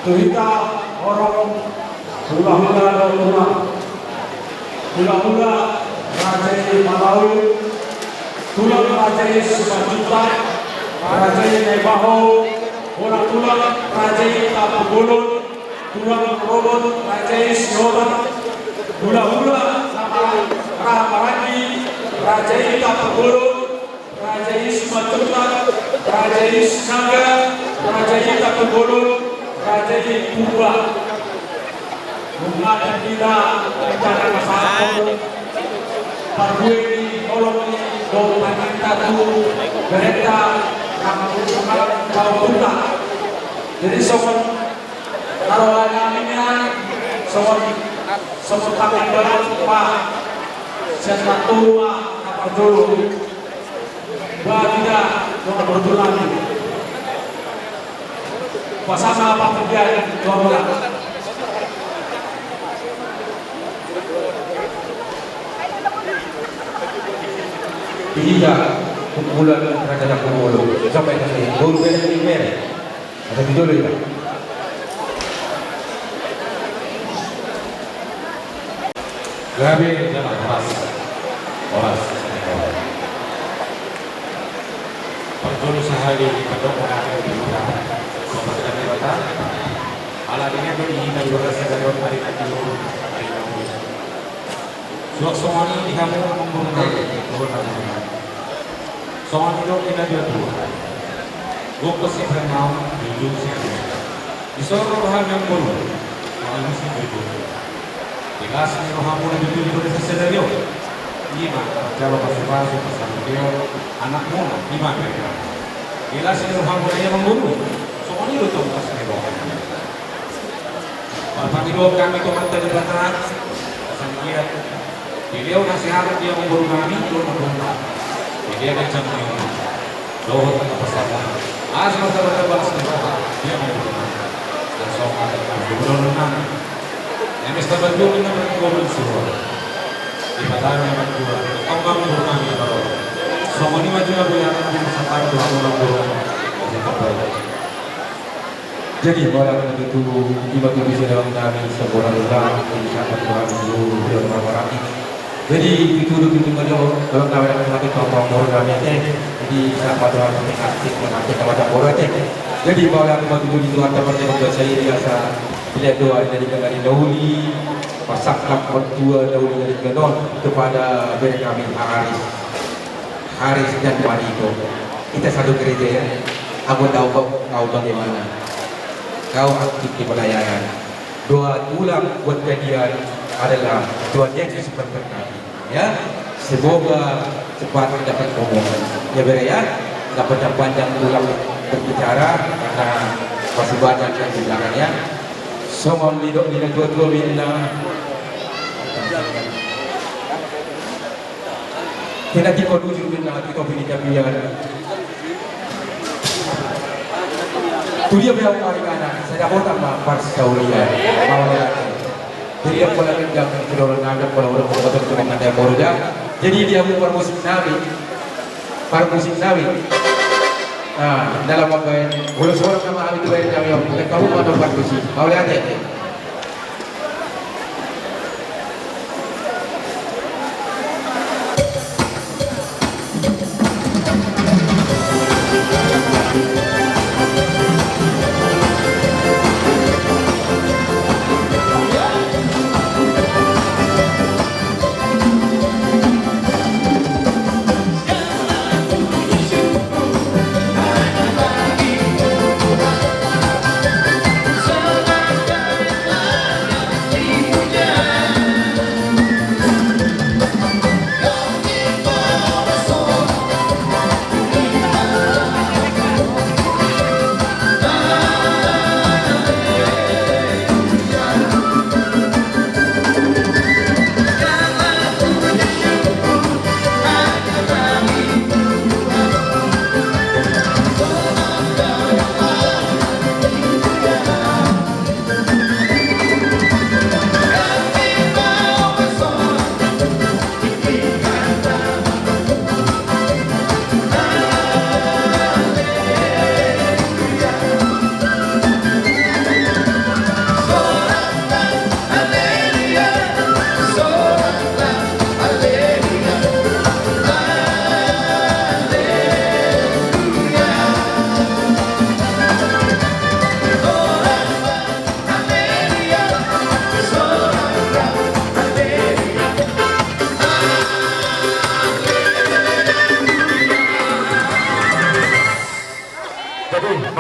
tuhita orang hula-hula doon tulang hula-hula raja ni Malau tulang raja ini Simajuntang, raja ini Nai Baho, orang tulang raja ini Tapugulun, tulang robot raja ini Sihonang, hula-hula sama Ramarani, raja ini Tapugulun, raja ini Simajuntang, raja ini Sinaga, raja ini Tapugulun, raja ini Purwa. Bunga dan kita rencana masyarakat, parbuin, tolong ini Doa tatu berita bau tuna. Jadi sobat naruhan aminnya sobat pakai baru pak siapa tua apa dulu buat tidak doa berbulan pasang apa terjadi doa Iya, kumpulan Raja Kumolo sampai ke sini. Baru beda di merah. Ada video dulu ya. Grabe jangan oras. Perjulu sehari kedok mengaku di rumah. Sobat kami bata. Aladnya berhina juga sedang hari nanti hari nanti. Suasana ini kamu membunuh. Soalnya itu kita juga dua. Gue pasti pernah jujur sih. Disuruh bahan yang baru, kalau masih jujur. Jelas nih rohamu yang jujur itu udah selesai yo. Gimana? Coba masuk pasang video anakmu, gimana? Jelas nih rohamu yang membunuh. Soalnya itu tuh pas nih roh. Bapak itu kami komentar di batas. Pasang dia. Beliau nasihat dia membunuh kami, belum membunuh. Dia kencang ini, doa bersama. Asal kita balas doa, dia mau langsung gubernur nanti. Yang mesti bantu kita berkumpul semua. Di padang yang berdua, orang bermain baru. Semua ini maju lagi yang bersama dua orang dua. Jadi malam itu tiba-tiba bisa dalam kami sebuah orang insya Allah dulu dalam orang ini. Jadi itu kalau kami lagi tolong kami jadi siapa doa kami aktif kepada orang jadi malam itu di luar tempat yang saya biasa bila doa dari Dauli pasangkan kedua Dauli dari Ganon kepada beri kami Haris dan Manito. Kita satu gereja ya. Aku tahu kau bagaimana. Kau aktif di pelayanan. Doa ulang buat kalian adalah Tuhan Yesus berkati. Ya, semoga cepat dapat omongan. Ya ber ya, dapat panjang ulang berbicara karena masih banyak yang di belakangnya. Semua lidok dua minna. Kita tidak tujuh minna kita pilih pilihan. Tu dia bilang hari kanan, saya dapat tambah parsaulia, mawar. Jadi dia pola kerja kedua ngambil pola orang betul betul mengadai boruja. Jadi dia buat musik nabi, dalam apa yang boleh seorang nama itu yang kami yang kamu mana musik, mau lihat ya?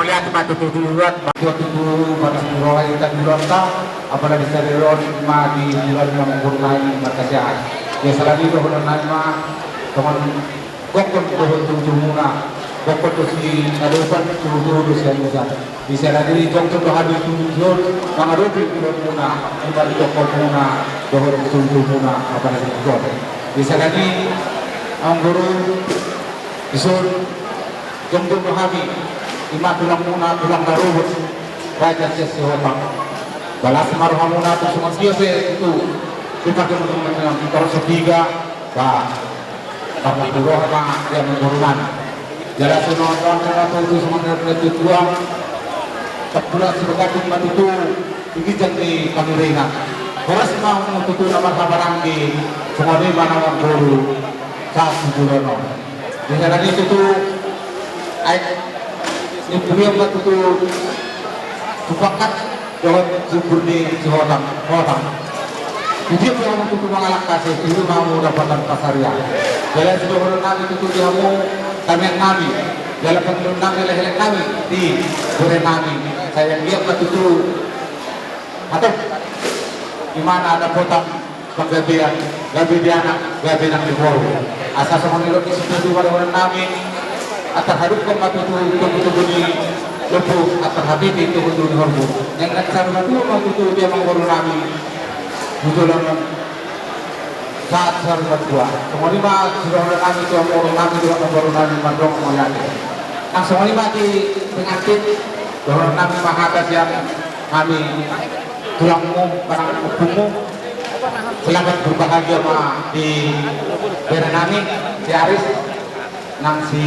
melihat matututuran matututu batas roh kita dilonta apalagi seriron ma di bulan mengurunai makasih ya salah itu benar ma teman kokon kohon tumuna pokok tu si nalupan turu siya musa. Bisa lagi jong habis tunjul mangarupi kulon muna, ibalik pokok muna, dohor tunjul muna apa lagi jong. Bisa lagi ang guru isun jong habi ima tulang muna tulang narubut raja siya siwapang. Balas maruha muna tu semua dia itu kita teman-teman yang kita setiga bah karena itu apa yang mengurunan jalan sunodon dengan itu semuanya tujuan tak pula sebagai umat itu tinggi jadi kamurina keras mau untuk nama kabarang di semua di mana orang guru saat bulan di sana itu ini beliau itu tupakat dengan subur di Johor. Dia punya untuk mengalak kasih itu mau dapatkan pasarnya. Jalan sebelum kami itu diamu kami yang kami. Jalan sebelum kami leleh kami di sore kami. Saya lihat itu atau di mana ada kotak penggabian, gabi di anak di bawah. Asal semua itu disebut pada kami. Atau hadap kemat itu bunyi lepuh atau habis itu betul horbu. Yang nak sama itu dia mengurus kami. Betul saat sarwa tua. Semua lima sudah kami tuan orang kami juga membaru kami mandong melayani. Nah semua lima di penyakit orang kami mahadas yang kami tulangmu barang hukummu selamat berbahagia ma di berenami si Aris nang si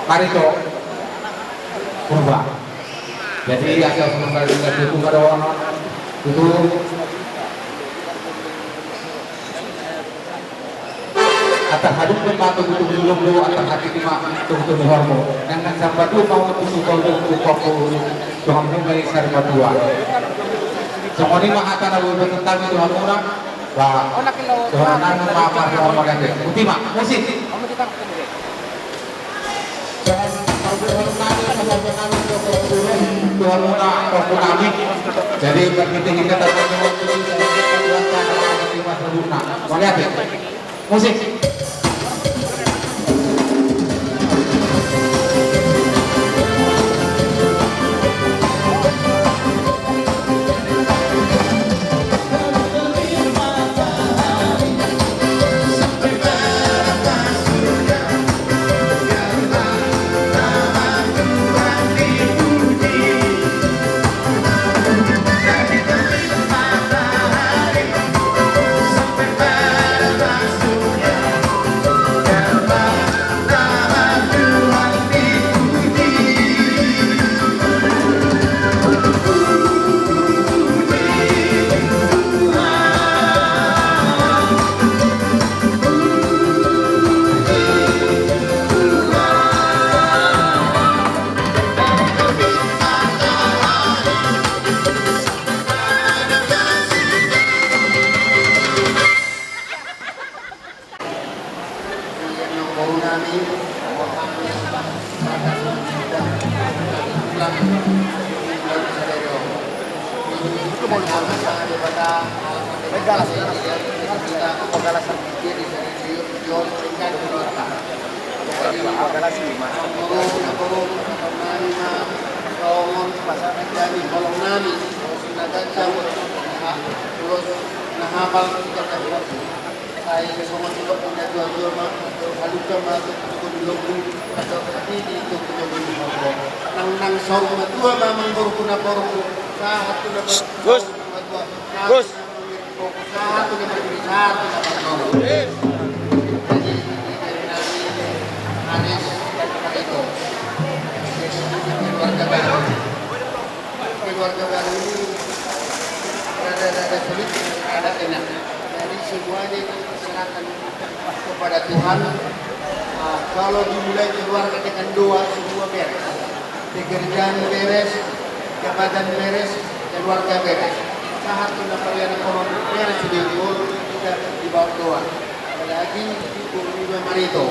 Marito Purba. Jadi asal selesai dengan itu pada orang itu atas hadap pembantu itu belum atas hati lima itu hormo yang sampai itu mau itu kalau Tuhan mengenai sarma dua semua ini mahata nabu tentang itu hamura bah Tuhan nanu maafkan orang orang itu ultima musik Tuhan muna ataupun kami jadi begitu kita terjadi waktu ini mau lihat ya musik Gus. Keluarga baru ini ada sulit, ada enak. Jadi semuanya serahkan kepada Tuhan. Kalau dimulai keluarga dengan doa semua beres. Pekerjaan beres, jabatan beres, keluarga beres. Saat kita kalian ekonomi beres di kita di bawah doa. Apalagi ibu Marito,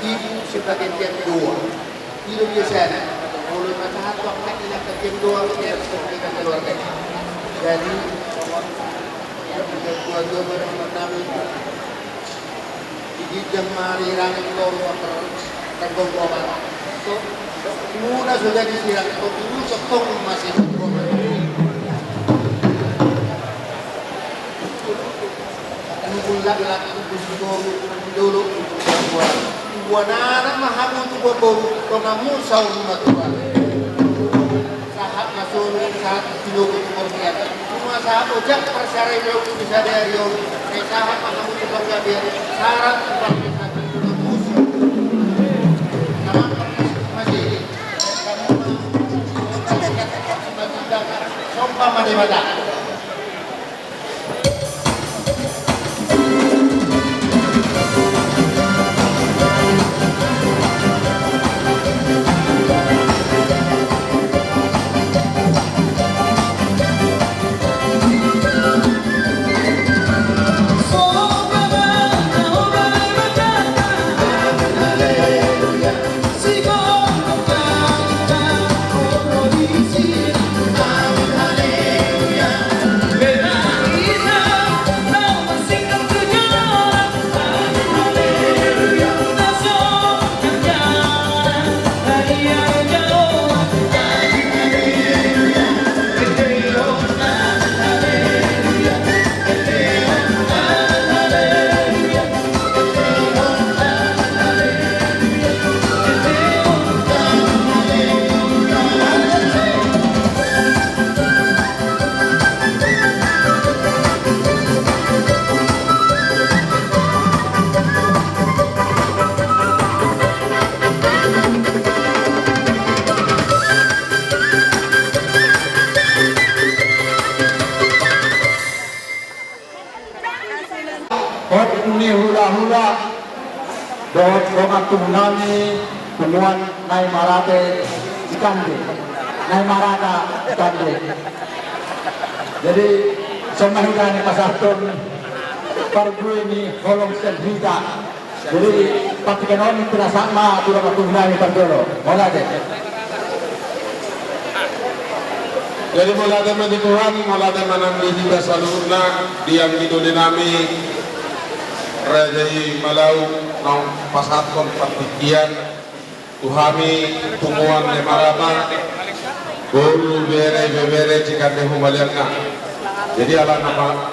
ibu sebagai tiap doa. Itu biasanya. Kalau masalah waktu kita kerja doa beres kita keluarga. Jadi kita dua bersama Hijang marirang itu tergolong obat. So, muna sudah disirang itu dulu setong masih bergolong. Nunggulah lagi itu dulu buat buanana mahamu tu bobo konamu saung matuan. Sahab masuk saat dulu kemudian. Cuma sahab ojak persara itu bisa dari orang. Sahab mahamu tu bergabiar syarat Sompa Mademata. Ini hula-hula dot romatung nami temuan nai marate ikande nai marata ikande. Jadi semahidan pasatun pargu ini holong sedita. Jadi patikan ini tidak sama tu romatung nami parjolo. Molade. Jadi mulai dari Tuhan, mulai dari mana kita salurna diam di nami Rajai Malau nau pasatkon partikian tuhami tumuan lemarama guru bere cikande humalianna. Jadi ala nama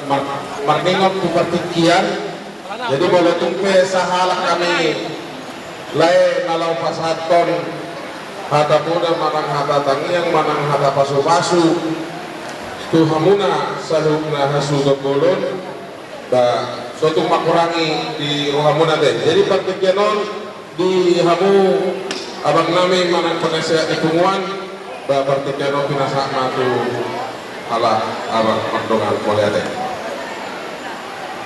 marningot tu partikian. Jadi boleh tumpe sahala kami lai malau pasatkon hata muda manang hata tangiang manang hata pasu-pasu tuhamuna salukna hasu golon da suatu makurangi di rohamuna deh. Jadi partikianon di hamu abang nami manang penasihat itunguan da partikianon pinasak matu ala abang makdongan boleh ada.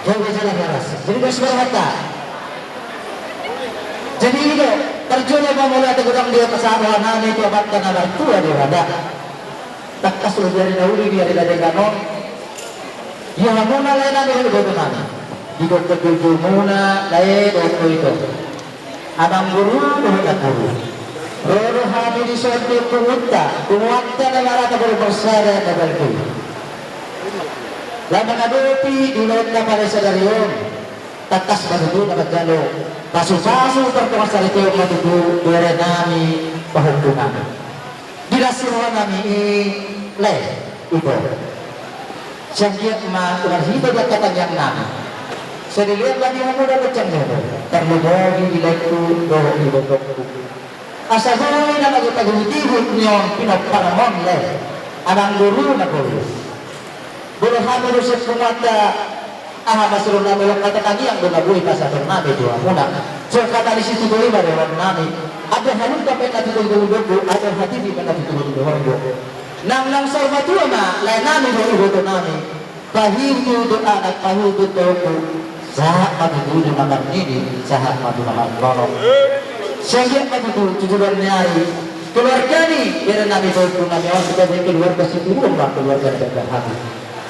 Jadi salah keras. Jadi bersuara kata. Jadi itu terjun apa mulai tegudang dia kesabaran nami itu abatkan abar tua dia ada. Tak kasul dari dahulu dia tidak ada yang hamuna lain ada di bawah nami. Di dokter tujuh muna lain dokter itu. Abang guru bukan guru. Roh hati di suatu kumuatta negara tak bersara tak berguru. Lama ngadupi di laut pada sadarion. Takas baru dapat jalo. Pasu-pasu terkuasa itu matudu dere nami pahukuman. Dirasuhan nami le ibu. Sangkiat ma urahida dia kata yang nami. Sedilihat lagi muda macam ni, terlebih di lektu doh ibu dokter. Asal guru nama kita guru nyon pinok paramon le, abang guru nak guru. Guru hamil usut kumata, masuk nama lo kata lagi yang guna bui pasal nabi dua muna. So kata di situ guru baru nabi. Ada halus tapi nanti guru guru, ada hati di mana nanti guru guru. Nang salva tua ma, lain nabi guru guru nabi. Pahidu doa nak pahidu doa. Sahat madu nama ini, sahat madu nama Allah. Sehingga madu tujuan nyari keluarga ni, biar nabi berdoa nabi awak sudah keluarga situ rumah keluarga berhati.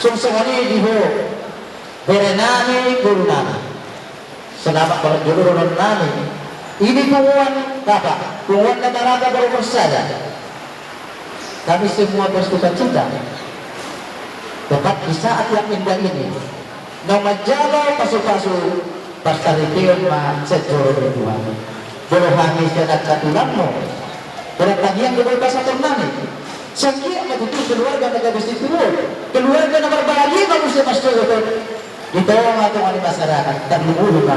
Sungsung ini diho, biar nabi guru nabi. Selamat berjuru nabi. Ini penguan apa? Penguan negara baru bersada. Kami semua bersuka cita. Tepat di saat yang indah ini. Nama jala pasu-pasu pasarition ma secoro di Tuhan. Jolo hami sedat katulanmu. Beratagian di bawah satu nani. Sekian begitu keluarga negara besi turun. Keluarga nomor bahagia manusia pasti itu. Ditolong atau di masyarakat dan mengurus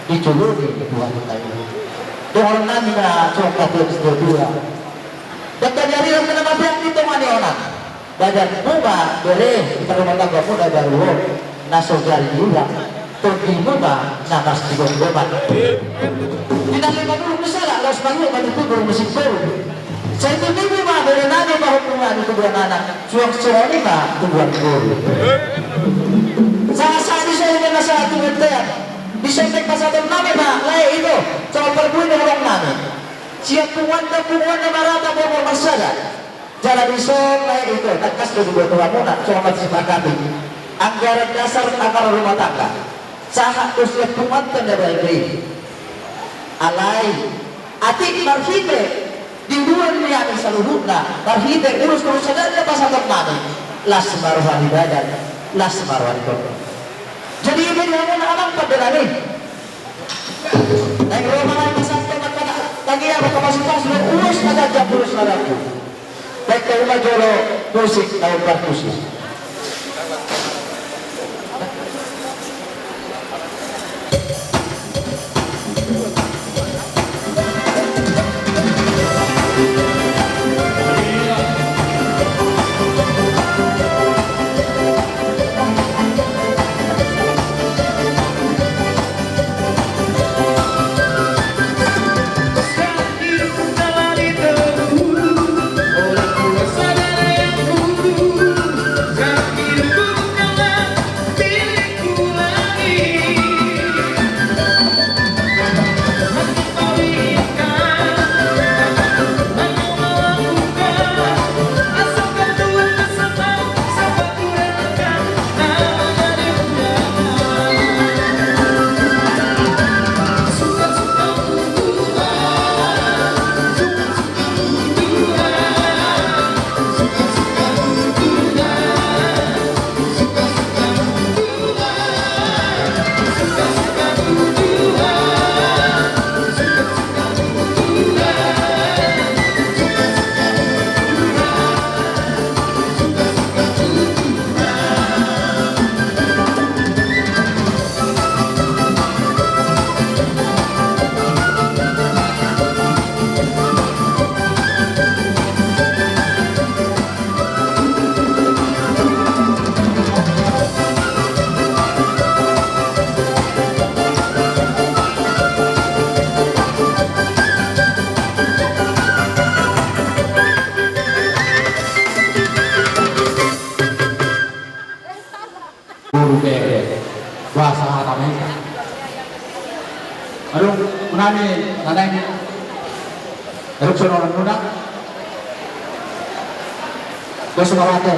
diculuri Tuhan kita ini. Doa nani na coklat yang sedua. Dan dari yang nama yang itu mani orang. Badan bunga boleh kita rumah tangga pun ada ruang nasojari juga. Pergi bunga nakas tiga beban. Tidak lima dulu misalnya los bangun pada itu belum musik baru. Saya itu mimpi mah dari nani bahwa bunga itu dua anak. Suang ini mah tubuhan guru. Saat saya dengan nasihat tubuhan bisa naik pasal nami mah lain itu sama perbuin orang nami. Siap punguan dan punguan yang marata bawa masalah. Jalan isong lain itu takas dari dua tuan muda cuma disepakati. Anggaran dasar anggaran rumah tangga. Sahat terus siap punguan dan dari alai. Atik marhite di luar niat seluruhnya. Marhite urus saja pasal nami. Las maruhan ibadat, las maruhan korban. Jadi ini yang anak pada lagi. Naik rumah lain pasal lagi apa kapasitas lu urus ada jam urus lagi. Baik ke rumah jolo musik atau perkusi. Aduh, menami, nanai, erupsi orang muda. Kau suka waktu,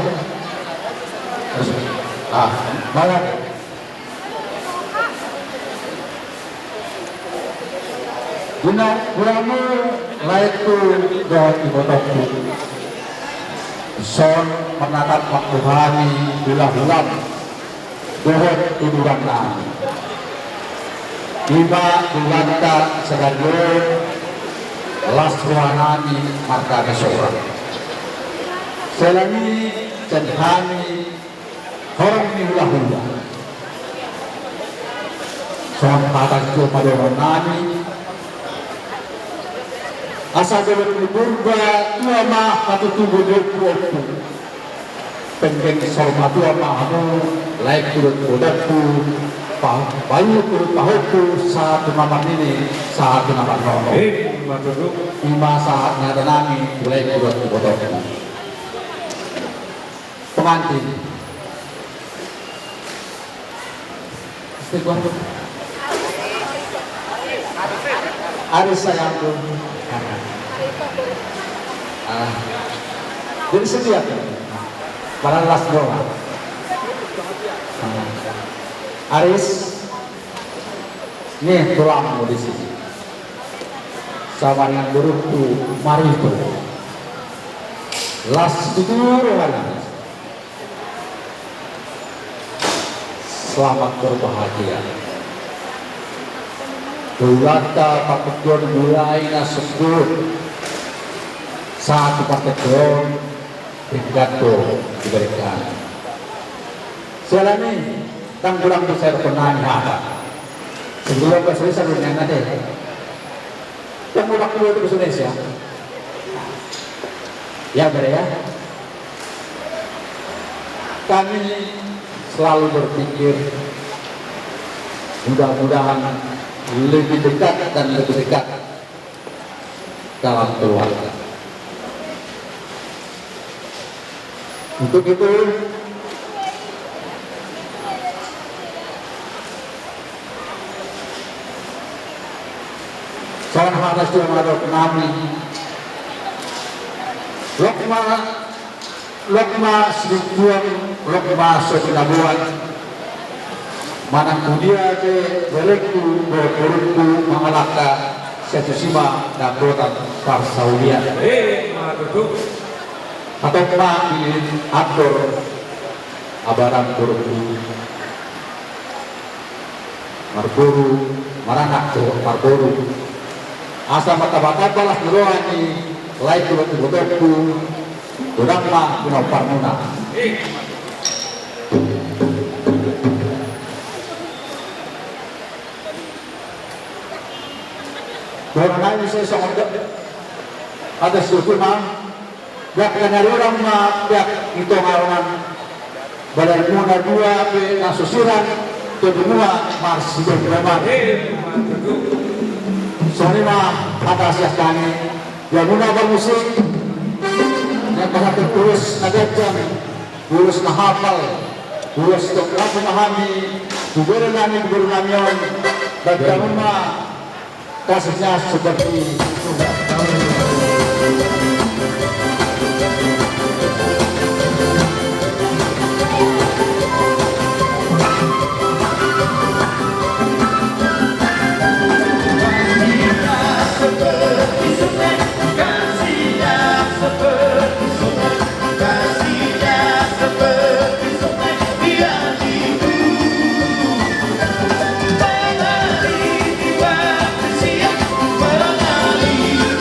bawa. Guna, gunamu layak tu doa ibadahku. Son menatap waktu hari bulan-bulan, doa tiduran kami. Iba bulanta sedagur las ruanani marka kesorang. Selami cendhani orang hula-hula. Soal patas itu pada nani. Asa jalan burba tua mah katu tubuh dokuku. Pengen sorma tua mahmu laik turut bodakku. Banyak turut tahuku saat tunaman ini saat tunaman nono. Ima saat nada nami mulai turut bodakku. Pengantin. Istiqomah. Aris sayangku. Jadi setiap para las doa. Aris, nih tulangmu di sini. Sama dengan guruku Marito. Las tutur lagi. Selamat berbahagia. Tulata pakejon mulai na sebut satu pakejon pidato diberikan. Selama tang bulan besar pernah ada. Sebelum selesai dunia nanti, yang mulak dulu itu Indonesia. Ya ber ya. Kami selalu berpikir mudah-mudahan lebih dekat dan lebih dekat dalam keluarga. Untuk itu salam hadas yang ada kami Lokma sedikuan Lokma sokinabuan manang kudia ke belekku berkurutku mengalahkan setusima dan dotan parsaulia atau pilih atur abaran kurutku marburu maranak marburu asa mata-mata balas meroani lain kurut-kurutku kurang mah guna parmuna. Karena ini saya sangat ada suku mah, biar kena orang mah biar itu ngaruhan badan muna dua pe nasusuran kedua mars berdrama. Soalnya mah atas kami yang muna bermusik yang pada terus nagajan, terus nahapal, terus dokter memahami, gubernur namion dan kamu mah kasusnya seperti itu. Mengalir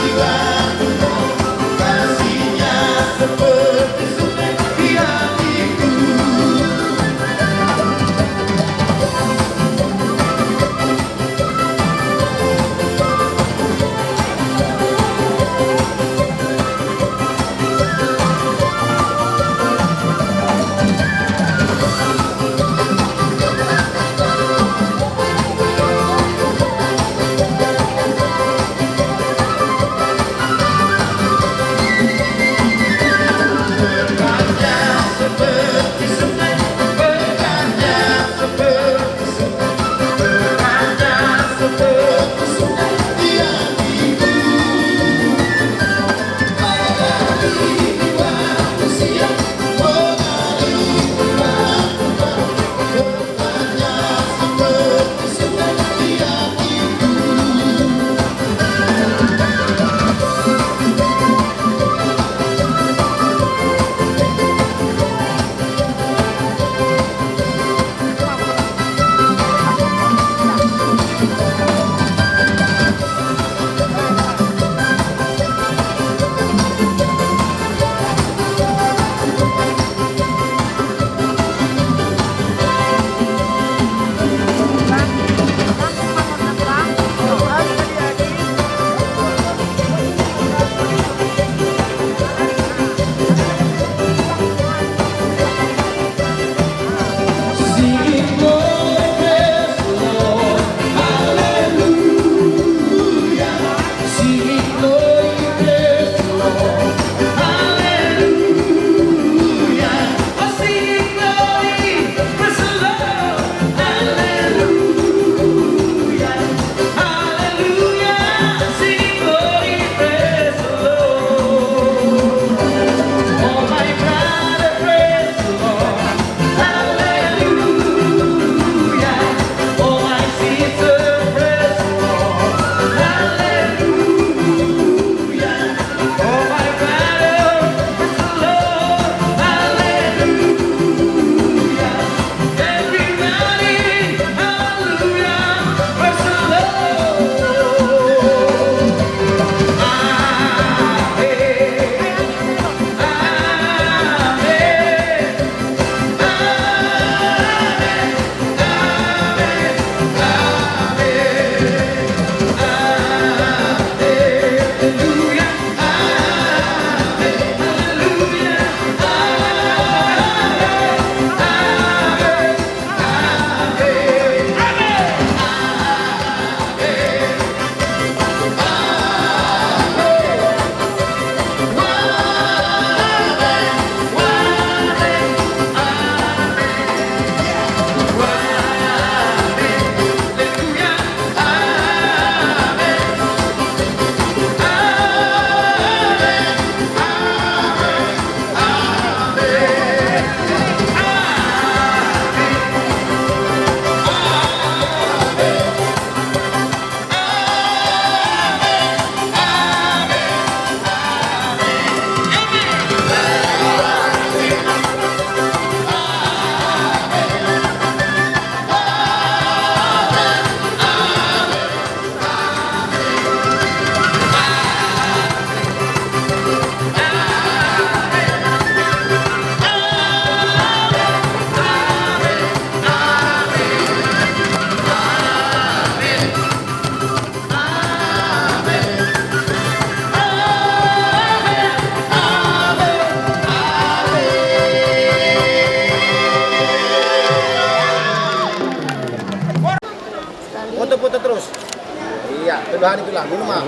Iya, tulang itulah, minum mah.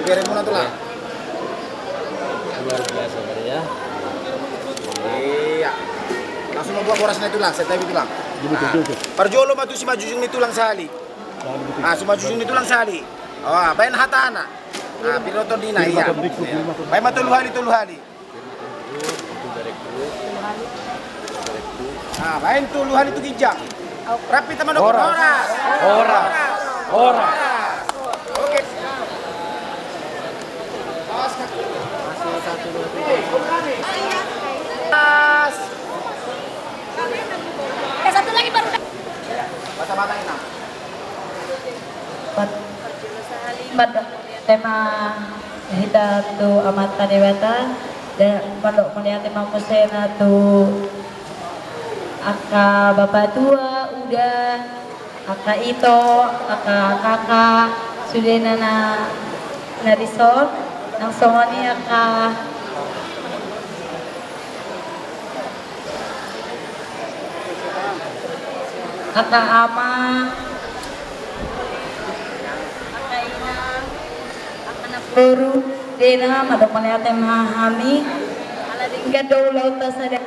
Biarin muna tulang. Luar biasa tadi ya. Iya. Langsung membuat borasnya tulang, saya tahu tulang. Parjolo matu si majujung ni tulang sali. Si majujung ni tulang sali. Oh, bayan hatana. Piloto dina iya. Bayan matuluhali. Bayan tuluhali tu kijang. Rapi teman dokter. Horas. Oke. Satu lagi baru. Mata-mata ini. Pada tema hidatu amata dewata dan pondok mulia tema musena tu aka bapak tua udah aka ito aka kakak sudah na resort nang songoni aka ama Guru dena madok maliate mahami ala dingga daulau tasada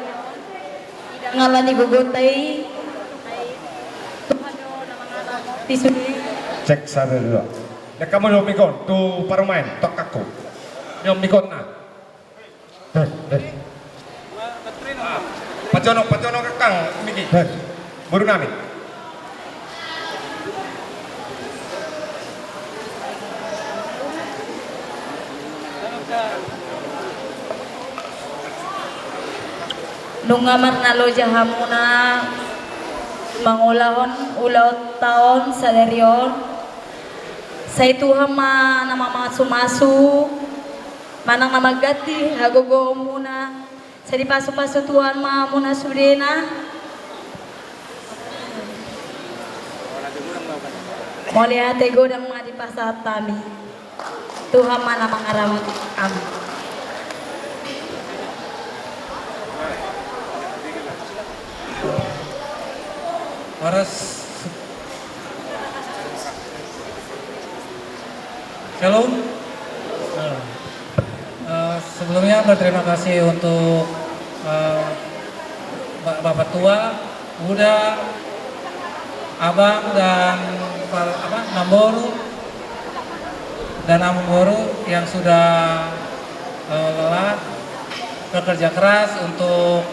ngalani gugotai tisuni Cek sana dulu. Ya kamu dong mikon, tu parumain, tok aku. Dong mikon na. Pacono kakang, miki. Buru nami. Nungamat na loja hamuna mangulahon ulaw taon sa derion sa ituha na mamasumasu manang namagati hagogo muna sa di paso-paso tuhan muna sudena moliate godang mga di pasat tami tuhan mana mangarawat kami. Shalom. Sebelumnya berterima kasih untuk Bapak Tua, Buddha, Abang dan Namboru dan Amboru yang sudah lelah bekerja keras untuk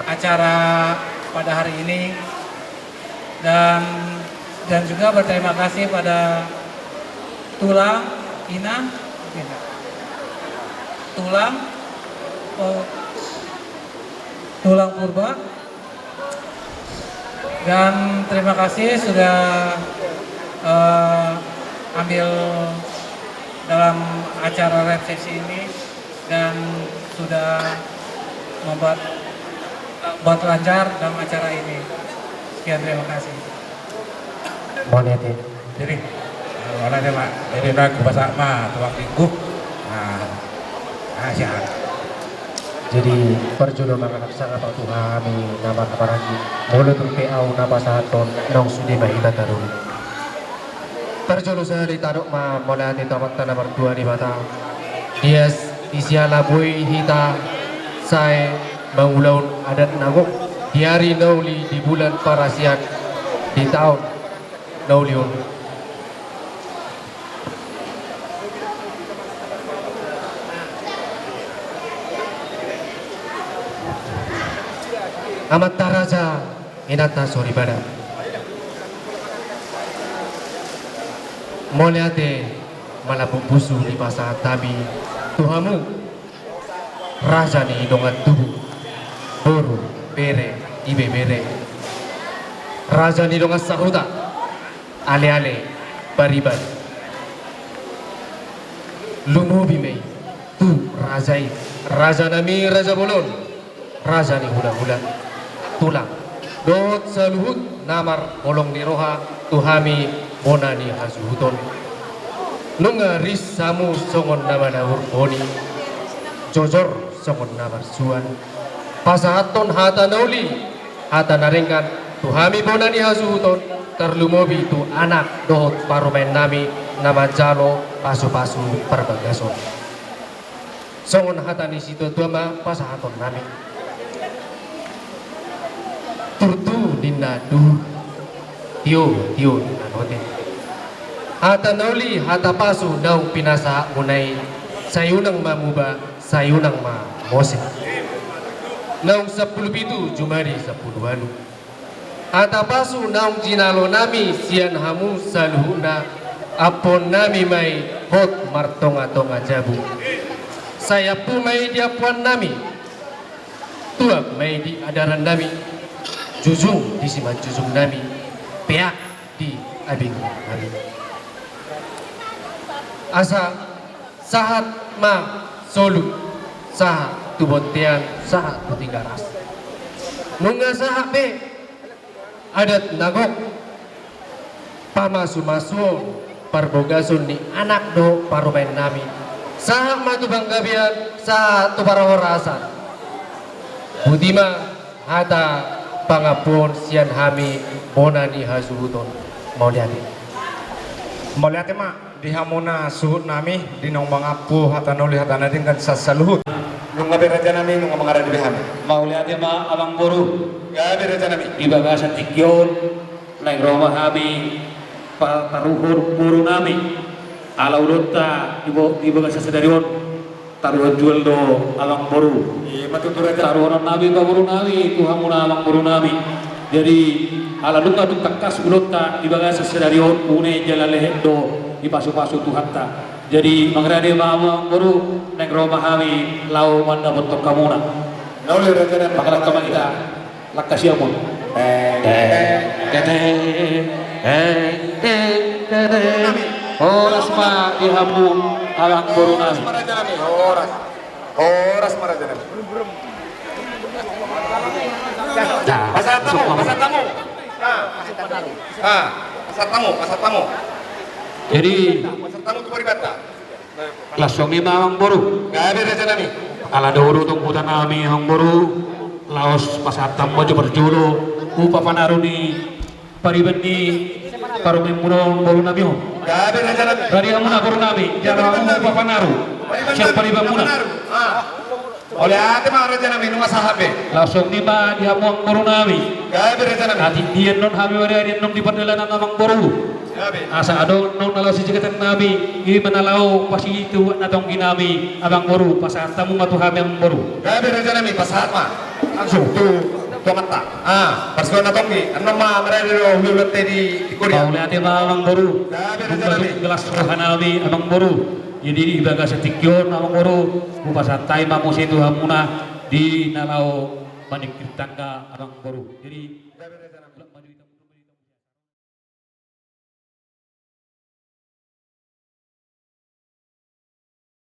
acara pada hari ini. Dan juga berterima kasih pada Tulang Purba dan terima kasih sudah ambil dalam acara resepsi ini dan sudah membuat lancar dalam acara ini. Sekian, terima kasih. Mohon ya, jadi orang mak, jadi nak bahasa mah tuang minggu. Siap. Jadi perjodoh manganak sangat Pak Tuhan nama kabarani mulai tumpeau napa sahaton nong sudi mahita tarun. Perjodoh saya ditaruk ma mulai di tamat tanah berdua di Batam. Dias isiala boy hita saya mengulaun adat nagok di hari nauli di bulan Parasiak di tahun nauliun. Amat taraja inata sori bada. Moliate malapung busu di pasar tabi tuhamu raja ni dongan tubuh boru bere ibe bere raja ni dongan sahuta ale bariban lumu bime tu raja nami raja bolon raja ni hula tulang dot saluhut namar bolong ni roha tuhami bonani hasuhuton nunga ris samu songon nama dawur boni jojor songon namar suan pasahaton hata nauli hata naringkan tuhami bonani hasuhuton terlumobi itu anak dohot parumen nami nama jalo pasu-pasu perbagason. Songon hatani situ tuama pasahaton nami. Turtu dinna duh tio dinna note. Hata noli hata pasu daung pinasa munai sayunang mamuba sayunang ma mose. Naung 10 itu Jumari 10 walu. Hata pasu naung jinalo nami sian hamu saluhuna apon nami mai hot martonga-tonga jabu. Saya pu mai dia puan nami. Tuak mai di adaran nami. Jujung di siman jujung nami. Peak di abing nami. Asa sahat ma solu sahat tubontean sahat putinggaras. Nunga sahat be adat nagok pamasu-masu parbogasun ni anak do parumen nami. Sahat matu banggabian sahat tu parahorasan. Budima hata pangapun sian hami bonani hasuhuton mau lihat. Mau lihat mak di hamuna suhut nami di nong mangapu hatano lihat anadin kan sasaluhut nunga beraja nami nunga mangara di behan mau lihat ma abang boru ga beraja nami ibaga sa tikyon nang roma hami paruhur buru nami ala ulota ibaga sa sedarion taruhan jual do abang boru taruhan nami baburu nami tu hamuna abang boru nami jadi ala duka kas ulota ibaga sa sedarion une jalalehe do ipasu-pasu Tuhan ta. Jadi mangrade mama baru neng roma hami lau manda bentuk kamuna. Lau le raja makalah kama kita lakasi amon. Horas ma dihamu alang baru nami. Horas maraja nami. Pasar tamu. Pasar tamu. Jadi tamu tu peribata. langsung ni mawang boru. Gabe raja nami. Ala dahulu tong putan nami hang boru. Laos pasatam maju berjulu. Upa panaruni paribeni parumin murong boru nami ho. Gabe raja nami. Dari amuna boru nami. Jangan upa panaru. Siap pariban muna. Oleh ate mah raja nami nunga sahabe. Langsung ni ma dihamuang boru nami. Gabe raja nami. Ati dian non hami wari non di pandelan amang boru. Asa ado non nalau si jegatan nabi ini menalau pasi itu natong ginami abang boru pasat tamu matu hamem boru. Gabe raja nami pasat mah langsung tu mata. Pasukan natong ni anam mah mereka do hulate di Korea. Kau lihat ma abang boru. Gabe raja nami gelas rohanami abang boru. Jadi di baga setikyon abang boru pasat tai mamu situ hamuna di nalau manik tangga abang boru. Jadi